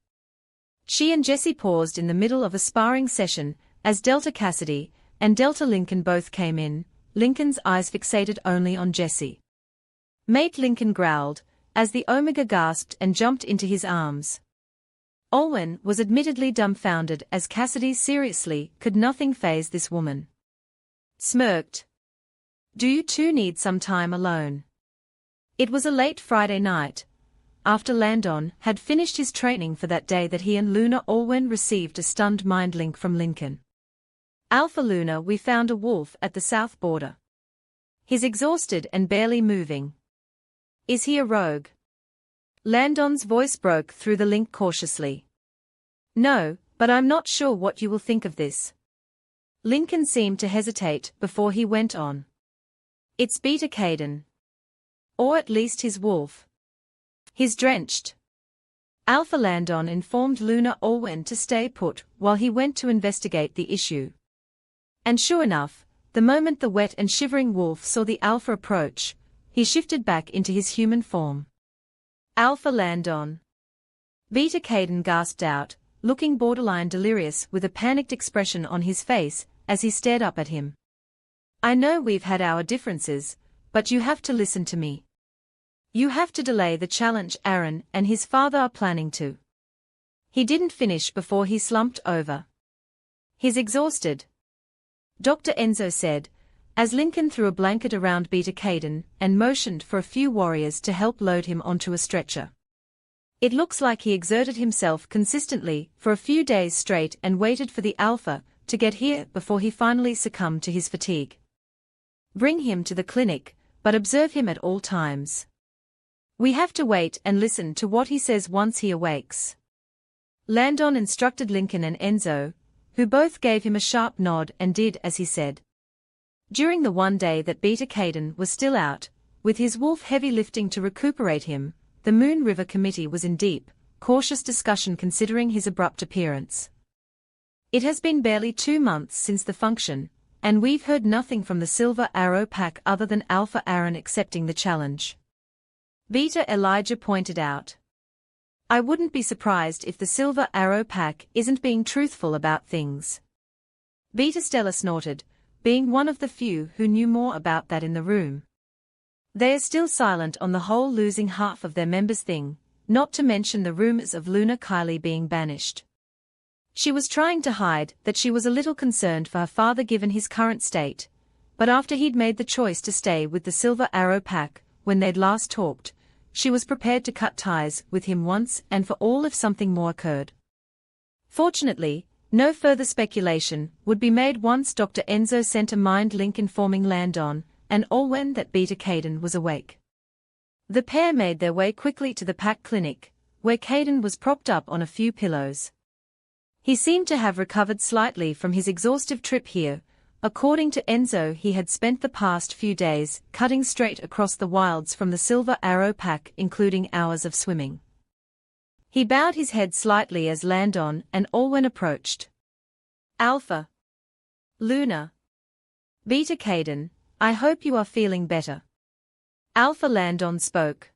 She and Jessie paused in the middle of a sparring session as Delta Cassidy and Delta Lincoln both came in, Lincoln's eyes fixated only on Jessie. Mate Lincoln growled, as the Omega gasped and jumped into his arms. Olwen was admittedly dumbfounded as Cassidy seriously could nothing faze this woman. Smirked. Do you two need some time alone? It was a late Friday night, after Landon had finished his training for that day that he and Luna Olwen received a stunned mind link from Lincoln. Alpha Luna, we found a wolf at the south border. He's exhausted and barely moving. Is he a rogue? Landon's voice broke through the link cautiously. No, but I'm not sure what you will think of this. Lincoln seemed to hesitate before he went on. It's Beta Caden. Or at least his wolf. He's drenched. Alpha Landon informed Luna Olwen to stay put while he went to investigate the issue. And sure enough, the moment the wet and shivering wolf saw the Alpha approach, he shifted back into his human form. Alpha Landon. Beta Caden gasped out, looking borderline delirious with a panicked expression on his face as he stared up at him. I know we've had our differences, but you have to listen to me. You have to delay the challenge Aaron and his father are planning to. He didn't finish before he slumped over. He's exhausted. Dr. Enzo said, as Lincoln threw a blanket around Beta Caden and motioned for a few warriors to help load him onto a stretcher. It looks like he exerted himself consistently for a few days straight and waited for the Alpha to get here before he finally succumbed to his fatigue. Bring him to the clinic, but observe him at all times. We have to wait and listen to what he says once he awakes. Landon instructed Lincoln and Enzo, who both gave him a sharp nod and did as he said. During the one day that Beta Caden was still out, with his wolf heavy lifting to recuperate him, the Moon River Committee was in deep, cautious discussion considering his abrupt appearance. It has been barely 2 months since the function, and we've heard nothing from the Silver Arrow Pack other than Alpha Aaron accepting the challenge. Beta Elijah pointed out. I wouldn't be surprised if the Silver Arrow Pack isn't being truthful about things. Beta Stella snorted, being one of the few who knew more about that in the room. They are still silent on the whole losing half of their members thing, not to mention the rumors of Luna Kylie being banished. She was trying to hide that she was a little concerned for her father given his current state, but after he'd made the choice to stay with the Silver Arrow Pack, when they'd last talked, she was prepared to cut ties with him once and for all if something more occurred. Fortunately, no further speculation would be made once Dr. Enzo sent a mind link informing Landon and Olwen that Beta Caden was awake. The pair made their way quickly to the pack clinic, where Caden was propped up on a few pillows. He seemed to have recovered slightly from his exhaustive trip here. According to Enzo, he had spent the past few days cutting straight across the wilds from the Silver Arrow Pack, including hours of swimming. He bowed his head slightly as Landon and Olwen approached. Alpha. Luna. Beta Caden, I hope you are feeling better. Alpha Landon spoke.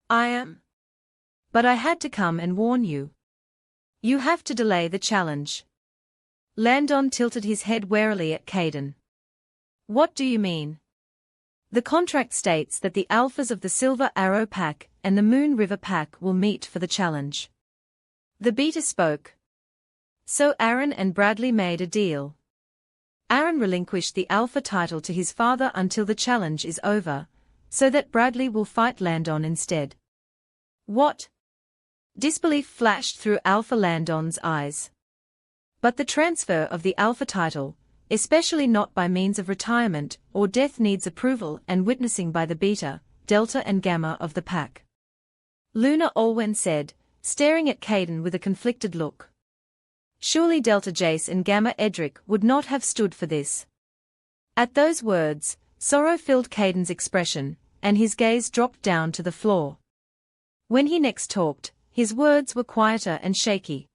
I am. But I had to come and warn you. You have to delay the challenge. Landon tilted his head warily at Caden. What do you mean? The contract states that the alphas of the Silver Arrow Pack and the Moon River Pack will meet for the challenge. The beta spoke. So Aaron and Bradley made a deal. Aaron relinquished the alpha title to his father until the challenge is over, so that Bradley will fight Landon instead. What? Disbelief flashed through Alpha Landon's eyes. But the transfer of the alpha title, especially not by means of retirement or death, needs approval and witnessing by the beta, delta and gamma of the pack. Luna Olwen said, staring at Caden with a conflicted look. Surely Delta Jace and Gamma Edric would not have stood for this. At those words, sorrow filled Caden's expression, and his gaze dropped down to the floor. When he next talked, his words were quieter and shaky.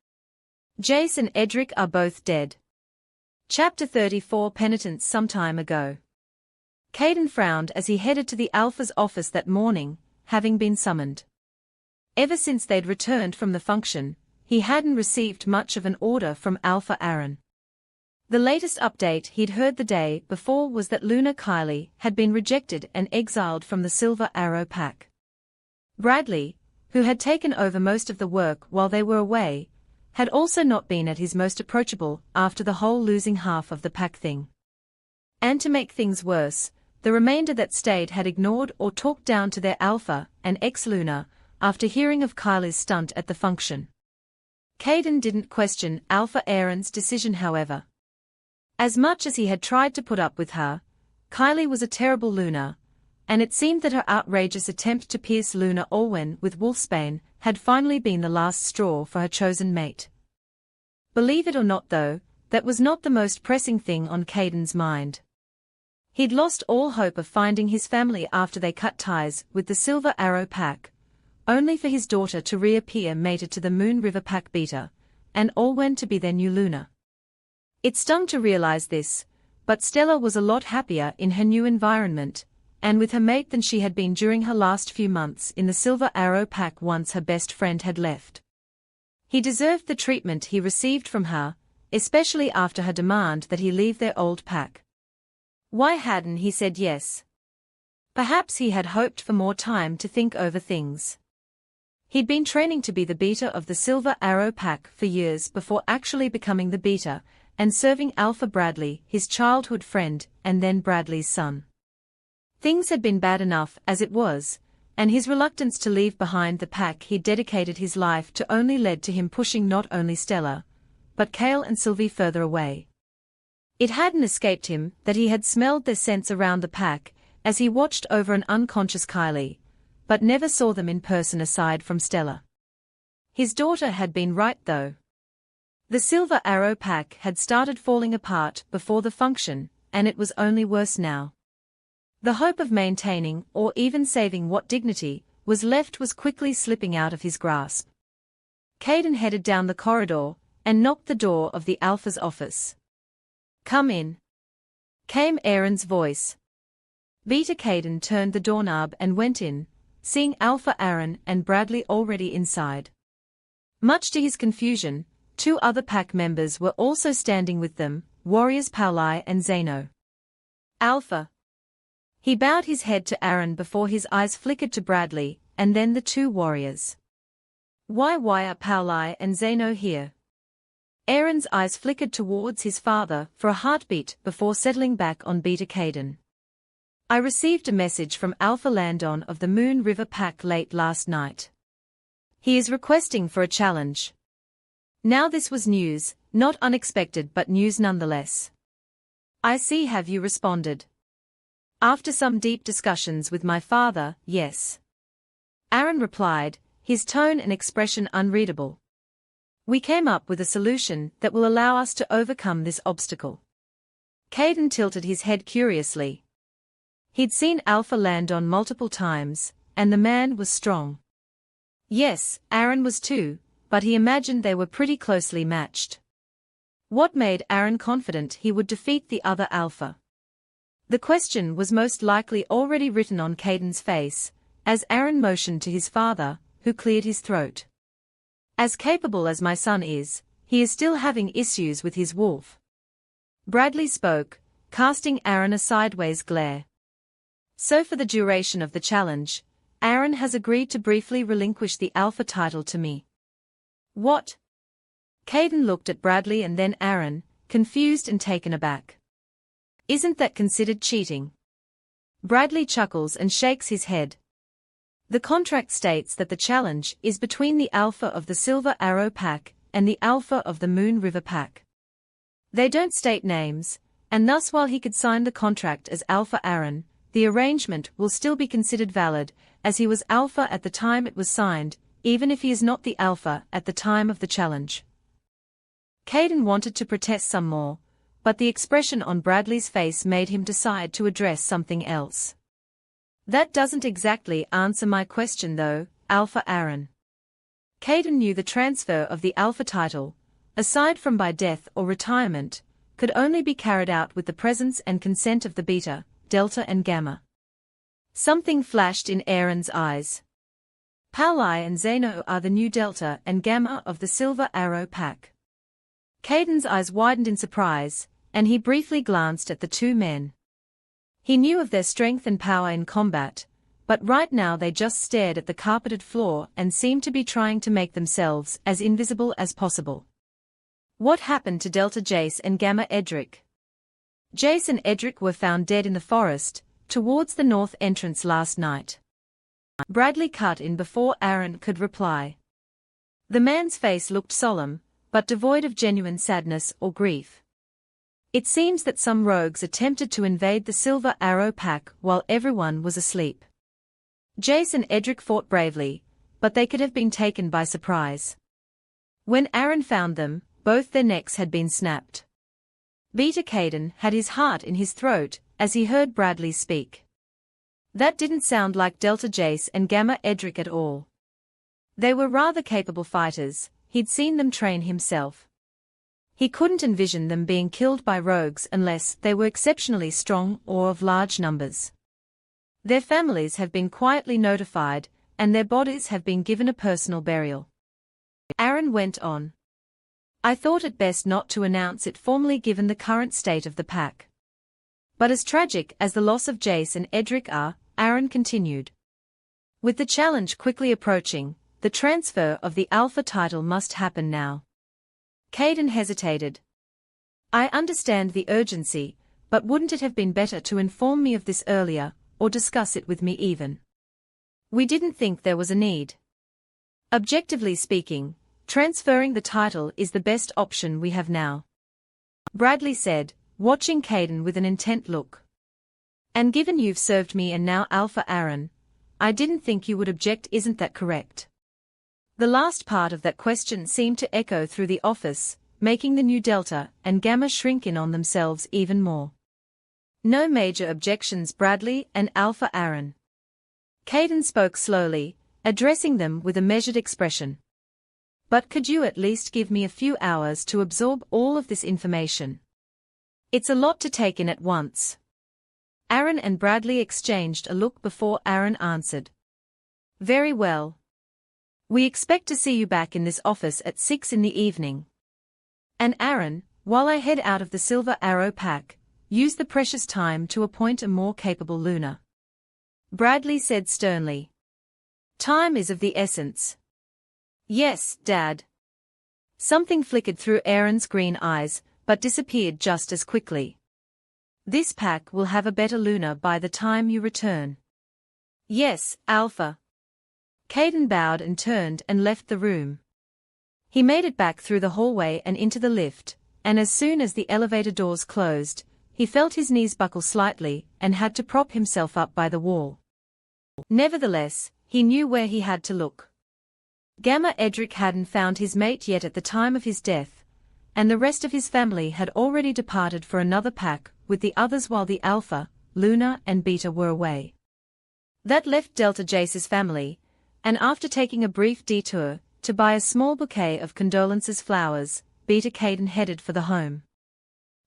Jace and Edric are both dead. Chapter 34 Penitence. Some time ago. Caden frowned as he headed to the Alpha's office that morning, having been summoned. Ever since they'd returned from the function, he hadn't received much of an order from Alpha Aaron. The latest update he'd heard the day before was that Luna Kylie had been rejected and exiled from the Silver Arrow Pack. Bradley, who had taken over most of the work while they were away, had also not been at his most approachable after the whole losing half of the pack thing. And to make things worse, the remainder that stayed had ignored or talked down to their Alpha and ex-Luna after hearing of Kylie's stunt at the function. Caden didn't question Alpha Aaron's decision, however. As much as he had tried to put up with her, Kylie was a terrible Luna, and it seemed that her outrageous attempt to pierce Luna Olwen with Wolfsbane had finally been the last straw for her chosen mate. Believe it or not though, that was not the most pressing thing on Caden's mind. He'd lost all hope of finding his family after they cut ties with the Silver Arrow Pack, only for his daughter to reappear mated to the Moon River Pack beta, and Olwen to be their new Luna. It stung to realize this, but Stella was a lot happier in her new environment, and with her mate than she had been during her last few months in the Silver Arrow Pack once her best friend had left. He deserved the treatment he received from her, especially after her demand that he leave their old pack. Why hadn't he said yes? Perhaps he had hoped for more time to think over things. He'd been training to be the beta of the Silver Arrow Pack for years before actually becoming the beta, and serving Alpha Bradley, his childhood friend, and then Bradley's son. Things had been bad enough as it was, and his reluctance to leave behind the pack he'd dedicated his life to only led to him pushing not only Stella, but Kale and Sylvie further away. It hadn't escaped him that he had smelled their scents around the pack as he watched over an unconscious Kylie, but never saw them in person aside from Stella. His daughter had been right though. The Silver Arrow Pack had started falling apart before the function, and it was only worse now. The hope of maintaining or even saving what dignity was left was quickly slipping out of his grasp. Caden headed down the corridor and knocked the door of the Alpha's office. "Come in," came Aaron's voice. Beta Caden turned the doorknob and went in, seeing Alpha Aaron and Bradley already inside. Much to his confusion, two other pack members were also standing with them, warriors Pauli and Zeno. "Alpha." He bowed his head to Aaron before his eyes flickered to Bradley, and then the two warriors. Why are Pauli and Zeno here?" Aaron's eyes flickered towards his father for a heartbeat before settling back on Beta Caden. "I received a message from Alpha Landon of the Moon River Pack late last night. He is requesting for a challenge." Now this was news, not unexpected but news nonetheless. "I see. Have you responded?" "After some deep discussions with my father, yes," Aaron replied, his tone and expression unreadable. "We came up with a solution that will allow us to overcome this obstacle." Caden tilted his head curiously. He'd seen Alpha Landon multiple times, and the man was strong. Yes, Aaron was too, but he imagined they were pretty closely matched. What made Aaron confident he would defeat the other Alpha? The question was most likely already written on Caden's face, as Aaron motioned to his father, who cleared his throat. "As capable as my son is, he is still having issues with his wolf." Bradley spoke, casting Aaron a sideways glare. So for the duration of the challenge, Aaron has agreed to briefly relinquish the Alpha title to me. What? Caden looked at Bradley and then Aaron, confused and taken aback. Isn't that considered cheating? Bradley chuckles and shakes his head. The contract states that the challenge is between the Alpha of the Silver Arrow Pack and the Alpha of the Moon River Pack. They don't state names, and thus while he could sign the contract as Alpha Aaron, the arrangement will still be considered valid, as he was Alpha at the time it was signed, even if he is not the Alpha at the time of the challenge. Caden wanted to protest some more, but the expression on Bradley's face made him decide to address something else. That doesn't exactly answer my question though, Alpha Aaron. Caden knew the transfer of the Alpha title, aside from by death or retirement, could only be carried out with the presence and consent of the Beta, Delta and Gamma. Something flashed in Aaron's eyes. Pauli and Zeno are the new Delta and Gamma of the Silver Arrow Pack. Caden's eyes widened in surprise, and he briefly glanced at the two men. He knew of their strength and power in combat, but right now they just stared at the carpeted floor and seemed to be trying to make themselves as invisible as possible. What happened to Delta Jace and Gamma Edric? Jace and Edric were found dead in the forest, towards the north entrance last night. Bradley cut in before Aaron could reply. The man's face looked solemn, but devoid of genuine sadness or grief. It seems that some rogues attempted to invade the Silver Arrow Pack while everyone was asleep. Jace and Edric fought bravely, but they could have been taken by surprise. When Aaron found them, both their necks had been snapped. Beta Caden had his heart in his throat as he heard Bradley speak. That didn't sound like Delta Jace and Gamma Edric at all. They were rather capable fighters, he'd seen them train himself. He couldn't envision them being killed by rogues unless they were exceptionally strong or of large numbers. Their families have been quietly notified, and their bodies have been given a personal burial. Aaron went on. I thought it best not to announce it formally given the current state of the pack. But as tragic as the loss of Jace and Edric are, Aaron continued. With the challenge quickly approaching, the transfer of the Alpha title must happen now. Caden hesitated. I understand the urgency, but wouldn't it have been better to inform me of this earlier, or discuss it with me even? We didn't think there was a need. Objectively speaking, transferring the title is the best option we have now. Bradley said, watching Caden with an intent look. And given you've served me and now Alpha Aaron, I didn't think you would object, isn't that correct? The last part of that question seemed to echo through the office, making the new Delta and Gamma shrink in on themselves even more. No major objections, Bradley and Alpha Aaron. Caden spoke slowly, addressing them with a measured expression. But could you at least give me a few hours to absorb all of this information? It's a lot to take in at once. Aaron and Bradley exchanged a look before Aaron answered. Very well. We expect to see you back in this office at 6 in the evening. And Aaron, while I head out of the Silver Arrow Pack, use the precious time to appoint a more capable Luna. Bradley said sternly. Time is of the essence. Yes, Dad. Something flickered through Aaron's green eyes, but disappeared just as quickly. This pack will have a better Luna by the time you return. Yes, Alpha. Caden bowed and turned and left the room. He made it back through the hallway and into the lift, and as soon as the elevator doors closed, he felt his knees buckle slightly and had to prop himself up by the wall. Nevertheless, he knew where he had to look. Gamma Edric hadn't found his mate yet at the time of his death, and the rest of his family had already departed for another pack with the others while the Alpha, Luna and Beta were away. That left Delta Jace's family, and after taking a brief detour to buy a small bouquet of condolences flowers, Beta Caden headed for the home.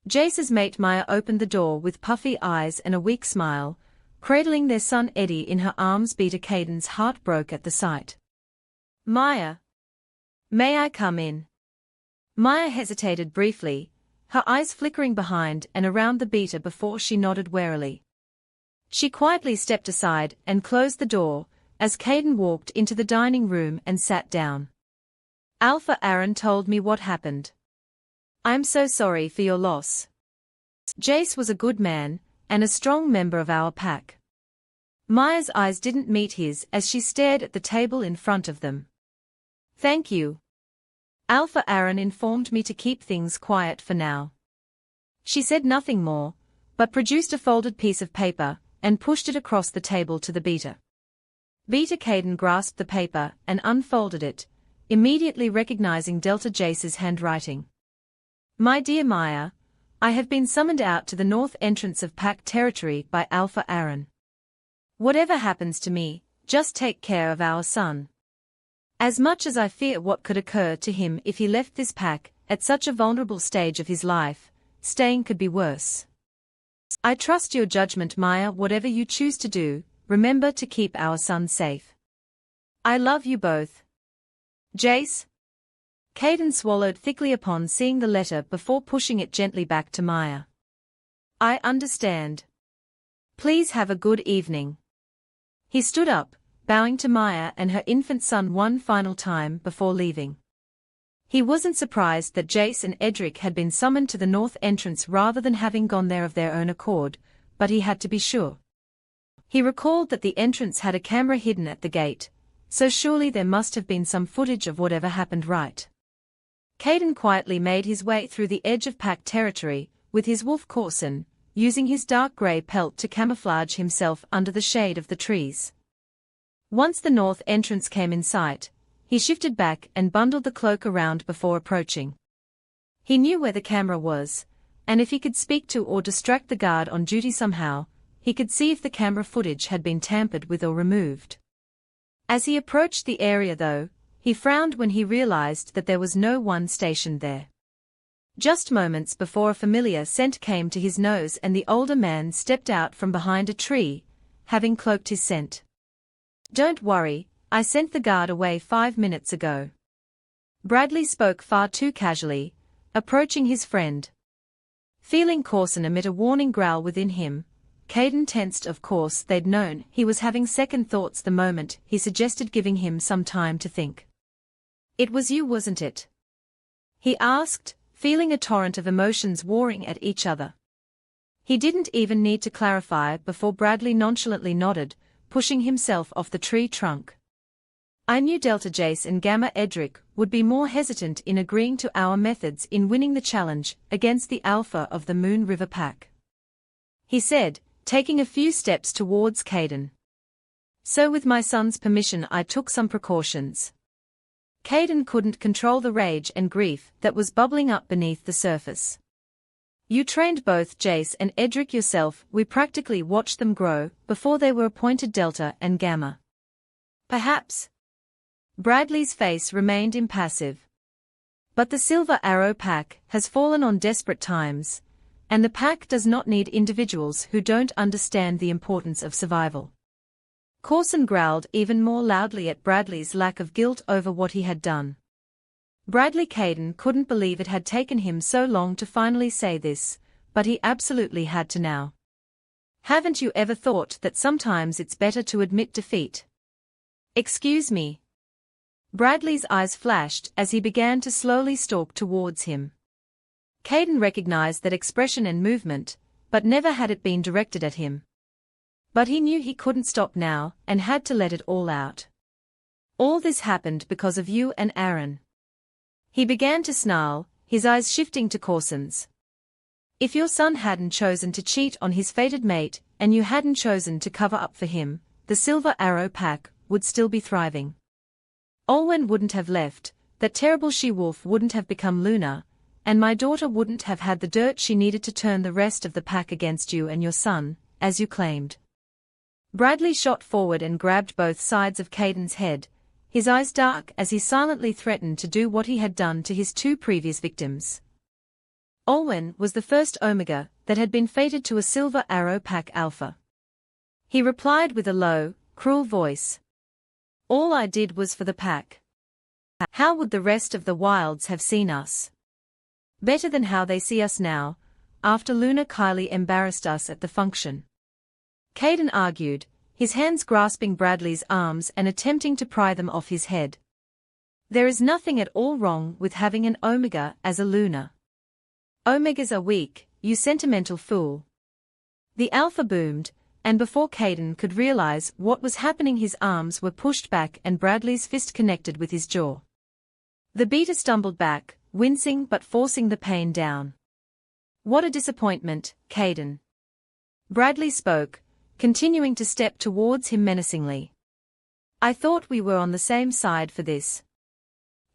Jace's mate Maya opened the door with puffy eyes and a weak smile, cradling their son Eddie in her arms. Beta Caden's heart broke at the sight. Maya. May I come in? Maya hesitated briefly, her eyes flickering behind and around the Beta before she nodded warily. She quietly stepped aside and closed the door, as Caden walked into the dining room and sat down. Alpha Aaron told me what happened. I'm so sorry for your loss. Jace was a good man, and a strong member of our pack. Maya's eyes didn't meet his as she stared at the table in front of them. Thank you. Alpha Aaron informed me to keep things quiet for now. She said nothing more, but produced a folded piece of paper and pushed it across the table to the Beta. Beta Caden grasped the paper and unfolded it, immediately recognizing Delta Jace's handwriting. My dear Maya, I have been summoned out to the north entrance of Pack territory by Alpha Aaron. Whatever happens to me, just take care of our son. As much as I fear what could occur to him if he left this pack, at such a vulnerable stage of his life, staying could be worse. I trust your judgment, Maya. Whatever you choose to do, remember to keep our son safe. I love you both. Jace? Caden swallowed thickly upon seeing the letter before pushing it gently back to Maya. I understand. Please have a good evening. He stood up, bowing to Maya and her infant son one final time before leaving. He wasn't surprised that Jace and Edric had been summoned to the north entrance rather than having gone there of their own accord, but he had to be sure. He recalled that the entrance had a camera hidden at the gate, so surely there must have been some footage of whatever happened, right? Caden quietly made his way through the edge of pack territory, with his wolf Corson, using his dark grey pelt to camouflage himself under the shade of the trees. Once the north entrance came in sight, he shifted back and bundled the cloak around before approaching. He knew where the camera was, and if he could speak to or distract the guard on duty somehow, he could see if the camera footage had been tampered with or removed. As he approached the area though, he frowned when he realized that there was no one stationed there. Just moments before a familiar scent came to his nose and the older man stepped out from behind a tree, having cloaked his scent. Don't worry, I sent the guard away 5 minutes ago. Bradley spoke far too casually, approaching his friend. Feeling Corson emit a warning growl within him, Caden tensed. Of course they'd known he was having second thoughts the moment he suggested giving him some time to think. It was you, wasn't it? He asked, feeling a torrent of emotions warring at each other. He didn't even need to clarify before Bradley nonchalantly nodded, pushing himself off the tree trunk. I knew Delta Jace and Gamma Edric would be more hesitant in agreeing to our methods in winning the challenge against the Alpha of the Moon River Pack, he said, taking a few steps towards Caden. So with my son's permission I took some precautions. Caden couldn't control the rage and grief that was bubbling up beneath the surface. You trained both Jace and Edric yourself. We practically watched them grow before they were appointed Delta and Gamma. Perhaps. Bradley's face remained impassive. But the Silver Arrow Pack has fallen on desperate times, and the pack does not need individuals who don't understand the importance of survival. Corson growled even more loudly at Bradley's lack of guilt over what he had done. Bradley Caden couldn't believe it had taken him so long to finally say this, but he absolutely had to now. Haven't you ever thought that sometimes it's better to admit defeat? Excuse me. Bradley's eyes flashed as he began to slowly stalk towards him. Caden recognized that expression and movement, but never had it been directed at him. But he knew he couldn't stop now and had to let it all out. All this happened because of you and Aaron. He began to snarl, his eyes shifting to Corson's. If your son hadn't chosen to cheat on his fated mate and you hadn't chosen to cover up for him, the Silver Arrow Pack would still be thriving. Olwen wouldn't have left, that terrible she-wolf wouldn't have become Luna, and my daughter wouldn't have had the dirt she needed to turn the rest of the pack against you and your son, as you claimed. Bradley shot forward and grabbed both sides of Caden's head, his eyes dark as he silently threatened to do what he had done to his 2 previous victims. Olwen was the first Omega that had been fated to a Silver Arrow Pack Alpha. He replied with a low, cruel voice. All I did was for the pack. How would the rest of the wilds have seen us? Better than how they see us now, after Luna Kylie embarrassed us at the function. Caden argued, his hands grasping Bradley's arms and attempting to pry them off his head. There is nothing at all wrong with having an omega as a lunar. Omegas are weak, you sentimental fool. The alpha boomed, and before Caden could realize what was happening, his arms were pushed back and Bradley's fist connected with his jaw. The beta stumbled back, wincing but forcing the pain down. What a disappointment, Caden. Bradley spoke, continuing to step towards him menacingly. I thought we were on the same side for this.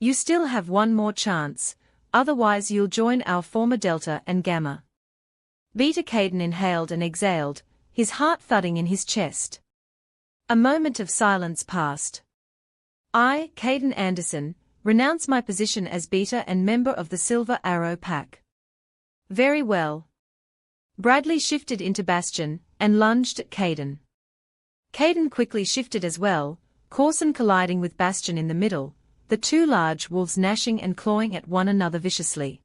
You still have one more chance, otherwise you'll join our former Delta and Gamma. Beta. Caden inhaled and exhaled, his heart thudding in his chest. A moment of silence passed. I, Caden Anderson, renounce my position as Beta and member of the Silver Arrow Pack. Very well. Bradley shifted into Bastion, and lunged at Caden. Caden quickly shifted as well, Coulson colliding with Bastion in the middle, the two large wolves gnashing and clawing at one another viciously.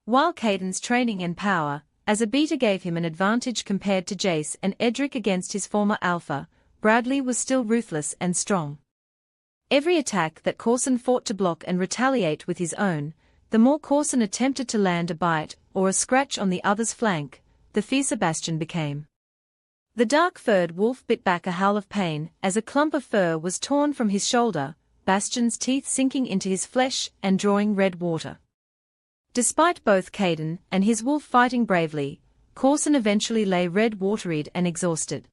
While Caden's training and power, as a Beta gave him an advantage compared to Jace and Edric against his former Alpha, Bradley was still ruthless and strong. Every attack that Coulson fought to block and retaliate with his own, the more Coulson attempted to land a bite or a scratch on the other's flank, the fiercer Bastion became. The dark-furred wolf bit back a howl of pain as a clump of fur was torn from his shoulder, Bastion's teeth sinking into his flesh and drawing red water. Despite both Caden and his wolf fighting bravely, Coulson eventually lay red-wateried and exhausted.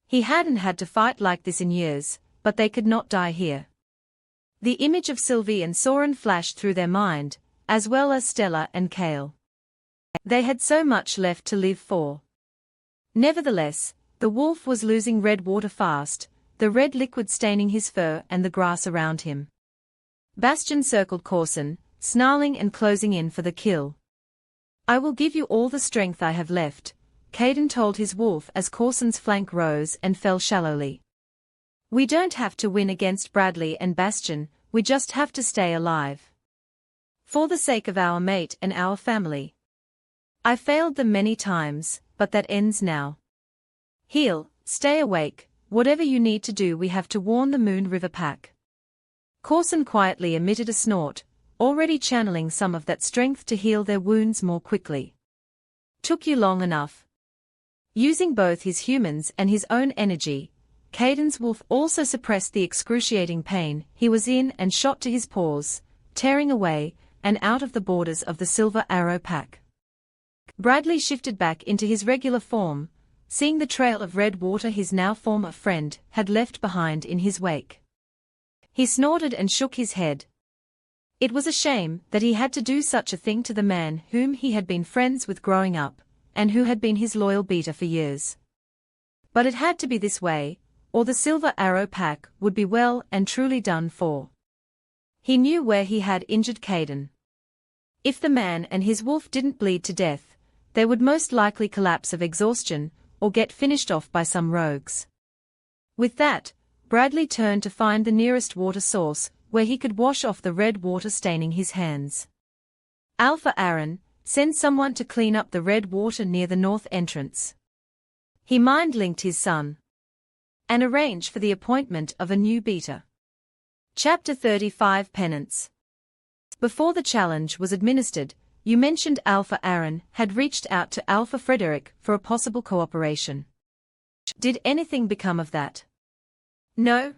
He hadn't had to fight like this in years, but they could not die here. The image of Sylvie and Soren flashed through their mind, as well as Stella and Kale. They had so much left to live for. Nevertheless, the wolf was losing red water fast, the red liquid staining his fur and the grass around him. Bastion circled Coulson, snarling and closing in for the kill. I will give you all the strength I have left, Caden told his wolf as Coulson's flank rose and fell shallowly. We don't have to win against Bradley and Bastion, we just have to stay alive. For the sake of our mate and our family. I failed them many times, but that ends now. Heal, stay awake, whatever you need to do, we have to warn the Moon River Pack. Coulson quietly emitted a snort, already channeling some of that strength to heal their wounds more quickly. Took you long enough. Using both his humans and his own energy, Caden's wolf also suppressed the excruciating pain he was in and shot to his paws, tearing away and out of the borders of the Silver Arrow Pack. Bradley shifted back into his regular form, seeing the trail of red water his now former friend had left behind in his wake. He snorted and shook his head. It was a shame that he had to do such a thing to the man whom he had been friends with growing up, and who had been his loyal Beta for years. But it had to be this way, or the Silver Arrow Pack would be well and truly done for. He knew where he had injured Caden. If the man and his wolf didn't bleed to death, they would most likely collapse of exhaustion, or get finished off by some rogues. With that, Bradley turned to find the nearest water source, where he could wash off the red water staining his hands. Alpha Aaron, send someone to clean up the red water near the north entrance. He mind-linked his son. And arrange for the appointment of a new Beta. Chapter 35 Penance. Before the challenge was administered, you mentioned Alpha Aaron had reached out to Alpha Frederick for a possible cooperation. Did anything become of that? No.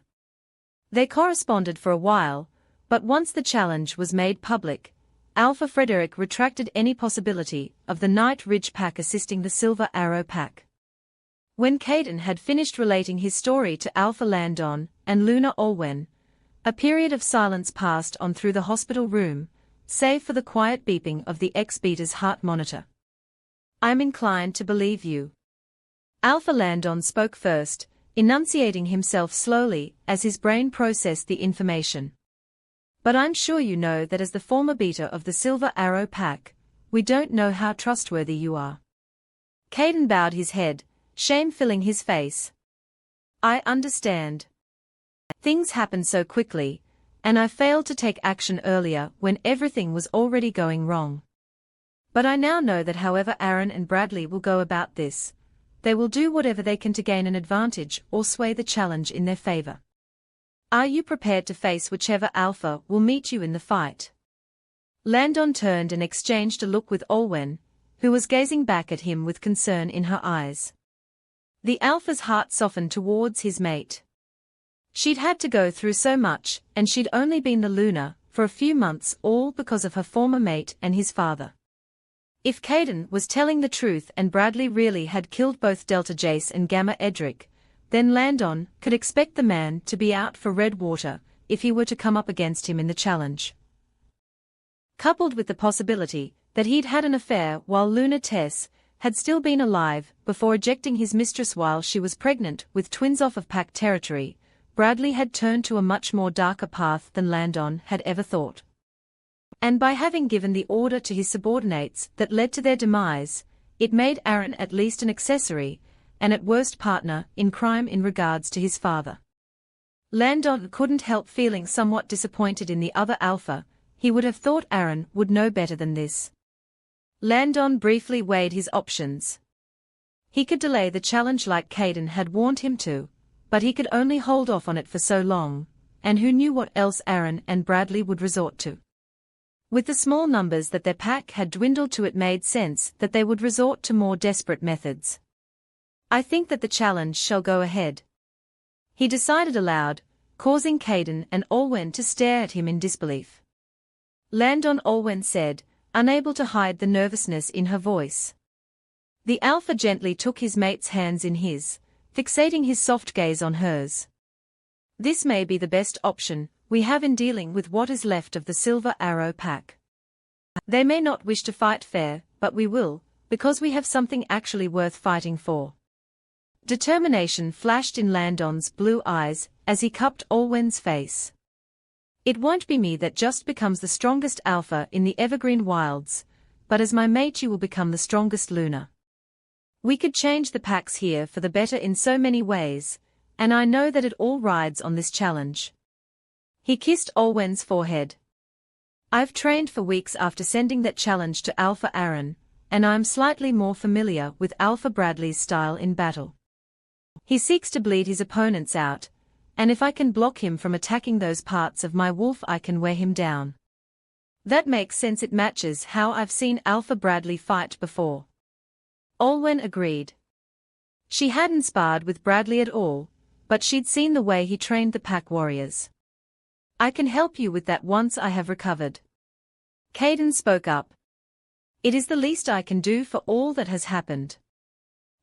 They corresponded for a while, but once the challenge was made public, Alpha Frederick retracted any possibility of the Night Ridge Pack assisting the Silver Arrow Pack. When Caden had finished relating his story to Alpha Landon and Luna Olwen, a period of silence passed on through the hospital room, save for the quiet beeping of the ex-Beta's heart monitor. I'm inclined to believe you. Alpha Landon spoke first, enunciating himself slowly as his brain processed the information. But I'm sure you know that as the former Beta of the Silver Arrow Pack, we don't know how trustworthy you are. Caden bowed his head, shame filling his face. I understand. Things happened so quickly, and I failed to take action earlier when everything was already going wrong. But I now know that however Aaron and Bradley will go about this, they will do whatever they can to gain an advantage or sway the challenge in their favor. Are you prepared to face whichever alpha will meet you in the fight? Landon turned and exchanged a look with Olwen, who was gazing back at him with concern in her eyes. The alpha's heart softened towards his mate. She'd had to go through so much, and she'd only been the Luna for a few months, all because of her former mate and his father. If Caden was telling the truth and Bradley really had killed both Delta Jace and Gamma Edric, then Landon could expect the man to be out for Redwater if he were to come up against him in the challenge. Coupled with the possibility that he'd had an affair while Luna Tess had still been alive before ejecting his mistress while she was pregnant with twins off of Pack territory, Bradley had turned to a much more darker path than Landon had ever thought. And by having given the order to his subordinates that led to their demise, it made Aaron at least an accessory, and at worst partner in crime in regards to his father. Landon couldn't help feeling somewhat disappointed in the other alpha. He would have thought Aaron would know better than this. Landon briefly weighed his options. He could delay the challenge like Caden had warned him to, but he could only hold off on it for so long, and who knew what else Aaron and Bradley would resort to. With the small numbers that their pack had dwindled to, it made sense that they would resort to more desperate methods. I think that the challenge shall go ahead, he decided aloud, causing Caden and Olwen to stare at him in disbelief. Landon, Olwen said, unable to hide the nervousness in her voice. The alpha gently took his mate's hands in his, fixating his soft gaze on hers. This may be the best option we have in dealing with what is left of the Silver Arrow pack. They may not wish to fight fair, but we will, because we have something actually worth fighting for. Determination flashed in Landon's blue eyes as he cupped Olwen's face. It won't be me that just becomes the strongest alpha in the Evergreen Wilds, but as my mate you will become the strongest Luna. We could change the packs here for the better in so many ways, and I know that it all rides on this challenge. He kissed Olwen's forehead. I've trained for weeks after sending that challenge to Alpha Aaron, and I'm slightly more familiar with Alpha Bradley's style in battle. He seeks to bleed his opponents out, and if I can block him from attacking those parts of my wolf I can wear him down. That makes sense, it matches how I've seen Alpha Bradley fight before. Olwen agreed. She hadn't sparred with Bradley at all, but she'd seen the way he trained the pack warriors. I can help you with that once I have recovered. Caden spoke up. It is the least I can do for all that has happened.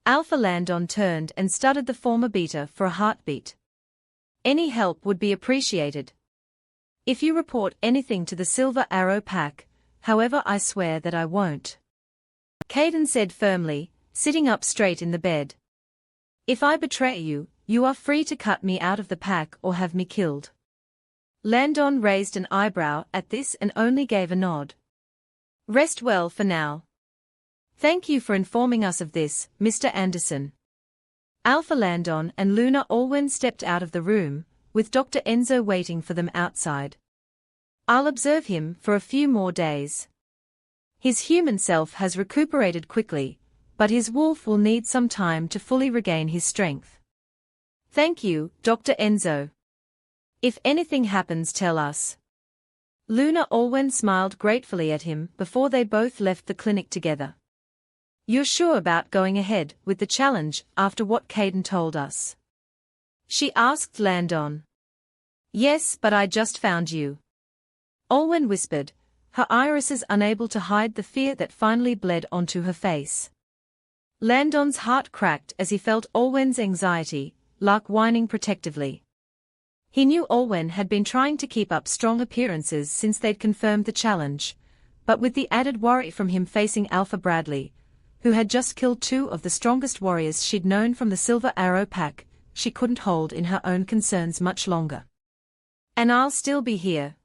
Alpha Landon turned and studied the former beta for a heartbeat. Any help would be appreciated. If you report anything to the Silver Arrow pack, however, I swear that I won't. Caden said firmly, sitting up straight in the bed. If I betray you, you are free to cut me out of the pack or have me killed. Landon raised an eyebrow at this and only gave a nod. Rest well for now. Thank you for informing us of this, Mr. Anderson. Alpha Landon and Luna Olwen stepped out of the room, with Dr. Enzo waiting for them outside. I'll observe him for a few more days. His human self has recuperated quickly, but his wolf will need some time to fully regain his strength. Thank you, Dr. Enzo. If anything happens, tell us. Luna Olwen smiled gratefully at him before they both left the clinic together. You're sure about going ahead with the challenge after what Caden told us? She asked Landon. Yes, but I just found you. Olwen whispered, her irises unable to hide the fear that finally bled onto her face. Landon's heart cracked as he felt Olwen's anxiety, like whining protectively. He knew Olwen had been trying to keep up strong appearances since they'd confirmed the challenge, but with the added worry from him facing Alpha Bradley, who had just killed two of the strongest warriors she'd known from the Silver Arrow pack, she couldn't hold in her own concerns much longer. And I'll still be here,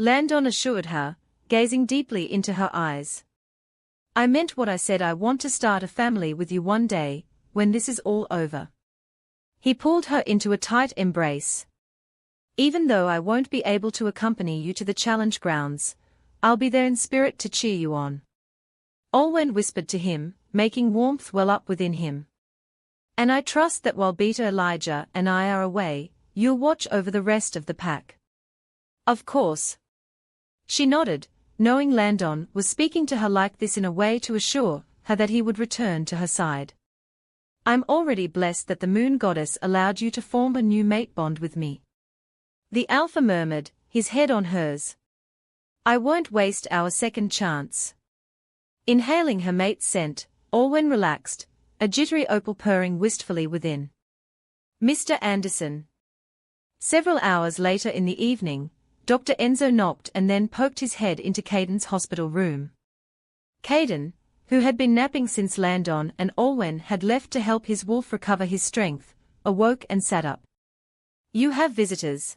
Landon assured her, gazing deeply into her eyes. I meant what I said. I want to start a family with you one day, when this is all over. He pulled her into a tight embrace. Even though I won't be able to accompany you to the challenge grounds, I'll be there in spirit to cheer you on. Olwen whispered to him, making warmth well up within him. And I trust that while Beta, Elijah, and I are away, you'll watch over the rest of the pack. Of course. She nodded, knowing Landon was speaking to her like this in a way to assure her that he would return to her side. I'm already blessed that the moon goddess allowed you to form a new mate bond with me. The alpha murmured, his head on hers. I won't waste our second chance. Inhaling her mate's scent, Alwyn relaxed, a jittery opal purring wistfully within. Mr. Anderson. Several hours later in the evening, Dr. Enzo knocked and then poked his head into Caden's hospital room. Caden, who had been napping since Landon and Alwyn had left to help his wolf recover his strength, awoke and sat up. You have visitors.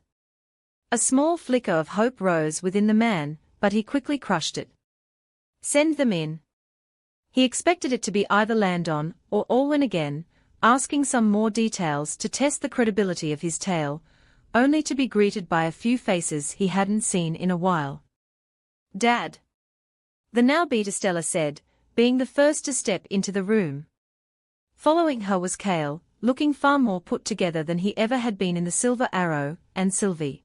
A small flicker of hope rose within the man, but he quickly crushed it. Send them in. He expected it to be either Landon or Alwyn again, asking some more details to test the credibility of his tale, only to be greeted by a few faces he hadn't seen in a while. Dad. The now Beta Stella said, being the first to step into the room. Following her was Cale, looking far more put together than he ever had been in the Silver Arrow, and Sylvie.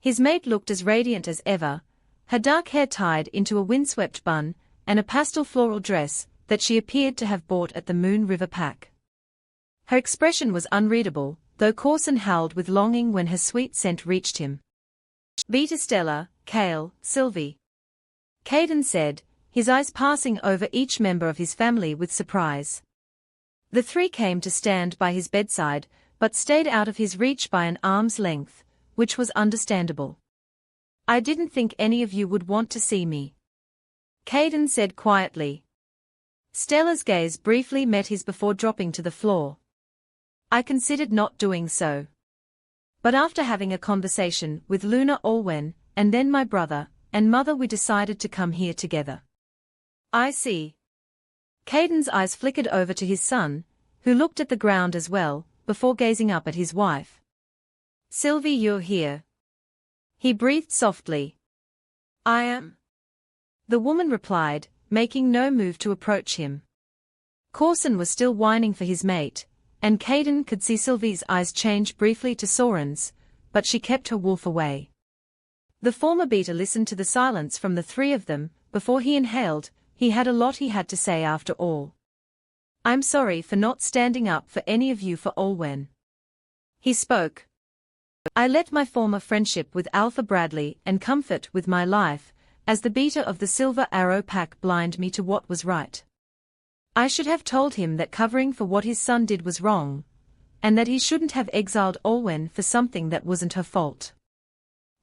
His mate looked as radiant as ever, her dark hair tied into a windswept bun, and a pastel floral dress that she appeared to have bought at the Moon River Pack. Her expression was unreadable, though Corson howled with longing when her sweet scent reached him. Beta Stella, Cale, Sylvie. Caden said, his eyes passing over each member of his family with surprise. The three came to stand by his bedside, but stayed out of his reach by an arm's length, which was understandable. I didn't think any of you would want to see me. Caden said quietly. Stella's gaze briefly met his before dropping to the floor. I considered not doing so. But after having a conversation with Luna Alwyn, and then my brother and mother, we decided to come here together. I see. Caden's eyes flickered over to his son, who looked at the ground as well, before gazing up at his wife. Sylvie, you're here. He breathed softly. I am. The woman replied, making no move to approach him. Corson was still whining for his mate, and Caden could see Sylvie's eyes change briefly to Soren's, but she kept her wolf away. The former Beta listened to the silence from the three of them, before he inhaled. He had a lot he had to say after all. I'm sorry for not standing up for any of you for Alwyn. He spoke. I let my former friendship with Alpha Bradley and comfort with my life, as the Beta of the Silver Arrow Pack, blind me to what was right. I should have told him that covering for what his son did was wrong, and that he shouldn't have exiled Alwyn for something that wasn't her fault.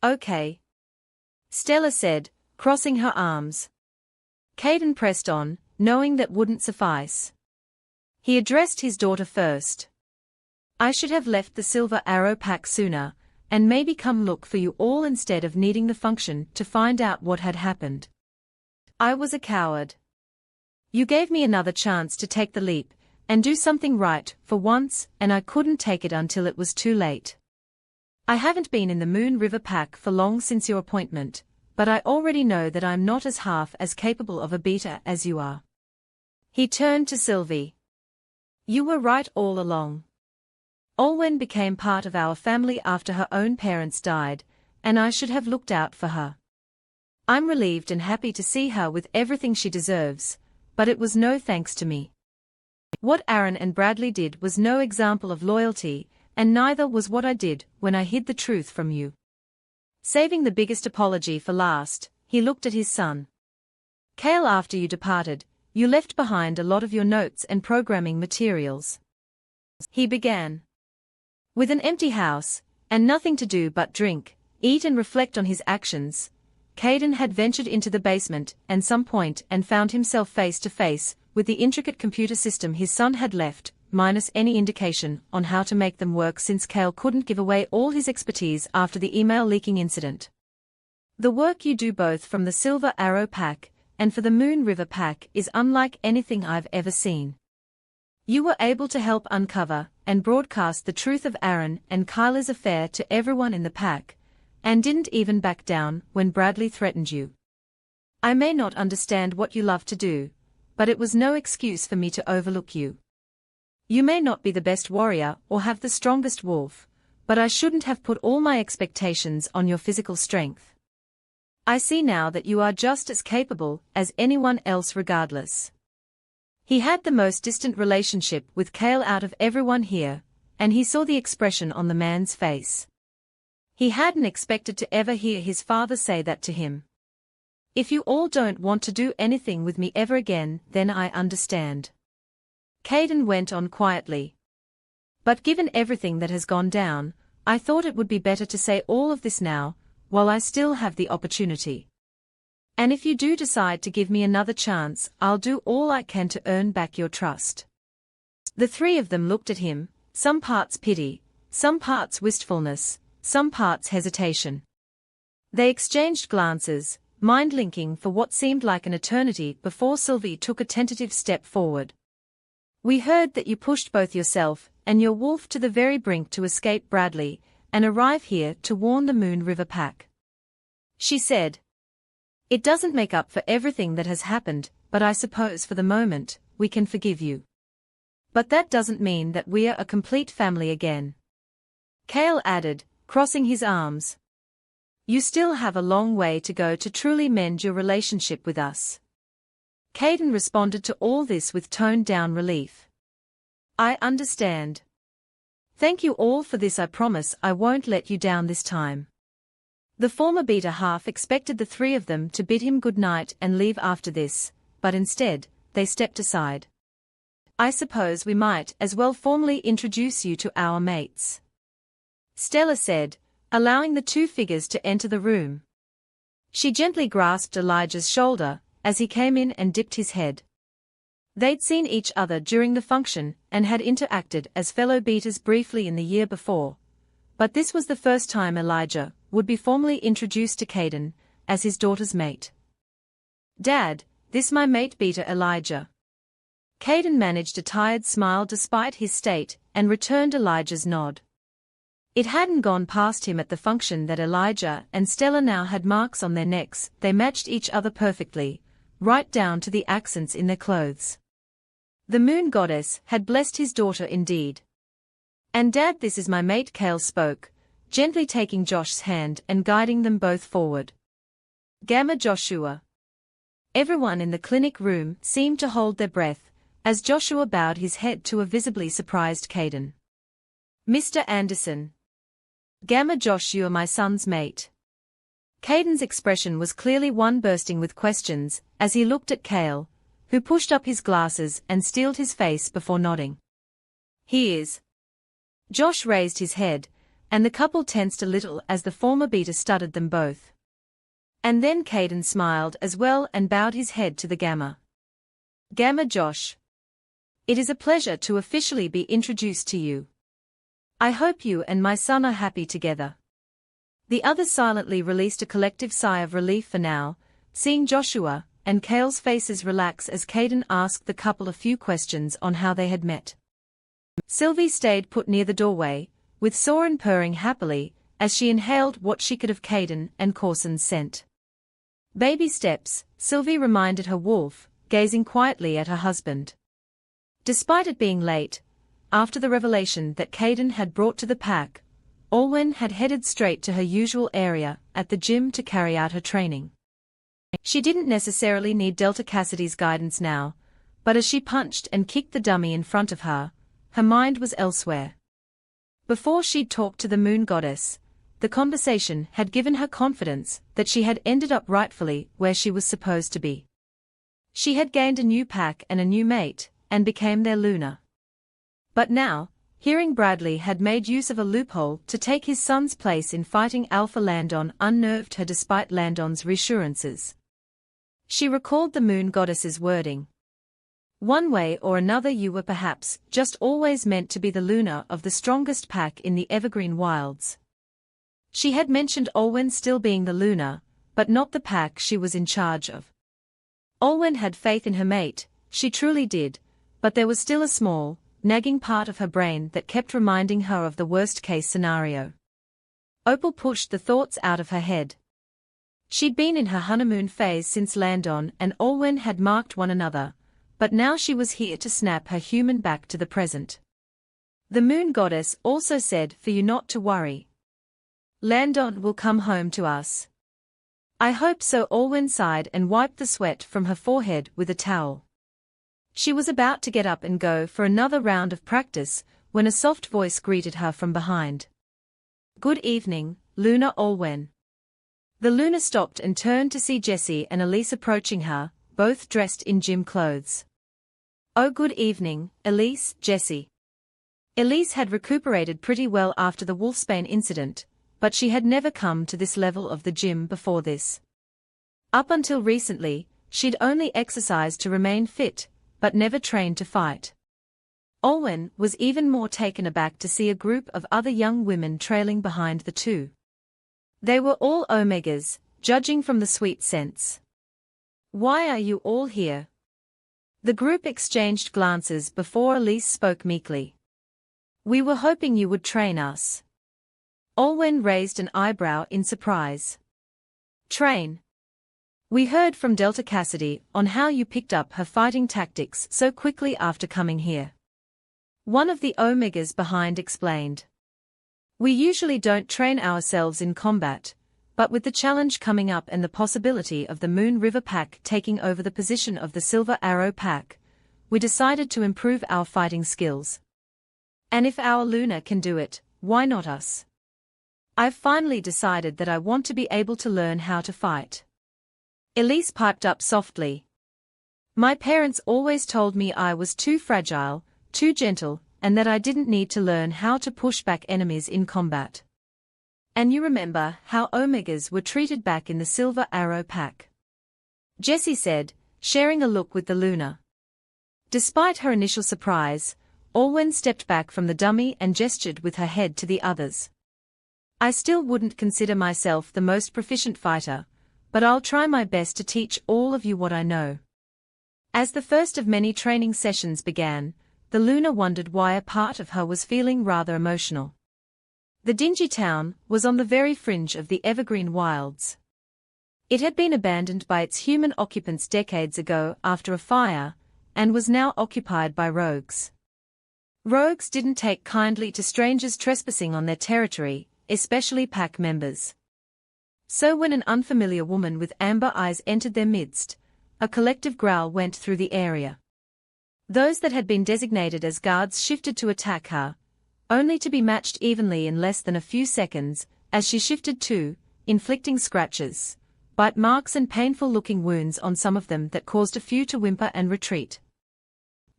Okay. Stella said, crossing her arms. Caden pressed on, knowing that wouldn't suffice. He addressed his daughter first. I should have left the Silver Arrow Pack sooner, and maybe come look for you all instead of needing the function to find out what had happened. I was a coward. You gave me another chance to take the leap, and do something right for once, and I couldn't take it until it was too late. I haven't been in the Moon River Pack for long since your appointment, but I already know that I'm not as half as capable of a Beta as you are. He turned to Sylvie. You were right all along. Alwyn became part of our family after her own parents died, and I should have looked out for her. I'm relieved and happy to see her with everything she deserves, but it was no thanks to me. What Aaron and Bradley did was no example of loyalty, and neither was what I did when I hid the truth from you. Saving the biggest apology for last, he looked at his son. Cale, after you departed, you left behind a lot of your notes and programming materials. He began. With an empty house, and nothing to do but drink, eat and reflect on his actions, Caden had ventured into the basement at some point and found himself face to face with the intricate computer system his son had left, minus any indication on how to make them work since Cale couldn't give away all his expertise after the email leaking incident. The work you do both from the Silver Arrow Pack and for the Moon River Pack is unlike anything I've ever seen. You were able to help uncover and broadcast the truth of Aaron and Kyla's affair to everyone in the pack, and didn't even back down when Bradley threatened you. I may not understand what you love to do, but it was no excuse for me to overlook you. You may not be the best warrior or have the strongest wolf, but I shouldn't have put all my expectations on your physical strength. I see now that you are just as capable as anyone else regardless. He had the most distant relationship with Kale out of everyone here, and he saw the expression on the man's face. He hadn't expected to ever hear his father say that to him. If you all don't want to do anything with me ever again, then I understand. Caden went on quietly. But given everything that has gone down, I thought it would be better to say all of this now, while I still have the opportunity. And if you do decide to give me another chance, I'll do all I can to earn back your trust. The three of them looked at him, some parts pity, some parts wistfulness, some parts hesitation. They exchanged glances, mind-linking for what seemed like an eternity before Sylvie took a tentative step forward. We heard that you pushed both yourself and your wolf to the very brink to escape Bradley and arrive here to warn the Moon River Pack. She said. It doesn't make up for everything that has happened, but I suppose for the moment, we can forgive you. But that doesn't mean that we're a complete family again. Kale added, crossing his arms. You still have a long way to go to truly mend your relationship with us. Caden responded to all this with toned-down relief. I understand. Thank you all for this. I promise I won't let you down this time. The former beater half expected the three of them to bid him good night and leave after this, but instead, they stepped aside. I suppose we might as well formally introduce you to our mates. Stella said, allowing the two figures to enter the room. She gently grasped Elijah's shoulder as he came in and dipped his head. They'd seen each other during the function and had interacted as fellow beaters briefly in the year before, but this was the first time Elijah would be formally introduced to Caden as his daughter's mate. Dad, this my mate beater Elijah. Caden managed a tired smile despite his state and returned Elijah's nod. It hadn't gone past him at the function that Elijah and Stella now had marks on their necks. They matched each other perfectly, right down to the accents in their clothes. The moon goddess had blessed his daughter indeed. And Dad, this is my mate, Kale spoke, gently taking Josh's hand and guiding them both forward. Gamma Joshua. Everyone in the clinic room seemed to hold their breath, as Joshua bowed his head to a visibly surprised Caden. Mr. Anderson. Gamma Josh, you are my son's mate. Caden's expression was clearly one bursting with questions, as he looked at Kale, who pushed up his glasses and steeled his face before nodding. He is. Josh raised his head, and the couple tensed a little as the former beater studied them both. And then Caden smiled as well and bowed his head to the Gamma. Gamma Josh. It is a pleasure to officially be introduced to you. I hope you and my son are happy together. The others silently released a collective sigh of relief for now, seeing Joshua and Kale's faces relax as Caden asked the couple a few questions on how they had met. Sylvie stayed put near the doorway, with Soren purring happily, as she inhaled what she could of Caden and Corson's scent. Baby steps, Sylvie reminded her wolf, gazing quietly at her husband. Despite it being late, after the revelation that Caden had brought to the pack, Olwen had headed straight to her usual area at the gym to carry out her training. She didn't necessarily need Delta Cassidy's guidance now, but as she punched and kicked the dummy in front of her, her mind was elsewhere. Before she'd talked to the moon goddess, the conversation had given her confidence that she had ended up rightfully where she was supposed to be. She had gained a new pack and a new mate, and became their Luna. But now, hearing Bradley had made use of a loophole to take his son's place in fighting Alpha Landon unnerved her despite Landon's reassurances. She recalled the moon goddess's wording. One way or another you were perhaps just always meant to be the Luna of the strongest pack in the Evergreen Wilds. She had mentioned Olwen still being the Luna, but not the pack she was in charge of. Olwen had faith in her mate, she truly did, but there was still a small, nagging part of her brain that kept reminding her of the worst-case scenario. Opal pushed the thoughts out of her head. She'd been in her honeymoon phase since Landon and Olwen had marked one another, but now she was here to snap her human back to the present. The moon goddess also said for you not to worry. Landon will come home to us. I hope so. Olwen sighed and wiped the sweat from her forehead with a towel. She was about to get up and go for another round of practice, when a soft voice greeted her from behind. Good evening, Luna Olwen. The Luna stopped and turned to see Jessie and Elise approaching her, both dressed in gym clothes. Oh, good evening, Elise, Jessie. Elise had recuperated pretty well after the wolfsbane incident, but she had never come to this level of the gym before this. Up until recently, she'd only exercised to remain fit, but never trained to fight. Olwen was even more taken aback to see a group of other young women trailing behind the two. They were all Omegas, judging from the sweet scents. Why are you all here? The group exchanged glances before Elise spoke meekly. We were hoping you would train us. Olwen raised an eyebrow in surprise. Train? We heard from Delta Cassidy on how you picked up her fighting tactics so quickly after coming here. One of the Omegas behind explained. We usually don't train ourselves in combat, but with the challenge coming up and the possibility of the Moon River Pack taking over the position of the Silver Arrow Pack, we decided to improve our fighting skills. And if our Luna can do it, why not us? I've finally decided that I want to be able to learn how to fight. Elise piped up softly. My parents always told me I was too fragile, too gentle, and that I didn't need to learn how to push back enemies in combat. And you remember how Omegas were treated back in the Silver Arrow Pack? Jessie said, sharing a look with the Luna. Despite her initial surprise, Olwen stepped back from the dummy and gestured with her head to the others. I still wouldn't consider myself the most proficient fighter, but I'll try my best to teach all of you what I know. As the first of many training sessions began, the Luna wondered why a part of her was feeling rather emotional. The dingy town was on the very fringe of the evergreen wilds. It had been abandoned by its human occupants decades ago after a fire, and was now occupied by rogues. Rogues didn't take kindly to strangers trespassing on their territory, especially pack members. So when an unfamiliar woman with amber eyes entered their midst, a collective growl went through the area. Those that had been designated as guards shifted to attack her, only to be matched evenly in less than a few seconds, as she shifted too, inflicting scratches, bite marks and painful-looking wounds on some of them that caused a few to whimper and retreat.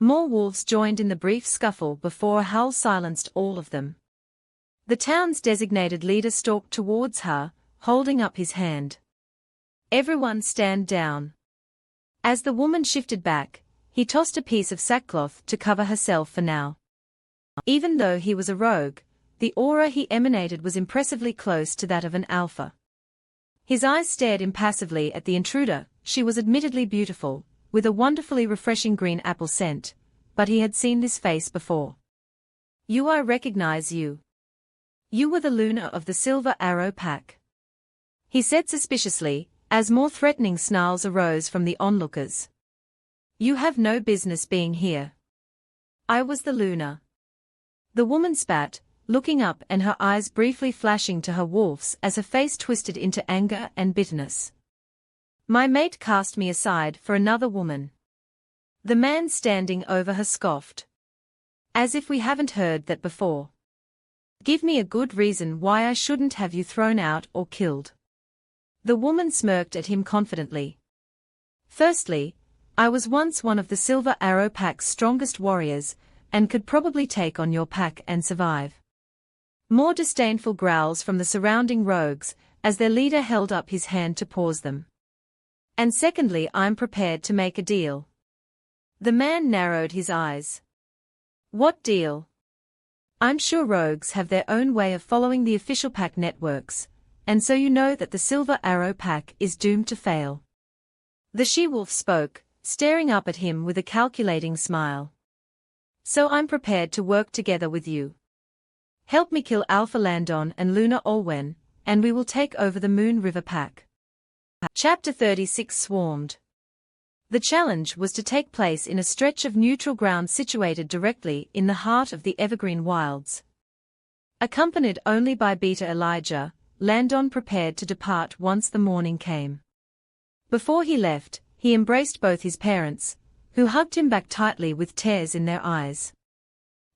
More wolves joined in the brief scuffle before a howl silenced all of them. The town's designated leader stalked towards her, holding up his hand. Everyone stand down. As the woman shifted back, he tossed a piece of sackcloth to cover herself for now. Even though he was a rogue, the aura he emanated was impressively close to that of an alpha. His eyes stared impassively at the intruder. She was admittedly beautiful, with a wonderfully refreshing green apple scent, but he had seen this face before. I recognize you. You were the Luna of the Silver Arrow Pack. He said suspiciously, as more threatening snarls arose from the onlookers. You have no business being here. I was the Luna. The woman spat, looking up and her eyes briefly flashing to her wolves as her face twisted into anger and bitterness. My mate cast me aside for another woman. The man standing over her scoffed. As if we haven't heard that before. Give me a good reason why I shouldn't have you thrown out or killed. The woman smirked at him confidently. Firstly, I was once one of the Silver Arrow Pack's strongest warriors, and could probably take on your pack and survive. More disdainful growls from the surrounding rogues, as their leader held up his hand to pause them. And secondly, I'm prepared to make a deal. The man narrowed his eyes. What deal? I'm sure rogues have their own way of following the official pack networks, and so you know that the Silver Arrow Pack is doomed to fail. The she-wolf spoke, staring up at him with a calculating smile. So I'm prepared to work together with you. Help me kill Alpha Landon and Luna Olwen, and we will take over the Moon River Pack. Chapter 36 Swarmed. The challenge was to take place in a stretch of neutral ground situated directly in the heart of the evergreen wilds. Accompanied only by Beta Elijah, Landon prepared to depart once the morning came. Before he left, he embraced both his parents, who hugged him back tightly with tears in their eyes.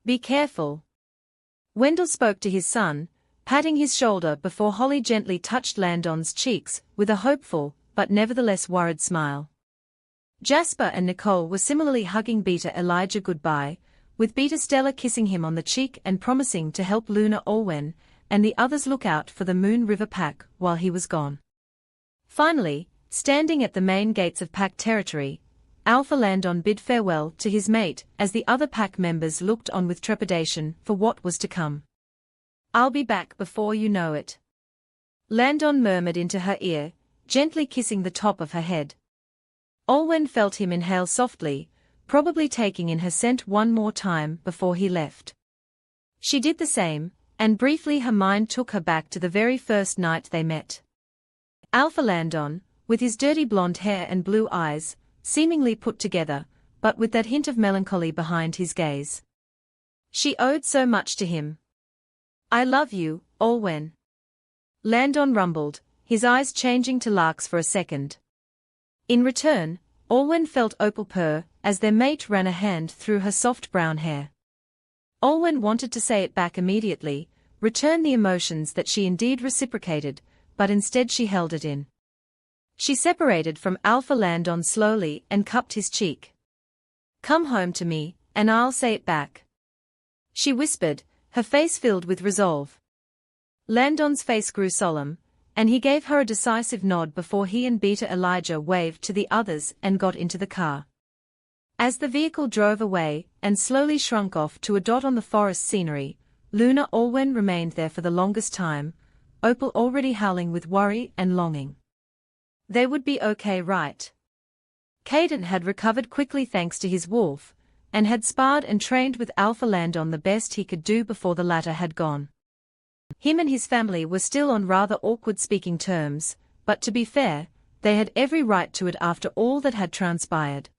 "Be careful." Wendell spoke to his son, patting his shoulder before Holly gently touched Landon's cheeks with a hopeful, but nevertheless worried smile. Jasper and Nicole were similarly hugging Beta Elijah goodbye, with Beta Stella kissing him on the cheek and promising to help Luna Olwen and the others look out for the Moon River Pack while he was gone. Finally, standing at the main gates of Pack territory, Alpha Landon bid farewell to his mate as the other Pack members looked on with trepidation for what was to come. "I'll be back before you know it," Landon murmured into her ear, gently kissing the top of her head. Olwen felt him inhale softly, probably taking in her scent one more time before he left. She did the same, and briefly her mind took her back to the very first night they met. Alpha Landon, with his dirty blonde hair and blue eyes, seemingly put together, but with that hint of melancholy behind his gaze. She owed so much to him. "I love you, Olwen," Landon rumbled, his eyes changing to larks for a second. In return, Olwen felt opal purr as their mate ran a hand through her soft brown hair. Olwen wanted to say it back immediately, return the emotions that she indeed reciprocated, but instead she held it in. She separated from Alpha Landon slowly and cupped his cheek. "Come home to me, and I'll say it back," she whispered, her face filled with resolve. Landon's face grew solemn, and he gave her a decisive nod before he and Beta Elijah waved to the others and got into the car. As the vehicle drove away and slowly shrunk off to a dot on the forest scenery, Luna Olwen remained there for the longest time, Opal already howling with worry and longing. They would be okay, right? Caden had recovered quickly thanks to his wolf, and had sparred and trained with Alpha Landon the best he could do before the latter had gone. Him and his family were still on rather awkward speaking terms, but to be fair, they had every right to it after all that had transpired.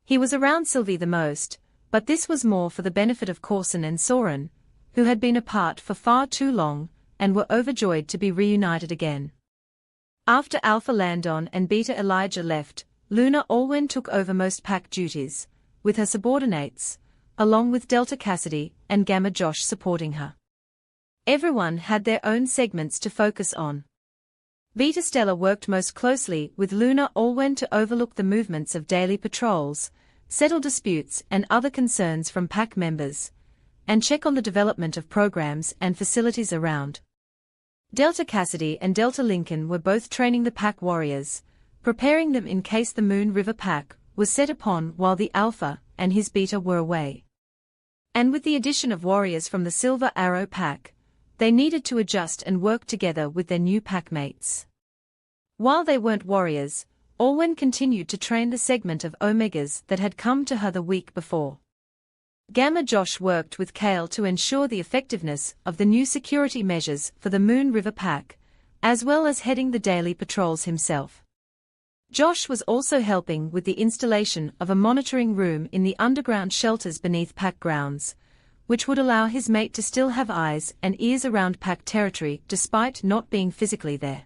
He was around Sylvie the most, but this was more for the benefit of Corson and Soren, who had been apart for far too long, and were overjoyed to be reunited again. After Alpha Landon and Beta Elijah left, Luna Olwen took over most Pack duties, with her subordinates, along with Delta Cassidy and Gamma Josh supporting her. Everyone had their own segments to focus on. Beta Stella worked most closely with Luna Olwen to overlook the movements of daily patrols, settle disputes and other concerns from Pack members, and check on the development of programs and facilities around. Delta Cassidy and Delta Lincoln were both training the Pack warriors, preparing them in case the Moon River Pack was set upon while the Alpha and his Beta were away. And with the addition of warriors from the Silver Arrow Pack, they needed to adjust and work together with their new Pack mates. While they weren't warriors, Olwen continued to train the segment of Omegas that had come to her the week before. Gamma Josh worked with Kale to ensure the effectiveness of the new security measures for the Moon River Pack, as well as heading the daily patrols himself. Josh was also helping with the installation of a monitoring room in the underground shelters beneath Pack grounds, which would allow his mate to still have eyes and ears around Pack territory despite not being physically there.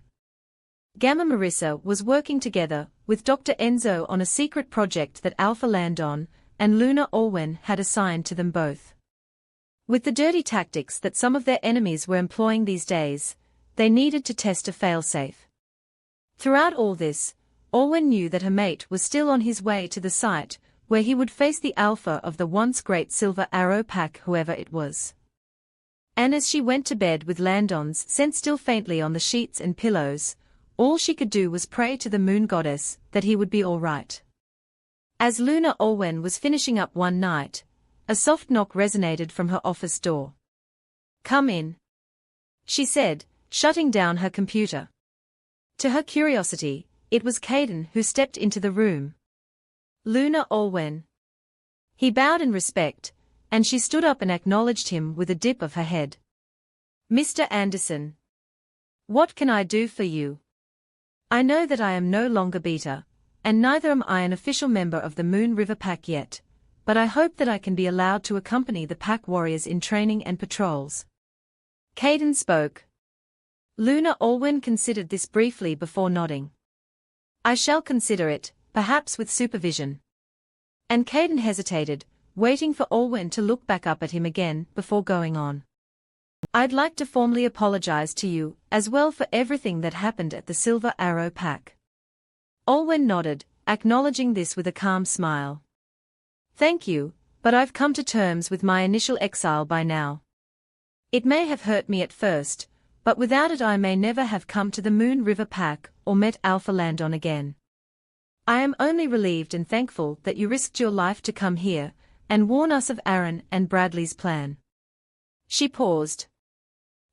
Gamma Marissa was working together with Dr. Enzo on a secret project that Alpha Landon and Luna Olwen had assigned to them both. With the dirty tactics that some of their enemies were employing these days, they needed to test a failsafe. Throughout all this, Olwen knew that her mate was still on his way to the site, where he would face the Alpha of the once great Silver Arrow Pack, whoever it was. And as she went to bed with Landon's scent still faintly on the sheets and pillows, all she could do was pray to the moon goddess that he would be all right. As Luna Olwen was finishing up one night, a soft knock resonated from her office door. "Come in," she said, shutting down her computer. To her curiosity, it was Caden who stepped into the room. "Luna Olwen." He bowed in respect, and she stood up and acknowledged him with a dip of her head. "Mr. Anderson. What can I do for you? I know that I am no longer Beta, and neither am I an official member of the Moon River Pack yet, but I hope that I can be allowed to accompany the pack warriors in training and patrols. Caden spoke. Luna Alwyn considered this briefly before nodding. I shall consider it, perhaps with supervision. And Caden hesitated, waiting for Alwyn to look back up at him again before going on. I'd like to formally apologize to you, as well, for everything that happened at the Silver Arrow Pack. Alwyn nodded, acknowledging this with a calm smile. Thank you, but I've come to terms with my initial exile by now. It may have hurt me at first, but without it I may never have come to the Moon River Pack or met Alpha Landon again. I am only relieved and thankful that you risked your life to come here and warn us of Aaron and Bradley's plan. She paused.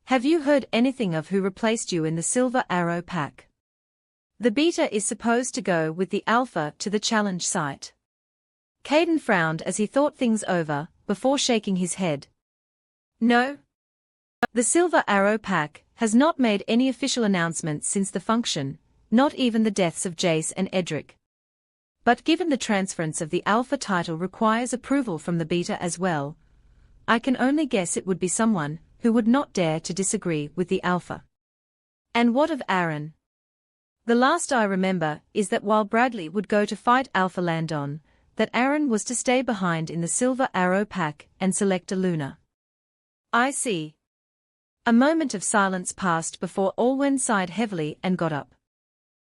Have you heard anything of who replaced you in the Silver Arrow Pack? The Beta is supposed to go with the Alpha to the challenge site. Caden frowned as he thought things over, before shaking his head. No. The Silver Arrow Pack has not made any official announcements since the function, not even the deaths of Jace and Edric. But given the transference of the Alpha title requires approval from the Beta as well, I can only guess it would be someone who would not dare to disagree with the Alpha. And what of Aaron? The last I remember is that while Bradley would go to fight Alpha Landon, that Aaron was to stay behind in the Silver Arrow Pack and select a Luna. I see. A moment of silence passed before Alwyn sighed heavily and got up.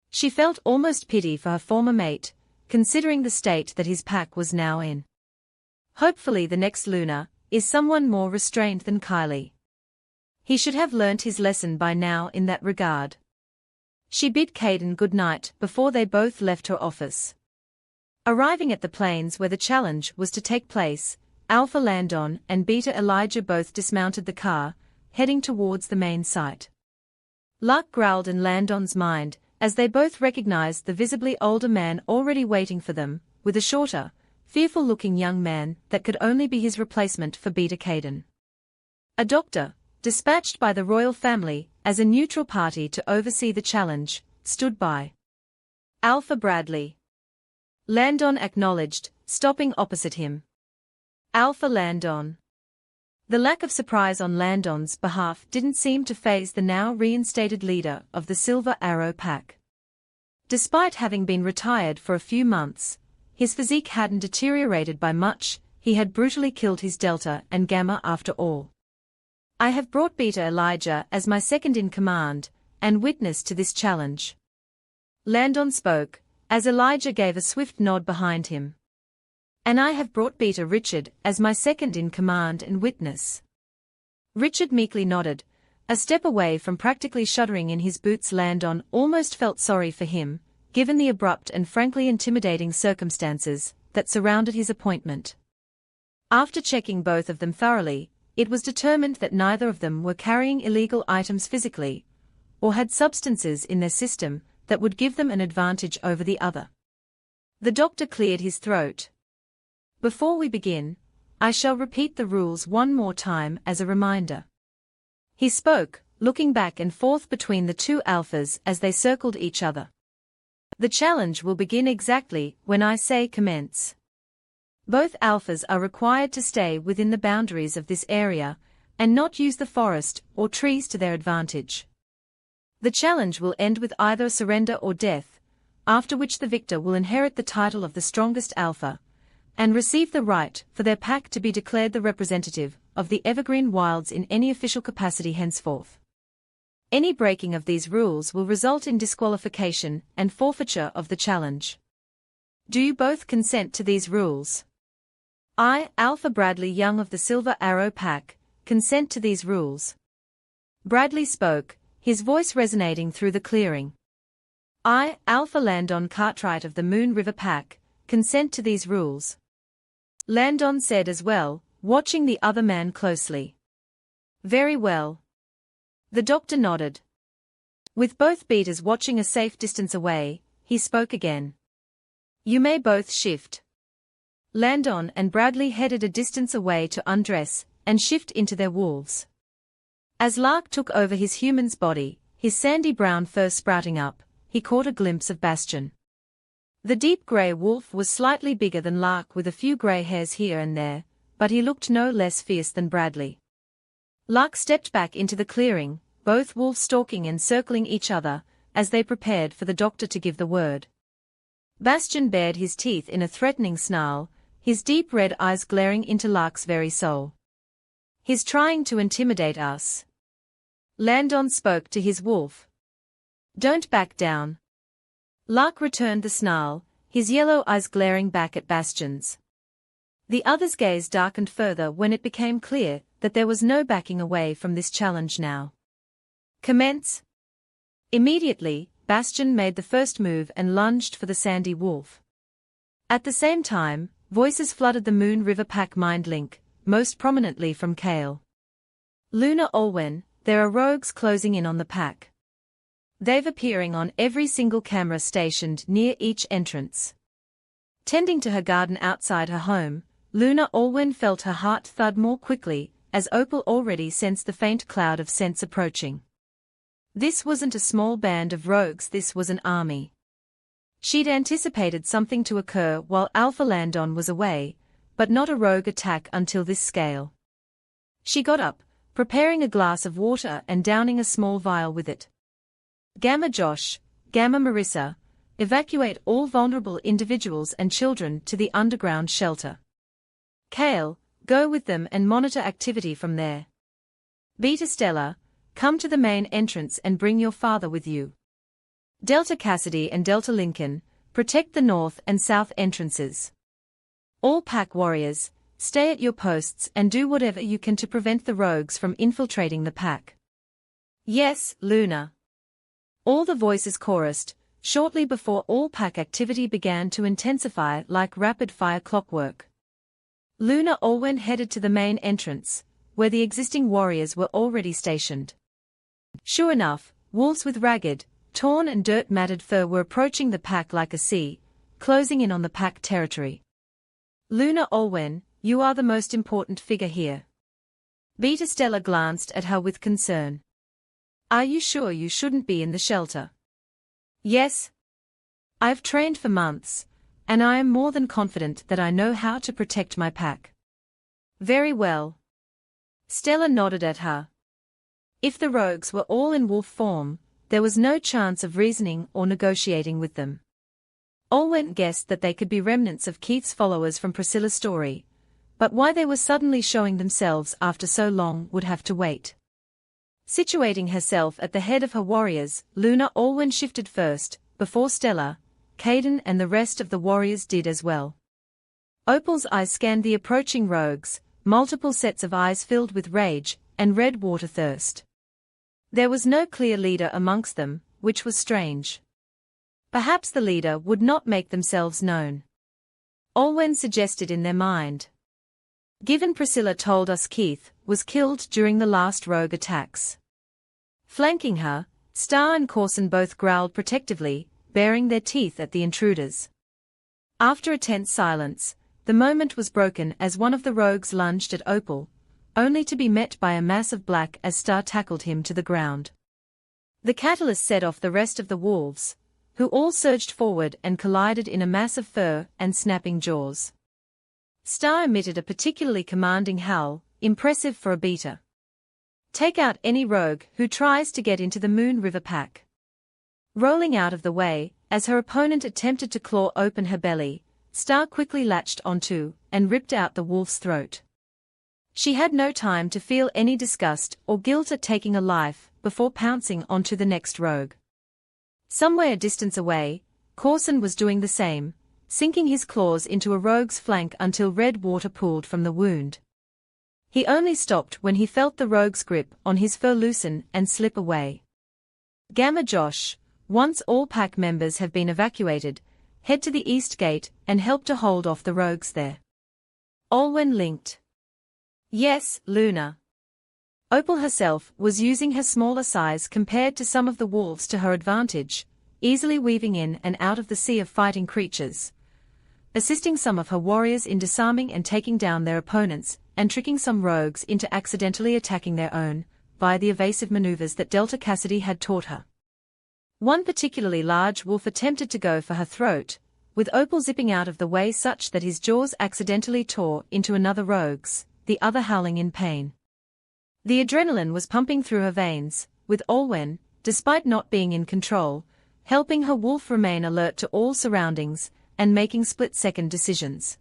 She felt almost pity for her former mate, considering the state that his pack was now in. Hopefully the next Luna is someone more restrained than Kylie. He should have learnt his lesson by now in that regard. She bid Caden good night before they both left her office. Arriving at the plains where the challenge was to take place, Alpha Landon and Beta Elijah both dismounted the car, heading towards the main site. Lark growled in Landon's mind, as they both recognized the visibly older man already waiting for them, with a shorter, fearful-looking young man that could only be his replacement for Beta Caden. A doctor, dispatched by the royal family as a neutral party to oversee the challenge, stood by. Alpha Bradley. Landon acknowledged, stopping opposite him. Alpha Landon. The lack of surprise on Landon's behalf didn't seem to faze the now reinstated leader of the Silver Arrow Pack. Despite having been retired for a few months, his physique hadn't deteriorated by much. He had brutally killed his Delta and Gamma after all. I have brought Beta Elijah as my second-in-command, and witness to this challenge. Landon spoke, as Elijah gave a swift nod behind him. And I have brought Beta Richard as my second-in-command and witness. Richard meekly nodded, a step away from practically shuddering in his boots. Landon almost felt sorry for him, given the abrupt and frankly intimidating circumstances that surrounded his appointment. After checking both of them thoroughly, it was determined that neither of them were carrying illegal items physically, or had substances in their system that would give them an advantage over the other. The doctor cleared his throat. Before we begin, I shall repeat the rules one more time as a reminder. He spoke, looking back and forth between the two alphas as they circled each other. The challenge will begin exactly when I say commence. Both alphas are required to stay within the boundaries of this area, and not use the forest or trees to their advantage. The challenge will end with either surrender or death, after which the victor will inherit the title of the strongest alpha, and receive the right for their pack to be declared the representative of the Evergreen Wilds in any official capacity henceforth. Any breaking of these rules will result in disqualification and forfeiture of the challenge. Do you both consent to these rules? I, Alpha Bradley Young of the Silver Arrow Pack, consent to these rules. Bradley spoke, his voice resonating through the clearing. I, Alpha Landon Cartwright of the Moon River Pack, consent to these rules. Landon said as well, watching the other man closely. Very well. The doctor nodded. With both beaters watching a safe distance away, he spoke again. You may both shift. Landon and Bradley headed a distance away to undress and shift into their wolves. As Lark took over his human's body, his sandy brown fur sprouting up, he caught a glimpse of Bastion. The deep grey wolf was slightly bigger than Lark with a few grey hairs here and there, but he looked no less fierce than Bradley. Lark stepped back into the clearing, both wolves stalking and circling each other, as they prepared for the doctor to give the word. Bastion bared his teeth in a threatening snarl, his deep red eyes glaring into Lark's very soul. "He's trying to intimidate us." Landon spoke to his wolf. "Don't back down." Lark returned the snarl, his yellow eyes glaring back at Bastion's. The other's gaze darkened further when it became clear that there was no backing away from this challenge now. "Commence." Immediately, Bastion made the first move and lunged for the sandy wolf. At the same time, voices flooded the Moon River Pack mind link, most prominently from Kale. "Luna Olwen, there are rogues closing in on the pack. They've appearing on every single camera stationed near each entrance." Tending to her garden outside her home, Luna Olwen felt her heart thud more quickly, as Opal already sensed the faint cloud of scents approaching. This wasn't a small band of rogues, this was an army. She'd anticipated something to occur while Alpha Landon was away, but not a rogue attack until this scale. She got up, preparing a glass of water and downing a small vial with it. "Gamma Josh, Gamma Marissa, evacuate all vulnerable individuals and children to the underground shelter. Kale, go with them and monitor activity from there. Beta Stella, come to the main entrance and bring your father with you. Delta Cassidy and Delta Lincoln, protect the north and south entrances. All pack warriors, stay at your posts and do whatever you can to prevent the rogues from infiltrating the pack." "Yes, Luna." All the voices chorused, shortly before all pack activity began to intensify like rapid-fire clockwork. Luna Olwen headed to the main entrance, where the existing warriors were already stationed. Sure enough, wolves with ragged, torn and dirt-matted fur were approaching the pack like a sea, closing in on the pack territory. "Luna Olwen, you are the most important figure here." Beta Stella glanced at her with concern. "Are you sure you shouldn't be in the shelter?" "Yes. I've trained for months, and I am more than confident that I know how to protect my pack." "Very well." Stella nodded at her. If the rogues were all in wolf form, there was no chance of reasoning or negotiating with them. Olwen guessed that they could be remnants of Keith's followers from Priscilla's story, but why they were suddenly showing themselves after so long would have to wait. Situating herself at the head of her warriors, Luna Olwen shifted first, before Stella, Caden and the rest of the warriors did as well. Opal's eyes scanned the approaching rogues, multiple sets of eyes filled with rage and red water thirst. There was no clear leader amongst them, which was strange. Perhaps the leader would not make themselves known. Olwen suggested in their mind. Given Priscilla told us Keith was killed during the last rogue attacks. Flanking her, Star and Corson both growled protectively, baring their teeth at the intruders. After a tense silence, the moment was broken as one of the rogues lunged at Opal, only to be met by a mass of black as Star tackled him to the ground. The catalyst set off the rest of the wolves, who all surged forward and collided in a mass of fur and snapping jaws. Star emitted a particularly commanding howl, impressive for a beta. "Take out any rogue who tries to get into the Moon River Pack." Rolling out of the way, as her opponent attempted to claw open her belly, Star quickly latched onto and ripped out the wolf's throat. She had no time to feel any disgust or guilt at taking a life before pouncing onto the next rogue. Somewhere a distance away, Corson was doing the same, sinking his claws into a rogue's flank until red water pooled from the wound. He only stopped when he felt the rogue's grip on his fur loosen and slip away. "Gamma Josh, once all pack members have been evacuated, head to the east gate and help to hold off the rogues there." Olwen linked. "Yes, Luna." Opal herself was using her smaller size compared to some of the wolves to her advantage, easily weaving in and out of the sea of fighting creatures, assisting some of her warriors in disarming and taking down their opponents, and tricking some rogues into accidentally attacking their own, by the evasive maneuvers that Delta Cassidy had taught her. One particularly large wolf attempted to go for her throat, with Opal zipping out of the way such that his jaws accidentally tore into another rogue's, the other howling in pain. The adrenaline was pumping through her veins, with Olwen, despite not being in control, helping her wolf remain alert to all surroundings and making split-second decisions.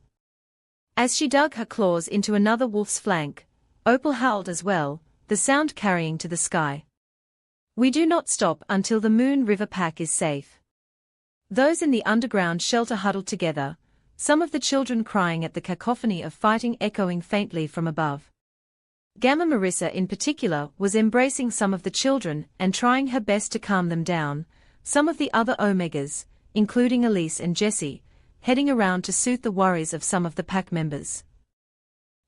As she dug her claws into another wolf's flank, Opal howled as well, the sound carrying to the sky. We do not stop until the Moon River Pack is safe. Those in the underground shelter huddled together, some of the children crying at the cacophony of fighting echoing faintly from above. Gamma Marissa in particular was embracing some of the children and trying her best to calm them down, some of the other Omegas, including Elise and Jessie, heading around to soothe the worries of some of the pack members.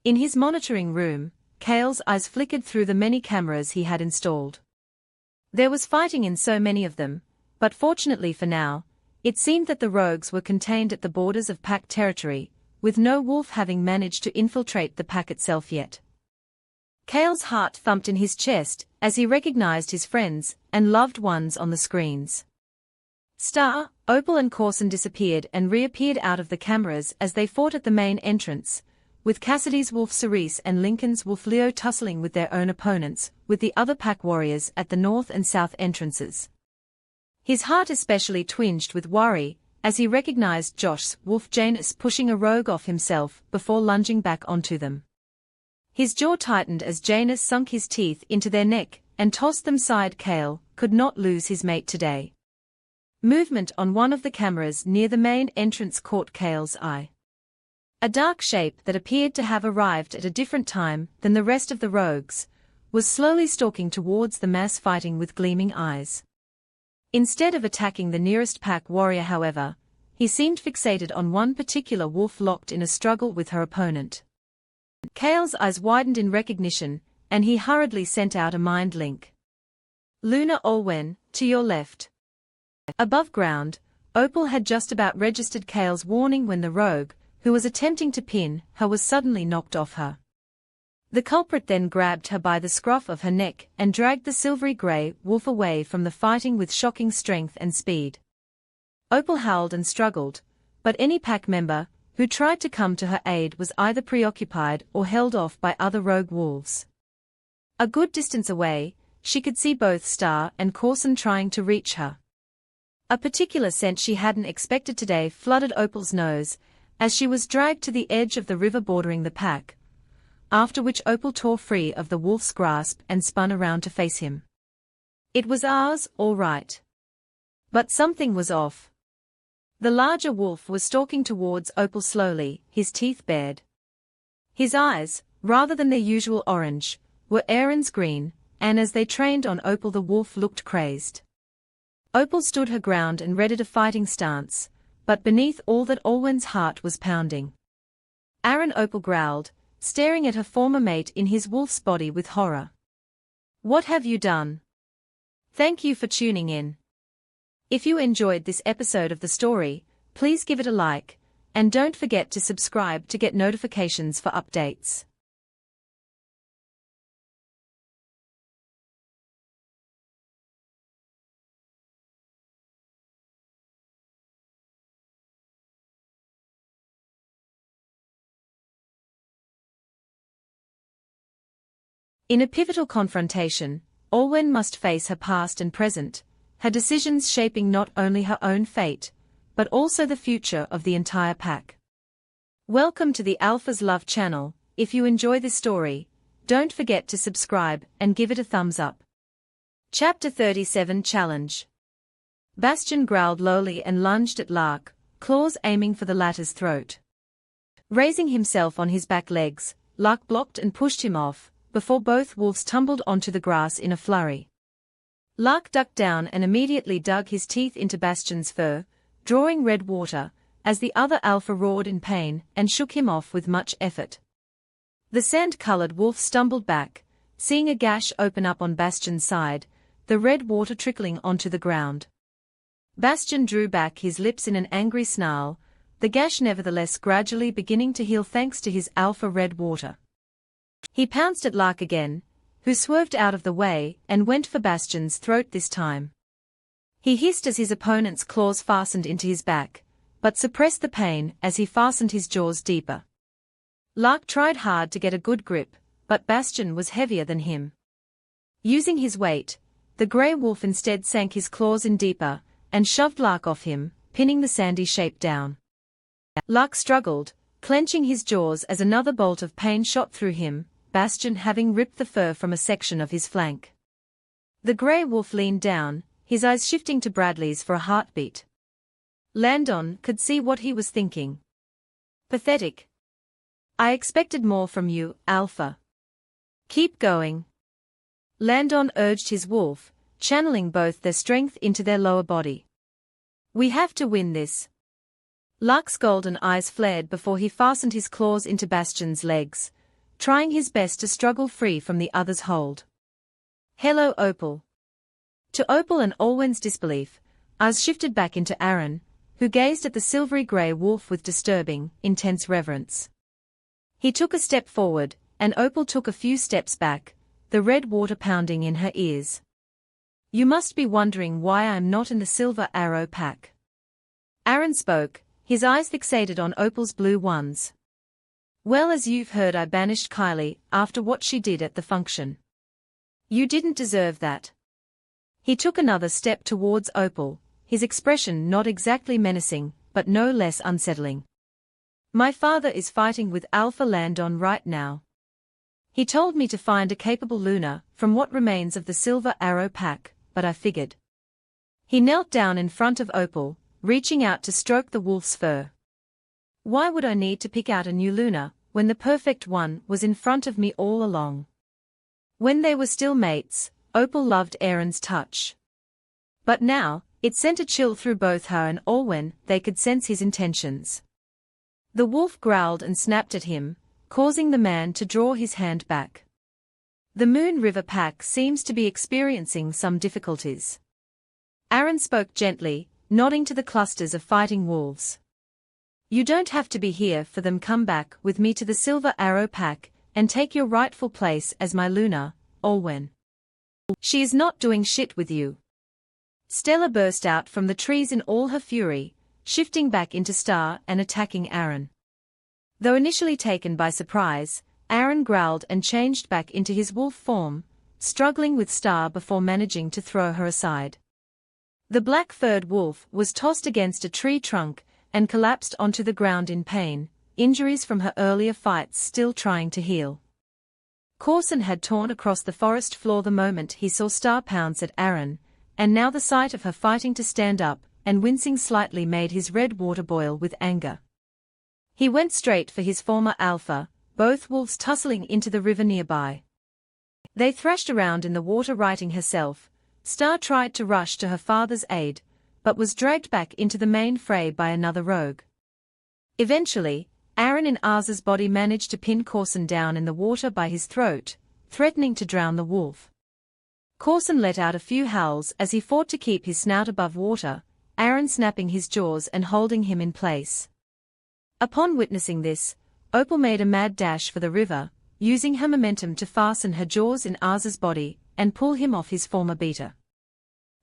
In his monitoring room, Kale's eyes flickered through the many cameras he had installed. There was fighting in so many of them, but fortunately for now, it seemed that the rogues were contained at the borders of pack territory, with no wolf having managed to infiltrate the pack itself yet. Kale's heart thumped in his chest as he recognized his friends and loved ones on the screens. Star, Opal and Corson disappeared and reappeared out of the cameras as they fought at the main entrance, with Cassidy's wolf Cerise and Lincoln's wolf Leo tussling with their own opponents, with the other pack warriors at the north and south entrances. His heart especially twinged with worry as he recognized Josh's wolf Janus pushing a rogue off himself before lunging back onto them. His jaw tightened as Janus sunk his teeth into their neck and tossed them side. Kale could not lose his mate today. Movement on one of the cameras near the main entrance caught Kale's eye. A dark shape that appeared to have arrived at a different time than the rest of the rogues was slowly stalking towards the mass fighting with gleaming eyes. Instead of attacking the nearest pack warrior, however, he seemed fixated on one particular wolf locked in a struggle with her opponent. Kale's eyes widened in recognition, and he hurriedly sent out a mind link. Luna Olwen, to your left. Above ground, Opal had just about registered Kale's warning when the rogue, who was attempting to pin her, was suddenly knocked off her. The culprit then grabbed her by the scruff of her neck and dragged the silvery grey wolf away from the fighting with shocking strength and speed. Opal howled and struggled, but any pack member who tried to come to her aid was either preoccupied or held off by other rogue wolves. A good distance away, she could see both Star and Corson trying to reach her. A particular scent she hadn't expected today flooded Opal's nose as she was dragged to the edge of the river bordering the pack, after which Opal tore free of the wolf's grasp and spun around to face him. It was ours, all right. But something was off. The larger wolf was stalking towards Opal slowly, his teeth bared. His eyes, rather than their usual orange, were Aaron's green, and as they trained on Opal the wolf looked crazed. Opal stood her ground and readied a fighting stance, but beneath all that Olwen's heart was pounding. Aaron, Opal growled, staring at her former mate in his wolf's body with horror. What have you done? Thank you for tuning in. If you enjoyed this episode of the story, please give it a like, and don't forget to subscribe to get notifications for updates. In a pivotal confrontation, Olwen must face her past and present, her decisions shaping not only her own fate, but also the future of the entire pack. Welcome to the Alpha's Love channel. If you enjoy this story, don't forget to subscribe and give it a thumbs up. Chapter 37 Challenge. Bastion growled lowly and lunged at Lark, claws aiming for the latter's throat. Raising himself on his back legs, Lark blocked and pushed him off, before both wolves tumbled onto the grass in a flurry. Lark ducked down and immediately dug his teeth into Bastion's fur, drawing red water, as the other alpha roared in pain and shook him off with much effort. The sand-colored wolf stumbled back, seeing a gash open up on Bastion's side, the red water trickling onto the ground. Bastion drew back his lips in an angry snarl, the gash nevertheless gradually beginning to heal thanks to his alpha red water. He pounced at Lark again, who swerved out of the way and went for Bastion's throat this time. He hissed as his opponent's claws fastened into his back, but suppressed the pain as he fastened his jaws deeper. Lark tried hard to get a good grip, but Bastion was heavier than him. Using his weight, the grey wolf instead sank his claws in deeper, and shoved Lark off him, pinning the sandy shape down. Lark struggled, clenching his jaws as another bolt of pain shot through him, Bastion having ripped the fur from a section of his flank. The grey wolf leaned down, his eyes shifting to Bradley's for a heartbeat. Landon could see what he was thinking. Pathetic. I expected more from you, Alpha. Keep going. Landon urged his wolf, channeling both their strength into their lower body. We have to win this. Lark's golden eyes flared before he fastened his claws into Bastion's legs, trying his best to struggle free from the other's hold. Hello, Opal. To Opal and Olwen's disbelief, eyes shifted back into Aaron, who gazed at the silvery grey wolf with disturbing, intense reverence. He took a step forward, and Opal took a few steps back, the red water pounding in her ears. You must be wondering why I'm not in the Silver Arrow pack. Aaron spoke, his eyes fixated on Opal's blue ones. Well, as you've heard, I banished Kylie after what she did at the function. You didn't deserve that. He took another step towards Opal, his expression not exactly menacing, but no less unsettling. My father is fighting with Alpha Landon right now. He told me to find a capable Luna from what remains of the Silver Arrow pack, but I figured. He knelt down in front of Opal, reaching out to stroke the wolf's fur. Why would I need to pick out a new Luna, when the perfect one was in front of me all along? When they were still mates, Opal loved Aaron's touch. But now, it sent a chill through both her and Olwen. They could sense his intentions. The wolf growled and snapped at him, causing the man to draw his hand back. The Moon River pack seems to be experiencing some difficulties. Aaron spoke gently, nodding to the clusters of fighting wolves. You don't have to be here for them. Come back with me to the Silver Arrow pack, and take your rightful place as my Luna, Olwen. She is not doing shit with you. Stella burst out from the trees in all her fury, shifting back into Star and attacking Aaron. Though initially taken by surprise, Aaron growled and changed back into his wolf form, struggling with Star before managing to throw her aside. The black-furred wolf was tossed against a tree trunk and collapsed onto the ground in pain, injuries from her earlier fights still trying to heal. Coulson had torn across the forest floor the moment he saw Star pounce at Aaron, and now the sight of her fighting to stand up and wincing slightly made his red water boil with anger. He went straight for his former alpha, both wolves tussling into the river nearby. They thrashed around in the water, righting herself. Star tried to rush to her father's aid, but was dragged back into the main fray by another rogue. Eventually, Aaron in Arz's body managed to pin Coulson down in the water by his throat, threatening to drown the wolf. Coulson let out a few howls as he fought to keep his snout above water, Aaron snapping his jaws and holding him in place. Upon witnessing this, Opal made a mad dash for the river, using her momentum to fasten her jaws in Arz's body and pull him off his former beater.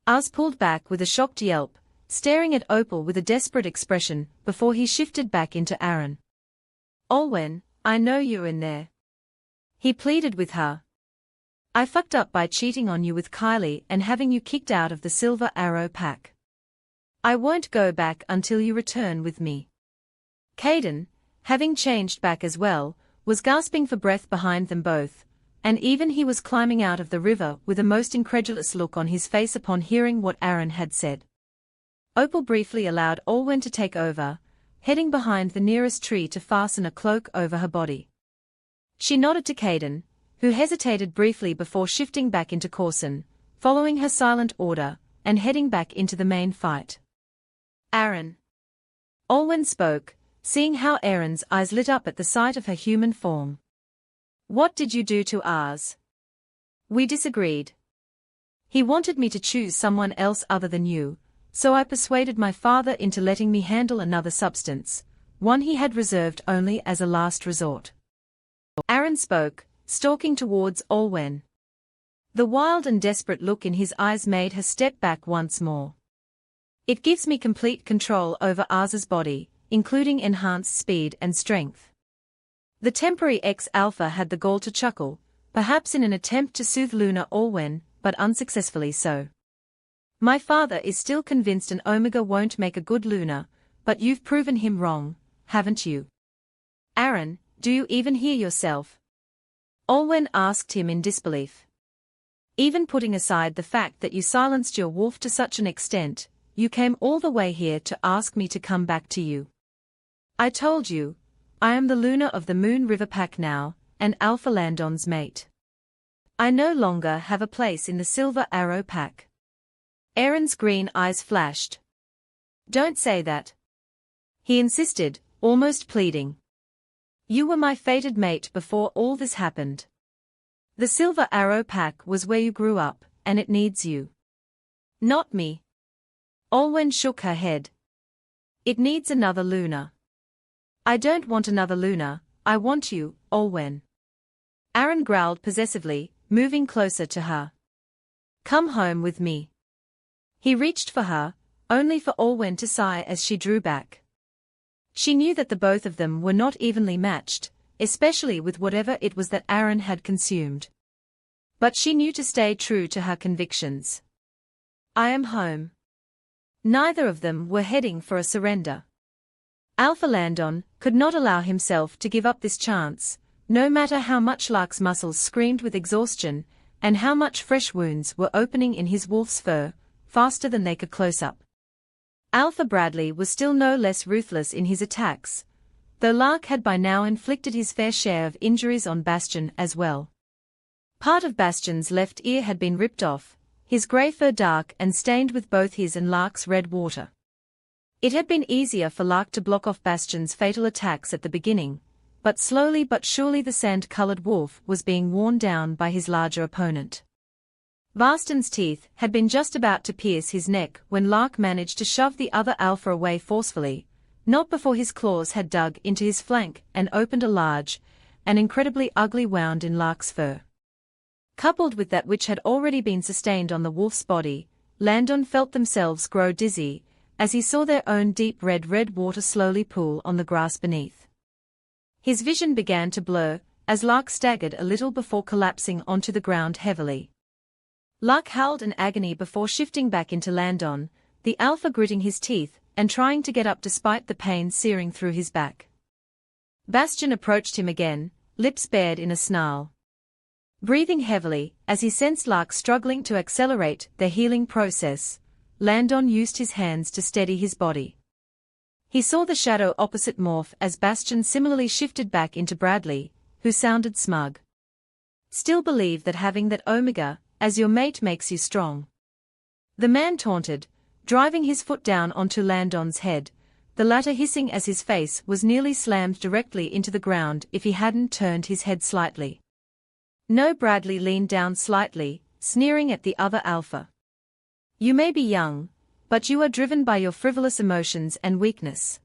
Arz pulled back with a shocked yelp, staring at Opal with a desperate expression before he shifted back into Aaron. Olwen, I know you're in there. He pleaded with her. I fucked up by cheating on you with Kylie and having you kicked out of the Silver Arrow pack. I won't go back until you return with me. Caden, having changed back as well, was gasping for breath behind them both, and even he was climbing out of the river with a most incredulous look on his face upon hearing what Aaron had said. Opal briefly allowed Olwen to take over, heading behind the nearest tree to fasten a cloak over her body. She nodded to Caden, who hesitated briefly before shifting back into Coulson, following her silent order, and heading back into the main fight. Aaron. Olwen spoke, seeing how Aaron's eyes lit up at the sight of her human form. What did you do to Arz? We disagreed. He wanted me to choose someone else other than you, so I persuaded my father into letting me handle another substance, one he had reserved only as a last resort. Aaron spoke, stalking towards Olwen. The wild and desperate look in his eyes made her step back once more. It gives me complete control over Arz's body, including enhanced speed and strength. The temporary ex-alpha had the gall to chuckle, perhaps in an attempt to soothe Luna Allwen, but unsuccessfully so. My father is still convinced an Omega won't make a good Luna, but you've proven him wrong, haven't you? Aaron, do you even hear yourself? Allwen asked him in disbelief. Even putting aside the fact that you silenced your wolf to such an extent, you came all the way here to ask me to come back to you. I told you, I am the Luna of the Moon River Pack now, and Alpha Landon's mate. I no longer have a place in the Silver Arrow Pack. Aaron's green eyes flashed. Don't say that. He insisted, almost pleading. You were my fated mate before all this happened. The Silver Arrow Pack was where you grew up, and it needs you. Not me. Allwen shook her head. It needs another Luna. I don't want another Luna, I want you, Allwen. Aaron growled possessively, moving closer to her. Come home with me. He reached for her, only for Allwen to sigh as she drew back. She knew that the both of them were not evenly matched, especially with whatever it was that Aaron had consumed. But she knew to stay true to her convictions. I am home. Neither of them were heading for a surrender. Alpha Landon could not allow himself to give up this chance, no matter how much Lark's muscles screamed with exhaustion, and how much fresh wounds were opening in his wolf's fur, faster than they could close up. Alpha Bradley was still no less ruthless in his attacks, though Lark had by now inflicted his fair share of injuries on Bastion as well. Part of Bastion's left ear had been ripped off, his grey fur dark and stained with both his and Lark's red water. It had been easier for Lark to block off Bastion's fatal attacks at the beginning, but slowly but surely the sand-colored wolf was being worn down by his larger opponent. Bastion's teeth had been just about to pierce his neck when Lark managed to shove the other alpha away forcefully, not before his claws had dug into his flank and opened a large, an incredibly ugly wound in Lark's fur. Coupled with that which had already been sustained on the wolf's body, Landon felt themselves grow dizzy, as he saw their own deep red water slowly pool on the grass beneath. His vision began to blur, as Lark staggered a little before collapsing onto the ground heavily. Lark howled in agony before shifting back into Landon, the alpha gritting his teeth and trying to get up despite the pain searing through his back. Bastion approached him again, lips bared in a snarl. Breathing heavily, as he sensed Lark struggling to accelerate their healing process, Landon used his hands to steady his body. He saw the shadow opposite morph as Bastion similarly shifted back into Bradley, who sounded smug. Still believe that having that Omega as your mate makes you strong. The man taunted, driving his foot down onto Landon's head, the latter hissing as his face was nearly slammed directly into the ground if he hadn't turned his head slightly. No, Bradley leaned down slightly, sneering at the other alpha. You may be young, but you are driven by your frivolous emotions and weakness.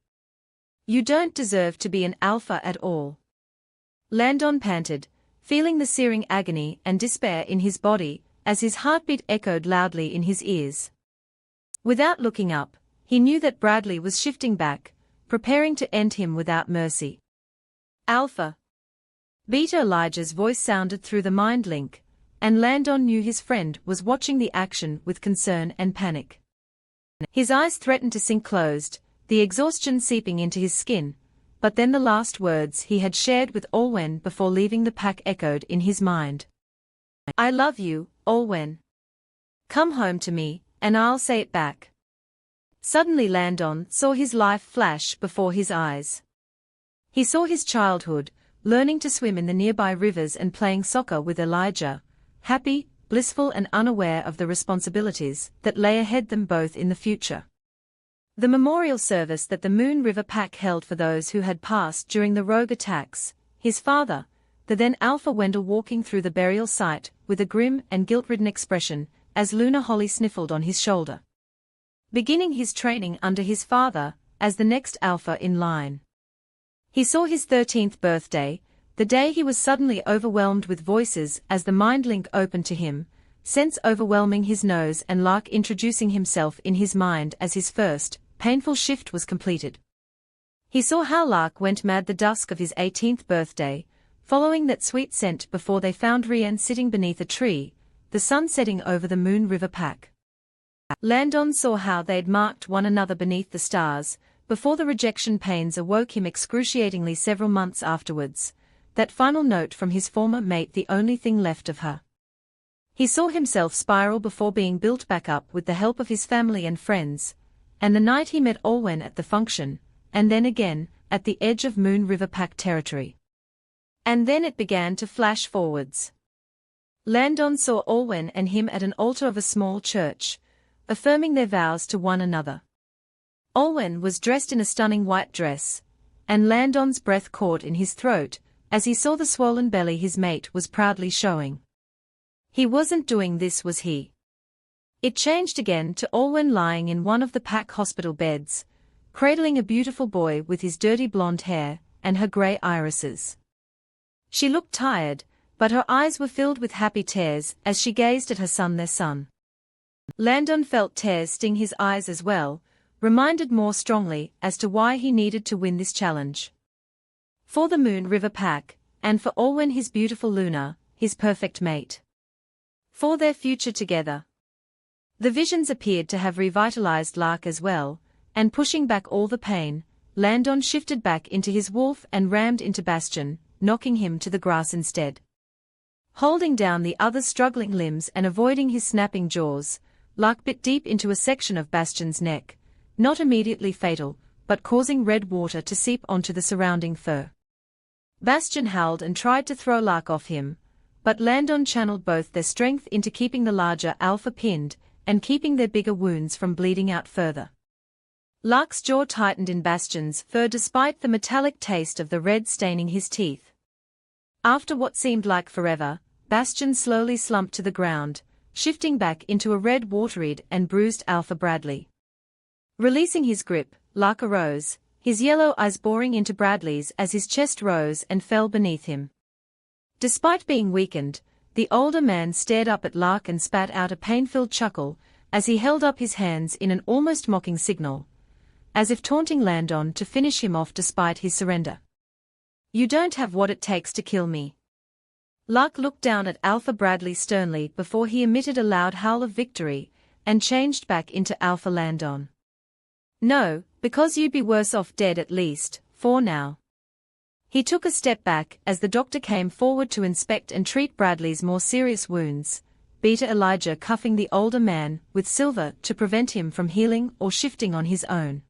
You don't deserve to be an alpha at all. Landon panted, feeling the searing agony and despair in his body, as his heartbeat echoed loudly in his ears. Without looking up, he knew that Bradley was shifting back, preparing to end him without mercy. Alpha. Beta Elijah's voice sounded through the mind link, and Landon knew his friend was watching the action with concern and panic. His eyes threatened to sink closed, the exhaustion seeping into his skin, but then the last words he had shared with Allwen before leaving the pack echoed in his mind. I love you, Allwen. Come home to me, and I'll say it back. Suddenly Landon saw his life flash before his eyes. He saw his childhood, learning to swim in the nearby rivers and playing soccer with Elijah, happy, blissful and unaware of the responsibilities that lay ahead them both in the future. The memorial service that the Moon River Pack held for those who had passed during the rogue attacks, his father, the then Alpha Wendell walking through the burial site with a grim and guilt-ridden expression as Luna Holly sniffled on his shoulder. Beginning his training under his father as the next Alpha in line. He saw his 13th birthday, the day he was suddenly overwhelmed with voices as the mind link opened to him, sense overwhelming his nose and Lark introducing himself in his mind as his first, painful shift was completed. He saw how Lark went mad the dusk of his 18th birthday, following that sweet scent before they found Rian sitting beneath a tree, the sun setting over the Moon River pack. Landon saw how they'd marked one another beneath the stars, before the rejection pains awoke him excruciatingly several months afterwards, that final note from his former mate the only thing left of her. He saw himself spiral before being built back up with the help of his family and friends, and the night he met Olwen at the function, and then again, at the edge of Moon River pack territory. And then it began to flash forwards. Landon saw Olwen and him at an altar of a small church, affirming their vows to one another. Olwen was dressed in a stunning white dress, and Landon's breath caught in his throat as he saw the swollen belly his mate was proudly showing. He wasn't doing this, was he? It changed again to Olwen lying in one of the pack hospital beds, cradling a beautiful boy with his dirty blonde hair and her grey irises. She looked tired, but her eyes were filled with happy tears as she gazed at her son, their son. Landon felt tears sting his eyes as well, reminded more strongly as to why he needed to win this challenge. For the Moon River pack, and for Olwen, his beautiful Luna, his perfect mate. For their future together. The visions appeared to have revitalized Lark as well, and pushing back all the pain, Landon shifted back into his wolf and rammed into Bastion, knocking him to the grass instead. Holding down the other's struggling limbs and avoiding his snapping jaws, Lark bit deep into a section of Bastion's neck, not immediately fatal, but causing red water to seep onto the surrounding fur. Bastion howled and tried to throw Lark off him, but Landon channeled both their strength into keeping the larger alpha pinned and keeping their bigger wounds from bleeding out further. Lark's jaw tightened in Bastion's fur despite the metallic taste of the red staining his teeth. After what seemed like forever, Bastion slowly slumped to the ground, shifting back into a red water-eyed and bruised Alpha Bradley. Releasing his grip, Lark arose, his yellow eyes boring into Bradley's as his chest rose and fell beneath him. Despite being weakened, the older man stared up at Lark and spat out a pain-filled chuckle as he held up his hands in an almost mocking signal, as if taunting Landon to finish him off despite his surrender. "You don't have what it takes to kill me." Lark looked down at Alpha Bradley sternly before he emitted a loud howl of victory and changed back into Alpha Landon. "No, because you'd be worse off dead at least, for now." He took a step back as the doctor came forward to inspect and treat Bradley's more serious wounds, Beta Elijah cuffing the older man with silver to prevent him from healing or shifting on his own.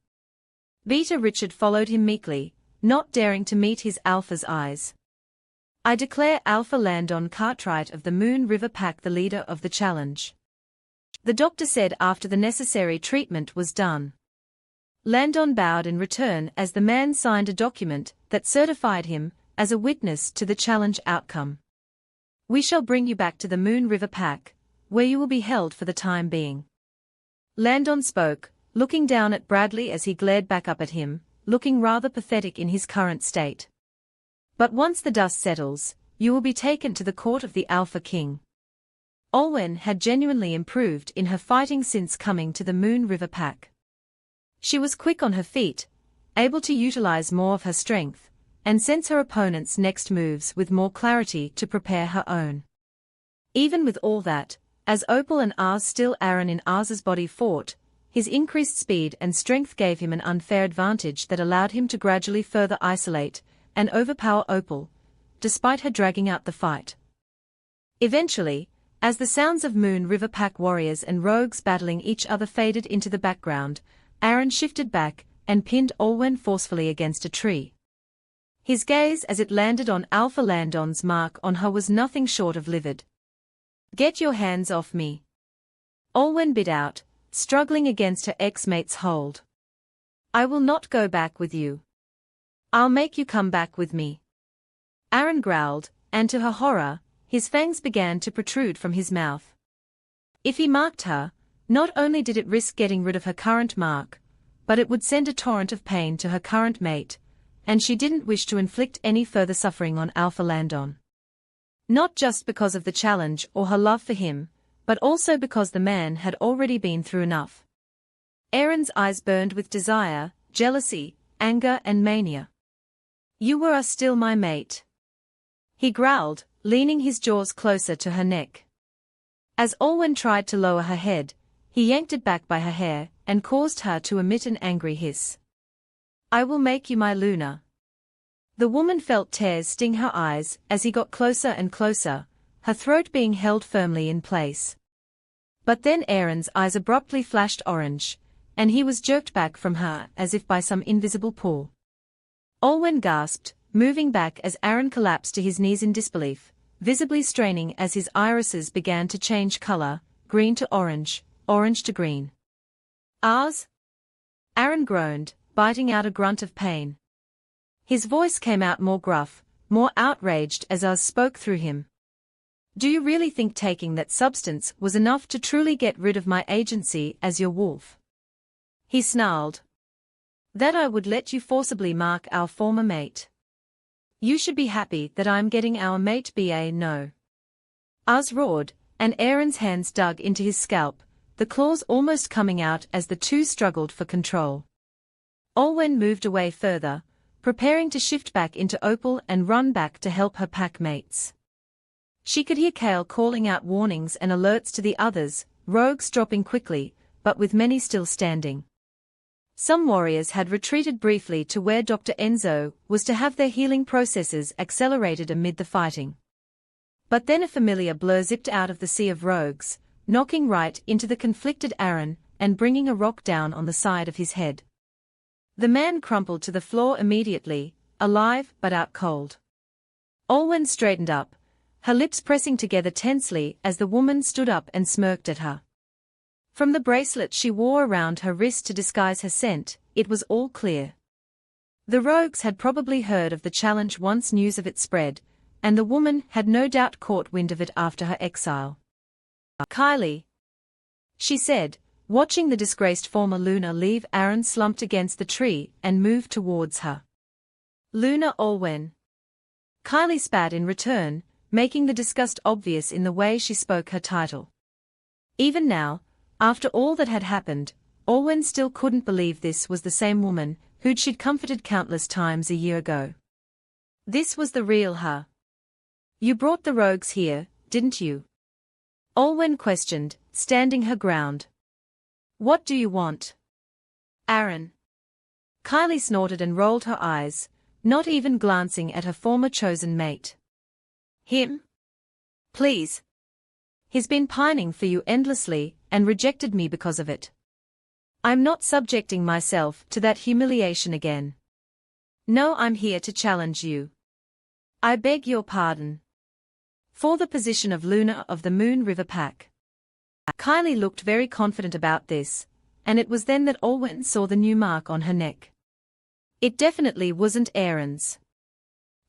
Beta Richard followed him meekly, not daring to meet his Alpha's eyes. "I declare Alpha Landon Cartwright of the Moon River Pack the leader of the challenge," the doctor said after the necessary treatment was done. Landon bowed in return as the man signed a document that certified him as a witness to the challenge outcome. "We shall bring you back to the Moon River Pack, where you will be held for the time being." Landon spoke, looking down at Bradley as he glared back up at him, looking rather pathetic in his current state. "But once the dust settles, you will be taken to the court of the Alpha King." Olwen had genuinely improved in her fighting since coming to the Moon River Pack. She was quick on her feet, able to utilize more of her strength, and sense her opponent's next moves with more clarity to prepare her own. Even with all that, as Opal and Ars still Aaron in Ars's body fought, his increased speed and strength gave him an unfair advantage that allowed him to gradually further isolate and overpower Opal, despite her dragging out the fight. Eventually, as the sounds of Moon River Pack warriors and rogues battling each other faded into the background, Aaron shifted back and pinned Olwen forcefully against a tree. His gaze as it landed on Alpha Landon's mark on her was nothing short of livid. "Get your hands off me," Olwen bit out, struggling against her ex-mate's hold. "I will not go back with you. I'll make you come back with me." Aaron growled, and to her horror, his fangs began to protrude from his mouth. If he marked her, not only did it risk getting rid of her current mark, but it would send a torrent of pain to her current mate, and she didn't wish to inflict any further suffering on Alpha Landon. Not just because of the challenge or her love for him, but also because the man had already been through enough. Aaron's eyes burned with desire, jealousy, anger and mania. "You are still my mate," he growled, leaning his jaws closer to her neck. As Olwen tried to lower her head, he yanked it back by her hair and caused her to emit an angry hiss. "I will make you my Luna." The woman felt tears sting her eyes as he got closer and closer, her throat being held firmly in place. But then Aaron's eyes abruptly flashed orange, and he was jerked back from her as if by some invisible pull. Olwen gasped, moving back as Aaron collapsed to his knees in disbelief, visibly straining as his irises began to change color, green to orange, orange to green. "Ours?" Aaron groaned, biting out a grunt of pain. His voice came out more gruff, more outraged as Oz spoke through him. "Do you really think taking that substance was enough to truly get rid of my agency as your wolf?" He snarled. "That I would let you forcibly mark our former mate. You should be happy that I'm getting our mate no." Oz roared, and Aaron's hands dug into his scalp, the claws almost coming out as the two struggled for control. Olwen moved away further, preparing to shift back into Opal and run back to help her pack mates. She could hear Kale calling out warnings and alerts to the others, rogues dropping quickly, but with many still standing. Some warriors had retreated briefly to where Dr. Enzo was to have their healing processes accelerated amid the fighting. But then a familiar blur zipped out of the sea of rogues, knocking right into the conflicted Aaron and bringing a rock down on the side of his head. The man crumpled to the floor immediately, alive but out cold. Olwen straightened up, her lips pressing together tensely as the woman stood up and smirked at her. From the bracelet she wore around her wrist to disguise her scent, it was all clear. The rogues had probably heard of the challenge once news of it spread, and the woman had no doubt caught wind of it after her exile. "Kylie," she said, watching the disgraced former Luna leave Aaron slumped against the tree and move towards her. "Luna Olwen." Kylie spat in return, making the disgust obvious in the way she spoke her title. Even now, after all that had happened, Olwen still couldn't believe this was the same woman who'd she'd comforted countless times a year ago. This was the real her. "You brought the rogues here, didn't you?" Olwen questioned, standing her ground. "What do you want?" "Aaron." Kylie snorted and rolled her eyes, not even glancing at her former chosen mate. "Him? Please. He's been pining for you endlessly, and rejected me because of it. I'm not subjecting myself to that humiliation again. No, I'm here to challenge you. I beg your pardon. For the position of Luna of the Moon River Pack." Kylie looked very confident about this, and it was then that Olwen saw the new mark on her neck. It definitely wasn't Aaron's.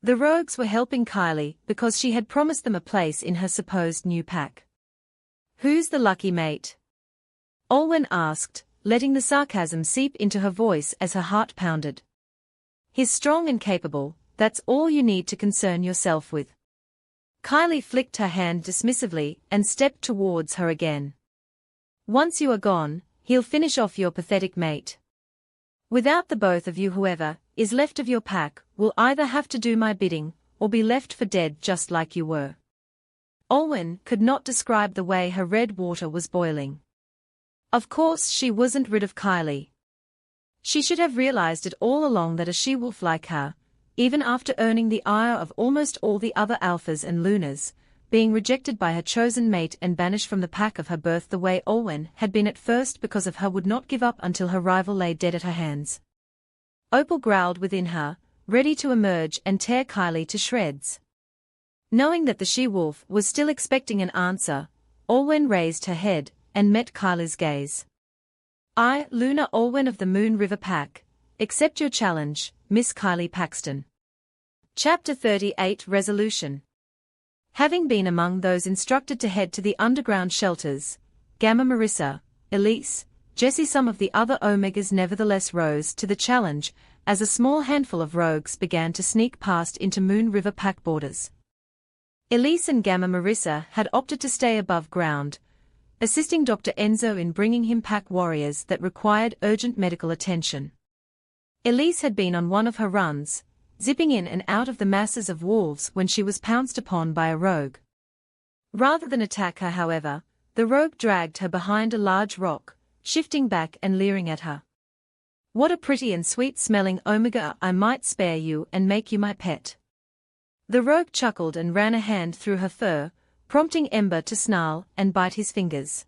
The rogues were helping Kylie because she had promised them a place in her supposed new pack. "Who's the lucky mate?" Olwen asked, letting the sarcasm seep into her voice as her heart pounded. "He's strong and capable, that's all you need to concern yourself with." Kylie flicked her hand dismissively and stepped towards her again. "Once you are gone, he'll finish off your pathetic mate. Without the both of you, whoever is left of your pack will either have to do my bidding or be left for dead just like you were." Olwen could not describe the way her red water was boiling. Of course she wasn't rid of Kylie. She should have realized it all along that a she-wolf like her, even after earning the ire of almost all the other alphas and lunas, being rejected by her chosen mate and banished from the pack of her birth the way Olwen had been at first because of her, would not give up until her rival lay dead at her hands. Opal growled within her, ready to emerge and tear Kylie to shreds. Knowing that the she-wolf was still expecting an answer, Olwen raised her head and met Kylie's gaze. "I, Luna Olwen of the Moon River Pack, accept your challenge, Miss Kylie Paxton." Chapter 38 Resolution. Having been among those instructed to head to the underground shelters, Gamma Marissa, Elise, Jessie, some of the other Omegas nevertheless rose to the challenge as a small handful of rogues began to sneak past into Moon River Pack borders. Elise and Gamma Marissa had opted to stay above ground, assisting Dr. Enzo in bringing him pack warriors that required urgent medical attention. Elise had been on one of her runs, zipping in and out of the masses of wolves when she was pounced upon by a rogue. Rather than attack her, however, the rogue dragged her behind a large rock, shifting back and leering at her. "What a pretty and sweet-smelling omega, I might spare you and make you my pet." The rogue chuckled and ran a hand through her fur, prompting Ember to snarl and bite his fingers.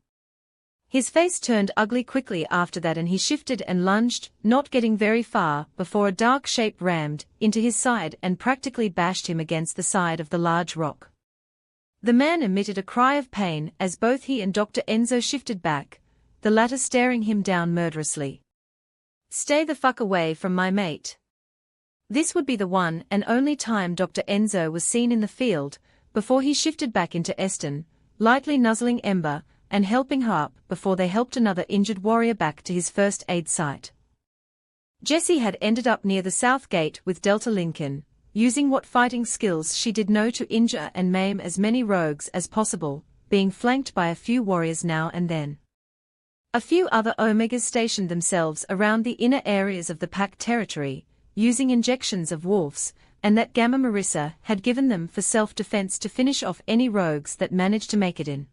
His face turned ugly quickly after that, and he shifted and lunged, not getting very far before a dark shape rammed into his side and practically bashed him against the side of the large rock. The man emitted a cry of pain as both he and Dr. Enzo shifted back, the latter staring him down murderously. "Stay the fuck away from my mate." This would be the one and only time Dr. Enzo was seen in the field, before he shifted back into Eston, lightly nuzzling Ember and helping her up before they helped another injured warrior back to his first aid site. Jessie had ended up near the south gate with Delta Lincoln, using what fighting skills she did know to injure and maim as many rogues as possible, being flanked by a few warriors now and then. A few other Omegas stationed themselves around the inner areas of the pack territory, using injections of wolves, and that Gamma Marissa had given them for self-defense to finish off any rogues that managed to make it in.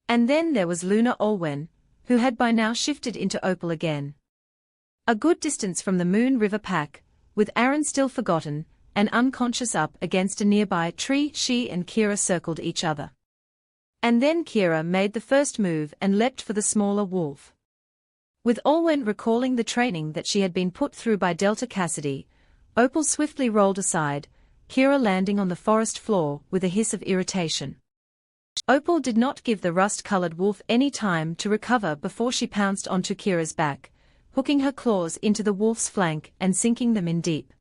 And then there was Luna Olwen, who had by now shifted into Opal again. A good distance from the Moon River pack, with Aaron still forgotten and unconscious up against a nearby tree, she and Kira circled each other. And then Kira made the first move and leapt for the smaller wolf. With Olwen recalling the training that she had been put through by Delta Cassidy, Opal swiftly rolled aside, Kira landing on the forest floor with a hiss of irritation. Opal did not give the rust-colored wolf any time to recover before she pounced onto Kira's back, hooking her claws into the wolf's flank and sinking them in deep.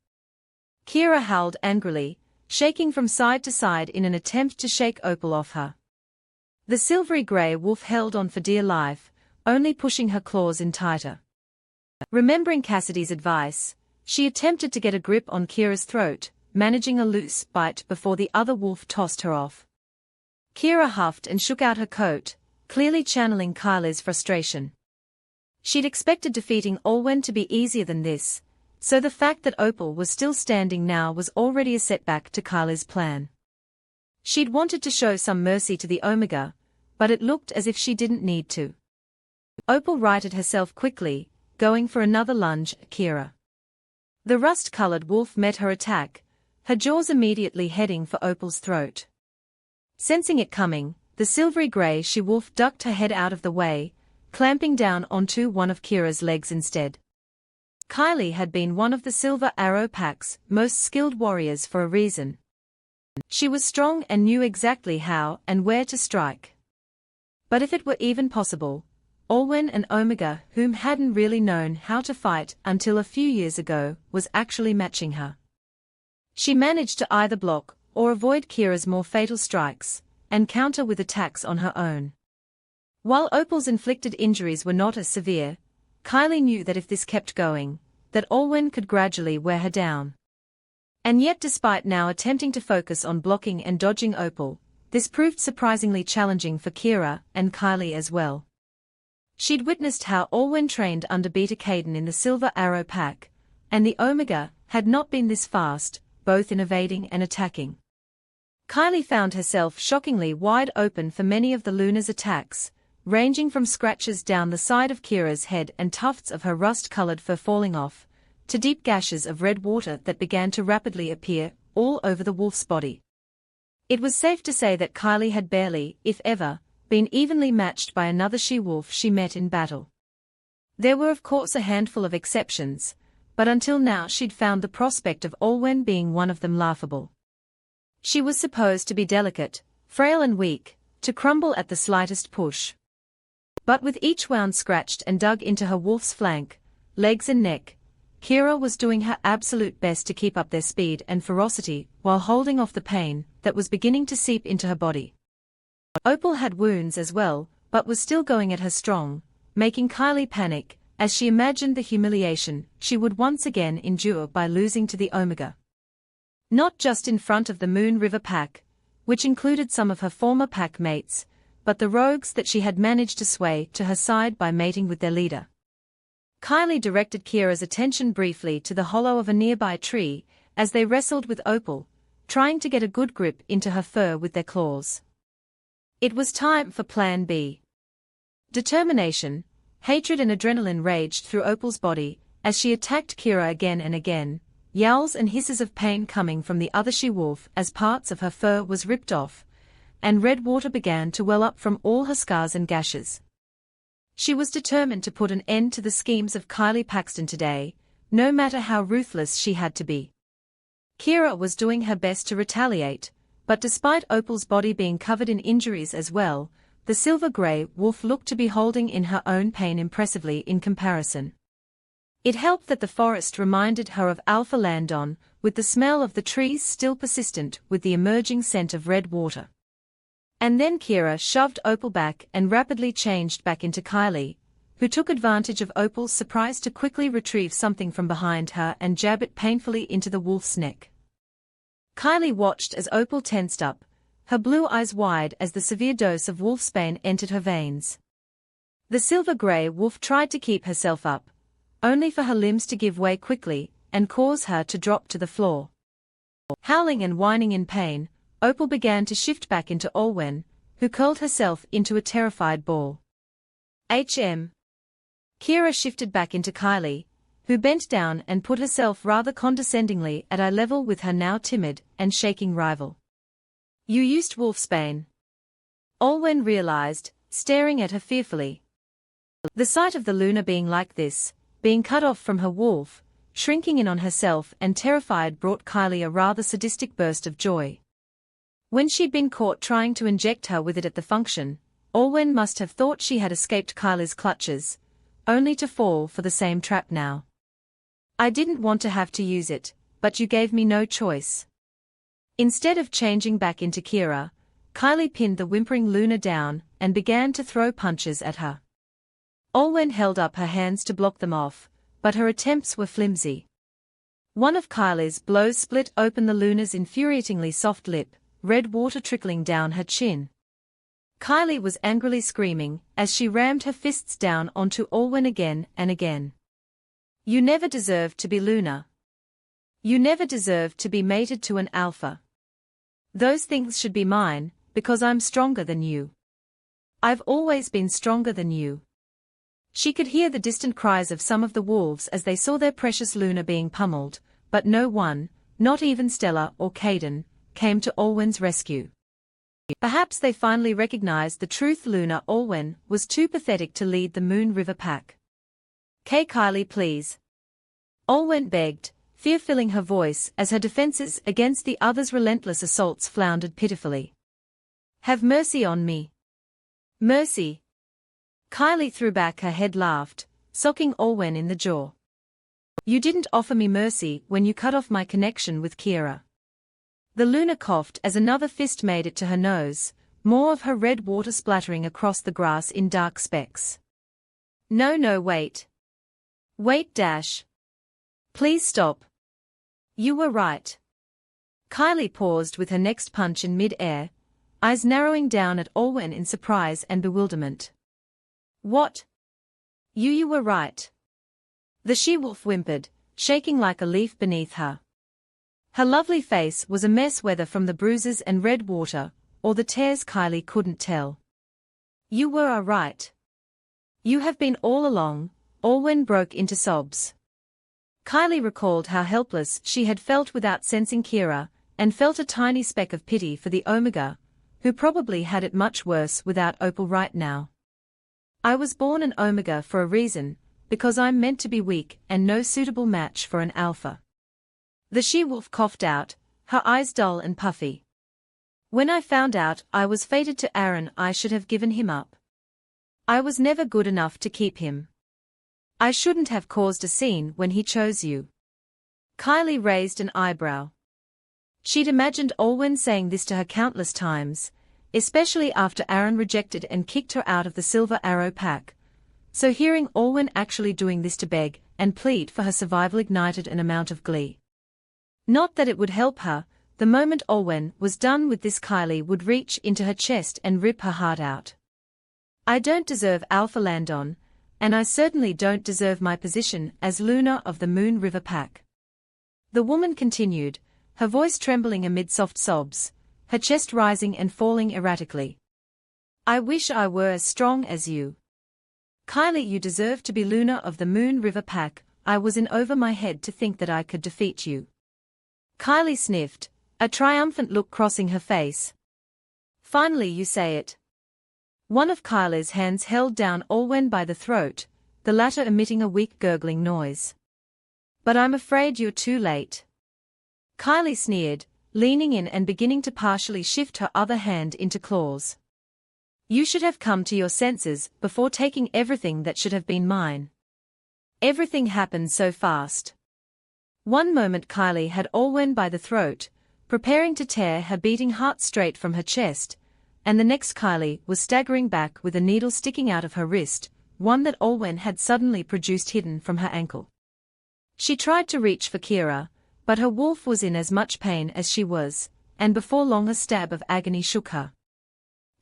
Kira howled angrily, shaking from side to side in an attempt to shake Opal off her. The silvery grey wolf held on for dear life, only pushing her claws in tighter. Remembering Cassidy's advice, she attempted to get a grip on Kira's throat, managing a loose bite before the other wolf tossed her off. Kira huffed and shook out her coat, clearly channeling Kylie's frustration. She'd expected defeating Olwen to be easier than this, so the fact that Opal was still standing now was already a setback to Kylie's plan. She'd wanted to show some mercy to the Omega, but it looked as if she didn't need to. Opal righted herself quickly, going for another lunge at Kira. The rust-colored wolf met her attack, her jaws immediately heading for Opal's throat. Sensing it coming, the silvery grey she-wolf ducked her head out of the way, clamping down onto one of Kira's legs instead. Kylie had been one of the Silver Arrow Pack's most skilled warriors for a reason. She was strong and knew exactly how and where to strike. But if it were even possible, Olwen and Omega, whom hadn't really known how to fight until a few years ago, was actually matching her. She managed to either block or avoid Kira's more fatal strikes, and counter with attacks on her own. While Opal's inflicted injuries were not as severe, Kylie knew that if this kept going, that Olwen could gradually wear her down. And yet despite now attempting to focus on blocking and dodging Opal, this proved surprisingly challenging for Kira and Kylie as well. She'd witnessed how Olwen trained under Beta Caden in the Silver Arrow Pack, and the Omega had not been this fast, both in evading and attacking. Kylie found herself shockingly wide open for many of the Luna's attacks, ranging from scratches down the side of Kira's head and tufts of her rust-colored fur falling off, to deep gashes of red water that began to rapidly appear all over the wolf's body. It was safe to say that Kylie had barely, if ever, been evenly matched by another she-wolf she met in battle. There were of course a handful of exceptions, but until now she'd found the prospect of Olwen being one of them laughable. She was supposed to be delicate, frail and weak, to crumble at the slightest push. But with each wound scratched and dug into her wolf's flank, legs and neck, Kira was doing her absolute best to keep up their speed and ferocity while holding off the pain that was beginning to seep into her body. Opal had wounds as well, but was still going at her strong, making Kylie panic as she imagined the humiliation she would once again endure by losing to the Omega. Not just in front of the Moon River Pack, which included some of her former pack mates, but the rogues that she had managed to sway to her side by mating with their leader. Kylie directed Kira's attention briefly to the hollow of a nearby tree, as they wrestled with Opal, trying to get a good grip into her fur with their claws. It was time for Plan B. Determination, hatred and adrenaline raged through Opal's body, as she attacked Kira again and again, yowls and hisses of pain coming from the other she-wolf as parts of her fur was ripped off, and red water began to well up from all her scars and gashes. She was determined to put an end to the schemes of Kylie Paxton today, no matter how ruthless she had to be. Kira was doing her best to retaliate, but despite Opal's body being covered in injuries as well, the silver-grey wolf looked to be holding in her own pain impressively in comparison. It helped that the forest reminded her of Alpha Landon, with the smell of the trees still persistent with the emerging scent of red water. And then Kira shoved Opal back and rapidly changed back into Kylie, who took advantage of Opal's surprise to quickly retrieve something from behind her and jab it painfully into the wolf's neck. Kylie watched as Opal tensed up, her blue eyes wide as the severe dose of wolfsbane entered her veins. The silver-grey wolf tried to keep herself up, only for her limbs to give way quickly and cause her to drop to the floor. Howling and whining in pain, Opal began to shift back into Olwen, who curled herself into a terrified ball. Kira shifted back into Kylie, who bent down and put herself rather condescendingly at eye level with her now timid and shaking rival. You used wolfsbane. Olwen realized, staring at her fearfully. The sight of the Luna being like this, being cut off from her wolf, shrinking in on herself and terrified brought Kylie a rather sadistic burst of joy. When she'd been caught trying to inject her with it at the function, Olwen must have thought she had escaped Kylie's clutches, only to fall for the same trap now. I didn't want to have to use it, but you gave me no choice. Instead of changing back into Kira, Kylie pinned the whimpering Luna down and began to throw punches at her. Olwen held up her hands to block them off, but her attempts were flimsy. One of Kylie's blows split open the Luna's infuriatingly soft lip, red water trickling down her chin. Kylie was angrily screaming as she rammed her fists down onto Olwen again and again. You never deserved to be Luna. You never deserved to be mated to an alpha. Those things should be mine, because I'm stronger than you. I've always been stronger than you. She could hear the distant cries of some of the wolves as they saw their precious Luna being pummeled, but no one, not even Stella or Caden, came to Olwen's rescue. Perhaps they finally recognized the truth. Luna Olwen was too pathetic to lead the Moon River pack. Kylie, please. Olwen begged, fear filling her voice as her defenses against the other's relentless assaults floundered pitifully. Have mercy on me. Mercy. Kylie threw back her head, laughed, socking Olwen in the jaw. You didn't offer me mercy when you cut off my connection with Kira. The Luna coughed as another fist made it to her nose, more of her red water splattering across the grass in dark specks. No, wait. Wait, Dash. Please stop. You were right. Kylie paused with her next punch in mid-air, eyes narrowing down at Olwen in surprise and bewilderment. What? You were right. The she-wolf whimpered, shaking like a leaf beneath her. Her lovely face was a mess, whether from the bruises and red water, or the tears. Kylie couldn't tell. You were right. You have been all along. Olwen broke into sobs. Kylie recalled how helpless she had felt without sensing Kira, and felt a tiny speck of pity for the Omega, who probably had it much worse without Opal right now. I was born an Omega for a reason, because I'm meant to be weak and no suitable match for an Alpha. The she-wolf coughed out, her eyes dull and puffy. When I found out I was fated to Aaron, I should have given him up. I was never good enough to keep him. I shouldn't have caused a scene when he chose you. Kylie raised an eyebrow. She'd imagined Olwen saying this to her countless times, especially after Aaron rejected and kicked her out of the Silver Arrow pack. So hearing Olwen actually doing this to beg and plead for her survival ignited an amount of glee. Not that it would help her. The moment Olwen was done with this, Kylie would reach into her chest and rip her heart out. I don't deserve Alpha-Landon, and I certainly don't deserve my position as Luna of the Moon River Pack. The woman continued, her voice trembling amid soft sobs, her chest rising and falling erratically. I wish I were as strong as you. Kylie, you deserve to be Luna of the Moon River Pack. I was in over my head to think that I could defeat you. Kylie sniffed, a triumphant look crossing her face. Finally you say it. One of Kylie's hands held down Olwen by the throat, the latter emitting a weak gurgling noise. But I'm afraid you're too late. Kylie sneered, leaning in and beginning to partially shift her other hand into claws. You should have come to your senses before taking everything that should have been mine. Everything happened so fast. One moment Kylie had Olwen by the throat, preparing to tear her beating heart straight from her chest, and the next Kylie was staggering back with a needle sticking out of her wrist, one that Olwen had suddenly produced hidden from her ankle. She tried to reach for Kira, but her wolf was in as much pain as she was, and before long a stab of agony shook her.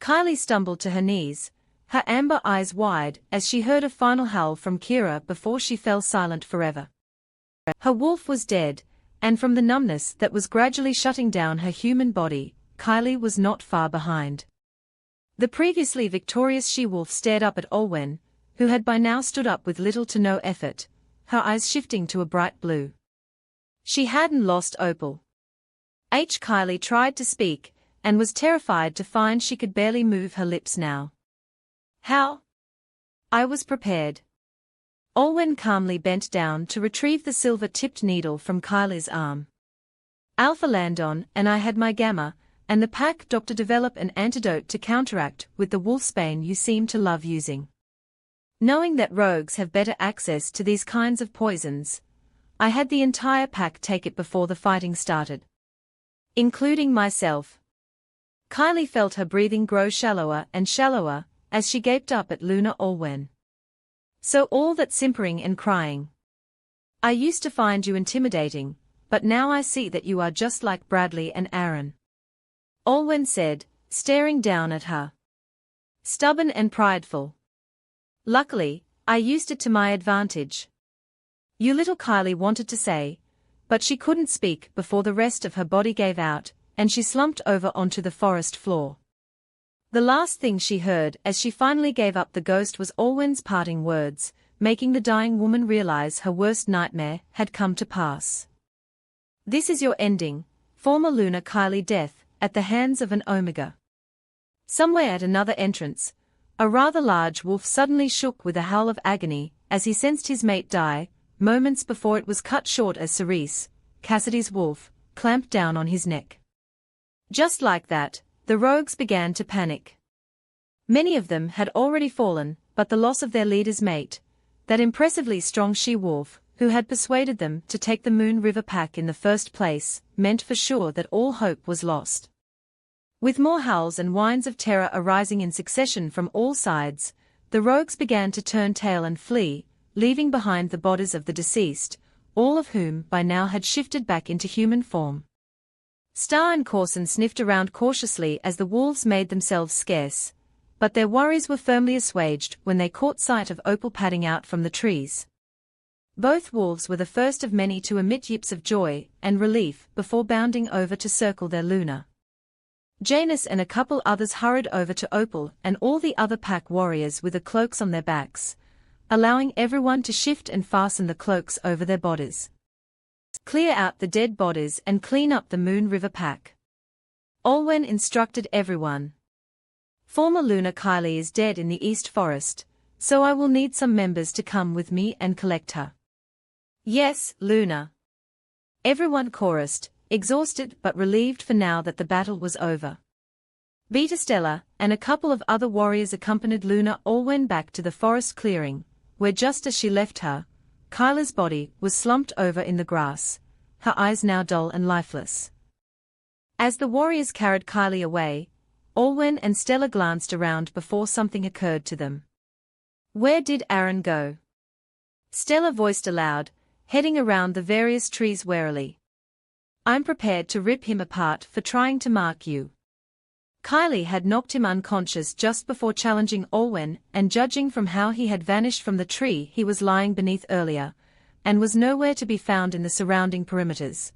Kylie stumbled to her knees, her amber eyes wide as she heard a final howl from Kira before she fell silent forever. Her wolf was dead, and from the numbness that was gradually shutting down her human body, Kylie was not far behind. The previously victorious she-wolf stared up at Olwen, who had by now stood up with little to no effort, her eyes shifting to a bright blue. She hadn't lost Opal. Kylie tried to speak, and was terrified to find she could barely move her lips now. How? I was prepared. Olwen calmly bent down to retrieve the silver-tipped needle from Kylie's arm. Alpha-Landon and I had my gamma, and the pack doctor develop an antidote to counteract with the wolfsbane you seem to love using. Knowing that rogues have better access to these kinds of poisons, I had the entire pack take it before the fighting started. Including myself. Kylie felt her breathing grow shallower and shallower as she gaped up at Luna Olwen. So all that simpering and crying. I used to find you intimidating, but now I see that you are just like Bradley and Aaron. Olwen said, staring down at her. Stubborn and prideful. Luckily, I used it to my advantage. You little Kylie wanted to say, but she couldn't speak before the rest of her body gave out, and she slumped over onto the forest floor. The last thing she heard as she finally gave up the ghost was Olwen's parting words, making the dying woman realize her worst nightmare had come to pass. This is your ending, former Luna Kylie, death at the hands of an Omega. Somewhere at another entrance, a rather large wolf suddenly shook with a howl of agony as he sensed his mate die, moments before it was cut short as Cerise, Cassidy's wolf, clamped down on his neck. Just like that, the rogues began to panic. Many of them had already fallen, but the loss of their leader's mate, that impressively strong she-wolf, who had persuaded them to take the Moon River Pack in the first place, meant for sure that all hope was lost. With more howls and whines of terror arising in succession from all sides, the rogues began to turn tail and flee, leaving behind the bodies of the deceased, all of whom by now had shifted back into human form. Star and Corson sniffed around cautiously as the wolves made themselves scarce, but their worries were firmly assuaged when they caught sight of Opal padding out from the trees. Both wolves were the first of many to emit yips of joy and relief before bounding over to circle their Luna. Janus and a couple others hurried over to Opal and all the other pack warriors with the cloaks on their backs, allowing everyone to shift and fasten the cloaks over their bodies. Clear out the dead bodies and clean up the Moon River Pack. Olwen instructed everyone. Former Luna Kylie is dead in the East Forest, so I will need some members to come with me and collect her. Yes, Luna. Everyone chorused, exhausted but relieved for now that the battle was over. Beta Stella and a couple of other warriors accompanied Luna Olwen back to the forest clearing, where just as she left her, Kylie's body was slumped over in the grass, her eyes now dull and lifeless. As the warriors carried Kylie away, Olwen and Stella glanced around before something occurred to them. Where did Aaron go? Stella voiced aloud, heading around the various trees warily. I'm prepared to rip him apart for trying to mark you. Kylie had knocked him unconscious just before challenging Olwen, and judging from how he had vanished from the tree he was lying beneath earlier, and was nowhere to be found in the surrounding perimeters,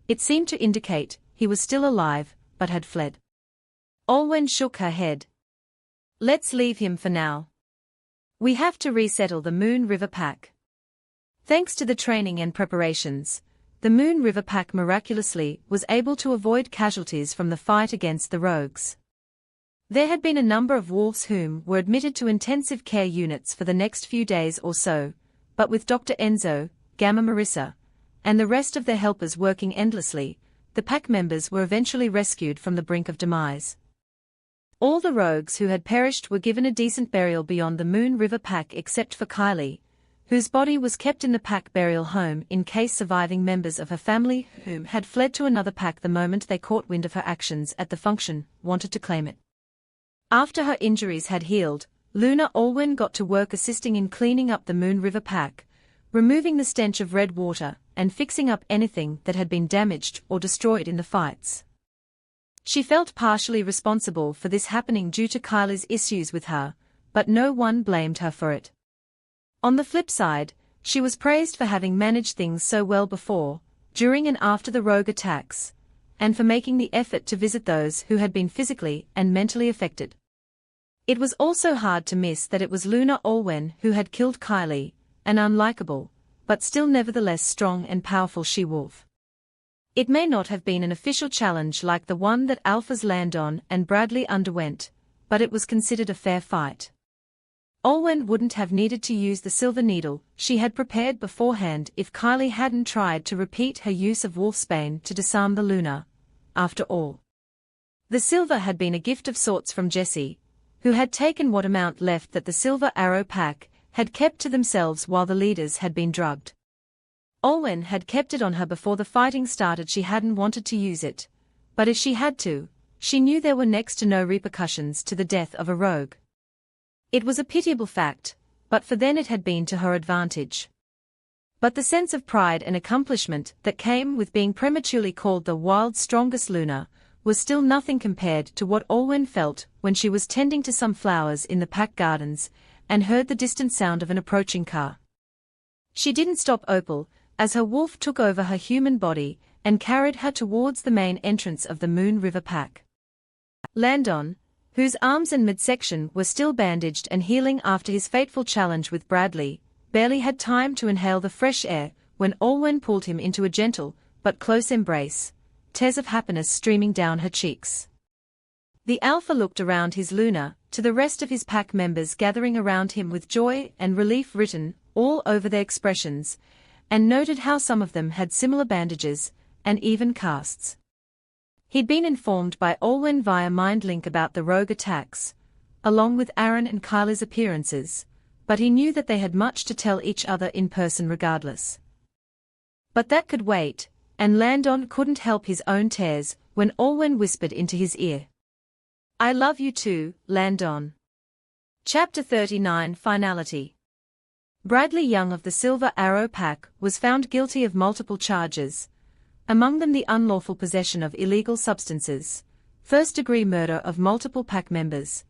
it seemed to indicate he was still alive, but had fled. Olwen shook her head. Let's leave him for now. We have to resettle the Moon River Pack. Thanks to the training and preparations, the Moon River Pack miraculously was able to avoid casualties from the fight against the rogues. There had been a number of wolves whom were admitted to intensive care units for the next few days or so, but with Dr. Enzo, Gamma Marissa, and the rest of their helpers working endlessly, the pack members were eventually rescued from the brink of demise. All the rogues who had perished were given a decent burial beyond the Moon River Pack except for Kylie, whose body was kept in the pack burial home in case surviving members of her family whom had fled to another pack the moment they caught wind of her actions at the function wanted to claim it. After her injuries had healed, Luna Olwen got to work assisting in cleaning up the Moon River Pack, removing the stench of red water and fixing up anything that had been damaged or destroyed in the fights. She felt partially responsible for this happening due to Kylie's issues with her, but no one blamed her for it. On the flip side, she was praised for having managed things so well before, during and after the rogue attacks, and for making the effort to visit those who had been physically and mentally affected. It was also hard to miss that it was Luna Olwen who had killed Kylie, an unlikable, but still nevertheless strong and powerful she-wolf. It may not have been an official challenge like the one that Alphas Landon and Bradley underwent, but it was considered a fair fight. Olwen wouldn't have needed to use the silver needle she had prepared beforehand if Kylie hadn't tried to repeat her use of wolfsbane to disarm the Luna. After all, the silver had been a gift of sorts from Jesse, who had taken what amount left that the Silver Arrow Pack had kept to themselves while the leaders had been drugged. Olwen had kept it on her before the fighting started. She hadn't wanted to use it, but if she had to, she knew there were next to no repercussions to the death of a rogue. It was a pitiable fact, but for then it had been to her advantage. But the sense of pride and accomplishment that came with being prematurely called the world's strongest Luna was still nothing compared to what Olwen felt when she was tending to some flowers in the pack gardens and heard the distant sound of an approaching car. She didn't stop Opal, as her wolf took over her human body and carried her towards the main entrance of the Moon River Pack. Landon, whose arms and midsection were still bandaged and healing after his fateful challenge with Bradley, barely had time to inhale the fresh air when Olwen pulled him into a gentle but close embrace, tears of happiness streaming down her cheeks. The Alpha looked around his Luna, to the rest of his pack members gathering around him with joy and relief written all over their expressions, and noted how some of them had similar bandages, and even casts. He'd been informed by Olwen via MindLink about the rogue attacks, along with Aaron and Kylie's appearances, but he knew that they had much to tell each other in person regardless. But that could wait, and Landon couldn't help his own tears when Olwen whispered into his ear. I love you too, Landon. Chapter 39 Finality. Bradley Young of the Silver Arrow Pack was found guilty of multiple charges, among them the unlawful possession of illegal substances, first-degree murder of multiple pack members,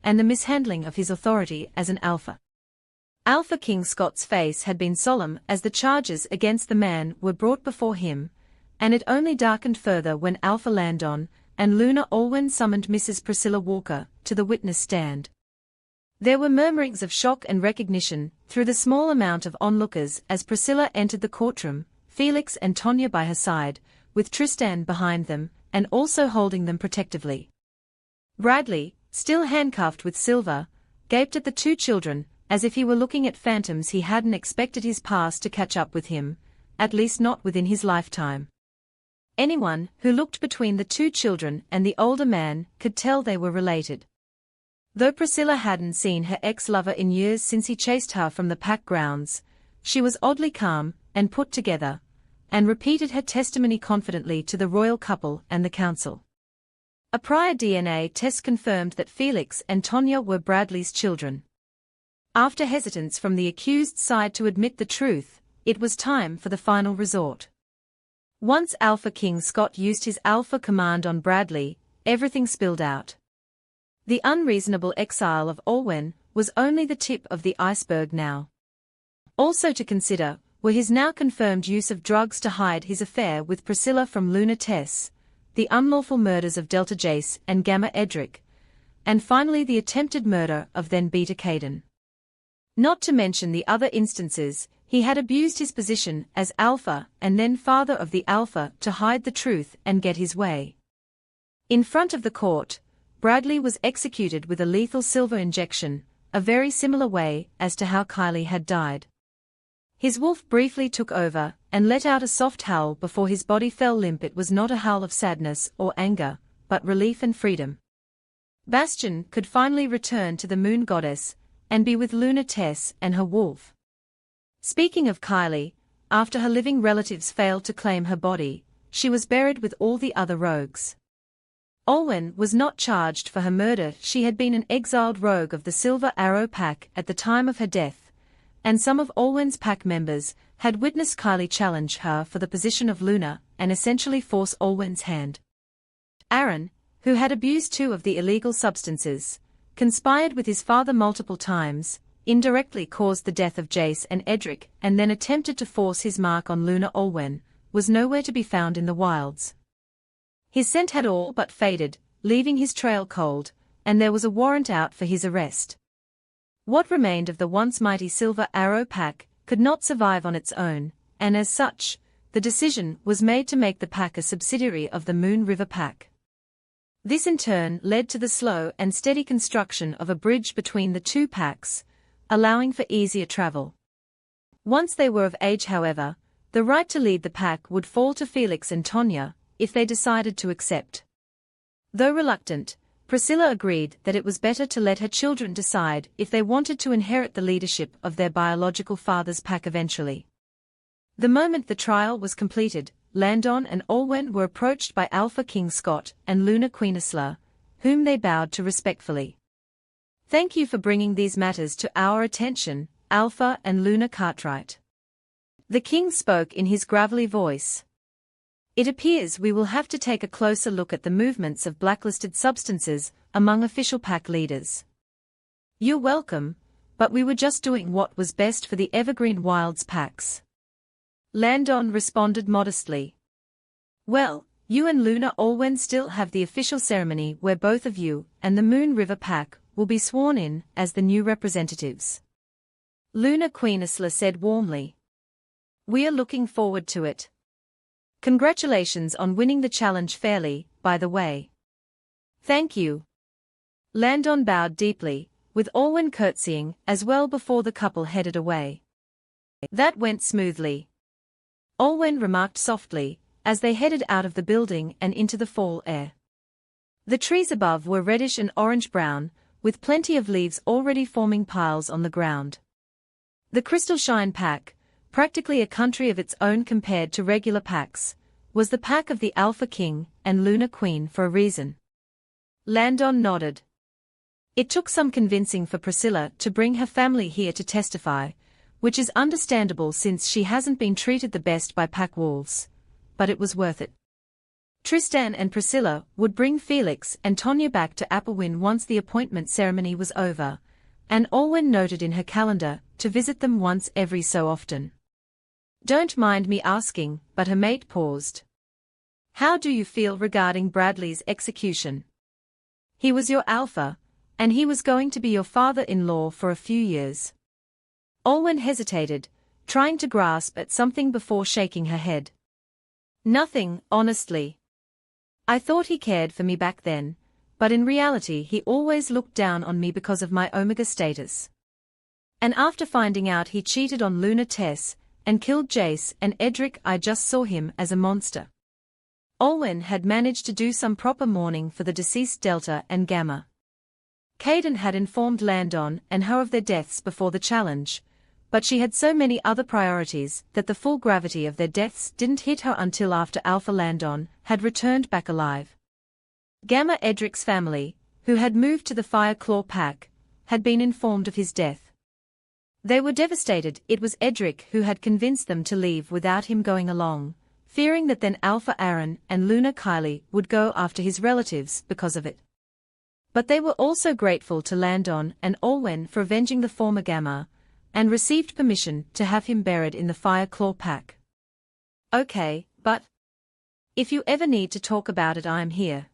and the mishandling of his authority as an alpha. Alpha King Scott's face had been solemn as the charges against the man were brought before him, and it only darkened further when Alpha Landon and Luna Olwen summoned Mrs. Priscilla Walker to the witness stand. There were murmurings of shock and recognition through the small amount of onlookers as Priscilla entered the courtroom, Felix and Tonya by her side, with Tristan behind them, and also holding them protectively. Bradley, still handcuffed with Silver, gaped at the two children, as if he were looking at phantoms. He hadn't expected his past to catch up with him, at least not within his lifetime. Anyone who looked between the two children and the older man could tell they were related. Though Priscilla hadn't seen her ex-lover in years since he chased her from the pack grounds, she was oddly calm and put together, and repeated her testimony confidently to the royal couple and the council. A prior DNA test confirmed that Felix and Tonya were Bradley's children. After hesitance from the accused side to admit the truth, it was time for the final resort. Once Alpha King Scott used his alpha command on Bradley, everything spilled out. The unreasonable exile of Olwen was only the tip of the iceberg now. Also to consider were his now confirmed use of drugs to hide his affair with Priscilla from Tess, the unlawful murders of Delta Jace and Gamma Edric, and finally the attempted murder of then Beta Caden. Not to mention the other instances, he had abused his position as Alpha and then father of the Alpha to hide the truth and get his way. In front of the court, Bradley was executed with a lethal silver injection, a very similar way as to how Kylie had died. His wolf briefly took over and let out a soft howl before his body fell limp. It was not a howl of sadness or anger, but relief and freedom. Bastion could finally return to the moon goddess and be with Tess and her wolf. Speaking of Kylie, after her living relatives failed to claim her body, she was buried with all the other rogues. Olwen was not charged for her murder. She had been an exiled rogue of the Silver Arrow Pack at the time of her death, and some of Olwen's pack members had witnessed Kylie challenge her for the position of Luna and essentially force Olwen's hand. Aaron, who had abused 2 of the illegal substances, conspired with his father multiple times, indirectly caused the death of Jace and Edric, and then attempted to force his mark on Luna Olwen, was nowhere to be found in the wilds. His scent had all but faded, leaving his trail cold, and there was a warrant out for his arrest. What remained of the once mighty Silver Arrow Pack could not survive on its own, and as such, the decision was made to make the pack a subsidiary of the Moon River Pack. This in turn led to the slow and steady construction of a bridge between the 2 packs, allowing for easier travel. Once they were of age, however, the right to lead the pack would fall to Felix and Tonya, if they decided to accept. Though reluctant, Priscilla agreed that it was better to let her children decide if they wanted to inherit the leadership of their biological father's pack eventually. The moment the trial was completed, Landon and Olwen were approached by Alpha King Scott and Luna Queenisla, whom they bowed to respectfully. "Thank you for bringing these matters to our attention, Alpha and Luna Cartwright." The king spoke in his gravelly voice. "It appears we will have to take a closer look at the movements of blacklisted substances among official pack leaders." "You're welcome, but we were just doing what was best for the Evergreen Wilds packs." Landon responded modestly. "Well, you and Luna Olwen still have the official ceremony where both of you and the Moon River Pack will be sworn in as the new representatives." Luna Queenisla said warmly. "We are looking forward to it. Congratulations on winning the challenge fairly, by the way." "Thank you." Landon bowed deeply, with Olwen curtsying as well before the couple headed away. "That went smoothly," Olwen remarked softly, as they headed out of the building and into the fall air. The trees above were reddish and orange-brown, with plenty of leaves already forming piles on the ground. The Crystal Shine Pack, practically a country of its own compared to regular packs, was the pack of the Alpha King and Luna Queen for a reason. Landon nodded. It took some convincing for Priscilla to bring her family here to testify, which is understandable since she hasn't been treated the best by pack wolves, but it was worth it. Tristan and Priscilla would bring Felix and Tonya back to Applewin once the appointment ceremony was over, and Olwen noted in her calendar to visit them once every so often. "Don't mind me asking," but her mate paused. "How do you feel regarding Bradley's execution? He was your alpha, and he was going to be your father-in-law for a few years." Olwen hesitated, trying to grasp at something before shaking her head. "Nothing, honestly. I thought he cared for me back then, but in reality he always looked down on me because of my Omega status. And after finding out he cheated on Tess and killed Jace and Edric, I just saw him as a monster." Olwen had managed to do some proper mourning for the deceased Delta and Gamma. Caden had informed Landon and her of their deaths before the challenge, but she had so many other priorities that the full gravity of their deaths didn't hit her until after Alpha Landon had returned back alive. Gamma Edric's family, who had moved to the Fire Claw Pack, had been informed of his death. They were devastated. It was Edric who had convinced them to leave without him going along, fearing that then Alpha Aaron and Luna Kylie would go after his relatives because of it. But they were also grateful to Landon and Olwen for avenging the former Gamma, and received permission to have him buried in the Fireclaw pack. Okay, but if you ever need to talk about it, I'm here.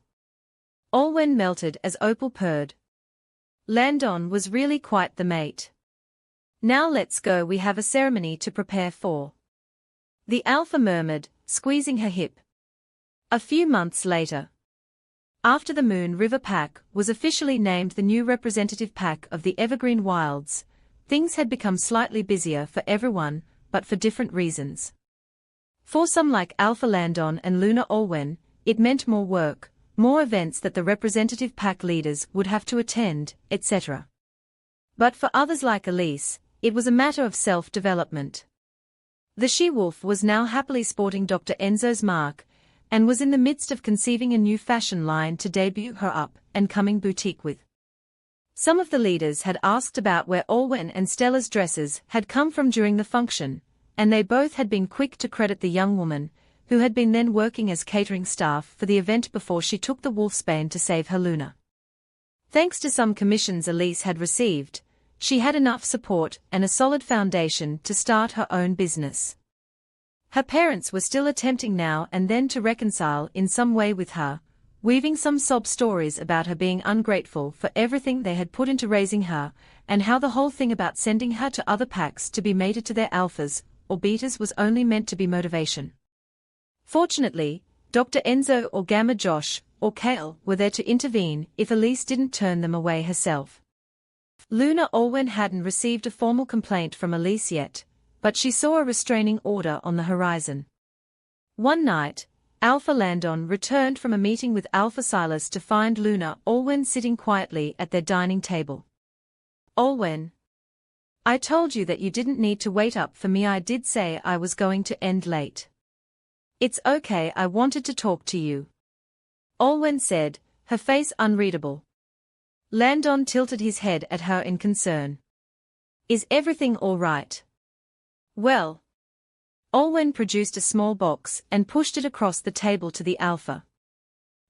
Olwen melted as Opal purred. Landon was really quite the mate. Now let's go, we have a ceremony to prepare for. The Alpha murmured, squeezing her hip. A few months later, after the Moon River Pack was officially named the new representative pack of the Evergreen Wilds, things had become slightly busier for everyone, but for different reasons. For some like Alpha Landon and Luna Olwen, it meant more work, more events that the representative pack leaders would have to attend, etc. But for others like Elise, it was a matter of self-development. The she-wolf was now happily sporting Dr. Enzo's mark, and was in the midst of conceiving a new fashion line to debut her up-and-coming boutique with. Some of the leaders had asked about where Olwen and Stella's dresses had come from during the function, and they both had been quick to credit the young woman, who had been then working as catering staff for the event before she took the wolfsbane to save her Luna. Thanks to some commissions Elise had received, she had enough support and a solid foundation to start her own business. Her parents were still attempting now and then to reconcile in some way with her, weaving some sob stories about her being ungrateful for everything they had put into raising her, and how the whole thing about sending her to other packs to be mated to their alphas or betas was only meant to be motivation. Fortunately, Dr. Enzo or Gamma Josh or Kale were there to intervene if Elise didn't turn them away herself. Luna Olwen hadn't received a formal complaint from Elise yet, but she saw a restraining order on the horizon. One night, Alpha Landon returned from a meeting with Alpha Silas to find Luna Olwen sitting quietly at their dining table. Olwen, I told you that you didn't need to wait up for me. I did say I was going to end late. It's okay, I wanted to talk to you. Olwen said, her face unreadable. Landon tilted his head at her in concern. Is everything all right? Well. Olwen produced a small box and pushed it across the table to the Alpha.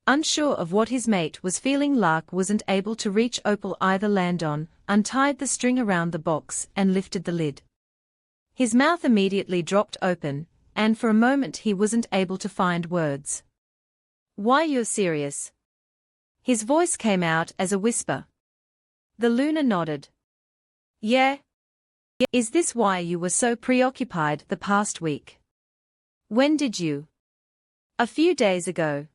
Unsure of what his mate was feeling, Lark wasn't able to reach Opal either. Landon untied the string around the box and lifted the lid. His mouth immediately dropped open, and for a moment he wasn't able to find words. Why, you're serious? His voice came out as a whisper. The Luna nodded. Yeah. Is this why you were so preoccupied the past week? When did you? A few days ago.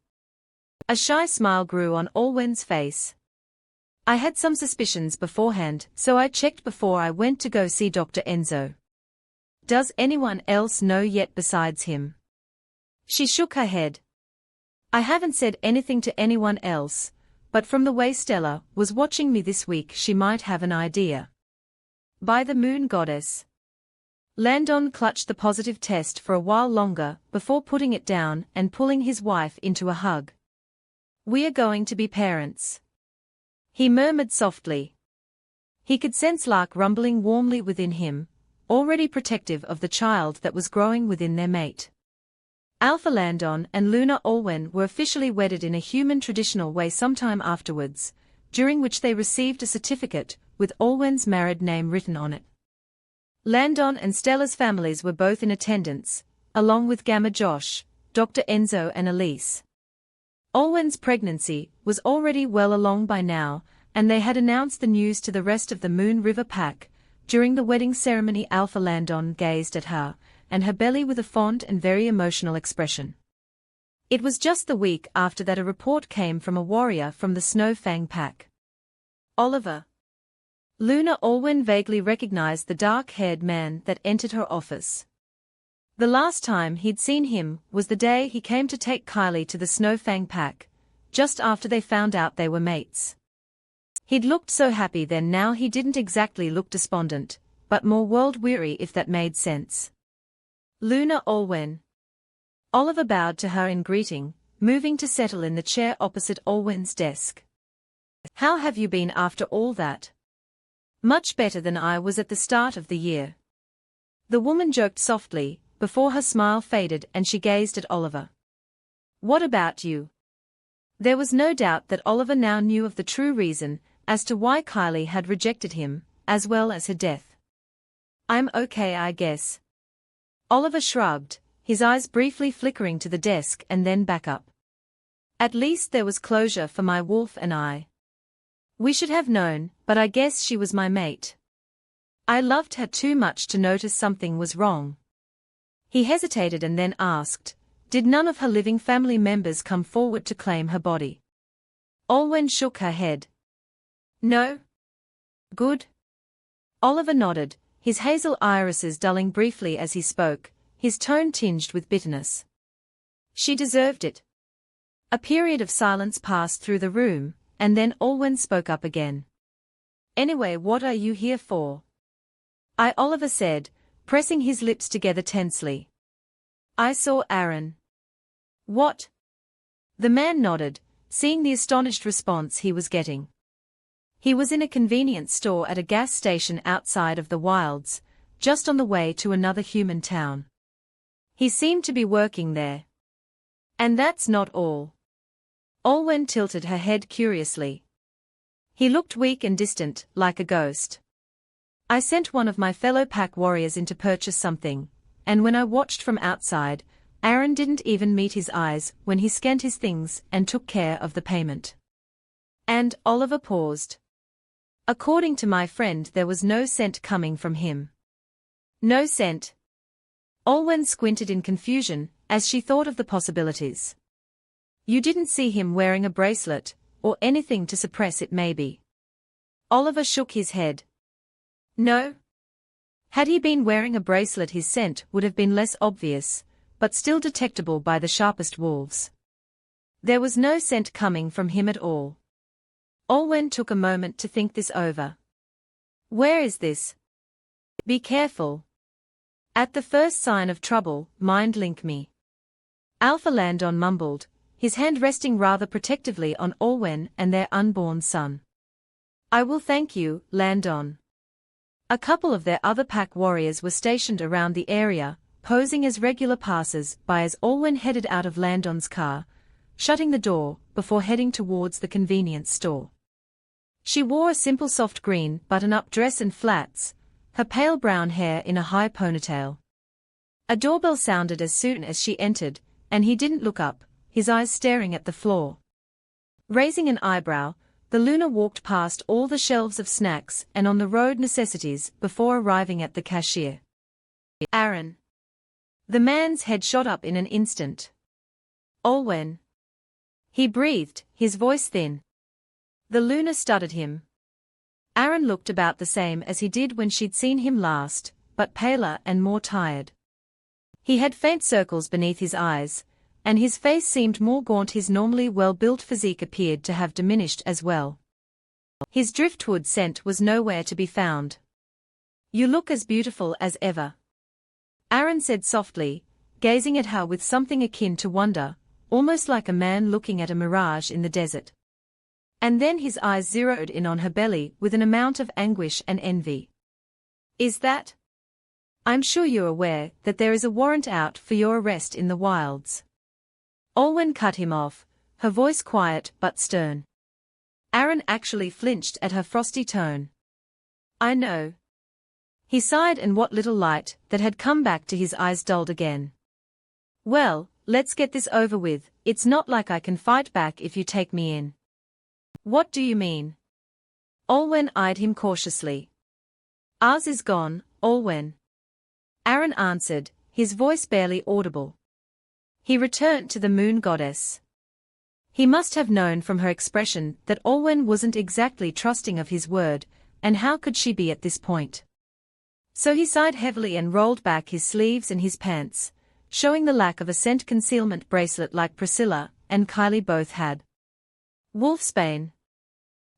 A shy smile grew on Olwen's face. I had some suspicions beforehand, so I checked before I went to go see Dr. Enzo. Does anyone else know yet besides him? She shook her head. I haven't said anything to anyone else, but from the way Stella was watching me this week, she might have an idea. By the moon goddess. Landon clutched the positive test for a while longer before putting it down and pulling his wife into a hug. We are going to be parents. He murmured softly. He could sense Lark rumbling warmly within him, already protective of the child that was growing within their mate. Alpha Landon and Luna Olwen were officially wedded in a human traditional way sometime afterwards, during which they received a certificate with Olwen's married name written on it. Landon and Stella's families were both in attendance, along with Gamma Josh, Dr. Enzo and Elise. Olwen's pregnancy was already well along by now, and they had announced the news to the rest of the Moon River Pack. During the wedding ceremony, Alpha Landon gazed at her and her belly with a fond and very emotional expression. It was just the week after that a report came from a warrior from the Snowfang Pack. Oliver. Luna Olwen vaguely recognized the dark-haired man that entered her office. The last time he'd seen him was the day he came to take Kylie to the Snowfang Pack, just after they found out they were mates. He'd looked so happy then. Now he didn't exactly look despondent, but more world-weary, if that made sense. Luna Olwen. Oliver bowed to her in greeting, moving to settle in the chair opposite Olwen's desk. How have you been after all that? Much better than I was at the start of the year. The woman joked softly, before her smile faded and she gazed at Oliver. "What about you?" There was no doubt that Oliver now knew of the true reason as to why Kylie had rejected him, as well as her death. "I'm okay, I guess." Oliver shrugged, his eyes briefly flickering to the desk and then back up. "At least there was closure for my wolf and I. We should have known, but I guess she was my mate. I loved her too much to notice something was wrong." He hesitated and then asked, "Did none of her living family members come forward to claim her body?" Olwen shook her head. "No." "Good." Oliver nodded, his hazel irises dulling briefly as he spoke, his tone tinged with bitterness. "She deserved it." A period of silence passed through the room, and then Olwen spoke up again. "Anyway, what are you here for?" Oliver said, pressing his lips together tensely. "I saw Aaron." "What?" The man nodded, seeing the astonished response he was getting. He was in a convenience store at a gas station outside of the wilds, just on the way to another human town. He seemed to be working there. "And that's not all." Olwen tilted her head curiously. He looked weak and distant, like a ghost. "I sent one of my fellow pack warriors in to purchase something, and when I watched from outside, Aaron didn't even meet his eyes when he scanned his things and took care of the payment." And Oliver paused. "According to my friend, there was no scent coming from him." "No scent?" Olwen squinted in confusion as she thought of the possibilities. "You didn't see him wearing a bracelet, or anything to suppress it maybe?" Oliver shook his head. "No. Had he been wearing a bracelet, his scent would have been less obvious, but still detectable by the sharpest wolves. There was no scent coming from him at all." Olwen took a moment to think this over. "Where is this?" "Be careful. At the first sign of trouble, mind link me." Alpha Landon mumbled, his hand resting rather protectively on Olwen and their unborn son. "I will, thank you, Landon." A couple of their other pack warriors were stationed around the area, posing as regular passers-by as Olwen headed out of Landon's car, shutting the door before heading towards the convenience store. She wore a simple soft green button-up dress and flats, her pale brown hair in a high ponytail. A doorbell sounded as soon as she entered, and he didn't look up, his eyes staring at the floor. Raising an eyebrow, the Luna walked past all the shelves of snacks and on-the-road necessities before arriving at the cashier. "Aaron." The man's head shot up in an instant. "Olwen." He breathed, his voice thin. The Luna studied him. Aaron looked about the same as he did when she'd seen him last, but paler and more tired. He had faint circles beneath his eyes, and his face seemed more gaunt. His normally well-built physique appeared to have diminished as well. His driftwood scent was nowhere to be found. "You look as beautiful as ever," Aaron said softly, gazing at her with something akin to wonder, almost like a man looking at a mirage in the desert. And then his eyes zeroed in on her belly with an amount of anguish and envy. "Is that? I'm sure you're aware that there is a warrant out for your arrest in the wilds." Olwen cut him off, her voice quiet but stern. Aaron actually flinched at her frosty tone. "I know." He sighed, and what little light that had come back to his eyes dulled again. "Well, let's get this over with. It's not like I can fight back if you take me in." "What do you mean?" Olwen eyed him cautiously. "Ours is gone, Olwen." Aaron answered, his voice barely audible. He returned to the moon goddess. He must have known from her expression that Olwen wasn't exactly trusting of his word, and how could she be at this point? So he sighed heavily and rolled back his sleeves and his pants, showing the lack of a scent concealment bracelet like Priscilla and Kylie both had. "Wolfsbane?"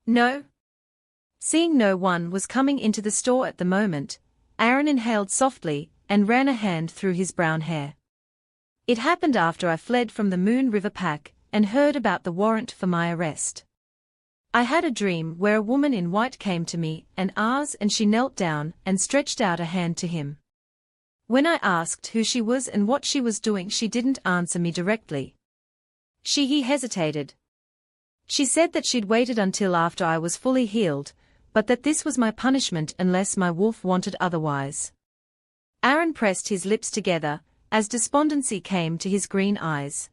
"No." Seeing no one was coming into the store at the moment, Aaron inhaled softly and ran a hand through his brown hair. "It happened after I fled from the Moon River Pack and heard about the warrant for my arrest. I had a dream where a woman in white came to me and she knelt down and stretched out a hand to him. When I asked who she was and what she was doing, she didn't answer me directly. He hesitated. She said that she'd waited until after I was fully healed, but that this was my punishment unless my wolf wanted otherwise. Aaron pressed his lips together, as despondency came to his green eyes.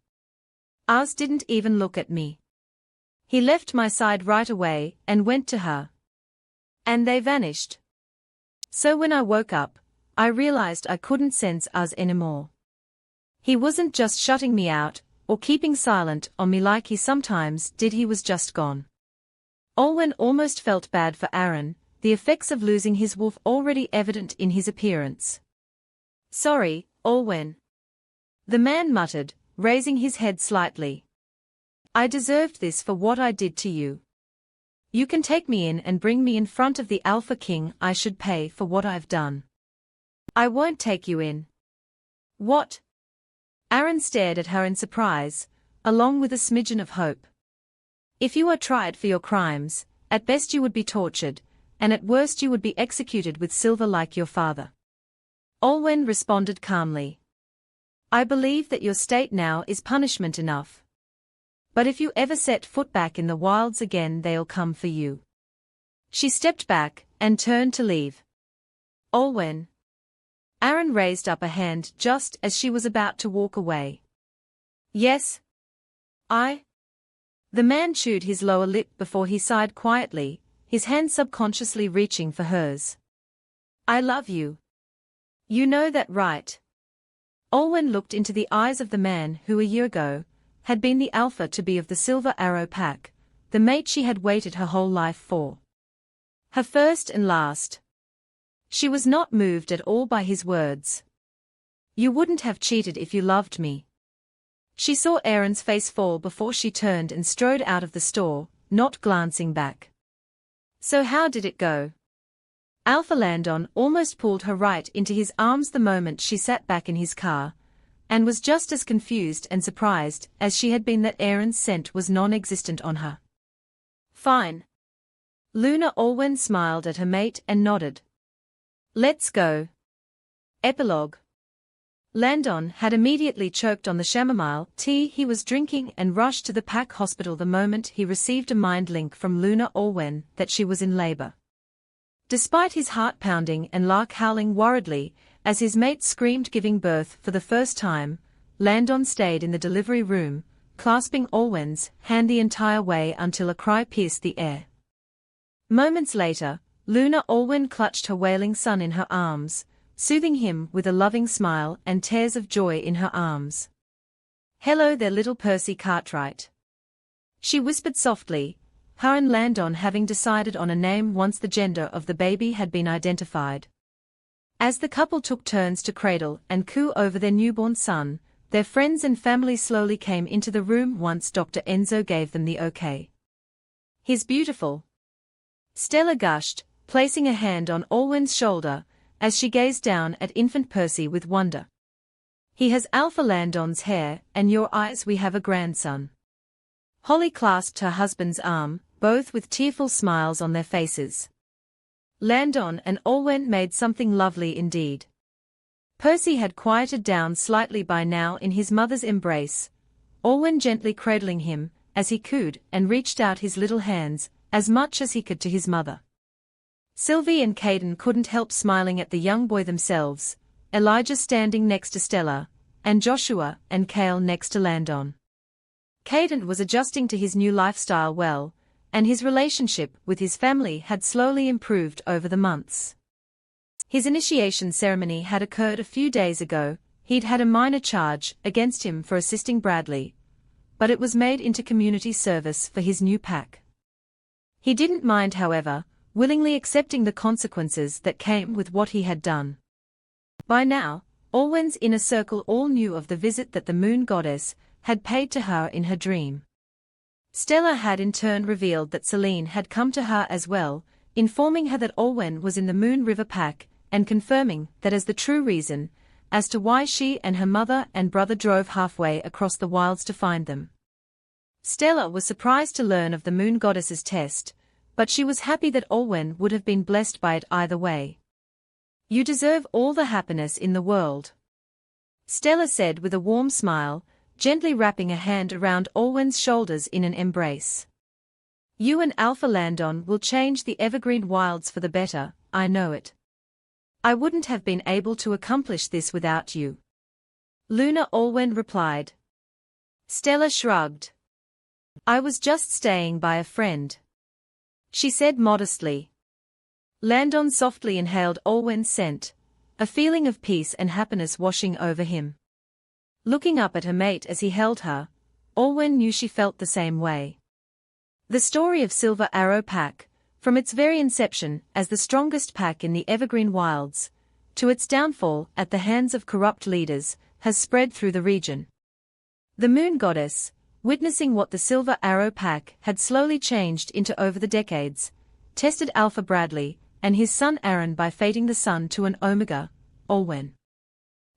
Ours didn't even look at me. He left my side right away and went to her. And they vanished. So when I woke up, I realized I couldn't sense us anymore. He wasn't just shutting me out, or keeping silent on me like he sometimes did, he was just gone. Olwen almost felt bad for Aaron, the effects of losing his wolf already evident in his appearance. Sorry, Olwen. The man muttered, raising his head slightly. I deserved this for what I did to you. You can take me in and bring me in front of the Alpha King. I should pay for what I've done. I won't take you in. What? Aaron stared at her in surprise, along with a smidgen of hope. If you are tried for your crimes, at best you would be tortured, and at worst you would be executed with silver like your father. Olwen responded calmly. I believe that your state now is punishment enough. But if you ever set foot back in the wilds again, they'll come for you. She stepped back and turned to leave. Olwen. Aaron raised up a hand just as she was about to walk away. Yes. The man chewed his lower lip before he sighed quietly, his hand subconsciously reaching for hers. I love you. You know that, right? Olwen looked into the eyes of the man who a year ago had been the alpha to be of the Silver Arrow Pack, the mate she had waited her whole life for. Her first and last. She was not moved at all by his words. You wouldn't have cheated if you loved me. She saw Aaron's face fall before she turned and strode out of the store, not glancing back. So how did it go? Alpha Landon almost pulled her right into his arms the moment she sat back in his car, and was just as confused and surprised as she had been that Aaron's scent was non-existent on her. Fine. Luna Olwen smiled at her mate and nodded. Let's go. Epilogue. Landon had immediately choked on the chamomile tea he was drinking and rushed to the pack hospital the moment he received a mind link from Luna Olwen that she was in labor. Despite his heart pounding and Lark howling worriedly as his mate screamed giving birth for the first time, Landon stayed in the delivery room, clasping Olwen's hand the entire way until a cry pierced the air. Moments later, Luna Olwen clutched her wailing son in her arms, soothing him with a loving smile and tears of joy in her arms. Hello there, little Percy Cartwright. She whispered softly, her and Landon having decided on a name once the gender of the baby had been identified. As the couple took turns to cradle and coo over their newborn son, their friends and family slowly came into the room once Dr. Enzo gave them the okay. He's beautiful. Stella gushed, placing a hand on Olwen's shoulder, as she gazed down at infant Percy with wonder. He has Alpha Landon's hair and your eyes. We have a grandson. Holly clasped her husband's arm, both with tearful smiles on their faces. Landon and Olwen made something lovely indeed. Percy had quieted down slightly by now in his mother's embrace, Olwen gently cradling him, as he cooed and reached out his little hands, as much as he could to his mother. Sylvie and Caden couldn't help smiling at the young boy themselves, Elijah standing next to Stella, and Joshua and Cale next to Landon. Caden was adjusting to his new lifestyle well, and his relationship with his family had slowly improved over the months. His initiation ceremony had occurred a few days ago. He'd had a minor charge against him for assisting Bradley, but it was made into community service for his new pack. He didn't mind, however, willingly accepting the consequences that came with what he had done. By now, Olwen's inner circle all knew of the visit that the moon goddess had paid to her in her dream. Stella had in turn revealed that Celine had come to her as well, informing her that Olwen was in the Moon River Pack, and confirming that as the true reason as to why she and her mother and brother drove halfway across the wilds to find them. Stella was surprised to learn of the moon goddess's test, but she was happy that Olwen would have been blessed by it either way. You deserve all the happiness in the world, Stella said with a warm smile, gently wrapping a hand around Olwen's shoulders in an embrace. You and Alpha Landon will change the Evergreen Wilds for the better, I know it. I wouldn't have been able to accomplish this without you. Luna Olwen replied. Stella shrugged. I was just staying by a friend, she said modestly. Landon softly inhaled Olwen's scent, a feeling of peace and happiness washing over him. Looking up at her mate as he held her, Olwen knew she felt the same way. The story of Silver Arrow Pack, from its very inception as the strongest pack in the Evergreen Wilds, to its downfall at the hands of corrupt leaders, has spread through the region. The Moon Goddess, witnessing what the Silver Arrow Pack had slowly changed into over the decades, tested Alpha Bradley and his son Aaron by fating the sun to an Omega, Olwen.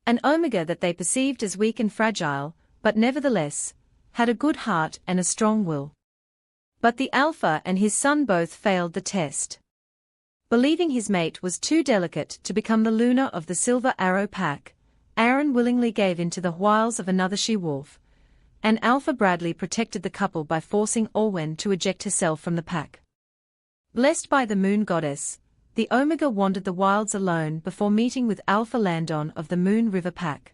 An Omega that they perceived as weak and fragile, but nevertheless, had a good heart and a strong will. But the Alpha and his son both failed the test. Believing his mate was too delicate to become the Luna of the Silver Arrow Pack, Aaron willingly gave in to the wiles of another she-wolf, and Alpha Bradley protected the couple by forcing Olwen to eject herself from the pack. Blessed by the Moon Goddess, the Omega wandered the wilds alone before meeting with Alpha Landon of the Moon River Pack.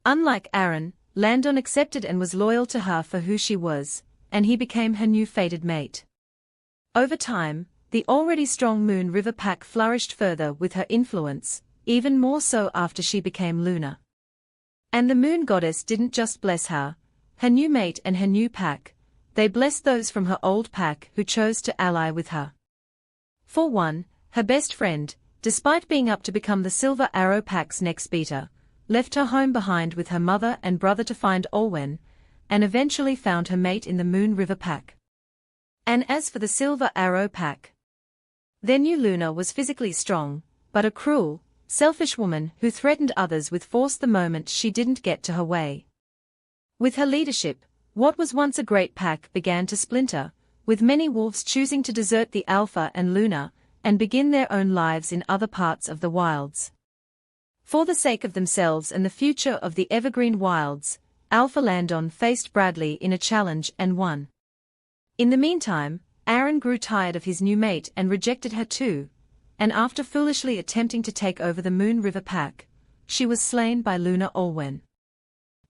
Unlike Aaron, Landon accepted and was loyal to her for who she was, and he became her new fated mate. Over time, the already strong Moon River Pack flourished further with her influence, even more so after she became Luna. And the Moon Goddess didn't just bless her new mate and her new pack, they blessed those from her old pack who chose to ally with her. For one, her best friend, despite being up to become the Silver Arrow Pack's next beater, left her home behind with her mother and brother to find Olwen, and eventually found her mate in the Moon River Pack. And as for the Silver Arrow Pack, their new Luna was physically strong, but a cruel, selfish woman who threatened others with force the moment she didn't get to her way. With her leadership, what was once a great pack began to splinter, with many wolves choosing to desert the Alpha and Luna, and begin their own lives in other parts of the wilds. For the sake of themselves and the future of the Evergreen Wilds, Alpha Landon faced Bradley in a challenge and won. In the meantime, Aaron grew tired of his new mate and rejected her too, and after foolishly attempting to take over the Moon River Pack, she was slain by Luna Olwen.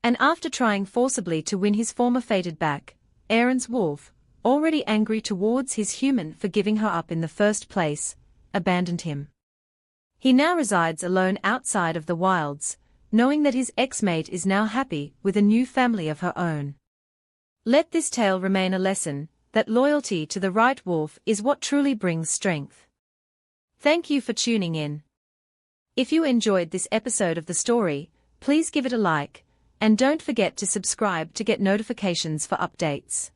And after trying forcibly to win his former fated back, Aaron's wolf, already angry towards his human for giving her up in the first place, abandoned him. He now resides alone outside of the wilds, knowing that his ex-mate is now happy with a new family of her own. Let this tale remain a lesson, that loyalty to the right wolf is what truly brings strength. Thank you for tuning in. If you enjoyed this episode of the story, please give it a like, and don't forget to subscribe to get notifications for updates.